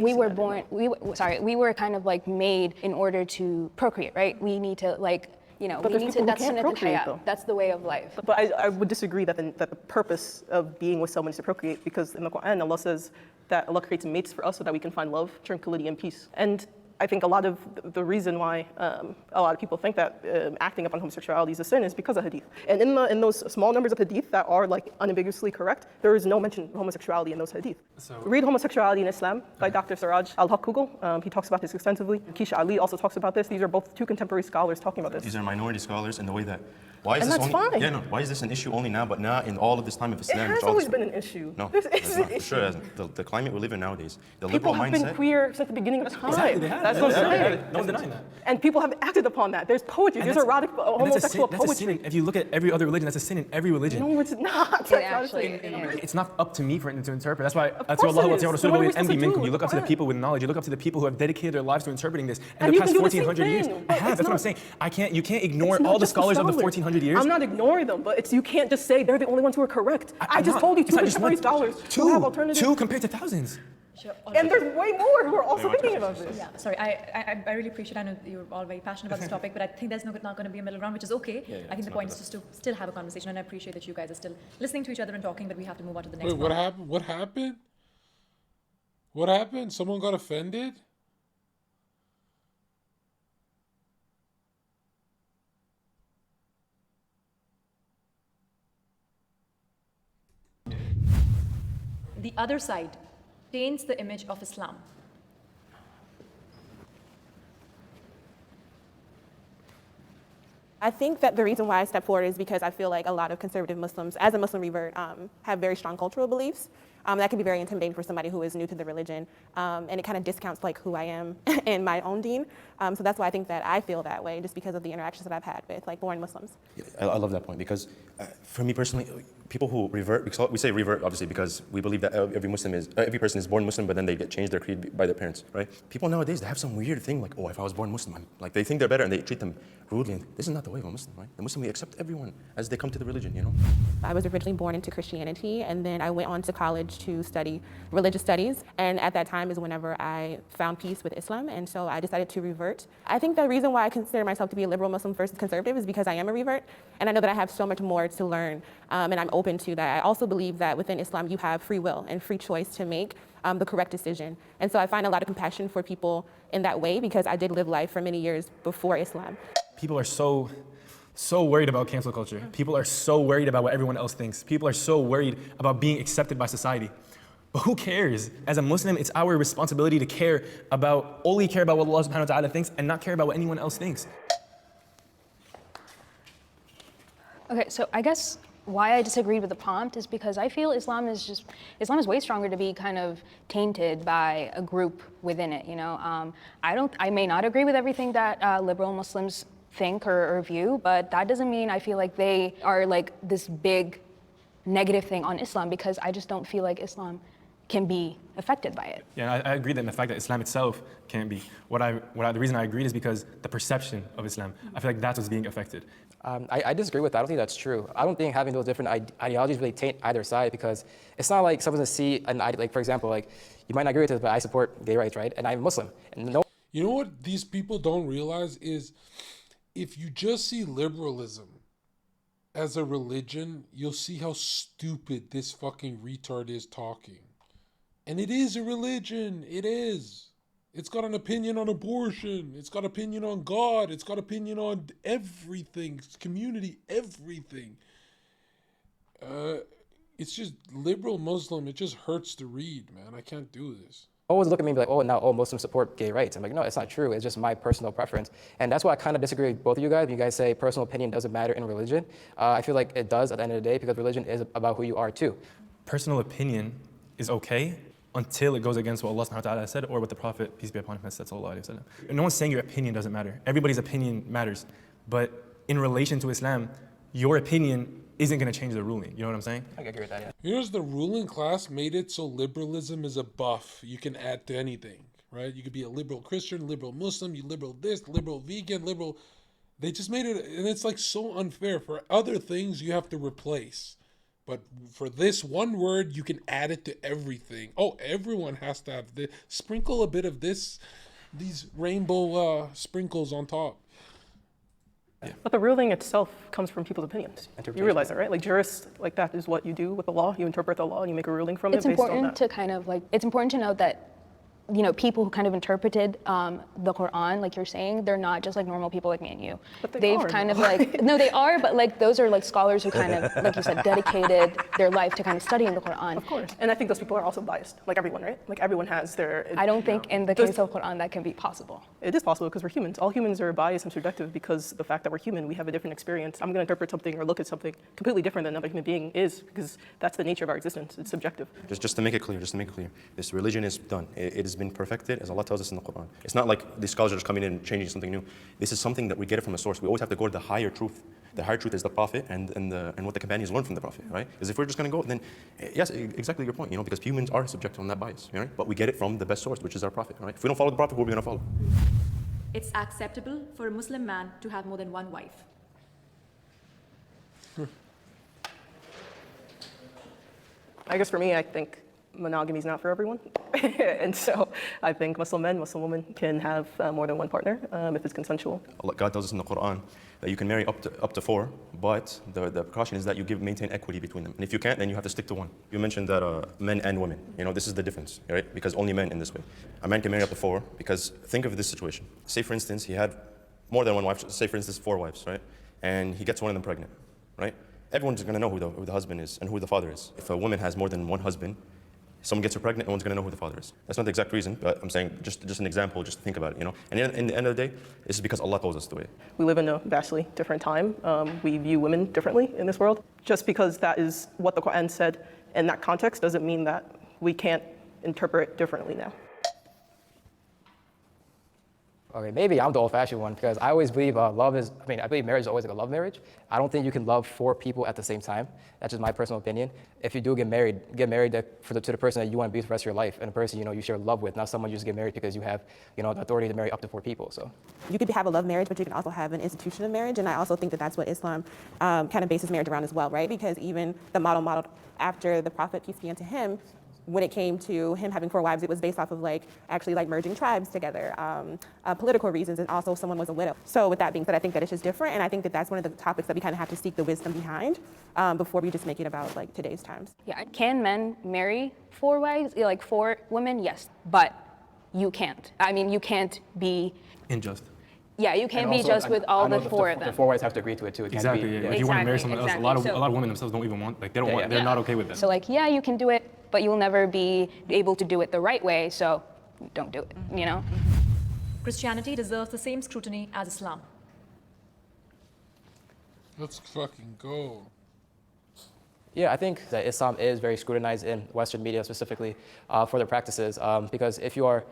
kind of like made in order to procreate, right? We need to that's sunnat al-hayat. That's the way of life. But I would disagree that the purpose of being with someone is to procreate, because in the Quran Allah says that Allah creates mates for us so that we can find love, tranquility, and peace. And I think a lot of the reason why a lot of people think that acting upon homosexuality is a sin is because of hadith. And in those small numbers of hadith that are like unambiguously correct, there is no mention of homosexuality in those hadith. Read Homosexuality in Islam by Dr. Siraj Al-Haq. He talks about this extensively. Kisha Ali also talks about this. These are both two contemporary scholars talking about this. These are minority scholars in the way that. Why is and this that's only, fine. Yeah, no. Why is this an issue only now, but not in all of this time of Islam? It has always been an issue. No, it's not. For sure it hasn't. The climate we live in nowadays, the people liberal have mindset. been queer since the beginning of time. Exactly, they have. That's what I'm saying. No one's denying that. And people have acted upon that. There's poetry. There's erotic homosexual That's a poetry. sin. If you look at every other religion, that's a sin in every religion. No, it's not. It's not up to me for it to interpret. That's why that's course what Allah it is. wa So what are we envy supposed to minkum. do You look up to the with people with knowledge. You look up to the people who have dedicated their lives to interpreting this. And In the you past can do the same 1400 years. thing, I but have. it's That's what I'm not- saying. You can't ignore It's not all the just scholars of the 1400 years. I'm not ignoring them, but you can't just say they're the only ones who are correct. I just told you two contemporary scholars who have alternatives. Two compared to thousands. Sure. And there's way more who are also thinking about this. Yeah, sorry, I really appreciate, I know you're all very passionate about this topic, but I think there's not going to be a middle ground, which is okay. I think the point is just to still have a conversation, and I appreciate that you guys are still listening to each other and talking, but we have to move on to the next Wait, what happened? What happened? What happened? Someone got offended? The other side taints the image of Islam. I think that the reason why I step forward is because I feel like a lot of conservative Muslims, as a Muslim revert, have very strong cultural beliefs. That can be very intimidating for somebody who is new to the religion, and it kind of discounts like who I am and my own deen. So that's why I think that I feel that way, just because of the interactions that I've had with like born Muslims. I love that point because for me personally, people who revert, we say revert obviously because we believe that every person is born Muslim, but then they get changed their creed by their parents, right? People nowadays, they have some weird thing like, oh, if I was born Muslim, like they think they're better and they treat them rudely. And this is not the way of a Muslim, right? The Muslim, we accept everyone as they come to the religion, you know? I was originally born into Christianity, and then I went on to college to study religious studies. And at that time is whenever I found peace with Islam, and so I decided to revert. I think the reason why I consider myself to be a liberal Muslim versus conservative is because I am a revert, and I know that I have so much more to learn, and I'm open to that. I also believe that within Islam you have free will and free choice to make the correct decision. And so I find a lot of compassion for people in that way because I did live life for many years before Islam. People are so worried about cancel culture. People are so worried about what everyone else thinks. People are so worried about being accepted by society. But who cares? As a Muslim, it's our responsibility to only care about what Allah subhanahu wa ta'ala thinks and not care about what anyone else thinks. Okay, so I guess why I disagreed with the prompt is because I feel Islam is way stronger to be kind of tainted by a group within it, you know? I may not agree with everything that liberal Muslims think or view, but that doesn't mean I feel like they are like this big negative thing on Islam, because I just don't feel like Islam can be affected by it. Yeah, I agree that in the fact that Islam itself can't be. The reason I agreed is because the perception of Islam, I feel like that's what's being affected. I disagree with that. I don't think that's true. I don't think having those different ideologies really taint either side, because it's not like someone's gonna see like, for example, like you might not agree with this, but I support gay rights, right? And I'm Muslim. And no. You know what these people don't realize is if you just see liberalism as a religion, you'll see how stupid this fucking retard is talking. And it is a religion. It is. It's got an opinion on abortion. It's got opinion on God. It's got opinion on everything. It's community, everything. It's just liberal Muslim. It just hurts to read, man. I can't do this. Always look at me and be like, oh, now all Muslims support gay rights. I'm like, no, it's not true. It's just my personal preference. And that's why I kind of disagree with both of you guys. When you guys say personal opinion doesn't matter in religion. I feel like it does at the end of the day, because religion is about who you are too. Personal opinion is okay until it goes against what Allah subhanahu wa ta'ala said or what the Prophet, peace be upon him, has said, sallallahu alayhi wa sallam. No one's saying your opinion doesn't matter. Everybody's opinion matters. But in relation to Islam, your opinion isn't going to change the ruling. You know what I'm saying? I agree with that, yeah. Here's the ruling class made it so liberalism is a buff you can add to anything, right? You could be a liberal Christian, liberal Muslim, you liberal this, liberal vegan, liberal. They just made it, and it's like so unfair. For other things, you have to replace. But for this one word, you can add it to everything. Oh, everyone has to have this. Sprinkle a bit of this, these rainbow sprinkles on top. Yeah. But the ruling itself comes from people's opinions. You realize that, right? Like jurists, like that is what you do with the law. You interpret the law and you make a ruling from it based on that. It's important to kind of like, it's important to note that, you know, people who kind of interpreted the Quran, like you're saying, they're not just like normal people like me and you. But They've are, kind though. of like, no, they are, but like those are like scholars who kind of, like you said, dedicated their life to kind of studying the Quran. Of course. And I think those people are also biased, like everyone, right? Like everyone has their... I don't think in the case of Quran that can be possible. It is possible because we're humans. All humans are biased and subjective because the fact that we're human, we have a different experience. I'm going to interpret something or look at something completely different than another human being is, because that's the nature of our existence. It's subjective. Just to make it clear, this religion is done. It has been perfected, as Allah tells us in the Quran. It's not like these scholars are just coming in and changing something new. This is something that we get it from a source. We always have to go to the higher truth. The higher truth is the Prophet and what the companions learned from the Prophet, right? Because if we're just going to go, then yes, exactly your point, because humans are subject on that bias, right? But we get it from the best source, which is our Prophet, right? If we don't follow the Prophet, who are we going to follow? It's acceptable for a Muslim man to have more than one wife. I guess for me, I think monogamy is not for everyone. And so I think Muslim men, Muslim women can have more than one partner if it's consensual. God tells us in the Quran that you can marry up to 4, but the precaution is that you maintain equity between them. And if you can't, then you have to stick to 1. You mentioned that men and women, this is the difference, right? Because only men in this way. A man can marry up to 4 because think of this situation. Say for instance, he had more than one wife, say for instance 4 wives, right? And he gets one of them pregnant, right? Everyone's going to know who the husband is and who the father is. If a woman has more than one husband, someone gets her pregnant, no one's going to know who the father is. That's not the exact reason, but I'm saying just an example, just to think about it, And in the end of the day, this is because Allah told us the way. We live in a vastly different time. We view women differently in this world. Just because that is what the Quran said in that context doesn't mean that we can't interpret it differently now. Okay, maybe I'm the old-fashioned one because I always believe I believe marriage is always like a love marriage. I don't think you can love 4 people at the same time. That's just my personal opinion. If you do get married to the person that you want to be with the rest of your life and a person you share love with, not someone you just get married because you have the authority to marry up to 4 people. So you could have a love marriage, but you can also have an institution of marriage, and I also think that that's what Islam kind of bases marriage around as well, right? Because even the model modeled after the Prophet, peace be unto him, when it came to him having 4 wives, it was based off of actually merging tribes together, political reasons, and also someone was a widow. So with that being said, I think that it's just different, and I think that that's one of the topics that we kind of have to seek the wisdom behind before we just make it about today's times. Yeah, can men marry 4 wives, 4 women? Yes, but you can't. I mean, you can't be unjust. Yeah, you can't be just with all the 4 of them. The 4 wives have to agree to it too. Exactly. If you want to marry someone else, a lot of women themselves don't even want. They're not okay with that. So yeah, you can do it, but you'll never be able to do it the right way. So don't do it. Christianity deserves the same scrutiny as Islam. Let's fucking go. Yeah, I think that Islam is very scrutinized in Western media specifically for their practices because if you are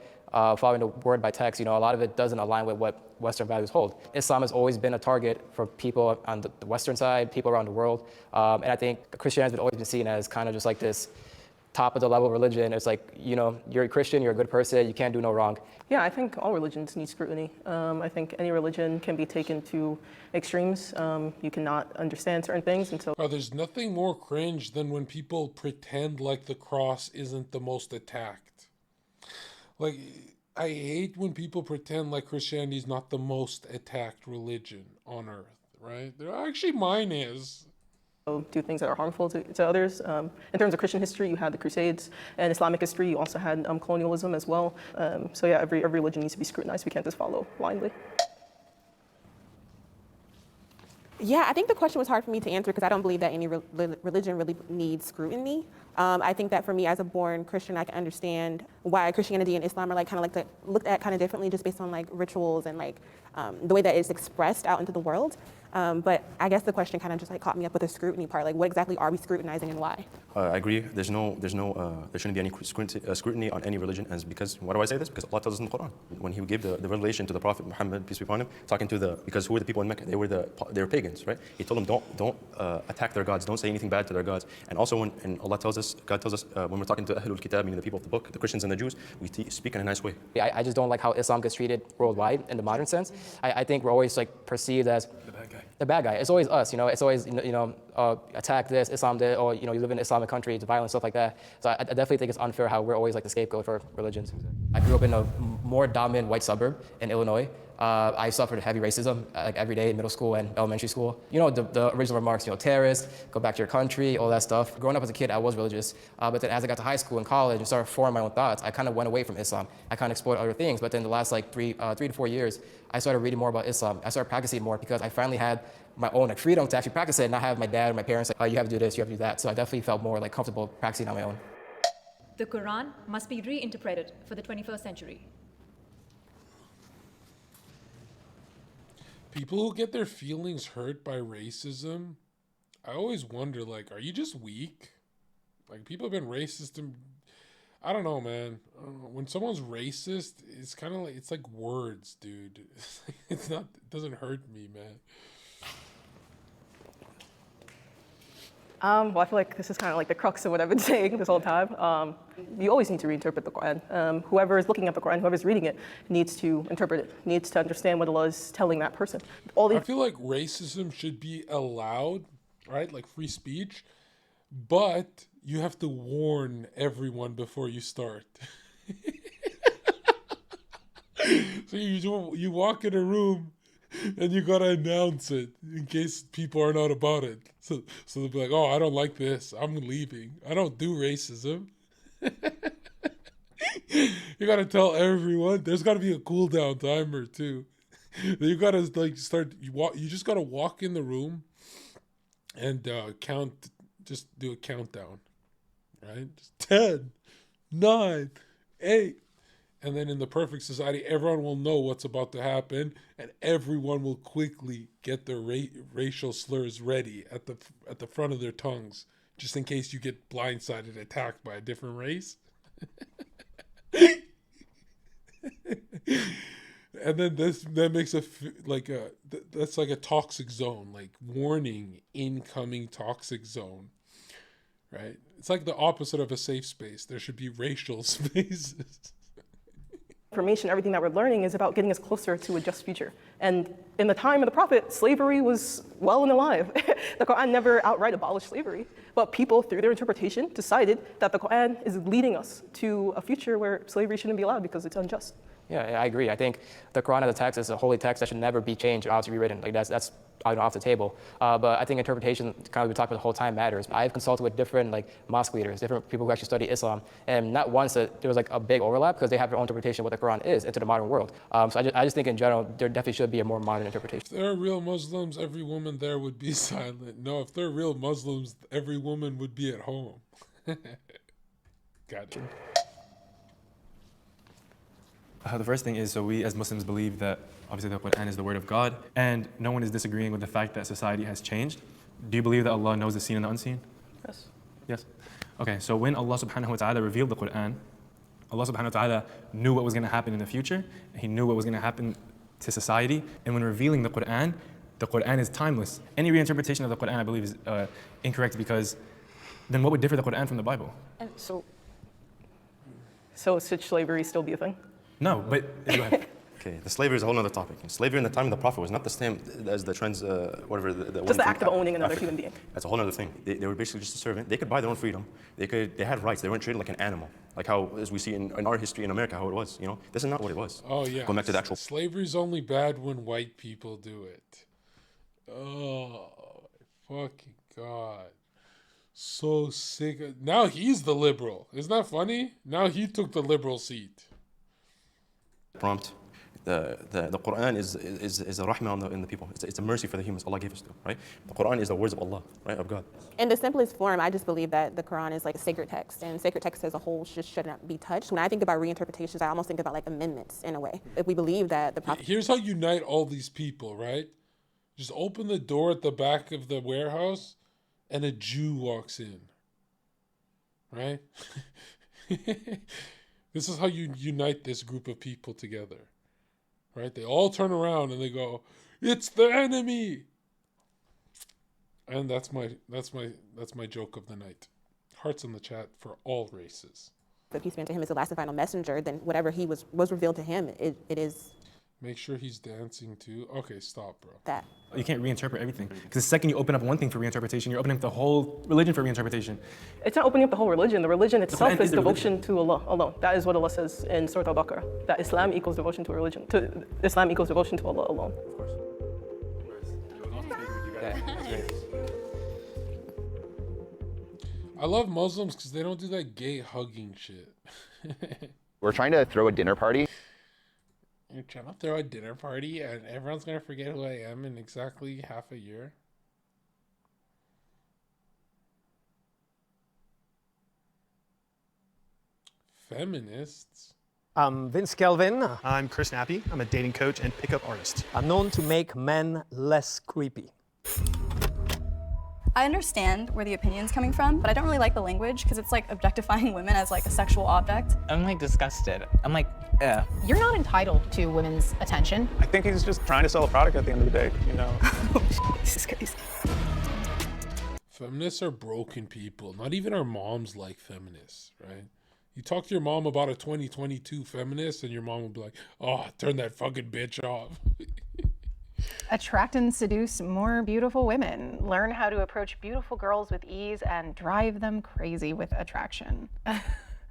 following the word by text, a lot of it doesn't align with what Western values hold. Islam has always been a target for people on the Western side, people around the world, and I think Christianity has always been seen as kind of just like this top of the level religion. It's like, you're a Christian, you're a good person, you can't do no wrong. Yeah, I think all religions need scrutiny. I think any religion can be taken to extremes. You cannot understand certain things, and so. There's nothing more cringe than when people pretend like the cross isn't the most attacked. I hate when people pretend like Christianity is not the most attacked religion on earth, right? Actually, mine is. Do things that are harmful to others. In terms of Christian history, you had the Crusades, and Islamic history, you also had colonialism as well. So yeah, every religion needs to be scrutinized. We can't just follow blindly. Yeah, I think the question was hard for me to answer because I don't believe that any religion really needs scrutiny. I think that for me as a born Christian, I can understand why Christianity and Islam are looked at kind of differently just based on rituals and the way that it's expressed out into the world. But I guess the question kind of just caught me up with the scrutiny part. What exactly are we scrutinizing and why? I agree. There shouldn't be any scrutiny on any religion, why do I say this? Because Allah tells us in the Quran when He gave the revelation to the Prophet Muhammad, peace be upon him, talking to because who were the people in Mecca? They were pagans, right? He told them don't attack their gods, don't say anything bad to their gods. And also when God tells us when we're talking to Ahlul Kitab, meaning the people of the book, the Christians and the Jews, we speak in a nice way. I just don't like how Islam gets treated worldwide in the modern sense. I think we're always perceived as the bad guy. It's always us, It's always attack this, Islam did, or you live in an Islamic country, it's violence, stuff like that. So I definitely think it's unfair how we're always the scapegoat for religions. I grew up in a more dominant white suburb in Illinois. I suffered heavy racism every day in middle school and elementary school. The original remarks, terrorist, go back to your country, all that stuff. Growing up as a kid, I was religious, but then as I got to high school and college and started forming my own thoughts, I kind of went away from Islam. I kind of explored other things, but then the last 3 to 4 years, I started reading more about Islam. I started practicing more because I finally had my own freedom to actually practice it and not have my dad or my parents you have to do this, you have to do that. So I definitely felt more comfortable practicing on my own. The Quran must be reinterpreted for the 21st century. People who get their feelings hurt by racism, I always wonder, are you just weak? People have been racist and I don't know, man. I don't know. When someone's racist, it's kind of like, it's like words, dude. It's not, it doesn't hurt me, man. Well, I feel like this is kind of like the crux of what I've been saying this whole time. You always need to reinterpret the Quran. Whoever is looking at the Quran, whoever's reading it, needs to interpret it, needs to understand what Allah is telling that person. I feel like racism should be allowed, right? Like free speech, but you have to warn everyone before you start. So you walk in a room and you gotta announce it in case people are not about it. So they'll be like, oh, I don't like this. I'm leaving. I don't do racism. You gotta tell everyone. There's gotta be a cool down timer too. You gotta like start. You just gotta walk in the room and count. Just do a countdown, right? Just 10, 9, 8. And then in the perfect society, everyone will know what's about to happen, and everyone will quickly get their racial slurs ready at the front of their tongues, just in case you get blindsided, attacked by a different race. And then that makes that's like a toxic zone, like warning, incoming toxic zone, right? It's like the opposite of a safe space. There should be racial spaces. Information, everything that we're learning is about getting us closer to a just future. And in the time of the Prophet, slavery was well and alive. The Quran never outright abolished slavery, but people, through their interpretation, decided that the Quran is leading us to a future where slavery shouldn't be allowed because it's unjust. Yeah, I agree. I think the Quran as a text is a holy text that should never be changed or obviously rewritten. Like that's off the table. But I think interpretation, kind of we talked about the whole time, matters. I've consulted with different like mosque leaders, different people who actually study Islam, and not once that there was like a big overlap because they have their own interpretation of what the Quran is into the modern world. So I just think in general there definitely should be a more modern interpretation. If there are real Muslims, every woman there would be silent. No, if they're real Muslims, every woman would be at home. Gotcha. The first thing is, so we as Muslims believe that obviously the Quran is the word of God, and no one is disagreeing with the fact that society has changed. Do you believe that Allah knows the seen and the unseen? Yes. Yes. Okay, so when Allah subhanahu wa ta'ala revealed the Quran, Allah subhanahu wa ta'ala knew what was going to happen in the future. He knew what was going to happen to society. And when revealing the Quran is timeless. Any reinterpretation of the Quran, I believe, is incorrect, because then what would differ the Quran from the Bible? And so should slavery still be a thing? No, but go ahead. Okay, the slavery is a whole other topic. Slavery in the time of the Prophet was not the same as the trends, whatever. Just the act of owning another human being. That's a whole other thing. They were basically just a servant. They could buy their own freedom. They had rights. They weren't treated like an animal, like how, as we see in our history in America, how it was. You know, this is not what it was. Oh yeah. Going back to the actual. Slavery's only bad when white people do it. Oh my fucking God. So sick. Now he's the liberal. Isn't that funny? Now he took the liberal seat. Prompt. The Quran is a rahmah in the people. It's a mercy for the humans Allah gave us to, right? The Quran is the words of Allah, right, of God. In the simplest form, I just believe that the Quran is like a sacred text, and sacred text as a whole just shouldn't be touched. When I think about reinterpretations, I almost think about like amendments in a way. If we believe that the Prophet... Here's how you unite all these people, right? Just open the door at the back of the warehouse and a Jew walks in, right? This is how you unite this group of people together, right? They all turn around and they go, "It's the enemy," and that's my joke of the night. Hearts in the chat for all races. The peace be unto him is the last and final messenger. Then whatever he was revealed to him, it is. Make sure he's dancing too. Okay, stop, bro. That. You can't reinterpret everything. Because the second you open up one thing for reinterpretation, you're opening up the whole religion for reinterpretation. It's not opening up the whole religion. The religion itself is devotion to Allah alone. That is what Allah says in Surah Al-Baqarah, that Islam equals devotion to a religion. Islam equals devotion to Allah alone. Of course. I love Muslims because they don't do that gay hugging shit. We're trying to throw a dinner party. You're trying to throw a dinner party and everyone's going to forget who I am in exactly half a year? Feminists? I'm Vince Kelvin. I'm Chris Nappy. I'm a dating coach and pickup artist. I'm known to make men less creepy. I understand where the opinion's coming from, but I don't really like the language because it's like objectifying women as like a sexual object. I'm like disgusted. I'm like, yeah. You're not entitled to women's attention. I think he's just trying to sell a product at the end of the day, you know? This is crazy. Feminists are broken people. Not even our moms like feminists, right? You talk to your mom about a 2022 feminist and your mom will be like, oh, turn that fucking bitch off. Attract and seduce more beautiful women. Learn how to approach beautiful girls with ease and drive them crazy with attraction.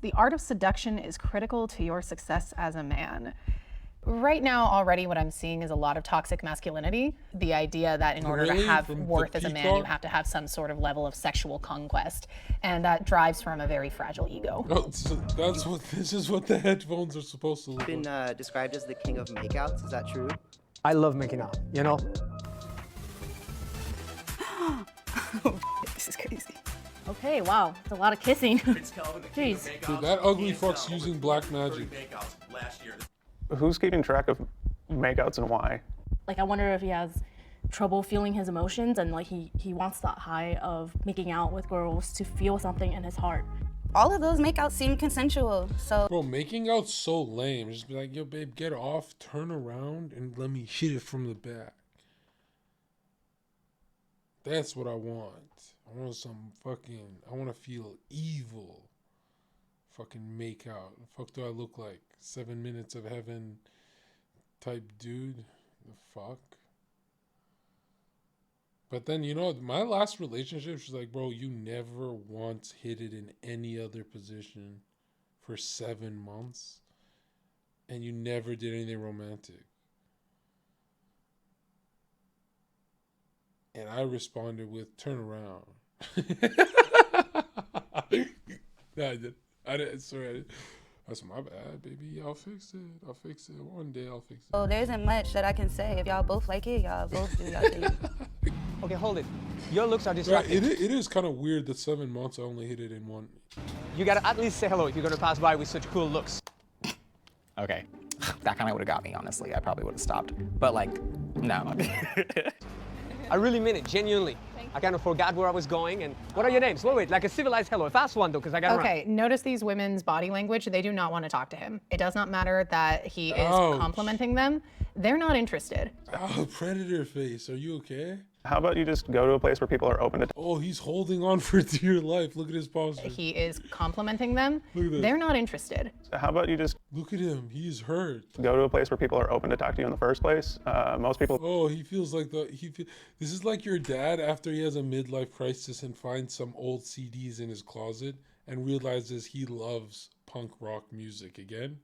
The art of seduction is critical to your success as a man. Right now, already what I'm seeing is a lot of toxic masculinity. The idea that in order to have worth as a man, you have to have some sort of level of sexual conquest. And that drives from a very fragile ego. Oh, so this is what the headphones are supposed to look like. Been described as the king of makeouts. Is that true? I love making out, you know? This is crazy. Okay, wow, it's a lot of kissing. Jeez. Dude, that ugly fuck's using black magic. Who's keeping track of makeouts and why? Like, I wonder if he has trouble feeling his emotions and like he wants that high of making out with girls to feel something in his heart. All of those makeouts seem consensual, so. Bro, making out's so lame. Just be like, yo, babe, get off, turn around, and let me hit it from the back. That's what I want. I want I want to feel evil. Fucking make out. The fuck do I look like? 7 minutes of heaven type dude? The fuck? But then, you know, my last relationship, she's like, bro, you never once hit it in any other position for 7 months. And you never did anything romantic. And I responded with, turn around. No, I didn't. Sorry, I didn't. That's my bad, baby. I'll fix it. I'll fix it. One day I'll fix it. Oh, there isn't much that I can say. If y'all both like it, y'all both do y'all thing. Okay, hold it. Your looks are distracting. Right, it is kind of weird that 7 months I only hit it in one. You gotta at least say hello if you're gonna pass by with such cool looks. Okay. That kind of would have got me, honestly. I probably would have stopped. But like, no. I really mean it, genuinely. I kind of forgot where I was going. And what are your names? Wait, like a civilized hello. A fast one, though, because I got to Okay, notice these women's body language. They do not want to talk to him. It does not matter that he is complimenting them. They're not interested. Oh, predator face. Are you okay? How about you just go to a place where people are open to... Oh, he's holding on for dear life. Look at his posture. He is complimenting them. They're not interested. How about you just... Look at him. He's hurt. Go to a place where people are open to talk to you in the first place. Most people... Oh, he feels like this is like your dad after he has a midlife crisis and finds some old CDs in his closet and realizes he loves punk rock music again.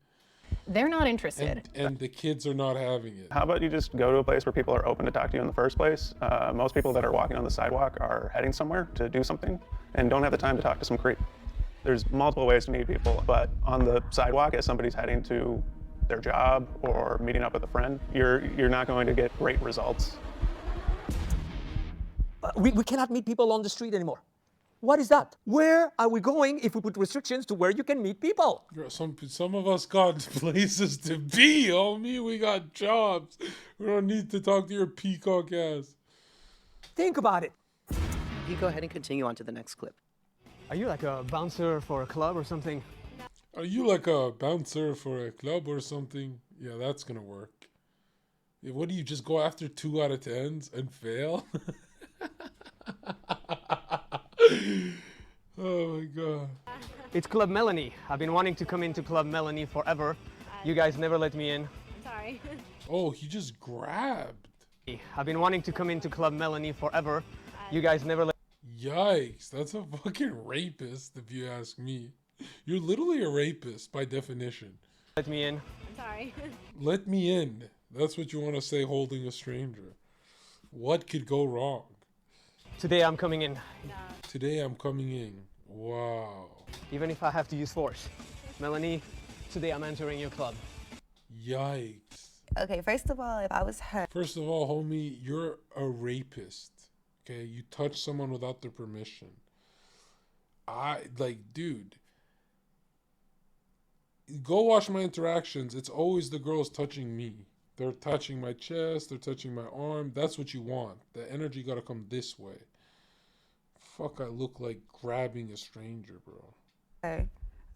They're not interested. And the kids are not having it. How about you just go to a place where people are open to talk to you in the first place? Most people that are walking on the sidewalk are heading somewhere to do something and don't have the time to talk to some creep. There's multiple ways to meet people, but on the sidewalk, as somebody's heading to their job or meeting up with a friend, you're not going to get great results. We cannot meet people on the street anymore. What is that? Where are we going if we put restrictions to where you can meet people? Some of us got places to be, homie. We got jobs. We don't need to talk to your peacock ass. Think about it. You go ahead and continue on to the next clip. Are you like a bouncer for a club or something? Are you like a bouncer for a club or something? Yeah, that's gonna work. What do you just go after 2 out of 10s and fail? Oh my god. It's Club Melanie. I've been wanting to come into Club Melanie forever. You guys never let me in. I'm sorry. Oh, he just grabbed. I've been wanting to come into Club Melanie forever. You guys never let... Yikes, that's a fucking rapist if you ask me. You're literally a rapist by definition. Let me in. I'm sorry. Let me in. That's what you want to say holding a stranger. What could go wrong? Today I'm coming in. Today I'm coming in. Wow. Even if I have to use force. Melanie, today I'm entering your club. Yikes. Okay, first of all, if I was her. First of all, homie, you're a rapist. Okay, you touch someone without their permission. Dude. Go watch my interactions. It's always the girls touching me. They're touching my chest. They're touching my arm. That's what you want. The energy got to come this way. fuck I look like grabbing a stranger, bro?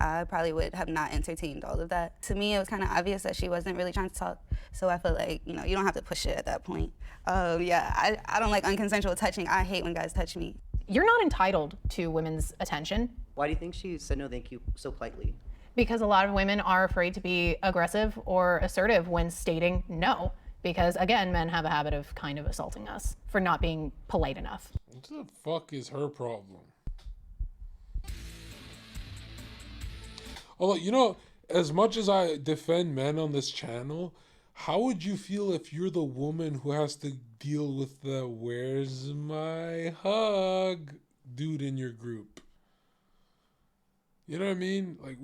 I probably would have not entertained all of that. To me, it was kind of obvious that she wasn't really trying to talk, so I feel like, you know, you don't have to push it at that point. Yeah, I don't like unconsensual touching. I hate when guys touch me. You're not entitled to women's attention. Why do you think she said no thank you so politely? Because a lot of women are afraid to be aggressive or assertive when stating no. Because again, men have a habit of kind of assaulting us for not being polite enough. What the fuck is her problem? Although, you know, as much as I defend men on this channel, how would you feel if you're the woman who has to deal with the "where's my hug" dude in your group? You know what I mean? Like,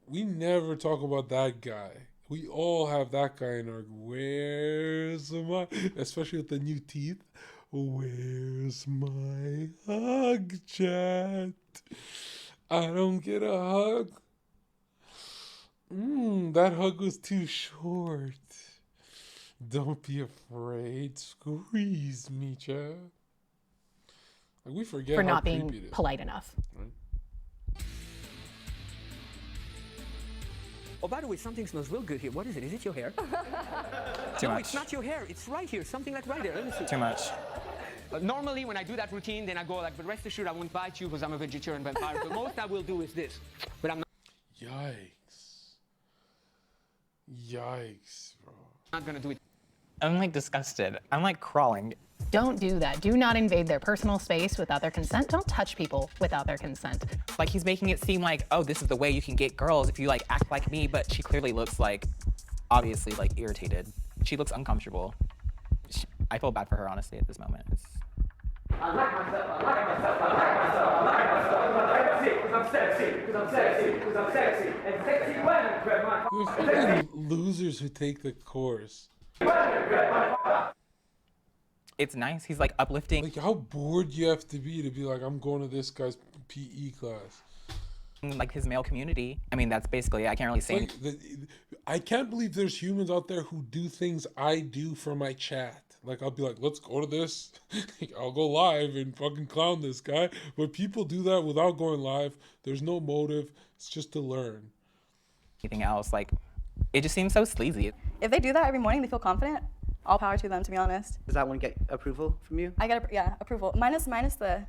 we never talk about that guy. We all have that guy in our "where's my," especially with the new teeth. "Where's my hug, chat? I don't get a hug. That hug was too short. Don't be afraid. Squeeze me, chat." Like, we forget for how not creepy being it is. polite enough. Right? Oh, by the way, something smells real good here. What is it? Is it your hair? Too No, much. it's not your hair. It's right here. Something like right there. Let me see. Too much. Normally, when I do that routine, then I go like, but rest assured, I won't bite you because I'm a vegetarian vampire. So most I will do is this. But I'm Yikes, bro. not gonna do it. I'm like disgusted. I'm like crawling. Don't do that. Do not invade their personal space without their consent. Don't touch people without their consent. Like, he's making it seem like, oh, this is the way you can get girls if you like act like me, but she clearly looks like, obviously like irritated. She looks uncomfortable. I feel bad for her, honestly, at this moment. I like myself, I like myself, I like myself, I like myself, I like myself, because I'm sexy, because I'm sexy, because I'm sexy, and sexy women grab my The fucking losers who take the course. It's nice. He's like uplifting. Like, how bored you have to be like, I'm going to this guy's PE class. Like his male community. I mean, that's basically, I can't really say. I can't believe there's humans out there who do things I do for my chat. Like, I'll be like, let's go to this. I'll go live and fucking clown this guy. But people do that without going live. There's no motive. It's just to learn. Anything else, like, it just seems so sleazy. If they do that every morning, they feel confident. All power to them, to be honest. Does that one get approval from you? I get, approval. Minus the,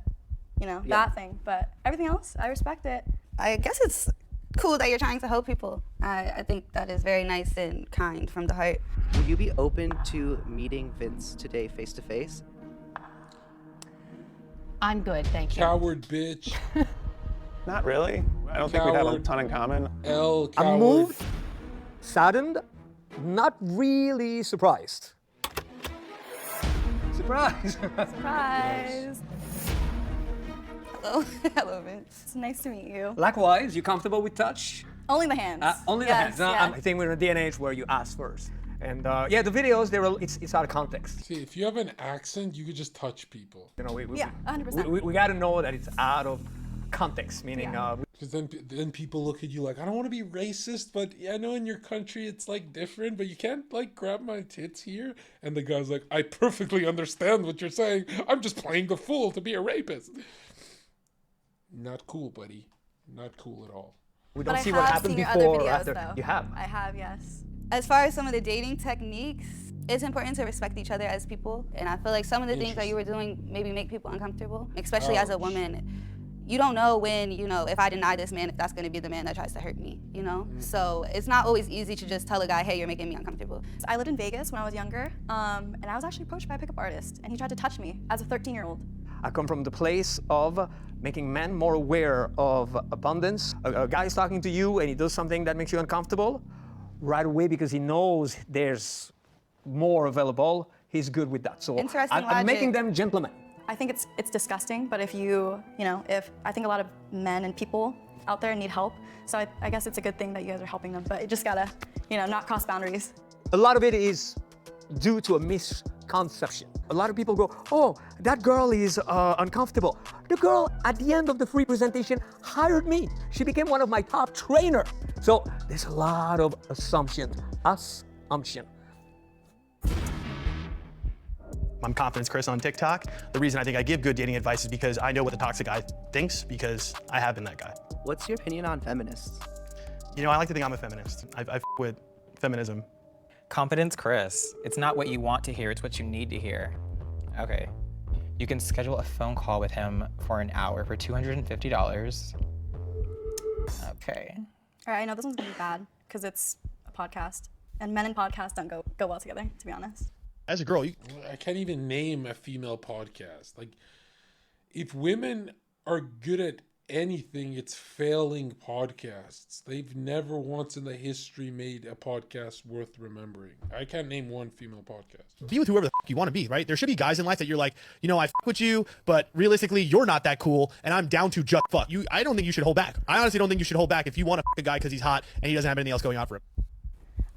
that thing. But everything else, I respect it. I guess it's cool that you're trying to help people. I think that is very nice and kind from the heart. Would you be open to meeting Vince today face to face? I'm good, thank you. Coward bitch. Not really. I don't think we have a ton in common. Coward. I'm moved, saddened, not really surprised. Surprise! Surprise! Hello. Hello, Vince. It's nice to meet you. Likewise, you comfortable with touch? Only the hands. Only the hands. I think we're in a day and age where you ask first. And yeah, the videos, it's out of context. See, if you have an accent, you could just touch people. You know, 100%. We got to know that it's out of context, meaning. Because then people look at you like, I don't want to be racist, but I know in your country it's like different, but you can't like grab my tits here. And the guy's like, I perfectly understand what you're saying. I'm just playing the fool to be a rapist. Not cool, buddy. Not cool at all. We don't see what happened before or after. Though. You have. I have, yes. As far as some of the dating techniques, it's important to respect each other as people. And I feel like some of the things that you were doing maybe make people uncomfortable, especially as a woman. You don't know when, if I deny this man, if that's going to be the man that tries to hurt me, So it's not always easy to just tell a guy, hey, you're making me uncomfortable. So I lived in Vegas when I was younger, and I was actually approached by a pickup artist, and he tried to touch me as a 13-year-old. I come from the place of making men more aware of abundance. A guy is talking to you and he does something that makes you uncomfortable, right away because he knows there's more available, he's good with that. So I'm making them gentlemen. I think it's disgusting, but if if I think a lot of men and people out there need help, so I guess it's a good thing that you guys are helping them, but you just gotta, not cross boundaries. A lot of it is due to a misconception. A lot of people go, oh, that girl is uncomfortable. The girl at the end of the free presentation hired me. She became one of my top trainers. So there's a lot of assumption. I'm Confidence Chris on TikTok. The reason I think I give good dating advice is because I know what the toxic guy thinks because I have been that guy. What's your opinion on feminists? You know, I like to think I'm a feminist. I f with feminism. Confidence Chris. It's not what you want to hear, it's what you need to hear. Okay. You can schedule a phone call with him for an hour for $250. Okay. All right, I know this one's gonna be bad because it's a podcast, and men and podcasts don't go well together, to be honest. As a girl, I can't even name a female podcast. Like, if women are good at anything, it's failing podcasts. They've never once in the history made a podcast worth remembering. I can't name one female podcast. Be with whoever the f you want to be, right? There should be guys in life that you're like, you know, I f with you, but realistically, you're not that cool, and I'm down to just fuck you. I don't think you should hold back. I honestly don't think you should hold back if you want to f a guy because he's hot and he doesn't have anything else going on for him.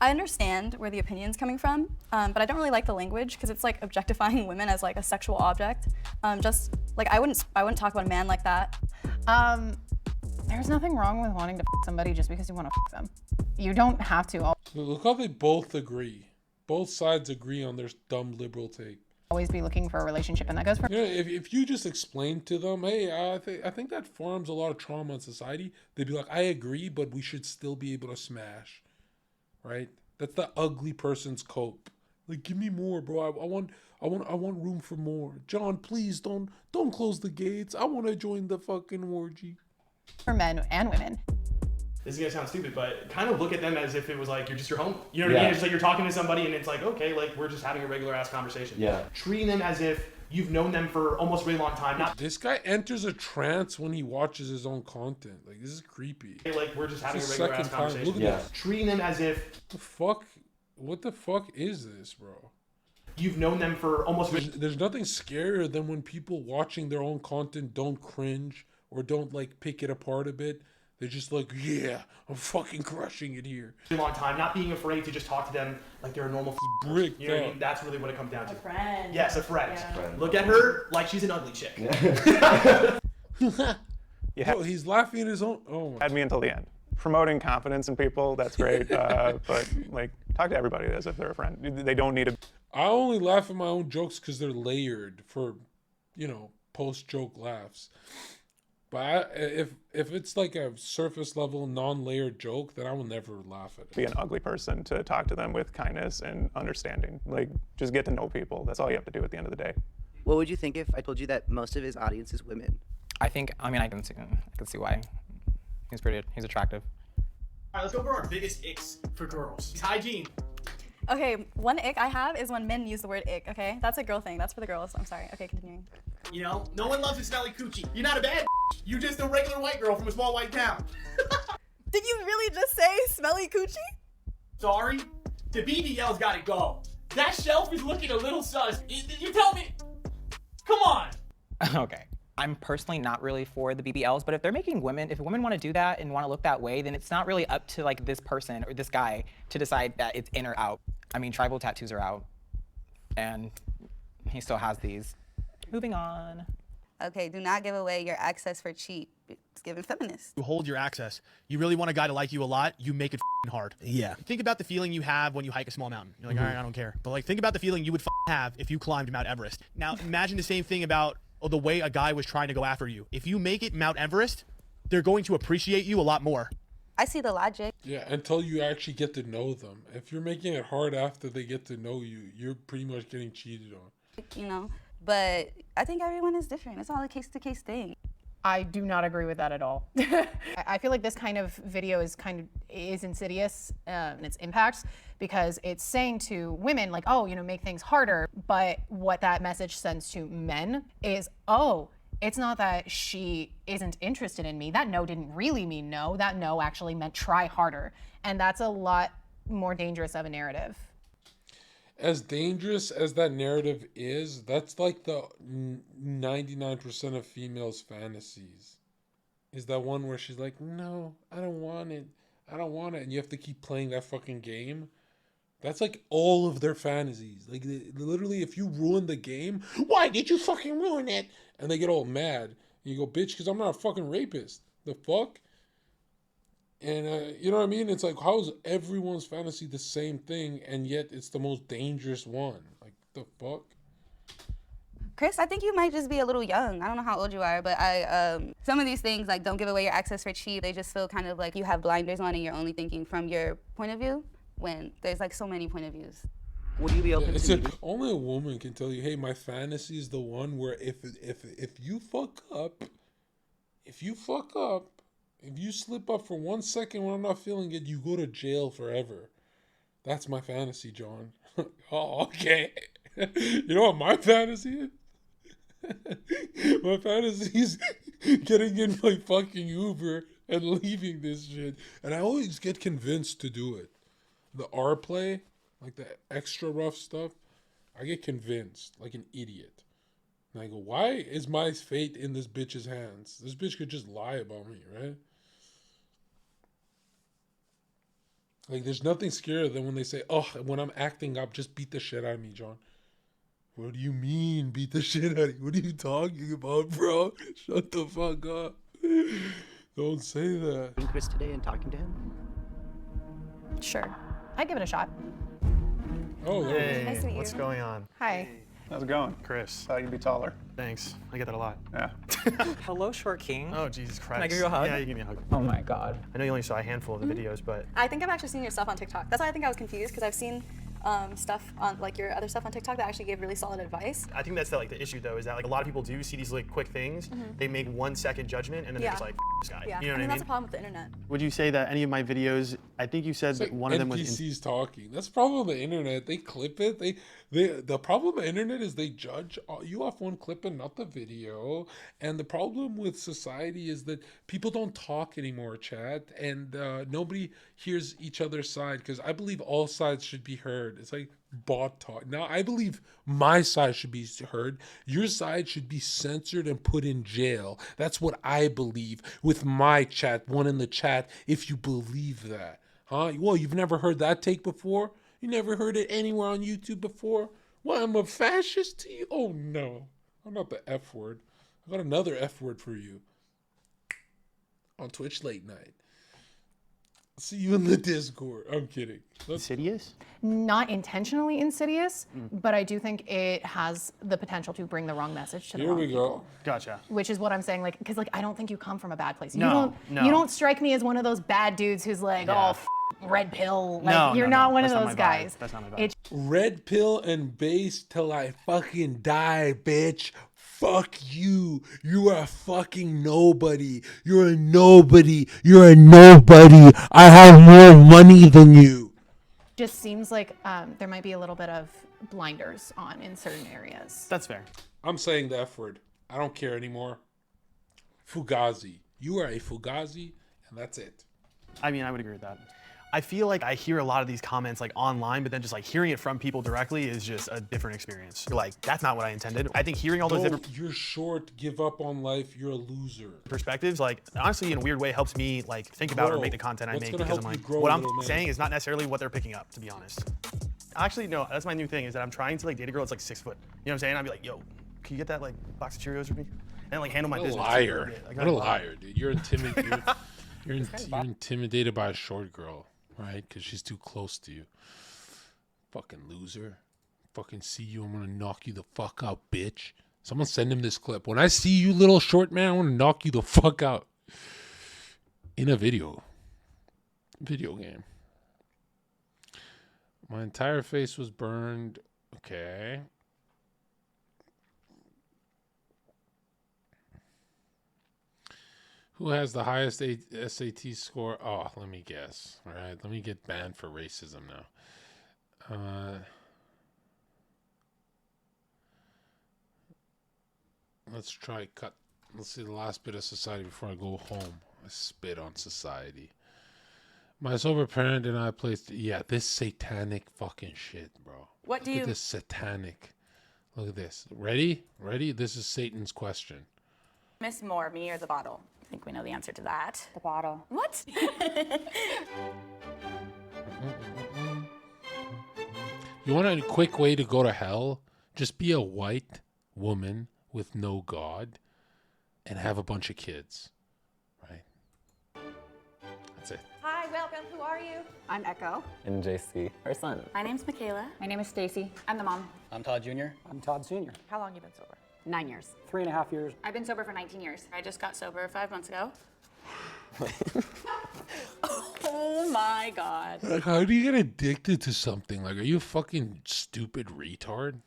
I understand where the opinion's coming from, but I don't really like the language because it's like objectifying women as like a sexual object. Just like I wouldn't talk about a man like that. There's nothing wrong with wanting to f somebody just because you want to f them. You don't have to Look how they both agree. Both sides agree on their dumb liberal take. always be looking for a relationship, and that goes for. You know, if you just explain to them, hey, I think that forms a lot of trauma in society, they'd be like, I agree, but we should still be able to smash. Right? That's the ugly person's cope. Like, give me more, bro. I want room for more. John, please don't close the gates. I want to join the fucking orgy. For men and women. This is gonna sound stupid, but kind of look at them as if it was like you're just your home. You know what I mean? It's like you're talking to somebody and it's like, okay, like we're just having a regular ass conversation. Yeah. Treating them as if you've known them for almost a really long time. This guy enters a trance when he watches his own content. Like, this is creepy. Like we're just having a regular ass conversation. Look at this. Treating them as if What the fuck is this, bro? you've known them for almost. There's nothing scarier than when people watching their own content don't cringe or don't like pick it apart a bit. They're just like, yeah, I'm fucking crushing it here. A long time, not being afraid to just talk to them like they're a normal brick. You know what I mean? That's really what it comes down to. A friend. Yes, a friend. Yeah. Look at her like she's an ugly chick. Yeah, he's laughing at his own. Oh my. Had me until the end. Promoting confidence in people, that's great. But like, talk to everybody as if they're a friend. They don't need a. I only laugh at my own jokes because they're layered for, post-joke laughs. But if it's like a surface level, non-layered joke, then I will never laugh at it. Be an ugly person to talk to them with kindness and understanding. Like, just get to know people. That's all you have to do at the end of the day. What would you think if I told you that most of his audience is women? I can see why. He's attractive. All right, let's go for our biggest icks for girls. Hygiene. Okay, one ick I have is when men use the word ick, okay? That's a girl thing. That's for the girls. I'm sorry. Okay, continuing. You know, no one loves a smelly coochie. You're not a bad You're just a regular white girl from a small white town. Did you really just say smelly coochie? Sorry, the BBL's gotta go. That shelf is looking a little sus. You tell me. Come on. Okay. I'm personally not really for the BBLs, but if women want to do that and want to look that way, then it's not really up to like this person or this guy to decide that it's in or out. I mean, tribal tattoos are out, and he still has these. Moving on. Okay, do not give away your access for cheap. It's given feminists. You hold your access. You really want a guy to like you a lot, you make it hard. Yeah. Think about the feeling you have when you hike a small mountain. You're like, all right, I don't care. But like, think about the feeling you would have if you climbed Mount Everest. Now, imagine the same thing about the way a guy was trying to go after you. If you make it Mount Everest, they're going to appreciate you a lot more. I see the logic. Yeah, until you actually get to know them. If you're making it hard after they get to know you, you're pretty much getting cheated on. But I think everyone is different. It's all a case-to-case thing. I do not agree with that at all. I feel like this kind of video is insidious in its impacts because it's saying to women like, oh, make things harder. But what that message sends to men is, oh, it's not that she isn't interested in me. That no didn't really mean no. That no actually meant try harder. And that's a lot more dangerous of a narrative. As dangerous as that narrative is, that's like the 99% of females' fantasies. Is that one where she's like, no, I don't want it. I don't want it. And you have to keep playing that fucking game. That's like all of their fantasies. Like, literally, if you ruin the game, why did you fucking ruin it? And they get all mad. And you go, bitch, because I'm not a fucking rapist. The fuck? And you know what I mean? It's like, how is everyone's fantasy the same thing, and yet it's the most dangerous one? Like, the fuck? Chris, I think you might just be a little young. I don't know how old you are, but some of these things, like don't give away your access for cheap. They just feel kind of like you have blinders on and you're only thinking from your point of view when there's like so many point of views. Would you be open to only a woman can tell you, hey, my fantasy is the one where if you fuck up, if you slip up for 1 second when I'm not feeling it, you go to jail forever. That's my fantasy, John. Oh, okay. You know what my fantasy is? My fantasy is getting in my fucking Uber and leaving this shit. And I always get convinced to do it. The R play, like the extra rough stuff, I get convinced like an idiot. And I go, why is my fate in this bitch's hands? This bitch could just lie about me, right? Like, there's nothing scarier than when they say, oh, when I'm acting up, just beat the shit out of me, John. What do you mean, beat the shit out of you? What are you talking about, bro? Shut the fuck up. Don't say that. Chris today and talking to him? Sure. I'd give it a shot. Oh, hey, Nice to meet you. what's going on? Hi. How's it going? Chris. Thought you'd be taller. Thanks. I get that a lot. Yeah. Hello, short king. Oh, Jesus Christ. Can I give you a hug? Yeah, you give me a hug. Oh my God. I know you only saw a handful of the videos, but I think I've actually seen your stuff on TikTok. That's why I think I was confused, because I've seen stuff on, like, your other stuff on TikTok that actually gave really solid advice. I think that's the issue, though, is that like a lot of people do see these like quick things. They make 1 second judgment, and then they're just like, this guy. Yeah, You know I what mean, I that's mean? the problem with the internet. Would you say that any of my videos, I think you said It's that like one of them was NPCs talking. That's the problem with the internet. They clip it. The problem with the internet is they judge you off one clip and not the video. And the problem with society is that people don't talk anymore, chat, and nobody hears each other's side, because I believe all sides should be heard. It's like bot talk. Now, I believe my side should be heard. Your side should be censored and put in jail. That's what I believe with my chat. One in the chat, if you believe that. Huh? Well, you've never heard that take before? You never heard it anywhere on YouTube before? What, I'm a fascist to you? Oh, no. I'm not the F word. I got another F word for you. On Twitch late night. See you in the Discord. I'm kidding. Insidious? Not intentionally insidious, but I do think it has the potential to bring the wrong message to the wrong people. Gotcha. Which is what I'm saying, like, because like I don't think you come from a bad place. No, you don't strike me as one of those bad dudes who's like, oh, red pill. Like, you're not one of those guys. That's not my vibe. It's Red pill and base till I fucking die, bitch. Fuck you. You are a fucking nobody. You're a nobody. You're a nobody. I have more money than you. just seems like there might be a little bit of blinders on in certain areas. That's fair. I'm saying the F word. I don't care anymore. Fugazi. You are a Fugazi, and that's it. I mean, I would agree with that. I feel like I hear a lot of these comments like online, but then just like hearing it from people directly is just a different experience. You're like, that's not what I intended. I think hearing all those different You're short, give up on life, you're a loser. perspectives, like honestly in a weird way helps me like think about or Grow. make the content I What's make gonna because I'm help you like, grow, what I'm little man? saying is not necessarily what they're picking up, to be honest. Actually, no, that's my new thing is that I'm trying to like date a girl that's like 6 foot. You know what I'm saying? I'd be like, yo, can you get that like box of Cheerios for me? And like handle my What a business. liar. Like, What a liar, dude. You're intimidated. You're intimidated by a short girl, right? Because she's too close to you. Fucking loser. Fucking see you, I'm gonna knock you the fuck out, bitch. Someone send him this clip. When I see you, little short man, I'm gonna knock you the fuck out. In a video game. My entire face was burned. Okay. Who has the highest SAT score? Oh, let me guess. All right, let me get banned for racism now. Let's try cut. Let's see the last bit of society before I go home. I spit on society. My sober parent and I placed. Yeah, this satanic fucking shit, bro. What do Look you- at this satanic. Look at this. Ready? Ready? This is Satan's question. Miss more, me or the bottle? I think we know the answer to that. The bottle. What? You want a quick way to go to hell? Just be a white woman with no God and have a bunch of kids, right? That's it. Hi, welcome. Who are you? I'm Echo. And JC, her son. My name's Michaela. My name is Stacy. I'm the mom. I'm Todd Jr. I'm Todd Sr. How long you been sober? 9 years. 3.5 years. I've been sober for 19 years. I just got sober 5 months ago. Oh my God. Like, how do you get addicted to something? Like, are you a fucking stupid retard?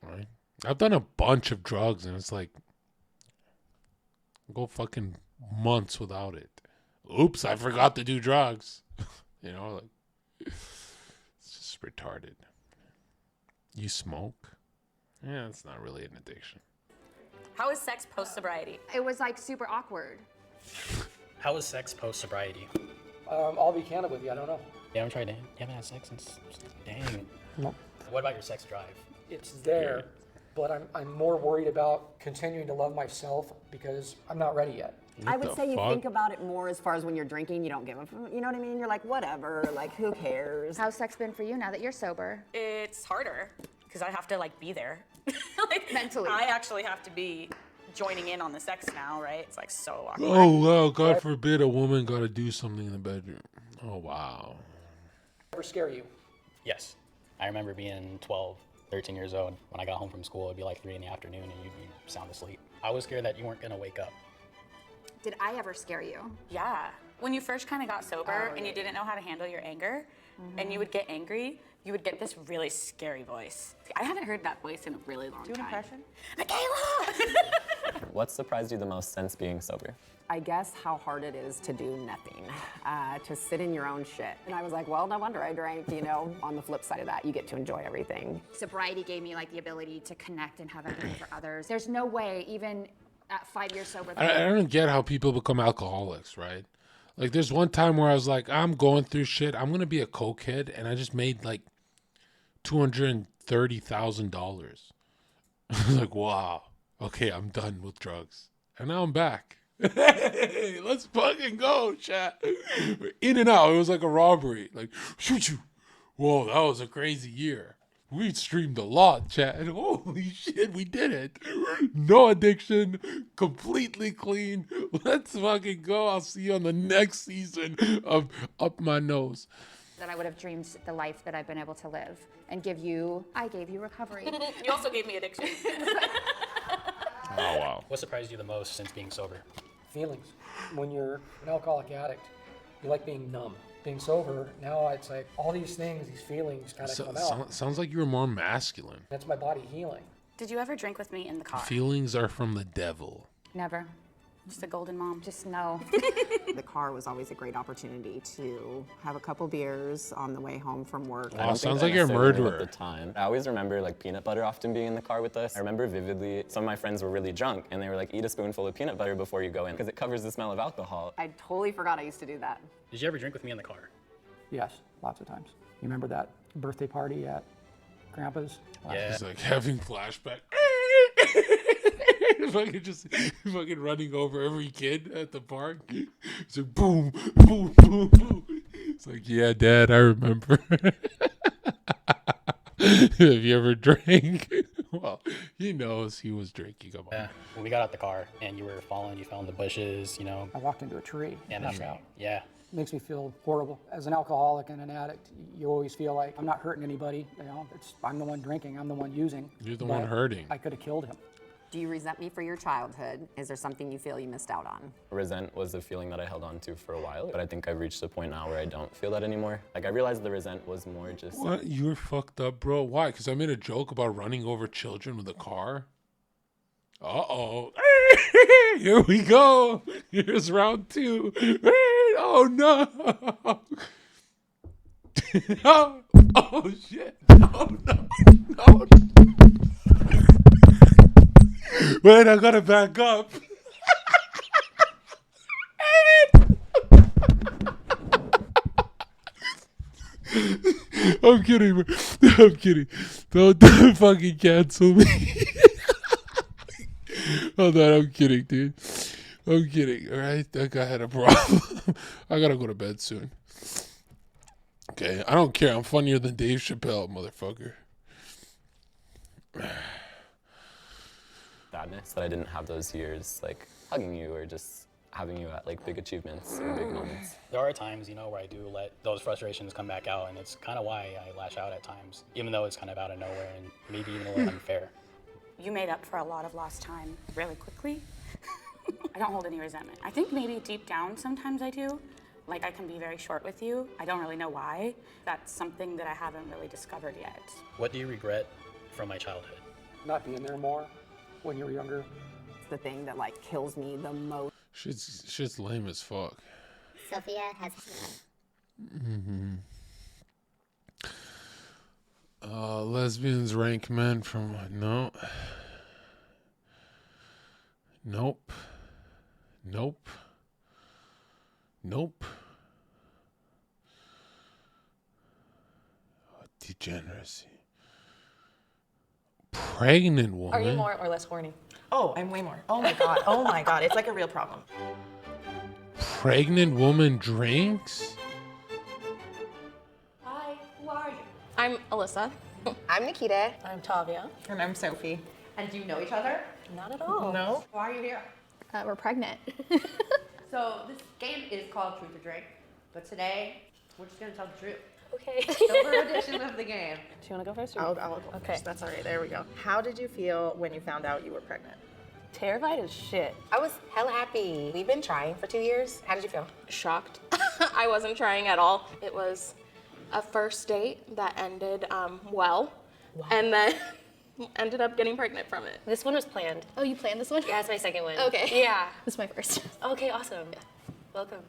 Right? I've done a bunch of drugs, and it's like, go fucking months without it. Oops, I forgot to do drugs. You know, like, it's just retarded. You smoke? Yeah, it's not really an addiction. How is sex post-sobriety? It was like super awkward. How is sex post-sobriety? I'll be candid with you, I don't know. Yeah, I'm trying to. You haven't had sex since. Dang. No. What about your sex drive? It's there, but I'm more worried about continuing to love myself because I'm not ready yet. I would say you think about it more as far as when you're drinking, you don't give a, you know what I mean? You're like, whatever, like, who cares? How's sex been for you now that you're sober? It's harder because I have to like be there. Like mentally. I actually have to be joining in on the sex now, right? It's like so awkward. Oh, wow, God forbid a woman got to do something in the bedroom. Oh, wow. Ever scare you? Yes. I remember being 12, 13 years old. When I got home from school, it'd be like 3 in the afternoon and you'd be sound asleep. I was scared that you weren't going to wake up. Did I ever scare you? Yeah. When you first kind of got sober and you didn't know how to handle your anger, and you would get angry, you would get this really scary voice. I haven't heard that voice in a really long time. Do an impression? Michaela! What surprised you the most since being sober? I guess how hard it is to do nothing, to sit in your own shit. And I was like, well, no wonder I drank, you know. On the flip side of that, you get to enjoy everything. Sobriety gave me like the ability to connect and have empathy for others. There's no way, even at 5 years sober. I don't get how people become alcoholics, right? Like, there's one time where I was like, I'm going through shit. I'm going to be a cokehead. And I just made like $230,000. I was like, wow. Okay, I'm done with drugs. And now I'm back. Hey, let's fucking go, chat. In and out. It was like a robbery. Like, shoot you. Whoa, that was a crazy year. We streamed a lot, chat. And holy shit, we did it. No addiction. Completely clean. Let's fucking go. I'll see you on the next season of Up My Nose. That I would have dreamed the life that I've been able to live and give you, I gave you recovery. You also gave me addiction. Oh, wow. What surprised you the most since being sober? Feelings. When you're an alcoholic addict, you like being numb. Being sober, now it's like all these things, these feelings kind of come out. Sounds like you were more masculine. That's my body healing. Did you ever drink with me in the car? Feelings are from the devil. Never. Just a golden mom. Just no. The car was always a great opportunity to have a couple beers on the way home from work. Oh, sounds like you're a murderer. At the time. I always remember like peanut butter often being in the car with us. I remember vividly, some of my friends were really drunk and they were like, eat a spoonful of peanut butter before you go in because it covers the smell of alcohol. I totally forgot I used to do that. Did you ever drink with me in the car? Yes, lots of times. You remember that birthday party at Grandpa's? Yeah. It's like having flashback. fucking running over every kid at the park. It's like boom, boom, boom, boom. It's like, yeah, Dad, I remember. Have you ever drank? Well, he knows he was drinking. Come on. Yeah. When we got out the car and you were falling, you fell in the bushes, you know. I walked into a tree. And passed out. Yeah. Makes me feel horrible. As an alcoholic and an addict, you always feel like I'm not hurting anybody. You know, I'm the one drinking, I'm the one using. You're the one hurting. I could have killed him. Do you resent me for your childhood? Is there something you feel you missed out on? Resent was a feeling that I held on to for a while, but I think I've reached a point now where I don't feel that anymore. Like, I realized the resent was more just... What? You're fucked up, bro. Why? Because I made a joke about running over children with a car? Uh-oh. Here we go. Here's round 2. Oh, no. Oh, shit. Oh, no. No. Wait, I gotta back up. I'm kidding, bro. I'm kidding. Don't fucking cancel me. Hold on, I'm kidding, dude. I'm kidding, all right? That guy had a problem. I gotta go to bed soon. Okay, I don't care. I'm funnier than Dave Chappelle, motherfucker. Sadness that I didn't have those years, like hugging you or just having you at like big achievements or big moments. There are times, you know, where I do let those frustrations come back out, and it's kind of why I lash out at times, even though it's kind of out of nowhere and maybe even a little unfair. you made up for a lot of lost time really quickly. I don't hold any resentment. I think maybe deep down sometimes I do. Like, I can be very short with you. I don't really know why. That's something that I haven't really discovered yet. What do you regret from my childhood? Not being there more when you were younger. It's the thing that like kills me the most. Shit's lame as fuck. Sophia has. Lesbians rank men from no. Nope. Nope. Nope. Degeneracy. Pregnant woman. Are you more or less horny? Oh, I'm way more. Oh my god. Oh my god. It's like a real problem. Pregnant woman drinks? Hi, who are you? I'm Alyssa. I'm Nikita. I'm Tavia. And I'm Sophie. And do you know each other? Not at all. No. Why are you here? We're pregnant. So this game is called Truth or Drink, but today we're just gonna tell the truth. Okay. Silver edition of the game. Do you want to go first? I'll go Okay. first. That's all right. There we go. How did you feel when you found out you were pregnant? Terrified as shit. I was hella happy. We've been trying for 2 years. How did you feel? Shocked. I wasn't trying at all. It was a first date that ended well, and then ended up getting pregnant from it. This one was planned. Oh, you planned this one? Yeah, it's my second one. Okay. Yeah. This is my first. Okay, awesome. Welcome.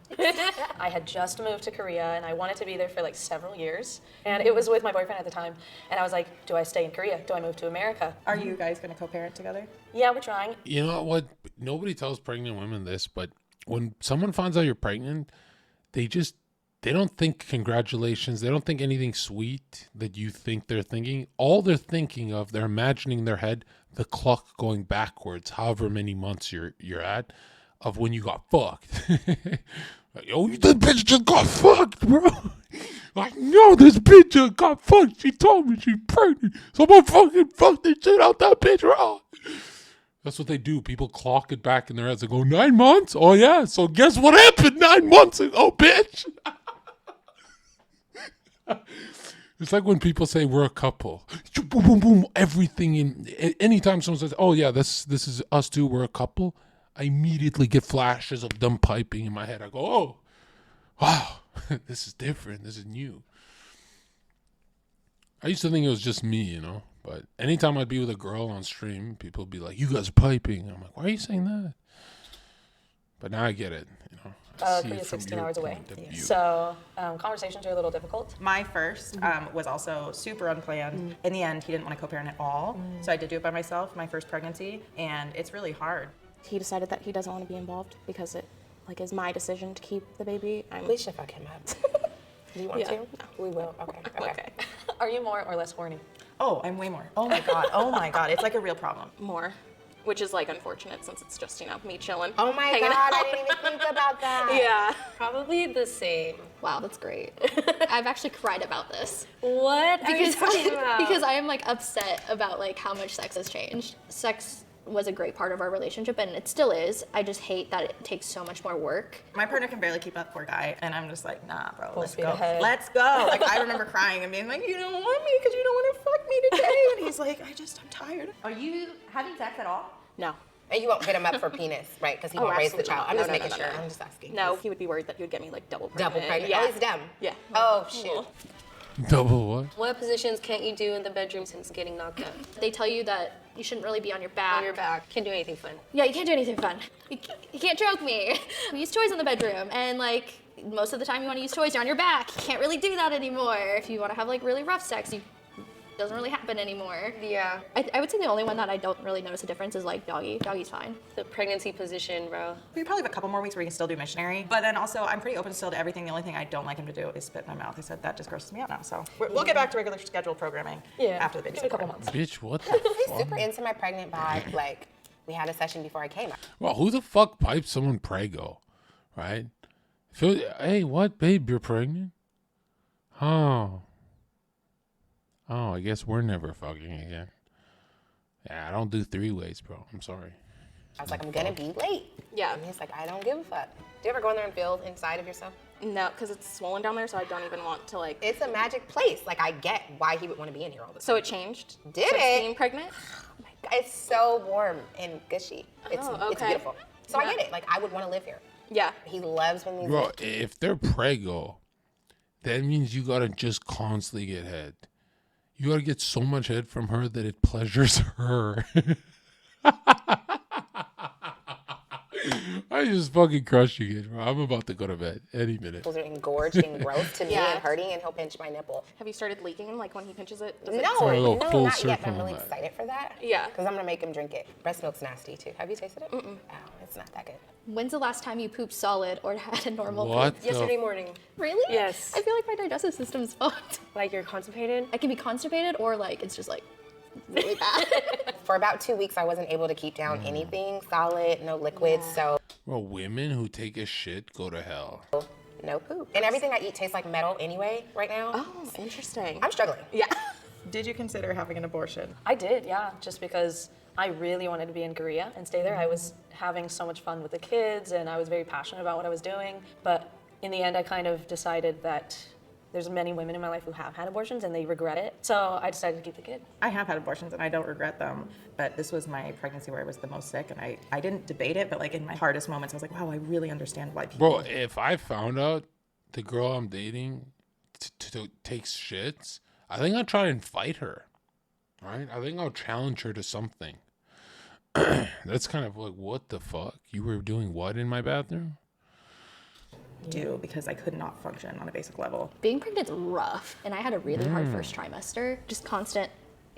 I had just moved to Korea and I wanted to be there for like several years. And it was with my boyfriend at the time. And I was like, do I stay in Korea? Do I move to America? Are you guys going to co-parent together? Yeah, we're trying. You know what? Nobody tells pregnant women this, but when someone finds out you're pregnant, they don't think congratulations. They don't think anything sweet that you think they're thinking. All they're thinking of, they're imagining in their head the clock going backwards, however many months you're at, of when you got fucked. Like, oh, this bitch just got fucked, bro. Like, no, this bitch just got fucked. She told me she's pregnant. So I'm gonna fucking fuck this shit out that bitch raw. That's what they do. People clock it back in their heads and go, 9 months? Oh, yeah. So guess what happened 9 months ago, bitch? It's like when people say we're a couple. Boom, boom, boom. Everything in. Anytime someone says, oh, yeah, this is us two, we're a couple, I immediately get flashes of them piping in my head. I go, oh, wow, this is different. This is new. I used to think it was just me, you know, but anytime I'd be with a girl on stream, people would be like, you guys are piping. I'm like, why are you saying that? But now I get it, you know. Korea's 16 hours away. So conversations are a little difficult. My first was also super unplanned. In the end, he didn't want to co-parent at all. So I did do it by myself, my first pregnancy, and it's really hard. He decided that he doesn't want to be involved because it like is my decision to keep the baby. We should fuck him up. Do you want to? No. We will. Okay. Okay. Are you more or less horny? Oh, I'm way more. Oh my god. Oh my god. It's like a real problem. More. Which is like unfortunate since it's just, you know, me chilling. Oh my hanging god, out. I didn't even think about that. Yeah. Probably the same. Wow, that's great. I've actually cried about this. What are you Because talking about? because I am like upset about like how much sex has changed. Sex was a great part of our relationship and it still is. I just hate that it takes so much more work. My partner can barely keep up, poor guy, and I'm just like, nah, bro, Full let's speed go. ahead. Let's go. Like, I remember crying and being like, you don't want me because you don't want to fuck me today. And he's like, I'm tired. Are you having sex at all? No. And you won't hit him up for penis, right? Because he Oh, won't raise the absolutely child. not. I'm No, just no, making no, sure. no, no. I'm just asking. No, he would be worried that he would get me like double pregnant. Double pregnant. Yeah. Oh, he's dumb. Yeah. Oh, shoot. Double what? What positions can't you do in the bedroom since getting knocked up? They tell you that you shouldn't really be on your back. On your back. Can't do anything fun. Yeah, you can't do anything fun. You can't choke me. We use toys in the bedroom, and like most of the time you want to use toys, you're on your back. You can't really do that anymore. If you want to have like really rough sex, it doesn't really happen anymore. Yeah. I would say the only one that I don't really notice a difference is like doggy. Doggy's fine. The pregnancy position, bro. We probably have a couple more weeks where we can still do missionary. But then also, I'm pretty open still to everything. The only thing I don't like him to do is spit in my mouth. I said that just grosses me out now. So we'll get back to regular scheduled programming after the baby's Give it a couple months. Bitch, what the He's fuck? super into my pregnant vibe. Like, we had a session before I came. Well, who the fuck pipes someone prego, right? Hey, what, babe, you're pregnant? Oh, I guess we're never fucking again. Yeah, I don't do 3-ways, bro. I'm sorry. I was like, I'm gonna be late. Yeah. And he's like, I don't give a fuck. Do you ever go in there and feel inside of yourself? No, because it's swollen down there, so I don't even want to like. It's a magic place. Like, I get why he would want to be in here all the time. So it changed? Did Since it? being pregnant? It's so warm and gushy. It's okay. beautiful. So Yeah. I get it. Like, I would want to live here. Yeah. He loves when these. Bro, if they're preggo, that means you gotta just constantly get head. You gotta get so much head from her that it pleasures her. I just fucking crushing it, bro. I'm about to go to bed any minute. Those are engorged and gross to me Yeah. and hurting, and he'll pinch my nipple. Have you started leaking like when he pinches it? No, it So I go no, full not yet. But circle I'm really on that. excited for that. Yeah. Because I'm gonna make him drink it. Breast milk's nasty too. Have you tasted it? Mm-mm. Oh, it's not that good. When's the last time you pooped solid or had a normal What poop? the Yesterday morning. Really? Yes. I feel like my digestive system's fucked. Like you're constipated? I can be constipated or like it's just like really bad. For about 2 weeks, I wasn't able to keep down anything solid, no liquids, so Well, women who take a shit go to hell. no poop. And everything I eat tastes like metal anyway right now. Oh, interesting. I'm struggling. Yeah. Did you consider having an abortion? I did, yeah, just because I really wanted to be in Korea and stay there. I was having so much fun with the kids and I was very passionate about what I was doing. But in the end, I kind of decided that there's many women in my life who have had abortions and they regret it. So I decided to keep the kid. I have had abortions and I don't regret them, but this was my pregnancy where I was the most sick and I didn't debate it, but like in my hardest moments, I was like, wow, I really understand why people. Bro, if I found out the girl I'm dating takes shits, I think I'll try and fight her. Right? I think I'll challenge her to something. That's kind of like, what the fuck? You were doing what in my bathroom? Do because I could not function on a basic level. Being pregnant's rough, and I had a really hard first trimester. Just constant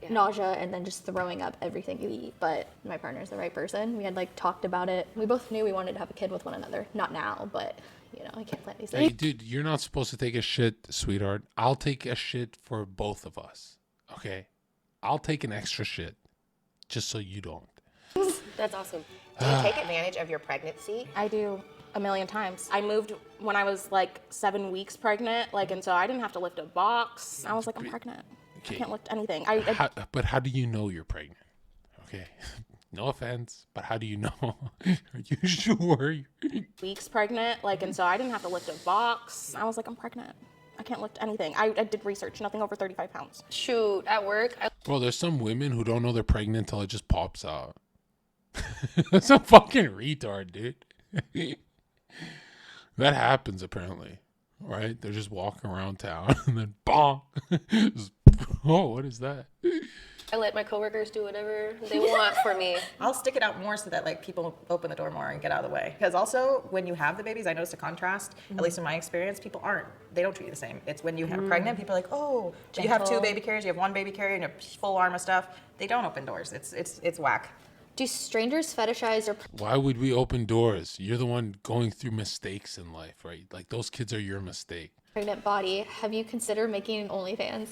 nausea and then just throwing up everything you eat. But my partner's the right person. We had like talked about it. We both knew we wanted to have a kid with one another. Not now, but you know, I can't plan these Hey, things. dude, you're not supposed to take a shit, sweetheart. I'll take a shit for both of us. Okay? I'll take an extra shit just so you don't. That's awesome. Do you take advantage of your pregnancy? I do a million times. I moved when I was like 7 weeks pregnant, like, and so I didn't have to lift a box. I was like, I'm pregnant. Okay. I can't lift anything. But how do you know you're pregnant? Okay? No offense, but how do you know? Are you sure? Weeks pregnant, like, and so I didn't have to lift a box. I was like, I'm pregnant. I can't lift anything. I did research, nothing over 35 pounds. Shoot, at work. Bro, there's some women who don't know they're pregnant until it just pops out. That's a fucking retard, dude. That happens apparently, right? They're just walking around town and then bonk. Just, oh, what is that? I let my coworkers do whatever they want for me. I'll stick it out more so that like people open the door more and get out of the way. Because also when you have the babies, I noticed a contrast, at least in my experience, people they don't treat you the same. It's when you have pregnant, people are like, oh, you have 2 baby carriers, you have 1 baby carrier and a full arm of stuff. They don't open doors. It's whack. Do strangers fetishize or Why would we open doors? You're the one going through mistakes in life, right? Like those kids are your mistake. pregnant body? Have you considered making OnlyFans?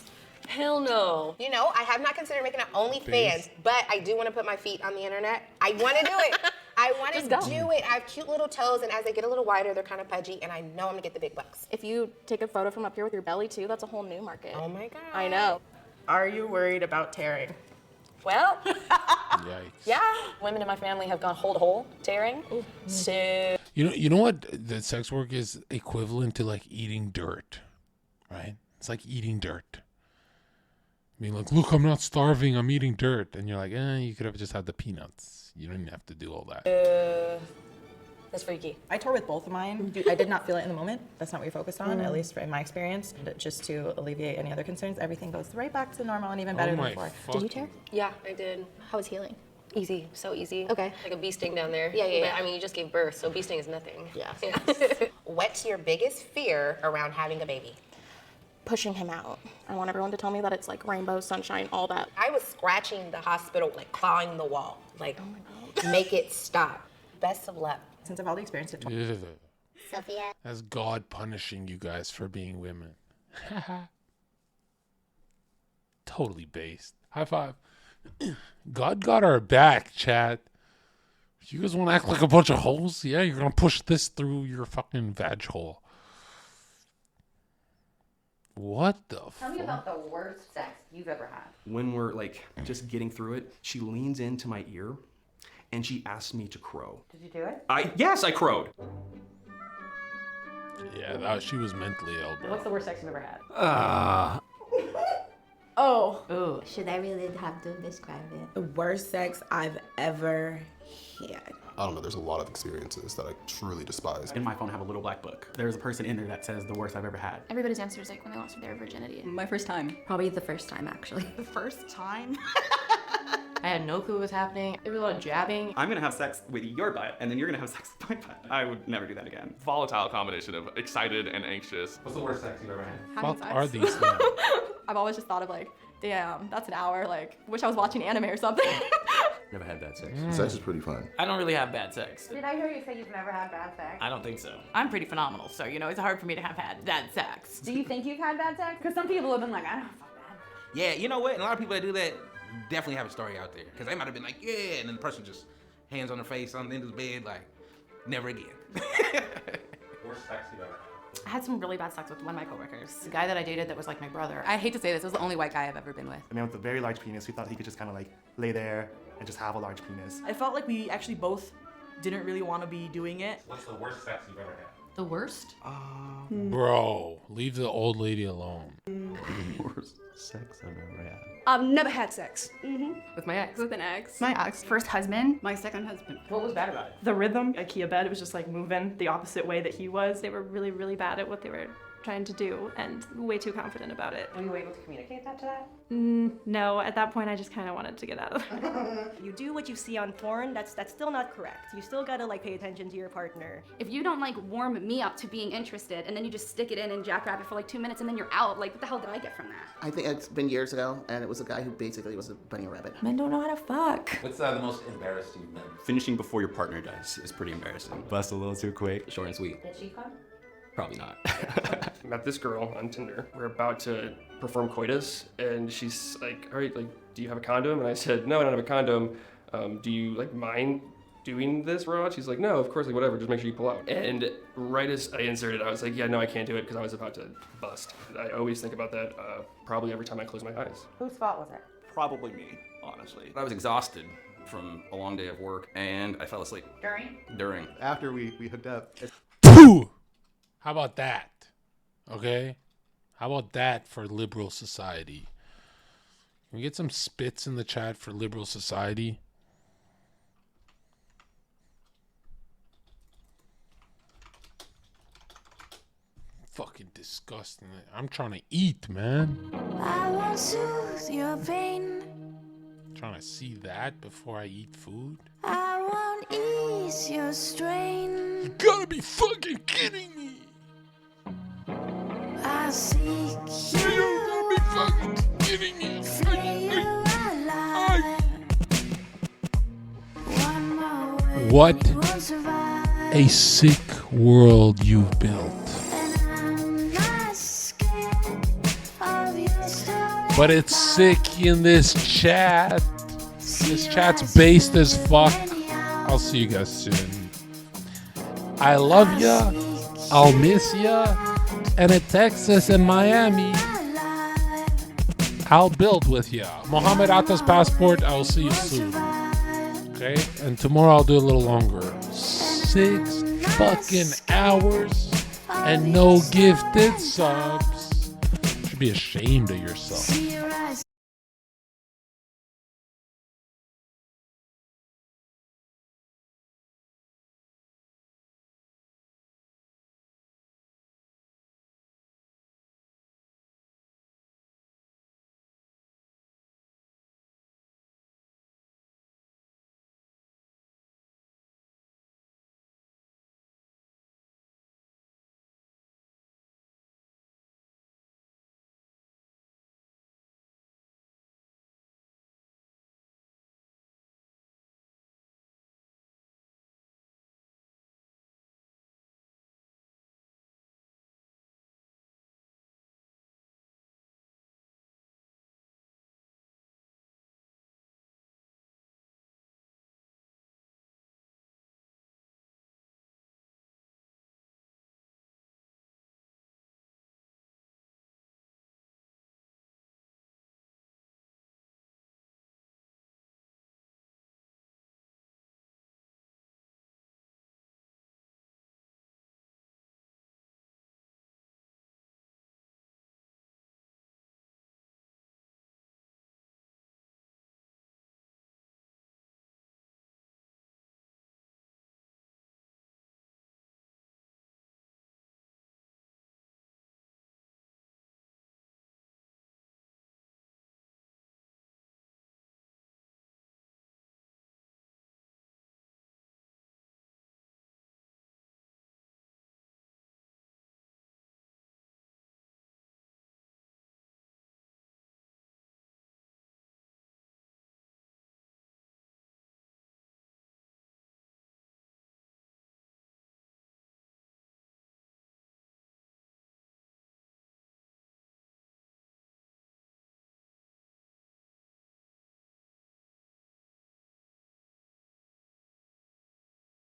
Hell no. You know, I have not considered making an OnlyFans, Face. but I do want to put my feet on the internet. I want to do it. I want to Just do go. it. I have cute little toes, and as they get a little wider, they're kind of pudgy, and I know I'm gonna get the big bucks. If you take a photo from up here with your belly too, that's a whole new market. Oh my God. I know. Are you worried about tearing? Well, Yikes. yeah, women in my family have gone hole to hole tearing. So You know what the sex work is equivalent to, like eating dirt, right? It's like eating dirt. I mean, like, look, I'm not starving, I'm eating dirt. And you're like, you could have just had the peanuts. You don't even have to do all that. that's freaky. I tore with both of mine. I did not feel it in the moment. That's not what you focus on, at least in my experience. And just to alleviate any other concerns, everything goes right back to normal and even better than before. Did you tear? Yeah, I did. How was healing? Easy, so easy. Okay. Like a bee sting down there. Yeah, yeah, But, yeah. I mean, you just gave birth, so bee sting is nothing. Yeah. What's your biggest fear around having a baby? Pushing him out. I want everyone to tell me that it's like rainbow, sunshine, all that. I was scratching the hospital, like clawing the wall, like make it stop. Best of luck. Since I've already experienced it twice. Sophia. That's God punishing you guys for being women. Totally based. High five. God got our back, chat. You guys want to act like a bunch of holes? Yeah, you're going to push this through your fucking vag hole. What the Tell me about the worst sex you've ever had. When we're like just getting through it, she leans into my ear and she asks me to crow. Did you do it? Yes, I crowed. Yeah, she was mentally ill, bro. What's the worst sex you've ever had? Oh. Should I really have to describe it? The worst sex I've ever had. I don't know, there's a lot of experiences that I truly despise. In my phone, I have a little black book. There's a person in there that says the worst I've ever had. Everybody's answer is like when they lost their virginity. My first time. Probably the first time, actually. The first time? I had no clue what was happening. There was a lot of jabbing. I'm gonna have sex with your butt, and then you're gonna have sex with my butt. I would never do that again. Volatile combination of excited and anxious. What's the worst sex you've ever had? What are these things? I've always just thought of like, damn, that's an hour. Like, wish I was watching anime or something. Never had bad sex. Sex is pretty fun. I don't really have bad sex. Did I hear you say you've never had bad sex? I don't think so. I'm pretty phenomenal, so you know, it's hard for me to have had bad sex. Do you think you've had bad sex? Because some people have been like, I don't fuck bad. Yeah, you know what? And a lot of people that do that definitely have a story out there. Because they might have been like, yeah, and then the person just hands on their face on the end of the bed, like, never again. Worst sex you've ever had? I had some really bad sex with one of my coworkers. The guy that I dated that was like my brother. I hate to say this, it was the only white guy I've ever been with. A man with a very large penis who thought he could just kind of like lay there and just have a large penis. I felt like we actually both didn't really want to be doing it. What's the worst sex you've ever had? The worst? Bro, leave the old lady alone. Worst sex I've ever had. I've never had sex. With my ex. With an ex. My ex. First husband. My second husband. What was bad about it? The rhythm, IKEA bed, it was just like moving the opposite way that he was. They were really, really bad at what they were trying to do and way too confident about it. Were you able to communicate that to that? No, at that point I just kind of wanted to get out of there. You do what you see on porn, that's still not correct. You still gotta like pay attention to your partner. If you don't like warm me up to being interested and then you just stick it in and jackrabbit for like 2 minutes and then you're out, like what the hell did I get from that? I think it's been years ago, and it was a guy who basically was a bunny rabbit. Men don't know how to fuck. What's the most embarrassed you've been? Finishing before your partner does is pretty embarrassing. Bust a little too quick. Short and sweet. Did she come? Probably not. Met this girl on Tinder. We're about to perform coitus, and she's like, all right, like, do you have a condom? And I said, no, I don't have a condom. Do you like mind doing this, Rod? She's like, no, of course, like whatever, just make sure you pull out. And right as I inserted, I was like, yeah, no, I can't do it because I was about to bust. I always think about that probably every time I close my eyes. Whose fault was it? Probably me, honestly. I was exhausted from a long day of work, and I fell asleep. During? After we hooked up. How about that? Okay? How about that for liberal society? Can we get some spits in the chat for liberal society? Fucking disgusting. I'm trying to eat, man. I won't soothe your pain. Trying to see that before I eat food? I won't ease your strain. You gotta be fucking kidding me. I seek you. You gotta be fucking kidding me. What a sick world you've built. But it's sick in this chat. This chat's based as fuck. I'll see you guys soon. I love ya. I'll miss ya. And in Texas and Miami, I'll build with ya. Mohammed Atta's passport, I will see you soon. Okay? And tomorrow I'll do a little longer. 6 fucking hours and no gifted subs. You should be ashamed of yourself.